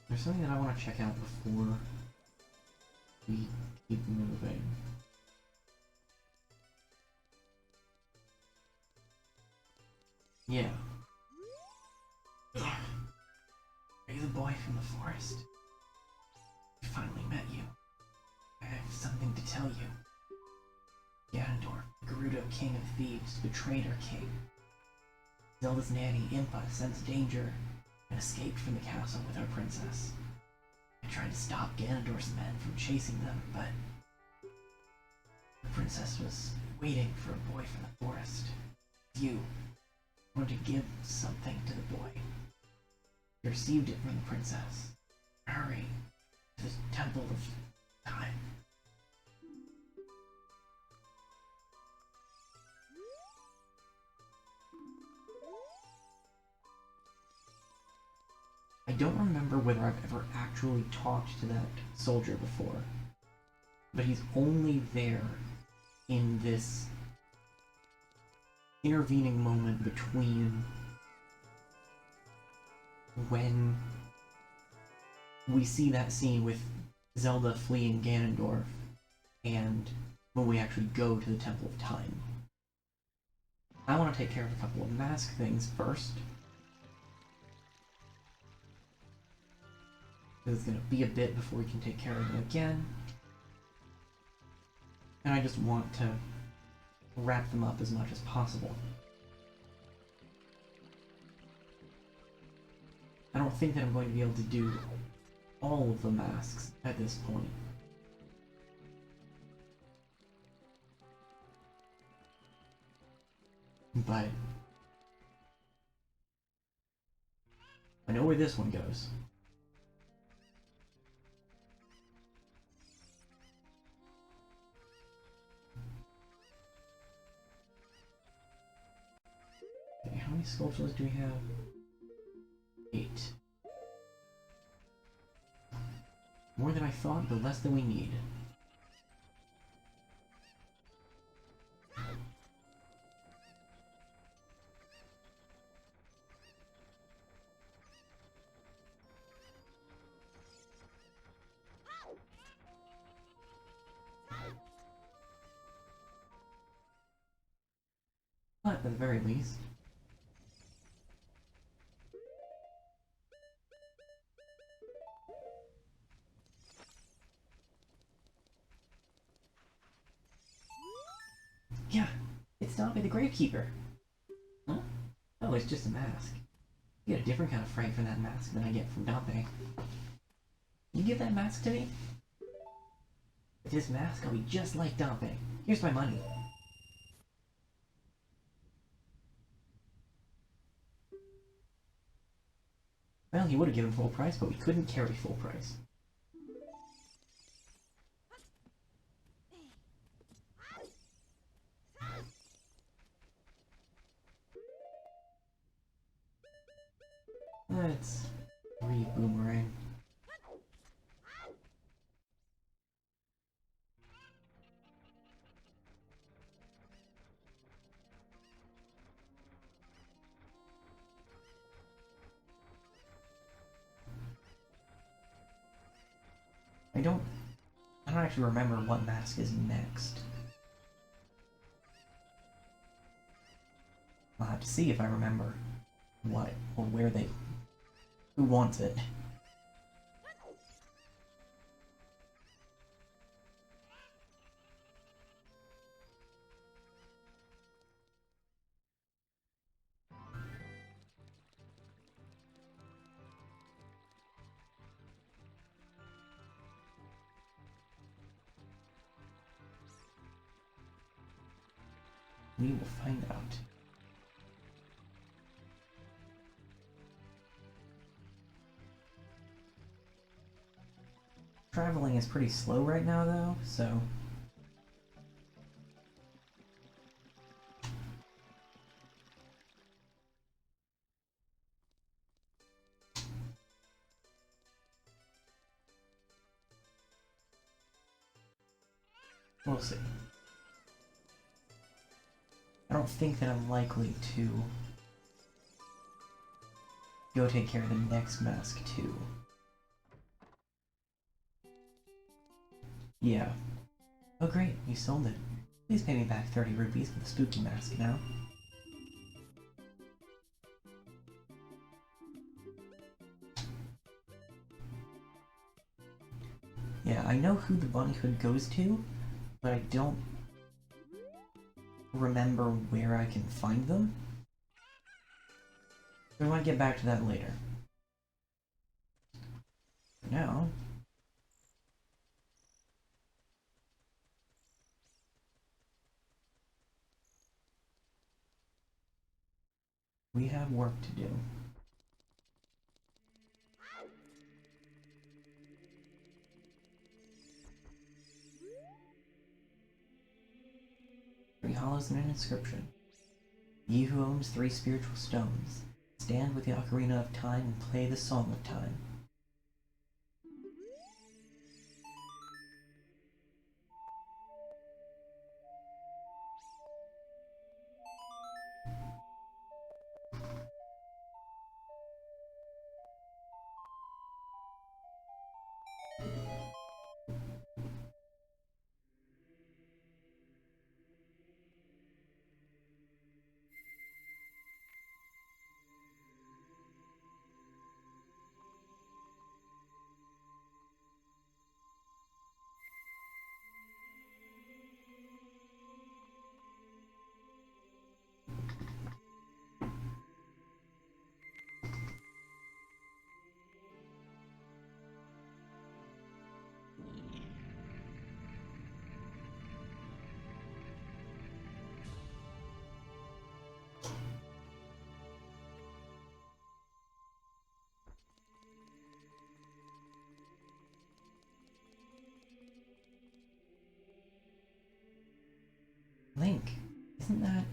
There's something that I want to check out before we keep moving. Yeah. Are you the boy from the forest? I finally met you. I have something to tell you. Ganondorf, Gerudo, King of Thieves, betrayed our king. Zelda's nanny, Impa, sensed danger and escaped from the castle with our princess. I tried to stop Ganondorf's men from chasing them, but the princess was waiting for a boy from the forest. You wanted to give something to the boy. You received it from the princess. Hurry to the Temple of Time. I don't remember whether I've ever actually talked to that soldier before, but he's only there in this intervening moment between when we see that scene with Zelda fleeing Ganondorf and when we actually go to the Temple of Time. I want to take care of a couple of mask things first. It's going to be a bit before we can take care of it again. And I just want to wrap them up as much as possible. I don't think that I'm going to be able to do all of the masks at this point. But I know where this one goes. many sculptures do we have? 8. More than I thought, but less than we need. But at the very least, yeah, it's Dobby the Gravekeeper. Huh? Oh, it's just a mask. You get a different kind of fright from that mask than I get from Dante. You give that mask to me? With this mask, I'll be just like Dante. Here's my money. Well, he would have given full price, but we couldn't carry full price. Let's re-boomerang. I don't actually remember what mask is next. I'll have to see if I remember what or who wants it. We will find out. Traveling is pretty slow right now, though, so... we'll see. I don't think that I'm likely to go take care of the next mask, too. Yeah. Oh great, you sold it. Please pay me back 30 rupees for the spooky mask now. Yeah, I know who the bunny hood goes to, but I don't remember where I can find them. We might get back to that later. For now... we have work to do. Three hollows and an inscription. Ye who owns 3 spiritual stones, stand with the ocarina of time and play the song of time. Link, isn't that...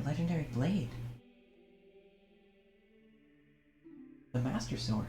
legendary blade. The Master Sword.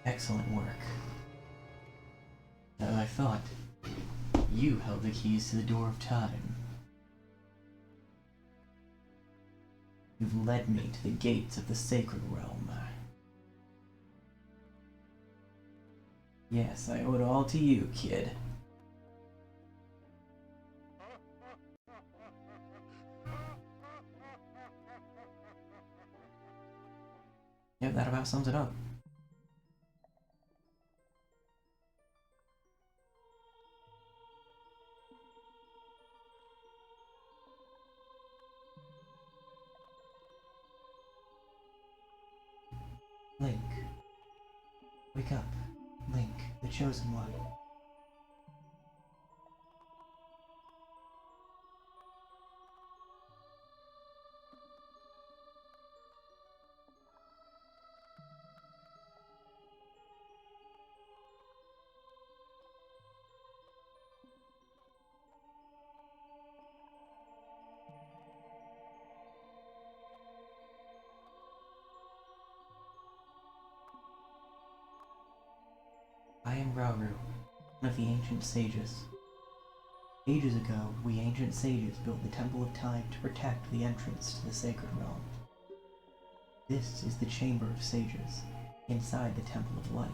Excellent work. I thought you held the keys to the door of time. You've led me to the gates of the sacred realm. Yes, I owe it all to you, kid. Yep, that about sums it up. Link. Wake up. Link, the chosen one. I am Rauru, one of the ancient sages. Ages ago, we ancient sages built the Temple of Time to protect the entrance to the sacred realm. This is the Chamber of Sages, inside the Temple of Light.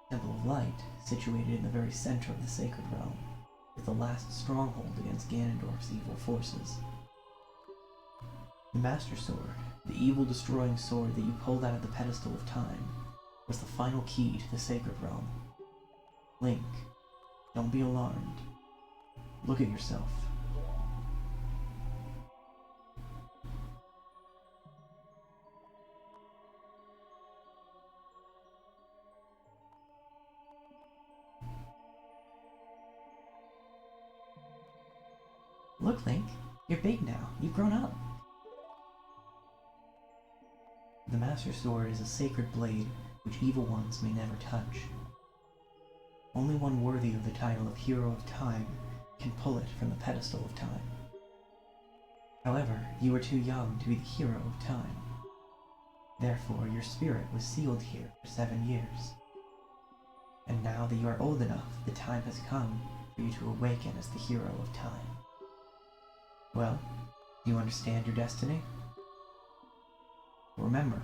Temple of Light, situated in the very center of the sacred realm, is the last stronghold against Ganondorf's evil forces. The Master Sword, the evil-destroying sword that you pulled out of the pedestal of time, was the final key to the sacred realm. Link, don't be alarmed. Look at yourself. Look, Link, you're big now. You've grown up. The Master Sword is a sacred blade which evil ones may never touch. Only one worthy of the title of Hero of Time can pull it from the pedestal of time. However, you are too young to be the Hero of Time. Therefore, your spirit was sealed here for 7 years. And now that you are old enough, the time has come for you to awaken as the Hero of Time. Well, do you understand your destiny? Remember,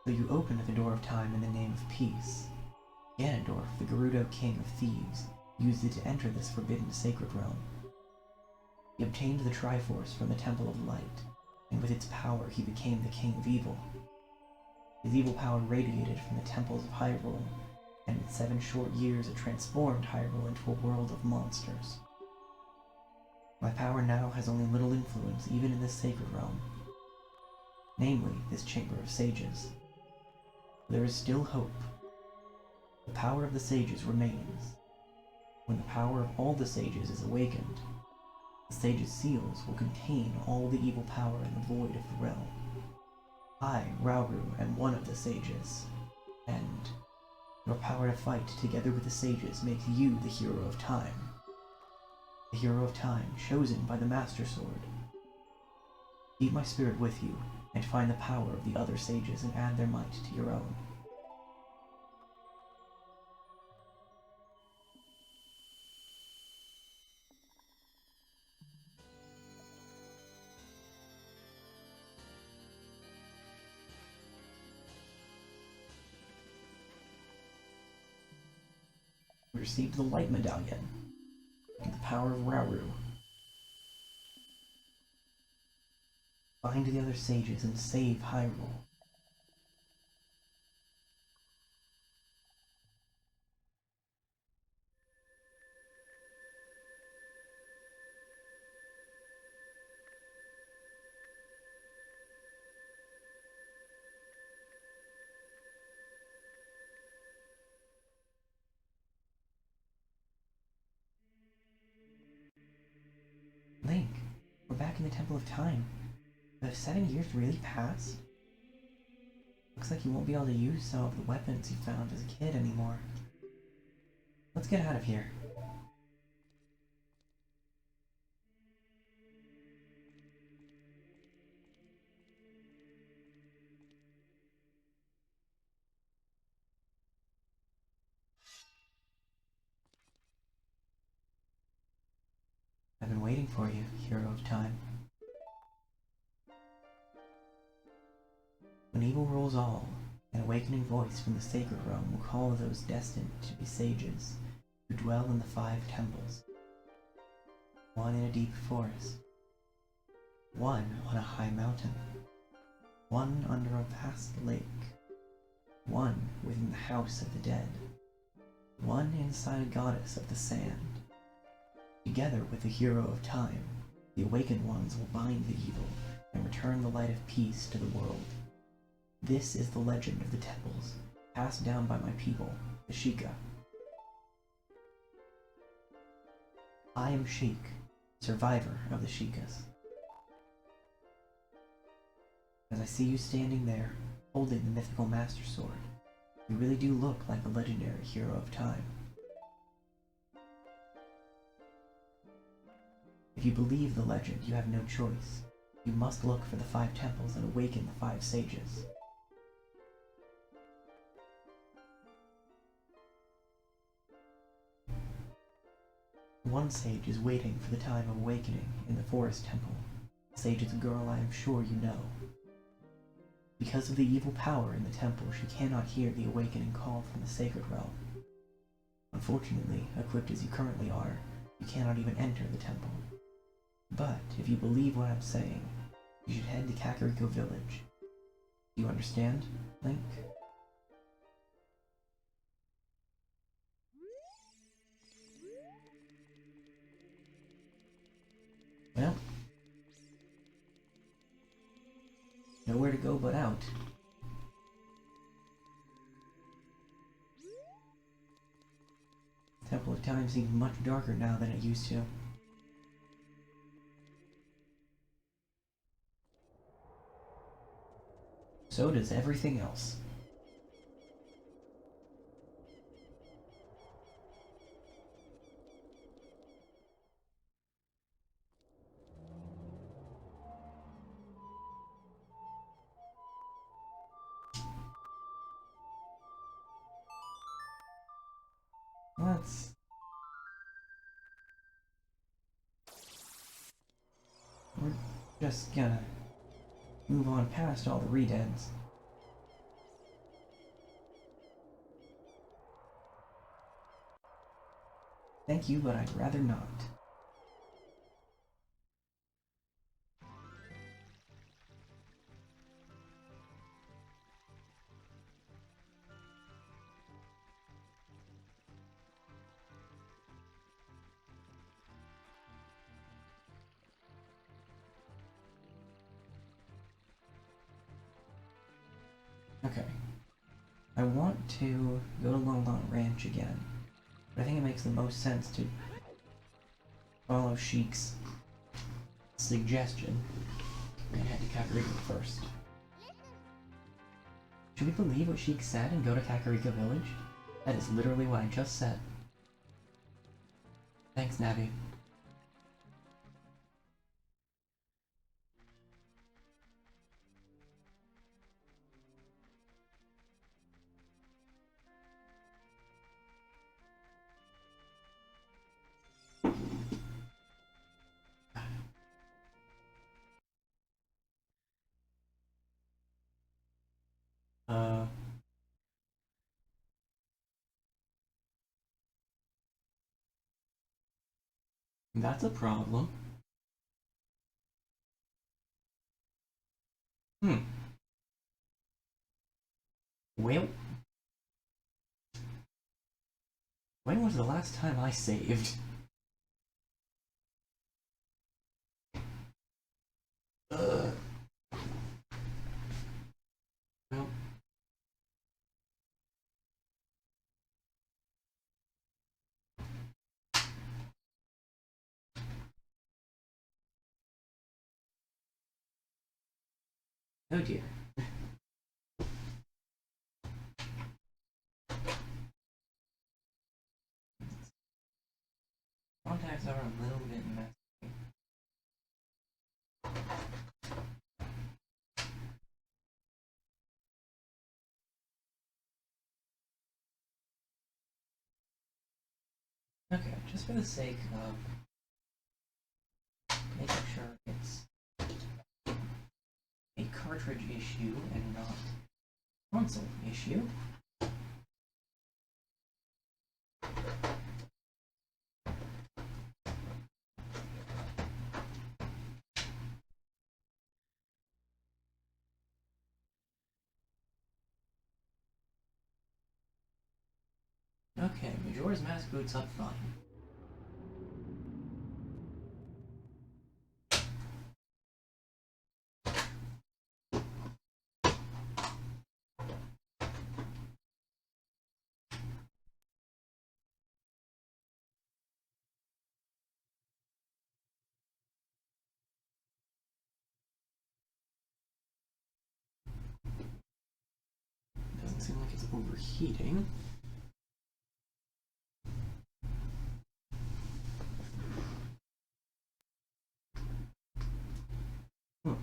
though you opened the door of time in the name of peace, Ganondorf, the Gerudo King of Thieves, used it to enter this forbidden sacred realm. He obtained the Triforce from the Temple of Light, and with its power he became the King of Evil. His evil power radiated from the temples of Hyrule, and in 7 short years it transformed Hyrule into a world of monsters. My power now has only little influence even in this sacred realm, namely this Chamber of Sages. There is still hope. The power of the sages remains. When the power of all the sages is awakened, the sages' seals will contain all the evil power in the void of the realm. I, Rauru, am one of the sages, and your power to fight together with the sages makes you the Hero of Time. The Hero of Time, chosen by the Master Sword. Keep my spirit with you, and find the power of the other sages and add their might to your own. We received the Light Medallion, and the power of Rauru. Find the other sages and save Hyrule. in the Temple of Time. Have 7 years really passed? Looks like you won't be able to use some of the weapons you found as a kid anymore. Let's get out of here. I've been waiting for you, hero of time. When evil rules all, an awakening voice from the sacred realm will call those destined to be sages who dwell in the 5 temples. One in a deep forest, one on a high mountain, one under a vast lake, one within the house of the dead, one inside a goddess of the sand. Together with the hero of time, the awakened ones will bind the evil and return the light of peace to the world. This is the legend of the temples, passed down by my people, the Sheikah. I am Sheik, survivor of the Sheikas. As I see you standing there, holding the mythical Master Sword, you really do look like the legendary hero of time. If you believe the legend, you have no choice. You must look for the 5 temples and awaken the 5 sages. One sage is waiting for the time of awakening in the forest temple. The sage is a girl I am sure you know. Because of the evil power in the temple, she cannot hear the awakening call from the sacred realm. Unfortunately, equipped as you currently are, you cannot even enter the temple. But if you believe what I'm saying, you should head to Kakariko Village. Do you understand, Link? Well, nowhere to go but out. Temple of Time seems much darker now than it used to. So does everything else. Let's... We're just gonna move on past all the redeads. Thank you, but I'd rather not. Okay. I want to go to Lone Ranch again, but I think it makes the most sense to follow Sheik's suggestion and head to Kakariko first. Should we believe what Sheik said and go to Kakariko Village? That is literally what I just said. Thanks, Navi. That's a problem. Well, when was the last time I saved? Ugh. Well, Oh dear. Contacts are a little bit messy. Okay, just for the sake of making sure it's a cartridge issue and not a console issue. Okay, Majora's Mask boots up fine. Doesn't seem like it's overheating. Hmm.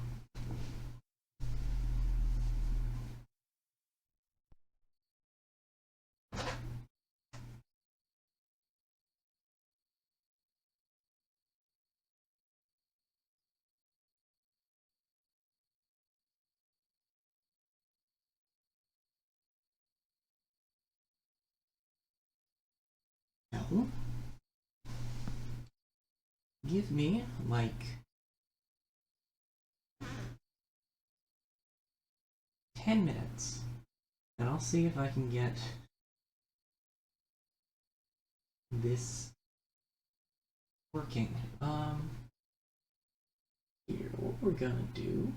No. Give me, like, 10 minutes, and I'll see if I can get this working. Here, what we're gonna do.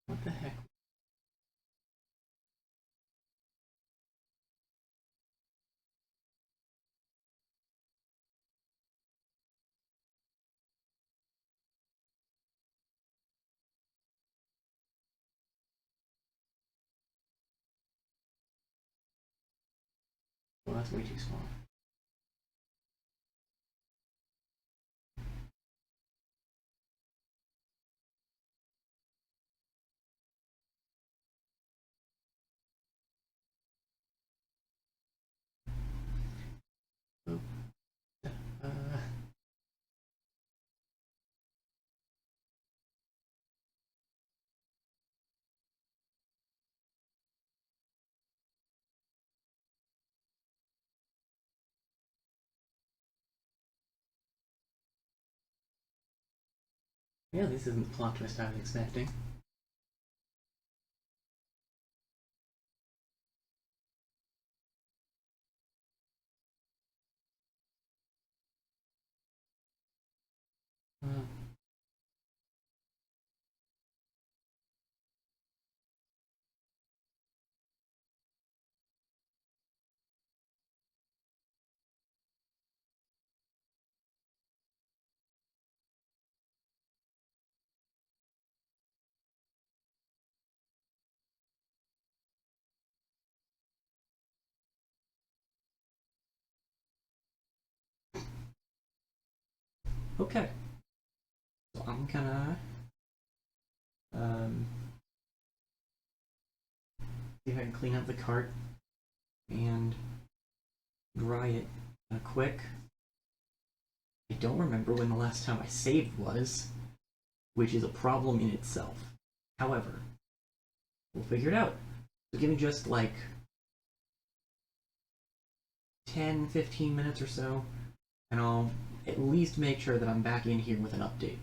What the heck? Well, that's way too small. Oh, uh, yeah, this isn't the plot twist I was expecting. Uh, okay, so I'm gonna um, see if I can clean up the cart and dry it quick. I don't remember when the last time I saved was, which is a problem in itself. However, we'll figure it out. So give me just like 10-15 minutes or so, and I'll at least make sure that I'm back in here with an update.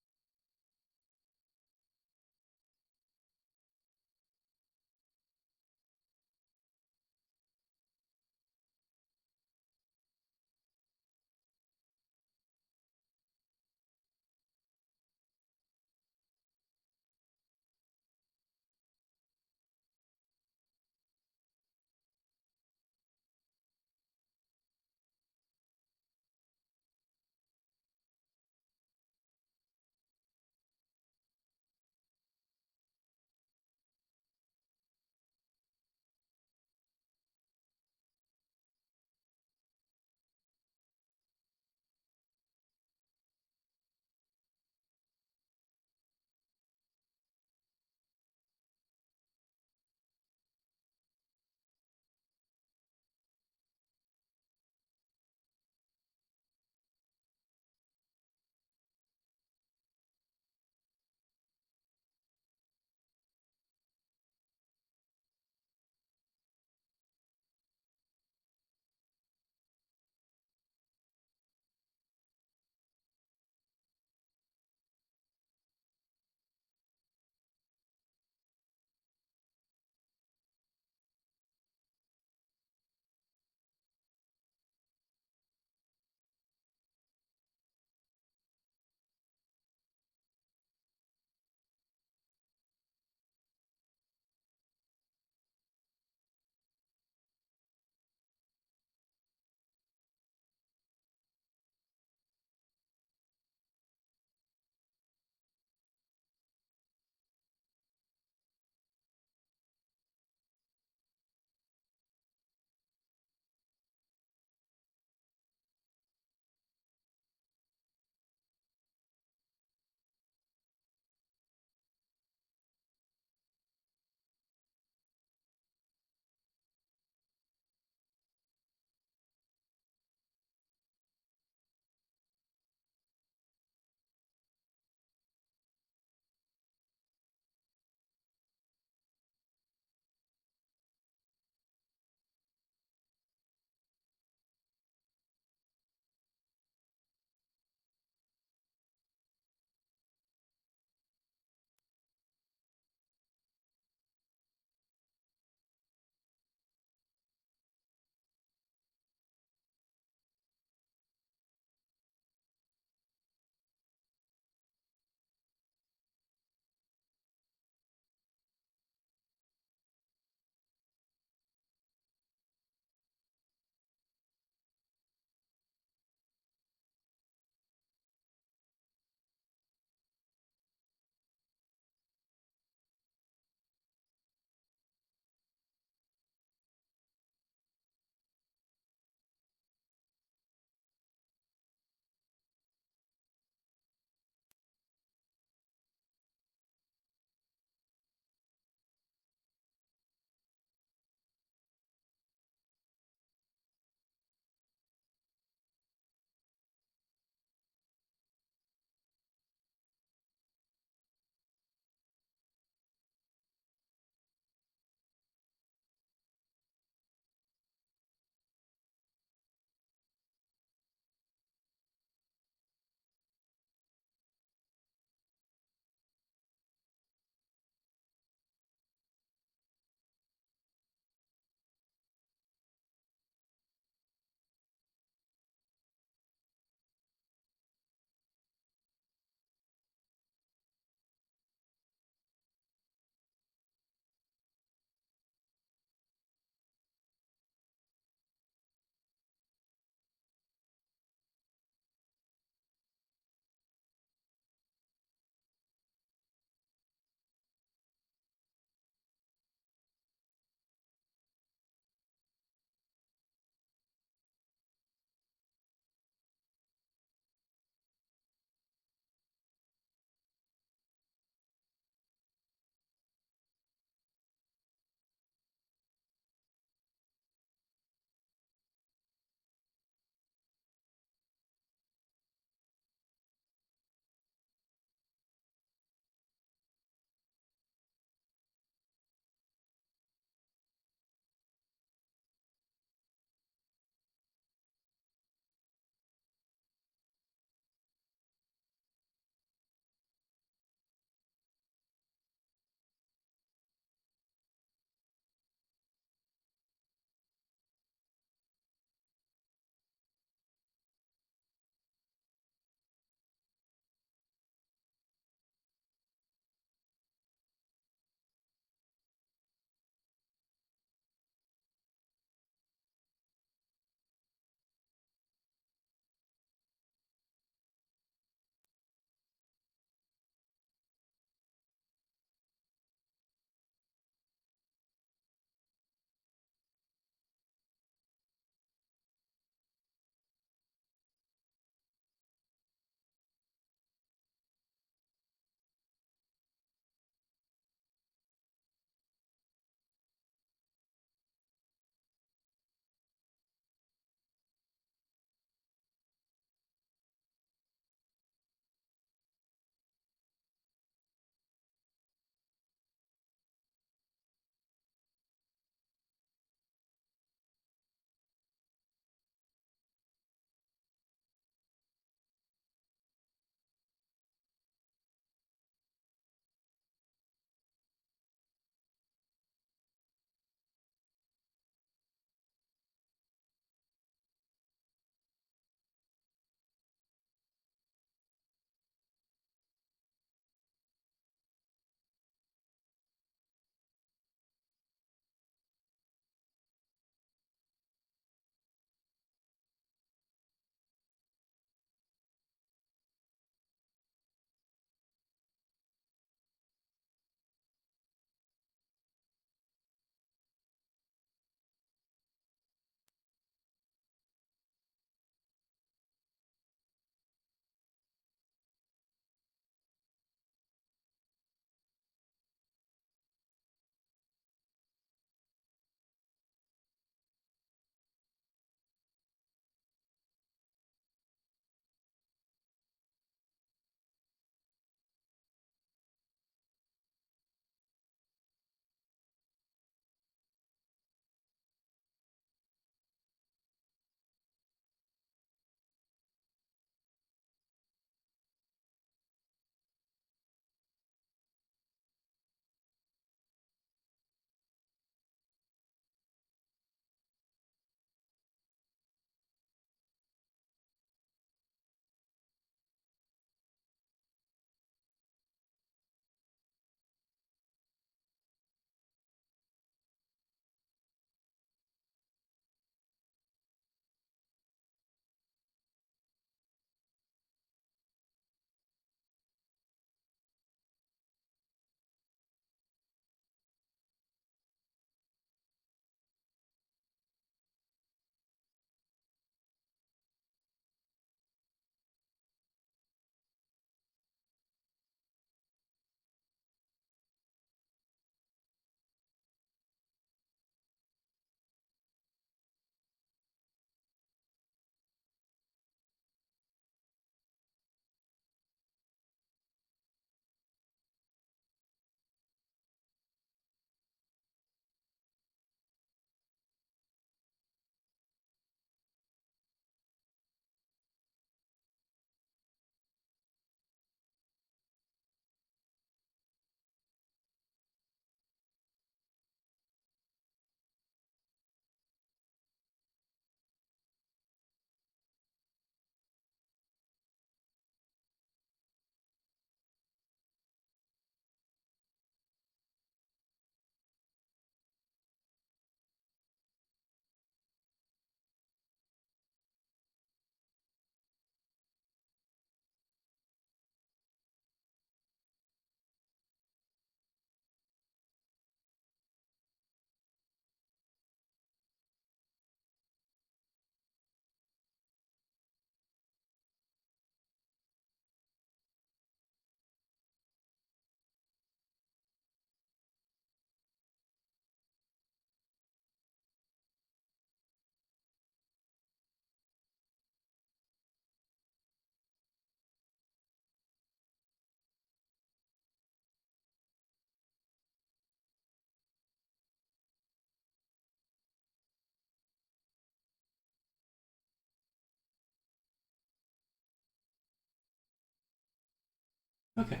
Okay.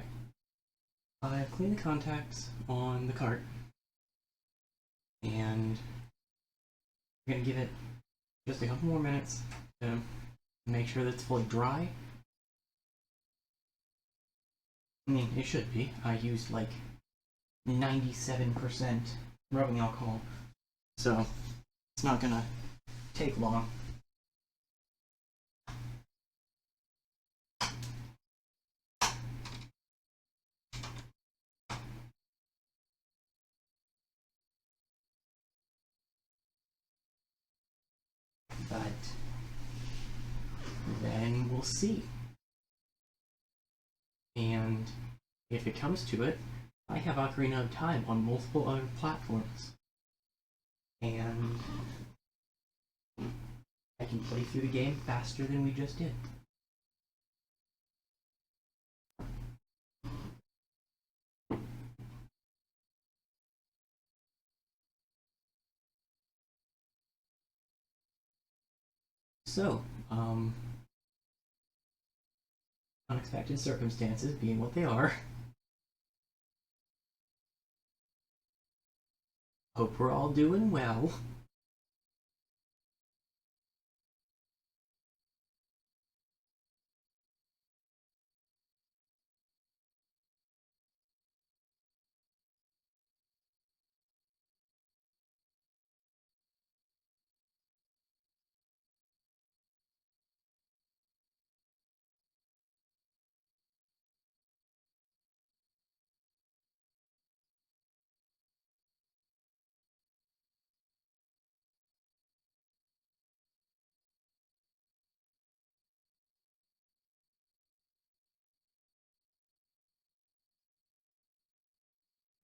I've cleaned the contacts on the cart, and I'm gonna give it just a couple more minutes to make sure that it's fully dry. I mean, it should be. I used like 97% rubbing alcohol, so it's not gonna take long. But then we'll see. And if it comes to it, I have Ocarina of Time on multiple other platforms. And I can play through the game faster than we just did. So, unexpected circumstances being what they are, hope we're all doing well.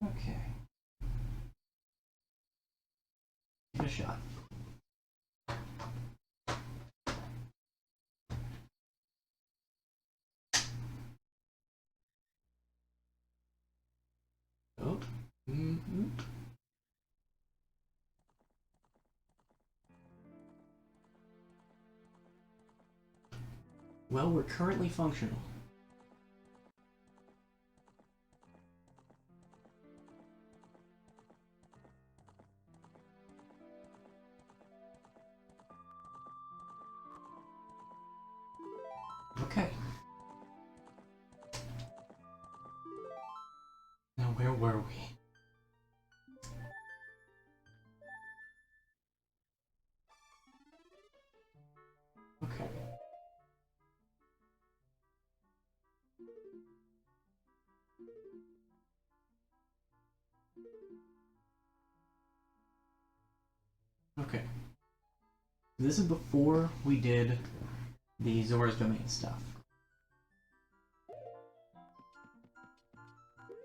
Okay. Give it a shot. Oh. Mm-hmm. Well, we're currently functional. Okay. Now, where were we? Okay. Okay. This is before we did the Zora's Domain stuff.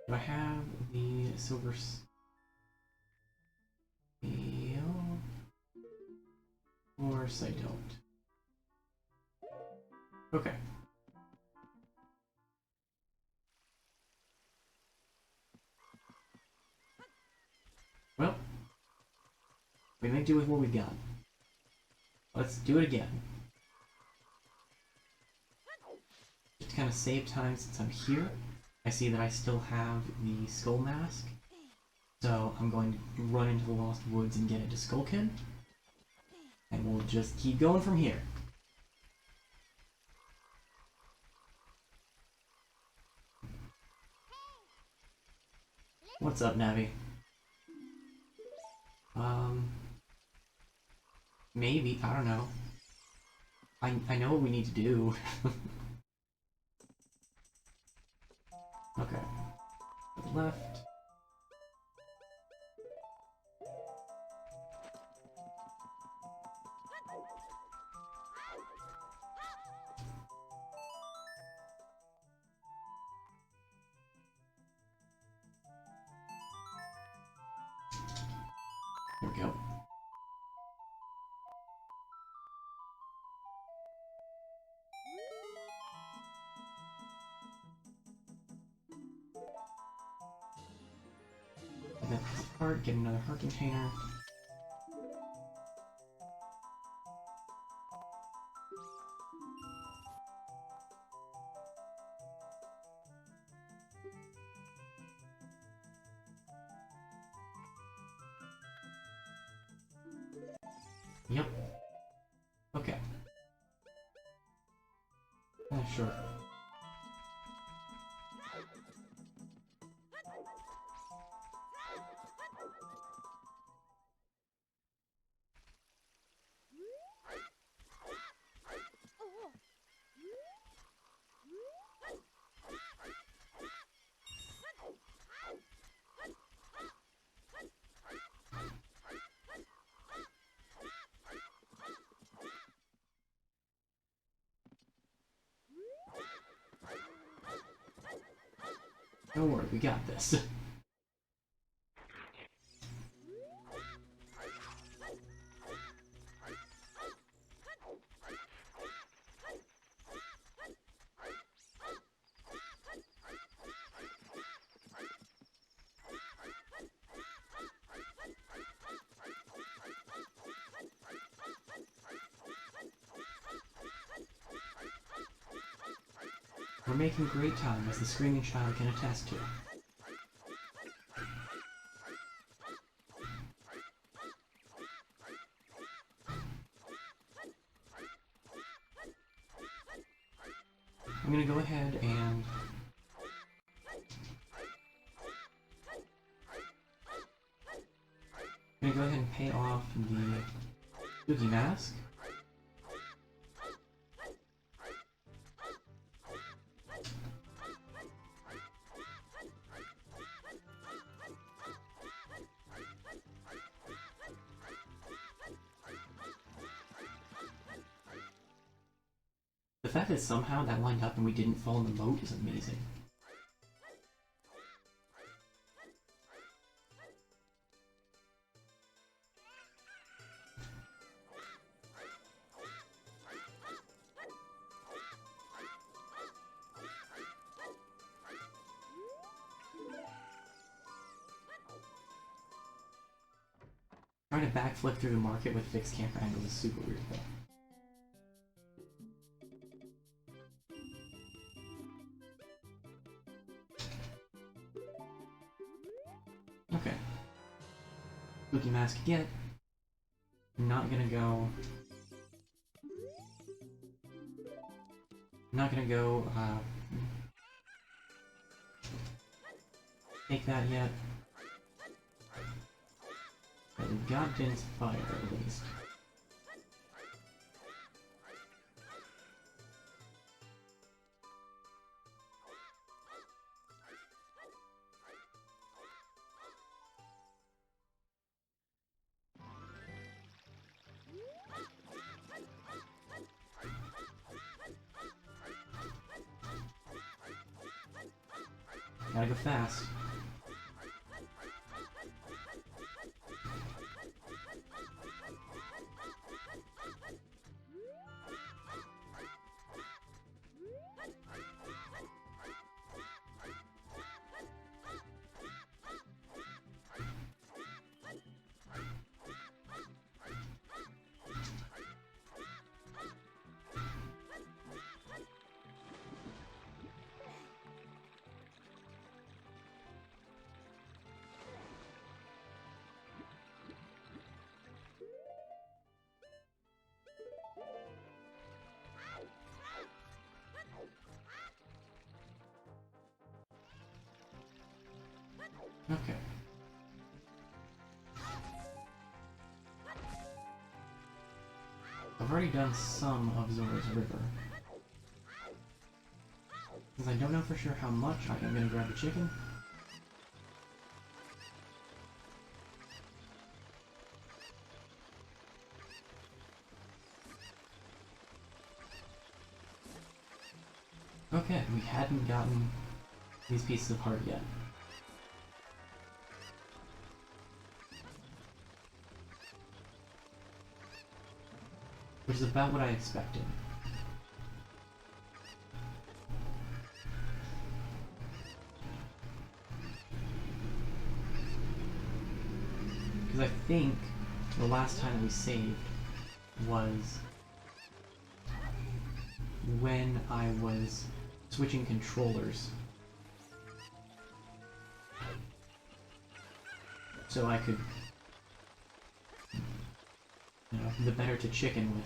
Do I have the silver scale? Of course I don't. Okay. Well, we make do with what we got. Let's do it again. Just to kind of save time since I'm here. I see that I still have the skull mask. So I'm going to run into the Lost Woods and get it to Skull Kid. And we'll just keep going from here. What's up, Navi? Maybe, I don't know. I know what we need to do. Okay. To the left. There we go. And then this part, get another heart container. Yep. Okay. Sure. Don't worry, we got this. We're making great time, as the screaming child can attest to. I'm gonna go ahead and pay off the Spooky Mask. The fact that somehow that lined up and we didn't fall in the moat is amazing. Trying to backflip through the market with fixed camera angles is super weird though. Okay. Spooky Mask get. Not gonna go. Take that yet. But we got Din's fire at least. Gotta go fast. Okay. I've already done some of Zora's River. Since I don't know for sure how much, I'm gonna grab the chicken. Okay, we hadn't gotten these pieces of heart yet. Which is about what I expected. Because I think the last time we saved was when I was switching controllers. So I could, you know, the better to chicken with.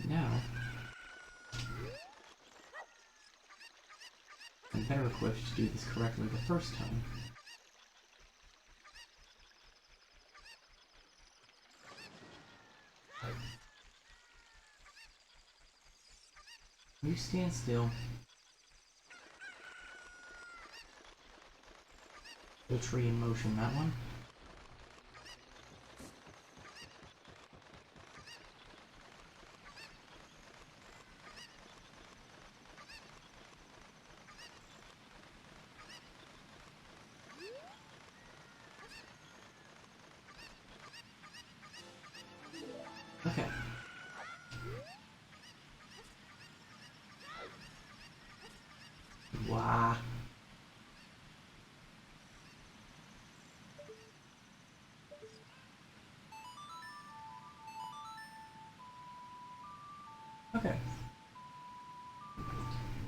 Now, I'm better equipped to do this correctly the first time. You stand still. The tree in motion, that one. Okay. Wow. Okay.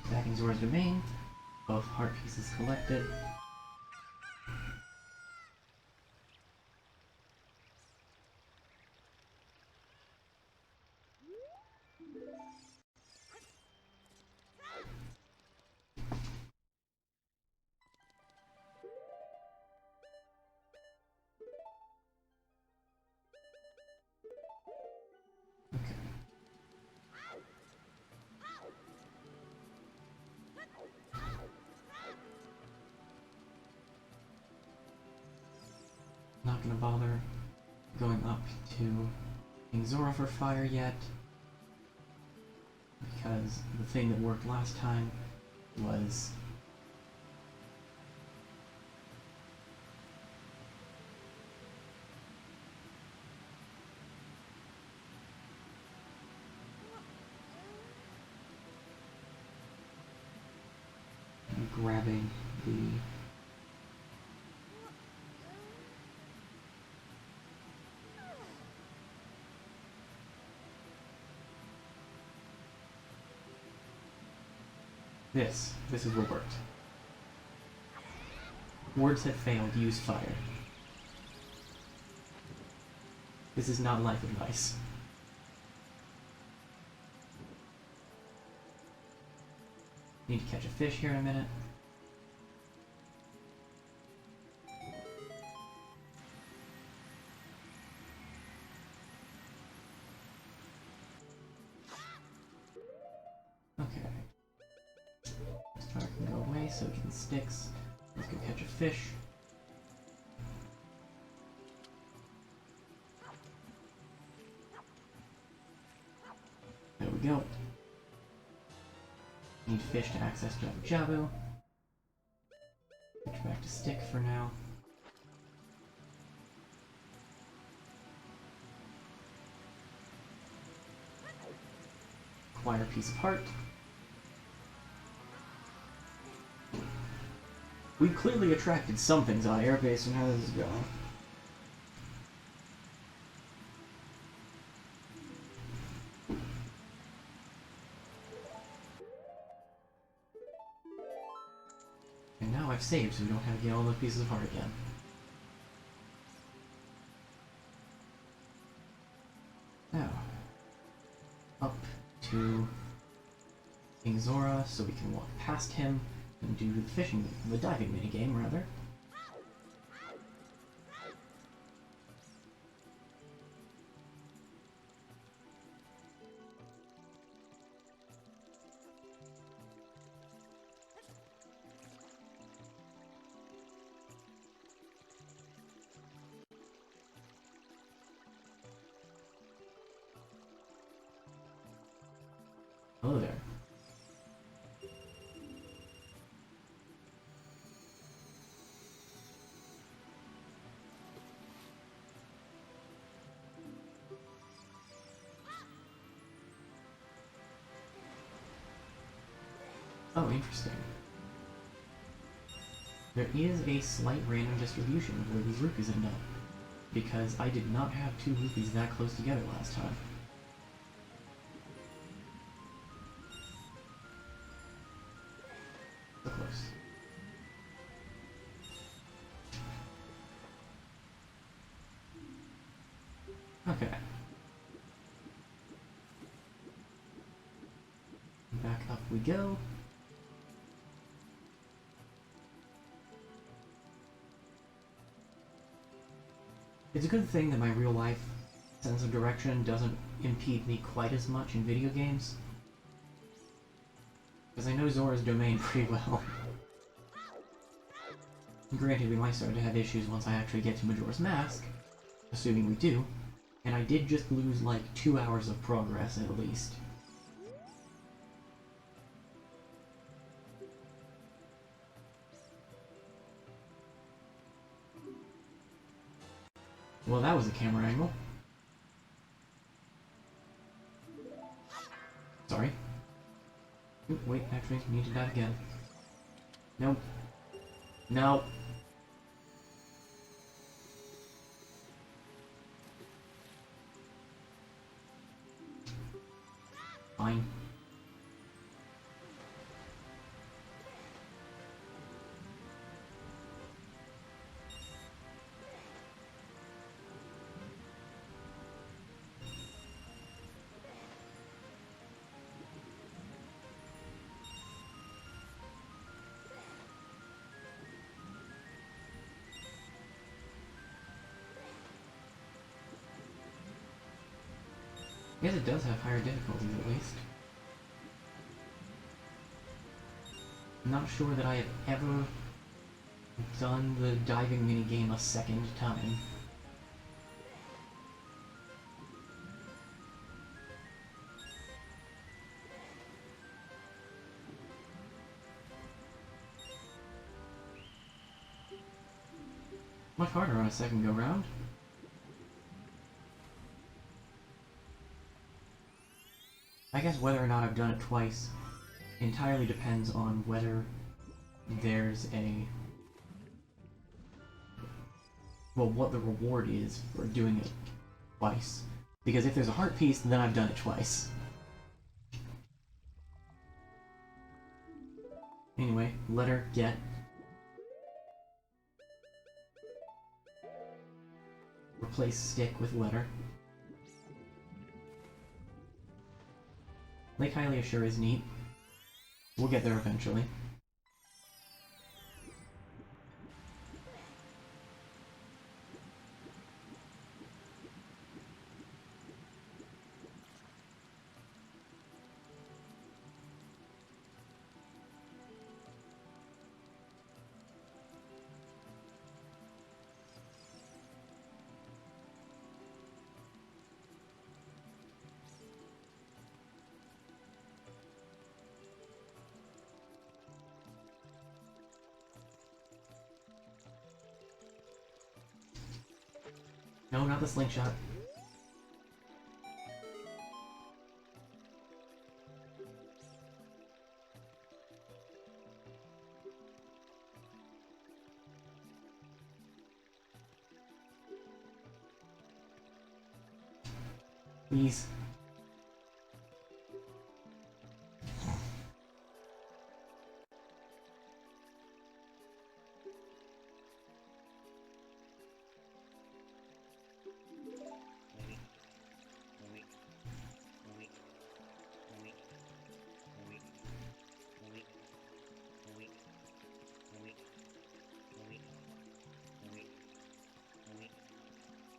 Stacking Zora's domain. Both heart pieces collected. Okay. Not gonna bother going up to King Zora for fire yet, because the thing that worked last time was grabbing the This is what worked. Words have failed, use fire. This is not life advice. Need to catch a fish here in a minute. Okay. This fire can go away so it can sticks. Let's go catch a fish. There we go. Need fish to access Jabu Jabu. Switch back to stick for now. Acquire a piece of heart. We've clearly attracted some things on Air Base, and how this is going. And now I've saved, so we don't have to get all those pieces of heart again. Now, up to King Zora, so we can walk past him and do the diving minigame, rather. Hello there. Oh, interesting. There is a slight random distribution of where these rupees end up, because I did not have 2 rupees that close together last time. So close. Okay. Back up we go. It's a good thing that my real life sense of direction doesn't impede me quite as much in video games. Because I know Zora's domain pretty well. Granted, we might start to have issues once I actually get to Majora's Mask, assuming we do, and I did just lose like 2 hours of progress at least. Well, that was a camera angle. Sorry. Ooh, wait, actually, need to dive again. Nope. No. Fine. I guess it does have higher difficulties at least. I'm not sure that I have ever done the diving minigame a second time. Much harder on a second go round. I guess whether or not I've done it twice entirely depends on whether there's a... well, what the reward is for doing it twice. Because if there's a heart piece, then I've done it twice. Anyway, letter, get. Replace stick with letter. Lake Hylia sure is neat. We'll get there eventually. No, not the slingshot. Please.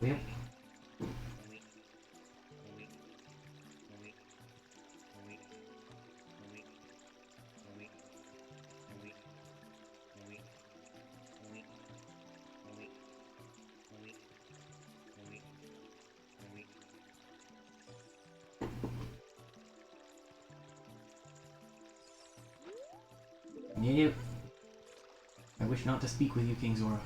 Yep. Yep. I wish not to speak with you, King Zora.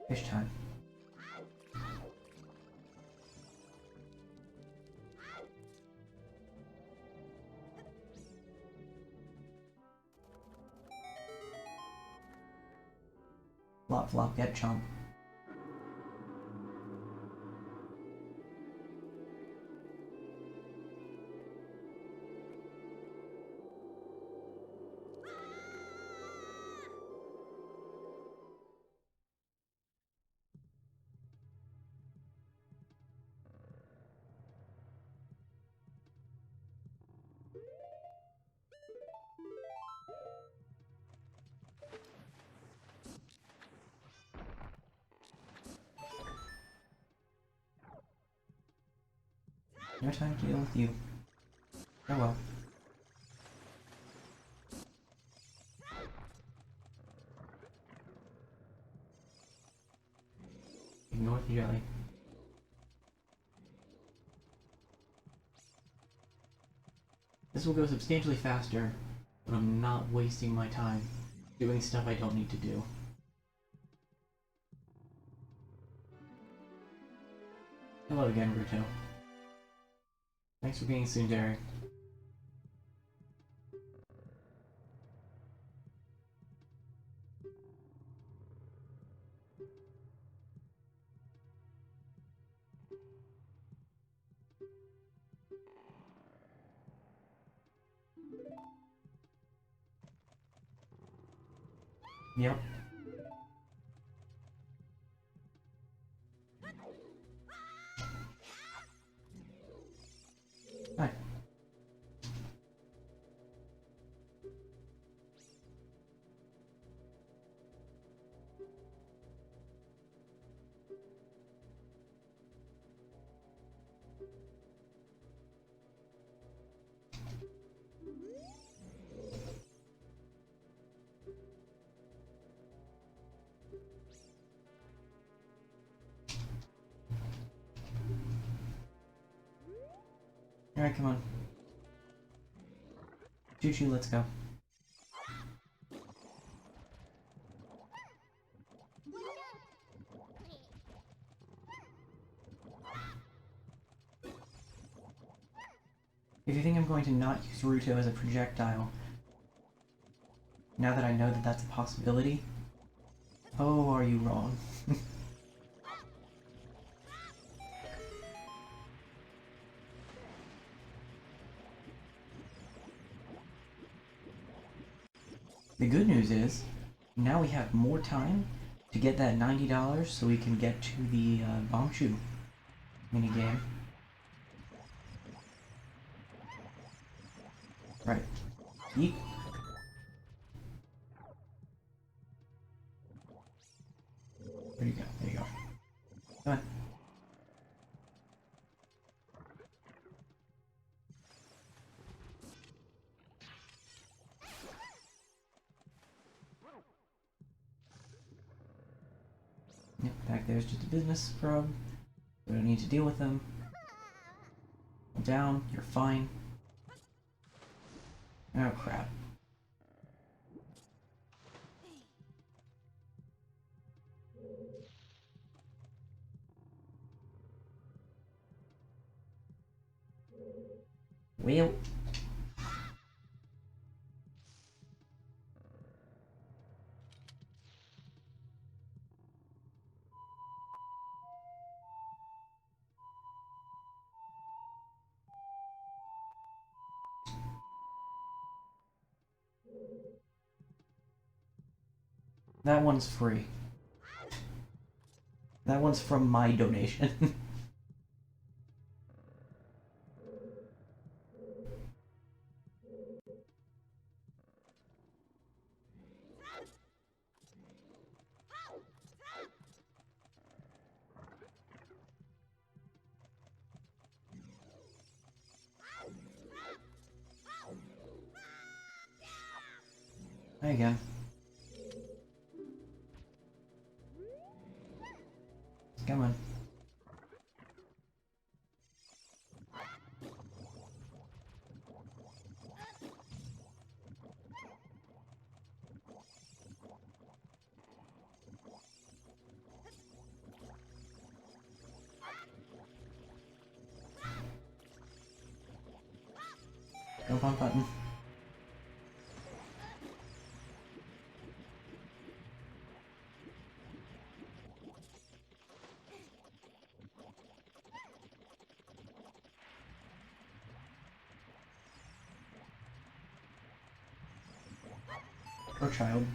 Fish time. Flop, flop, get chomp. No time to deal with you. Oh well. Ignore the jelly. This will go substantially faster, but I'm not wasting my time doing stuff I don't need to do. Hello again, Ruto. Thanks for being tsundere. Yep. Hi. Alright, come on. Choo-choo, let's go. If you think I'm going to not use Ruto as a projectile, now that I know that that's a possibility, oh, are you wrong? The good news is, now we have more time to get that $90 so we can get to the Bombchu minigame. Right. Yeet. There you go, there you go. Come on. Yep, back there's just a business scrub. We don't need to deal with them. Down, you're fine. Oh crap. Well. That one's free. That one's from my donation. Hi again. Come on. Jump on button. Poor child.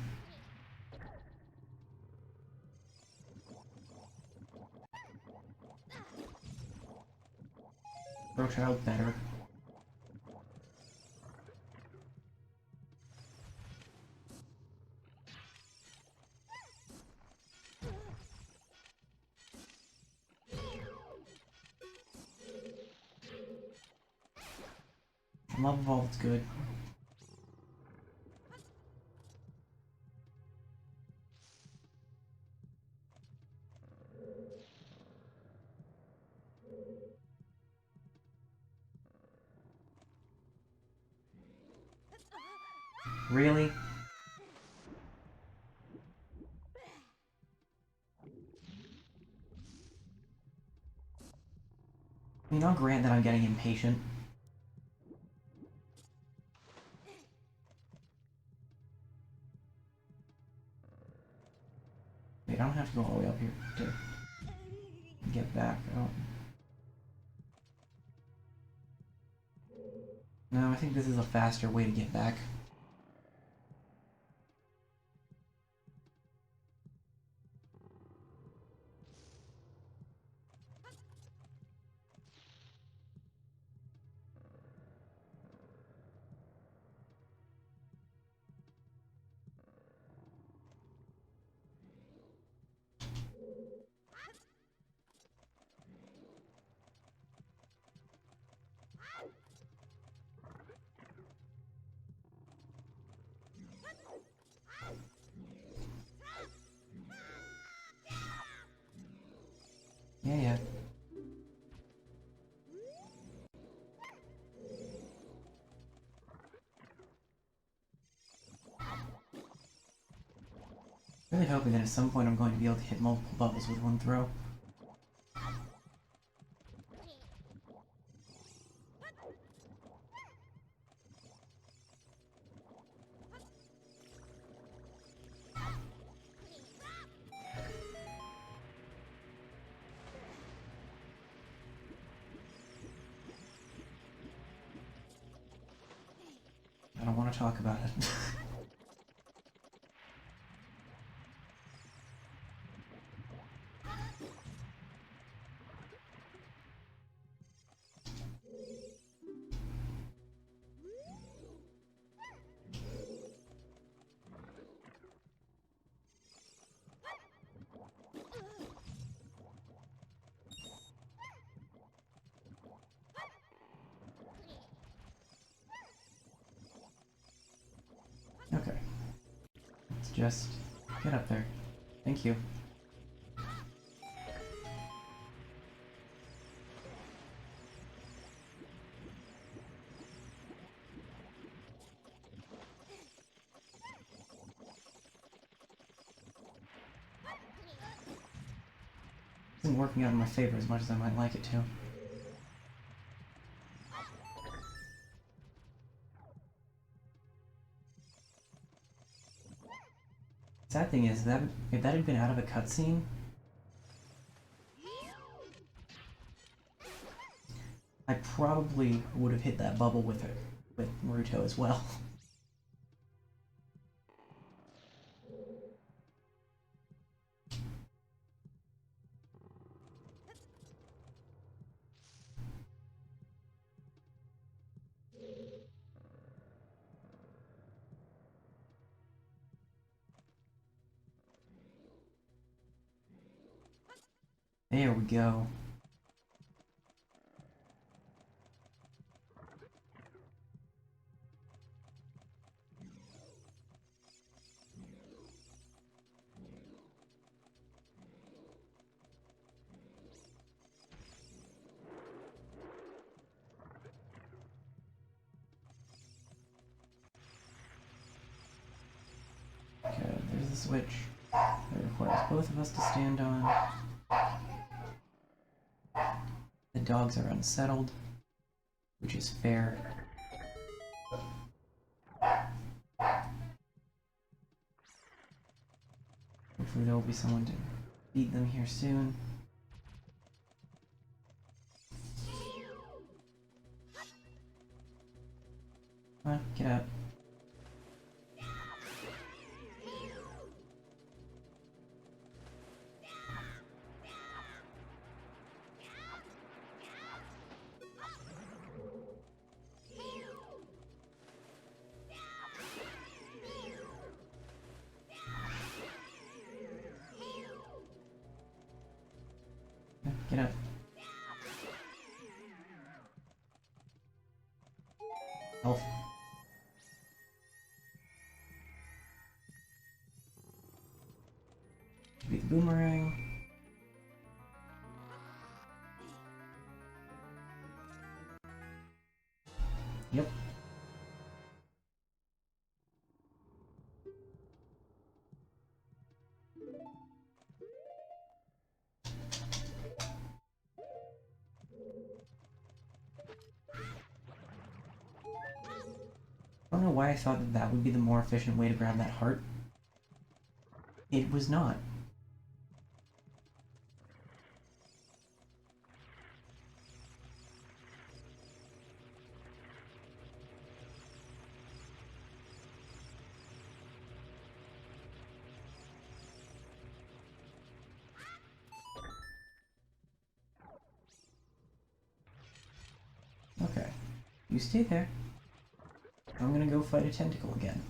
Poor child better. Love of all that's good. Really? I mean, I'll grant that I'm getting impatient. Wait, I don't have to go all the way up here to get back. No, I think this is a faster way to get back. Yeah. Really hoping that at some point I'm going to be able to hit multiple bubbles with one throw. I don't want to talk about it. Okay. Let's just get up there. Thank you. Isn't working out in my favor as much as I might like it to. Sad thing is that if that had been out of a cutscene, I probably would have hit that bubble with Naruto as well. There we go. Okay, there's the switch. It requires both of us to stand on. The dogs are unsettled, which is fair. Hopefully there will be someone to feed them here soon. Come on, get out. Get up. Health. Be the boomerang. Yep. I don't know why I thought that that would be the more efficient way to grab that heart. It was not. Okay. You stay there. I'm gonna go fight a tentacle again.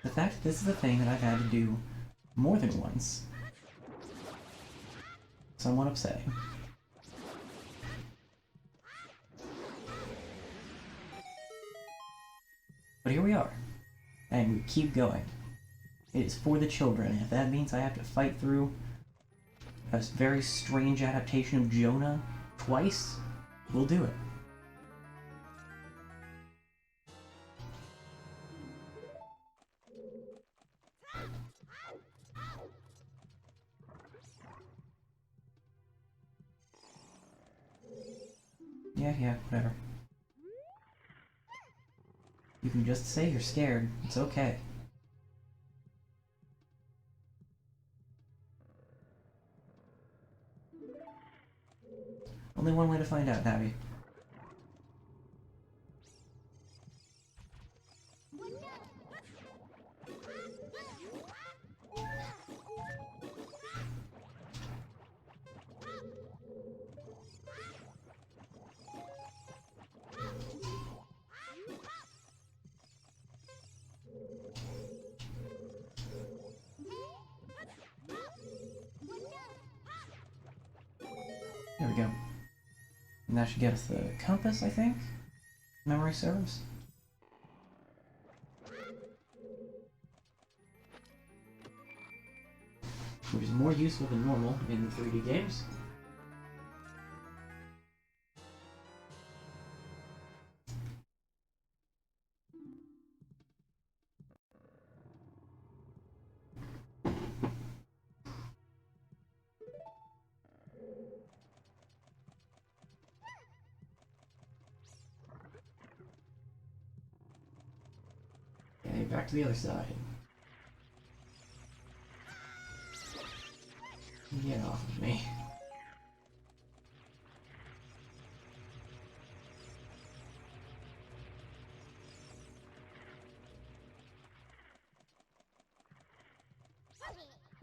The fact that this is a thing that I've had to do more than once, somewhat upsetting. But here we are, and we keep going. It is for the children, and if that means I have to fight through a very strange adaptation of Jonah twice, we'll do it. Yeah, whatever. You can just say you're scared. It's okay. Only one way to find out, Nabby. There we go. And that should get us the compass, I think? Memory serves. Which is more useful than normal in 3D games. Okay, back to the other side. Get off of me.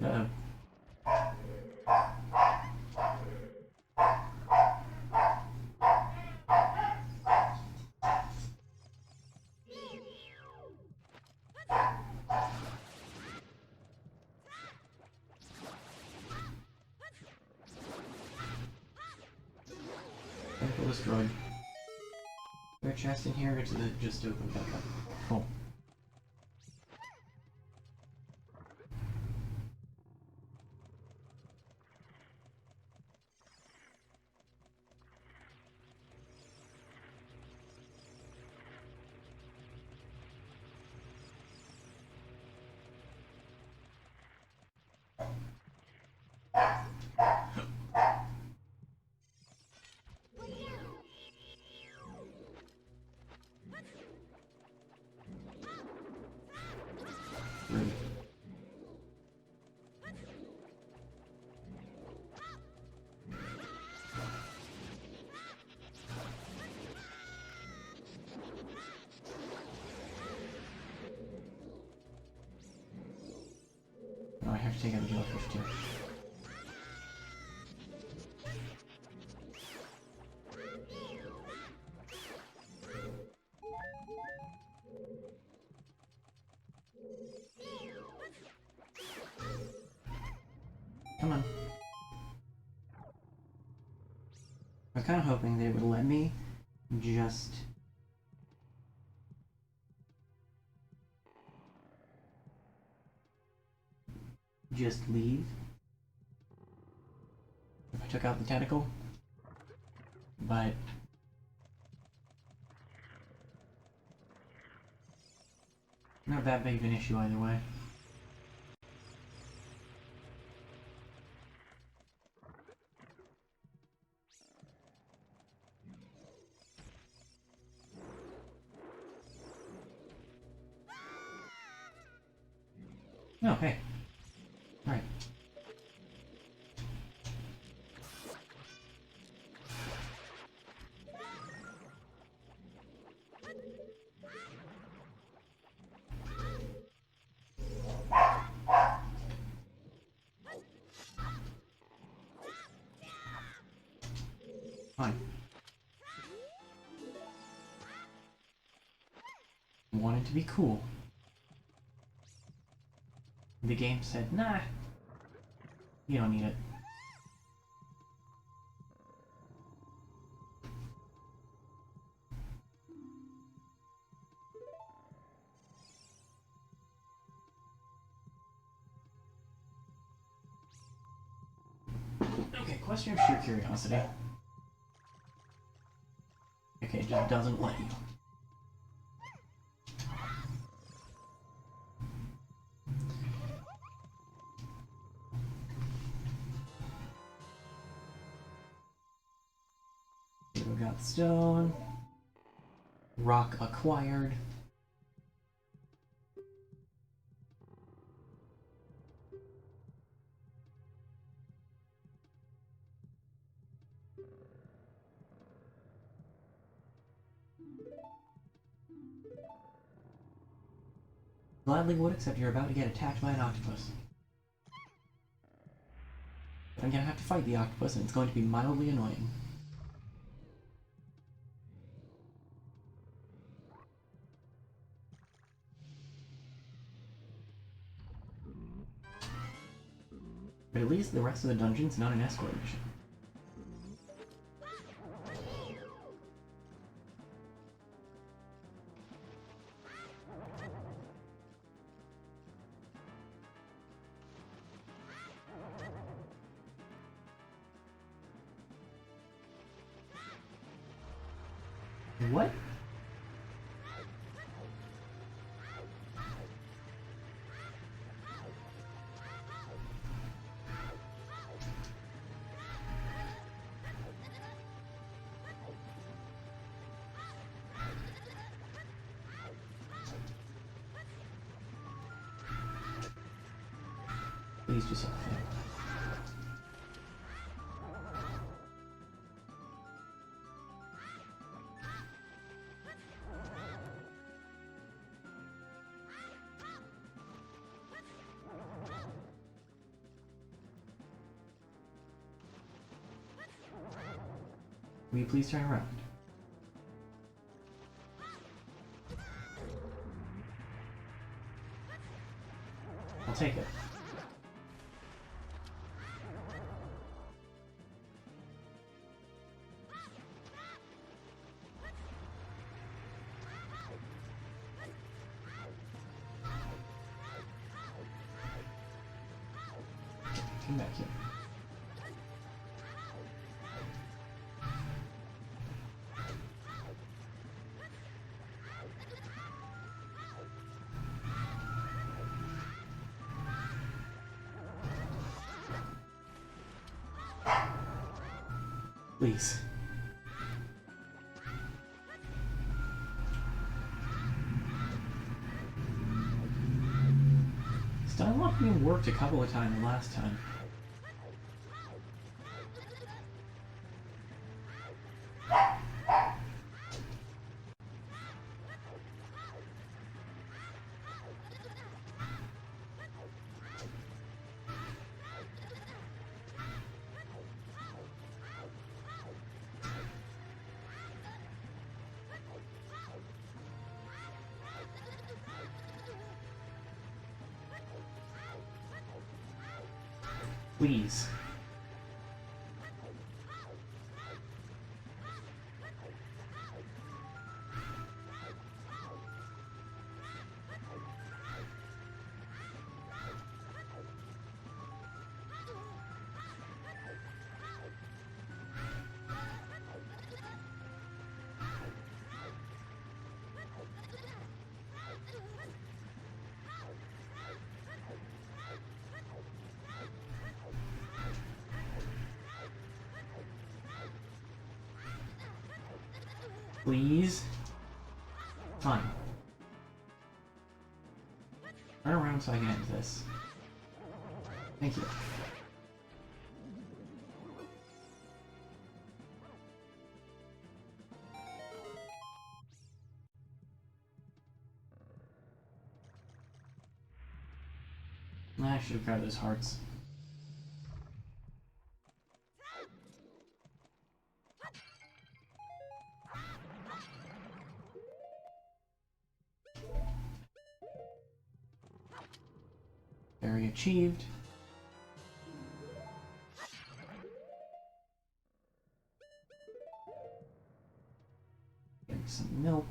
Uh-oh. Temple destroyed. Is there a chest in here, or is it just open back up? Cool. Rude. Oh, I have to take out the jellyfish too. Come on. I was kind of hoping they would let me just leave if I took out the tentacle, but not that big of an issue either way. Oh, hey. Alright. Fine. Wanted to be cool. The game said, nah, you don't need it. Okay, question of sheer curiosity. Okay, it just doesn't let you. Here we got stone. Rock acquired. Gladly would, except you're about to get attacked by an octopus. I'm gonna have to fight the octopus, and it's going to be mildly annoying. But at least the rest of the dungeon's not an escort mission. What? Please do something. Will you please turn around? I'll take it. Come back here. Please. Style locking worked a couple of times last time. Please. Please. Fine. Turn around so I can end this. Thank you. I should have grabbed those hearts. Very achieved. Getting some milk.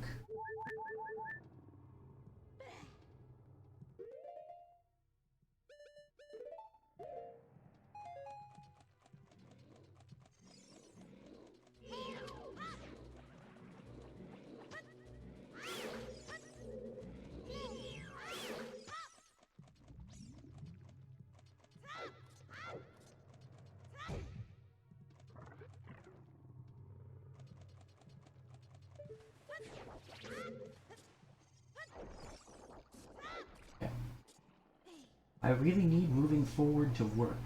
I really need moving forward to work.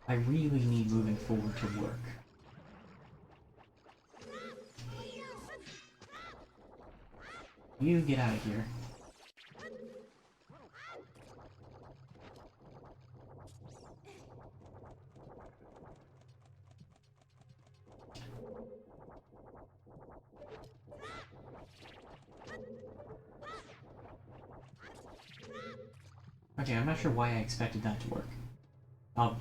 I really need moving forward to work. You get out of here. Okay, I'm not sure why I expected that to work. I'll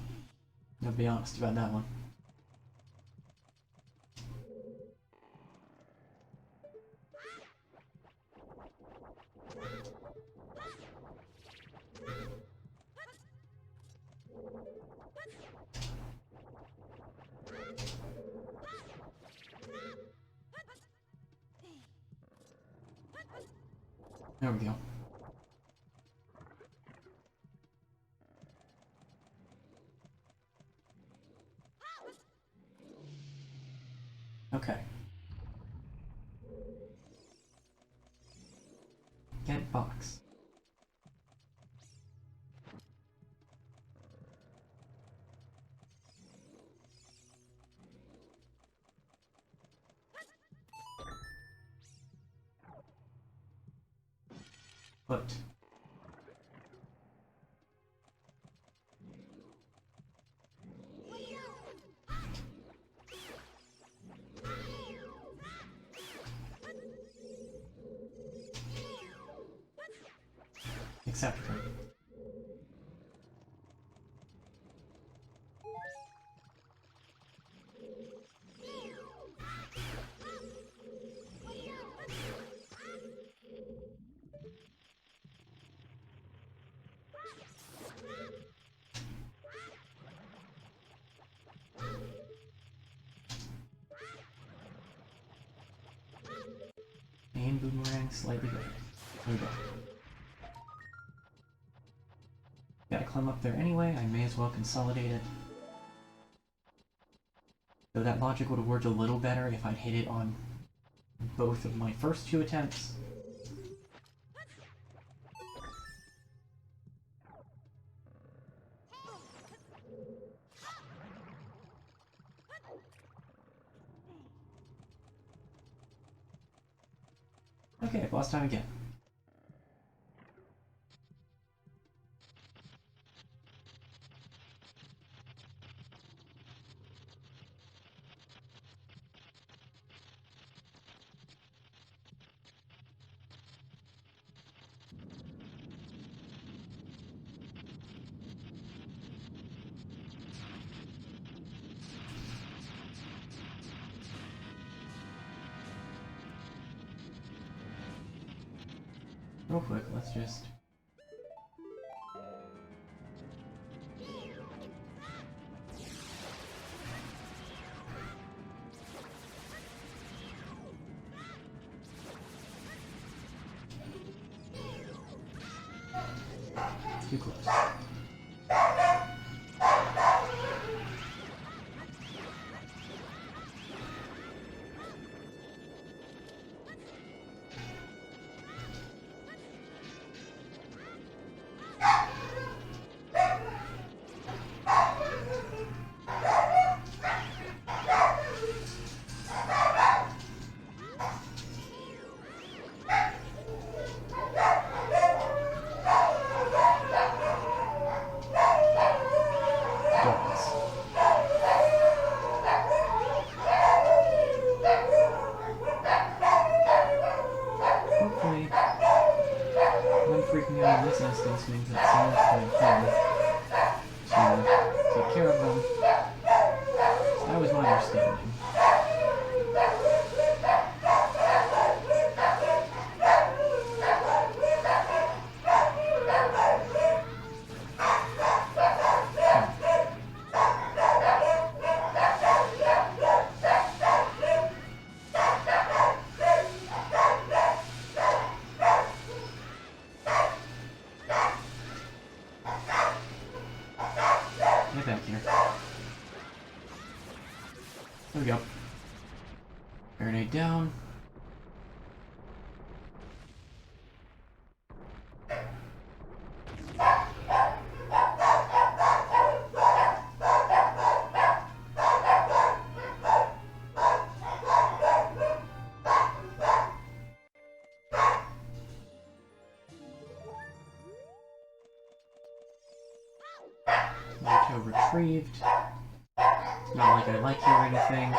be honest about that one. There we go. Okay. Get box. Put. Accept her. And boomerang slightly better. There we go. Gotta climb up there anyway, I may as well consolidate it. Though that logic would have worked a little better if I'd hit it on both of my first two attempts. Okay, boss time again. real quick, let's just... Too close. Hopefully, I'm freaking out in this instance means that someone's going to take care of them. That was my understanding. Get back here. There we go. Grenade down. Naruto retrieved. It's not like I like you or anything.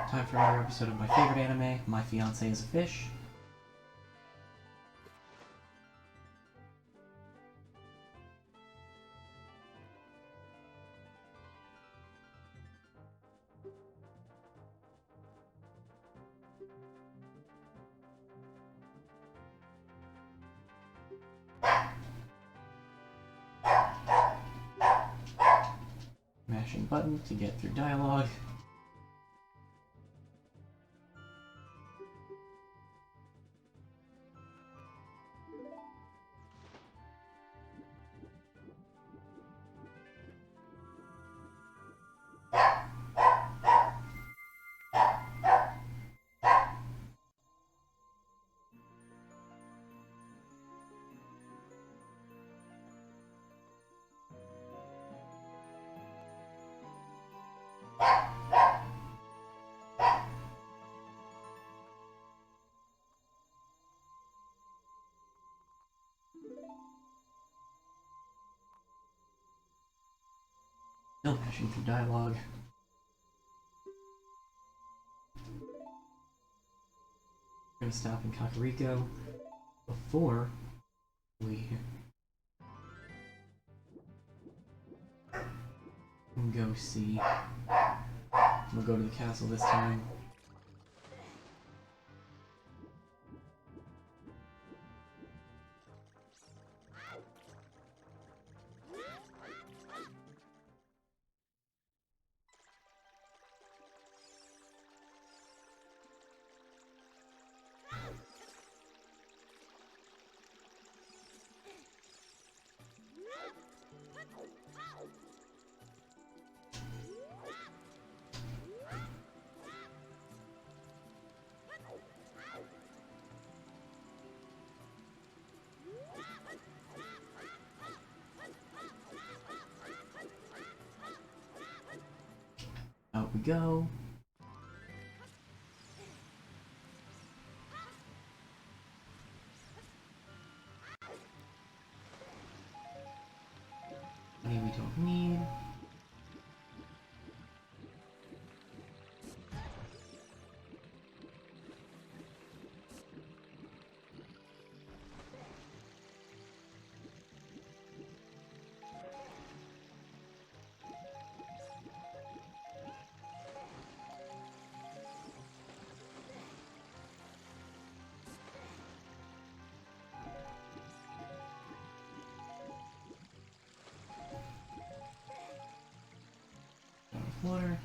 Time for another episode of my favorite anime, My Fiancé is a Fish. Mashing button to get through dialogue. Still mashing through dialogue. We're gonna stop in Kakariko before we go see. We'll go to the castle this time. Out we go. Money we don't need. water.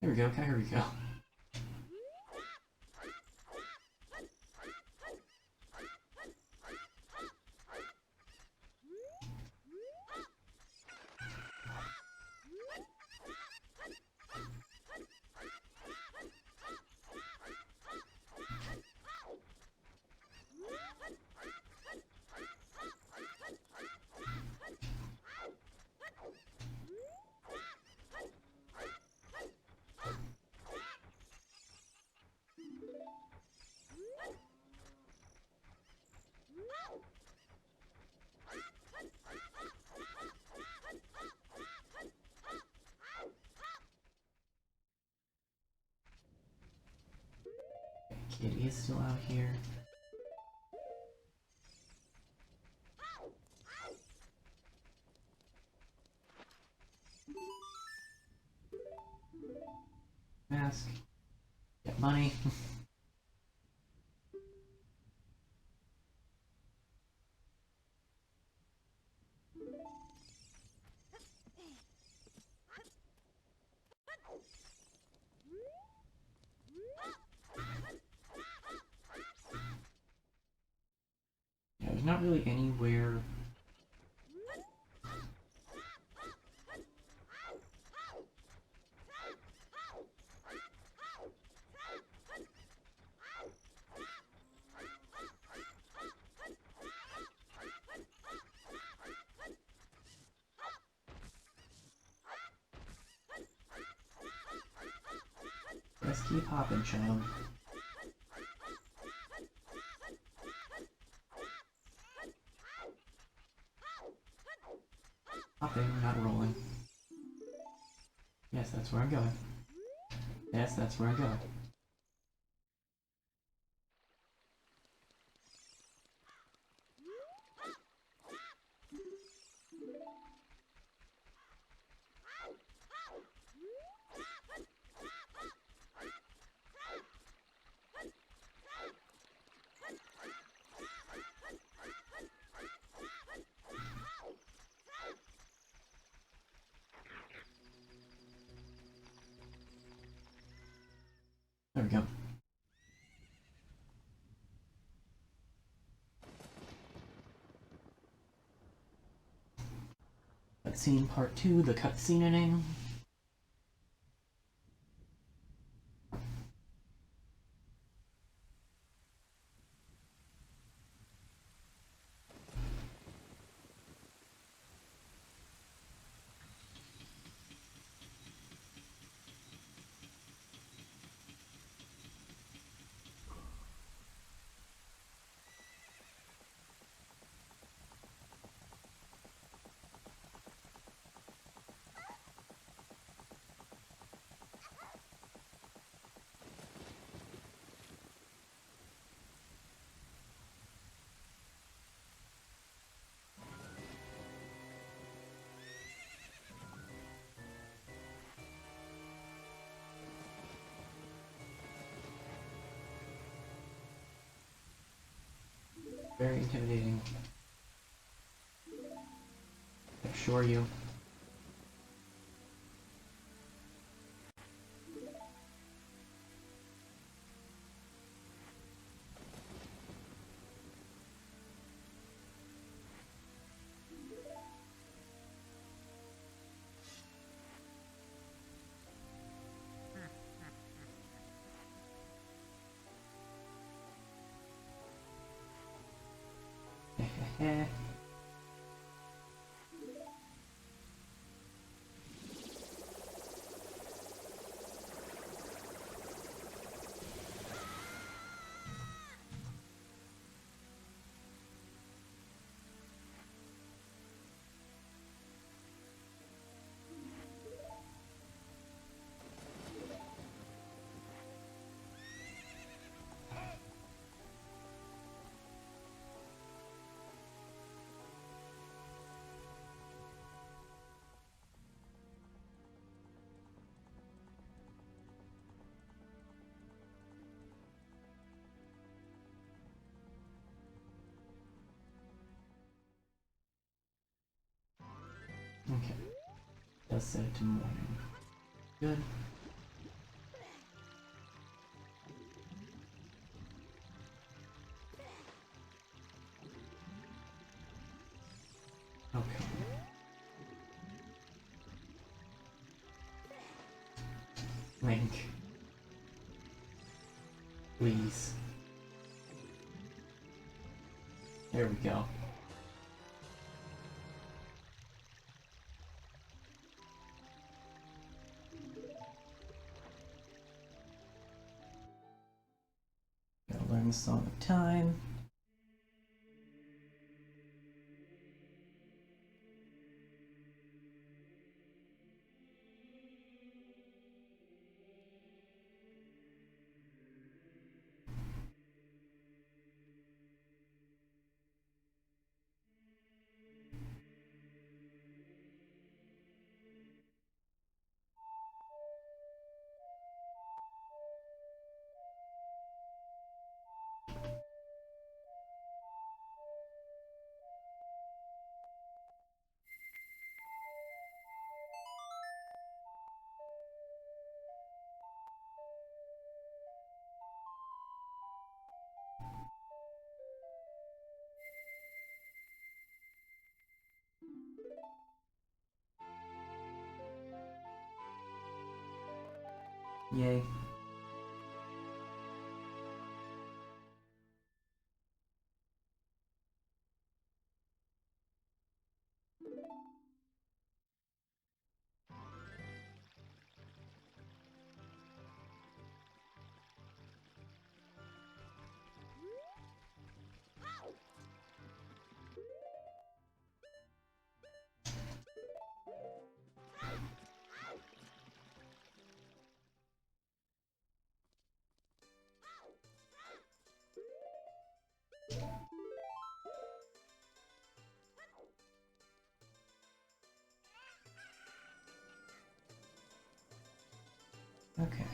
There we go, there we go. Kitty is still out here. Mask. Get money. Yeah, there's not really anywhere. Let's keep hopping, child. Hopping, not rolling. Yes, that's where I'm going. Yes, that's where I'm going. There we go. Cutscene part 2, the cutscene inning. Very intimidating. I assure you. Eh. Okay. Let's set it to morning. Good. Okay. Link. Please. There we go. Gotta learn the Song of Time. Yay. Okay.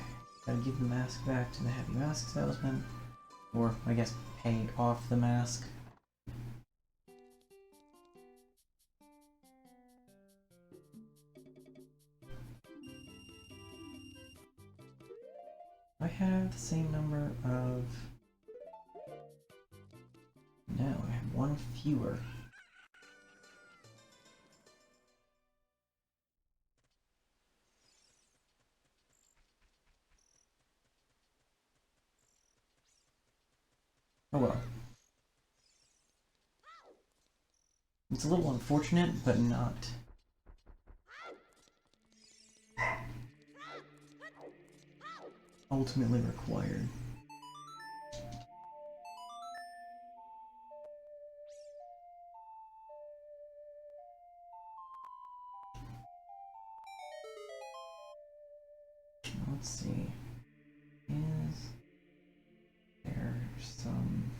Gotta give the mask back to the heavy mask salesman. Or, I guess, pay off the mask. I have the same number of... No, I have one fewer. Oh well. It's a little unfortunate, but not ultimately required. Let's see. Is there some...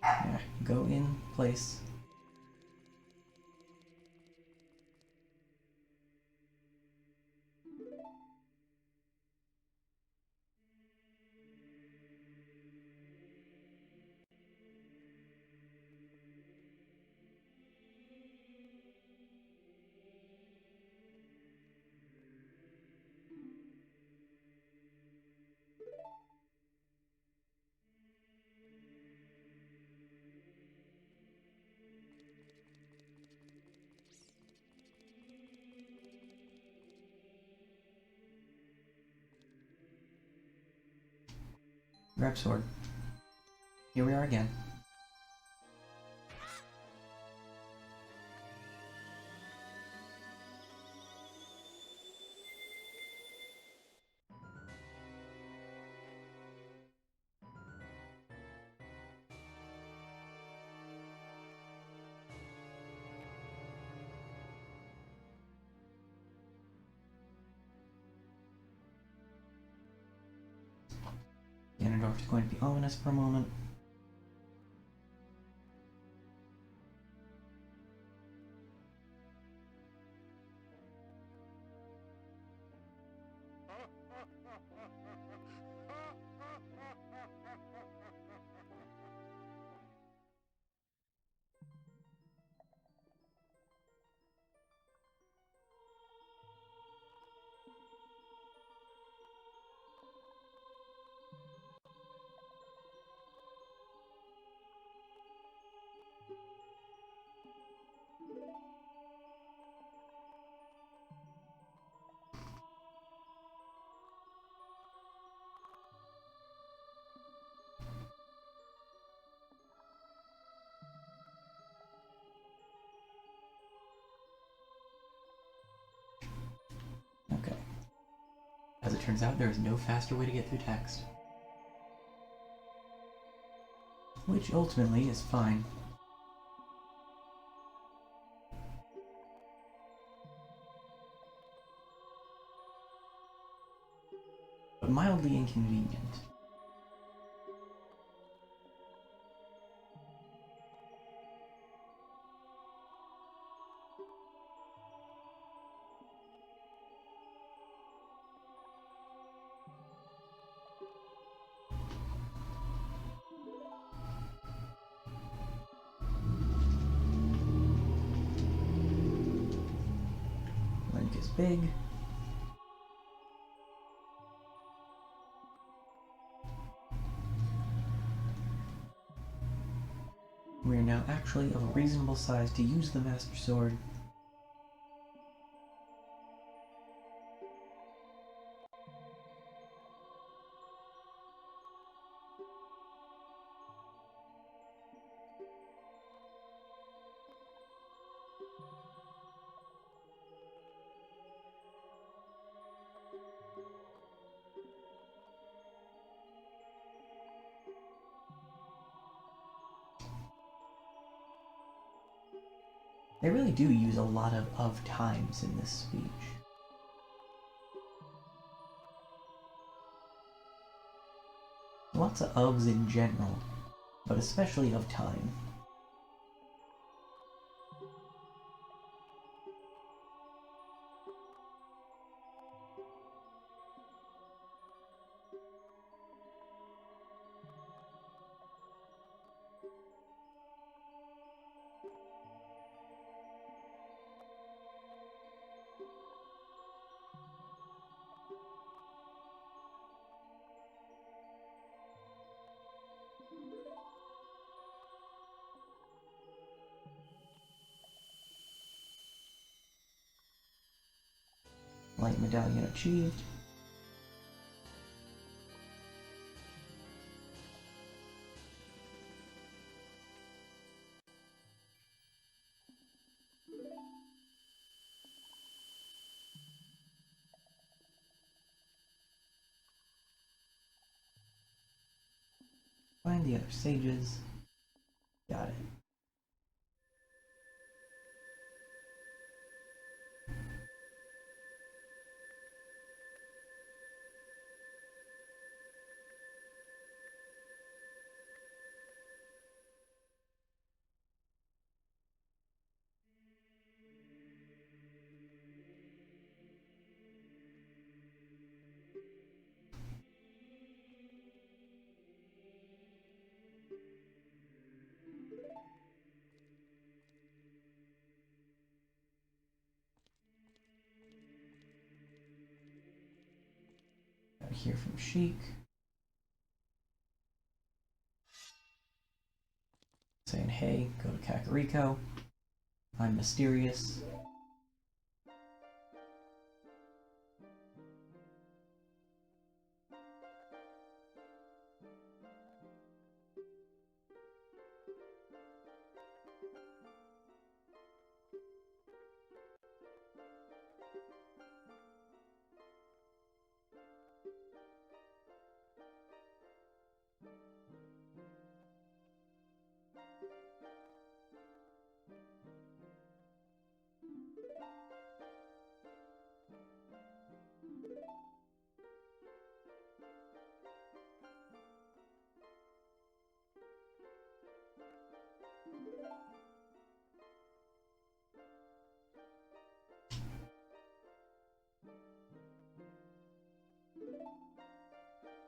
Yeah, go in place. Grab sword. Here we are again. North is going to be ominous for a moment. Okay. As it turns out, there is no faster way to get through text. Which ultimately is fine. But mildly inconvenient. Link is big. We are now actually of a reasonable size to use the Master Sword. They really do use a lot of times in this speech. Lots of ofs in general, but especially of time. Light medallion achieved. Find the other sages. Got it. Got to hear from Sheik. Saying, hey, go to Kakariko. I'm mysterious.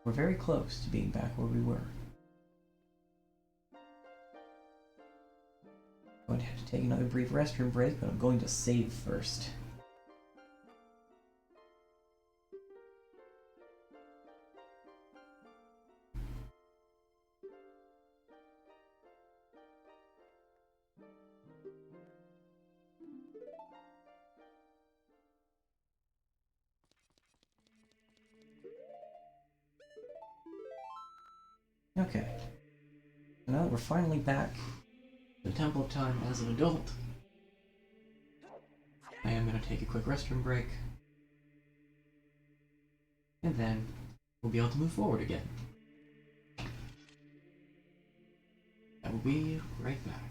We're very close to being back where we were. I'm going to have to take another brief restroom break, but I'm going to save first. Okay. Now that we're finally back, The Temple of Time as an adult. I am going to take a quick restroom break. And then we'll be able to move forward again. I will be right back.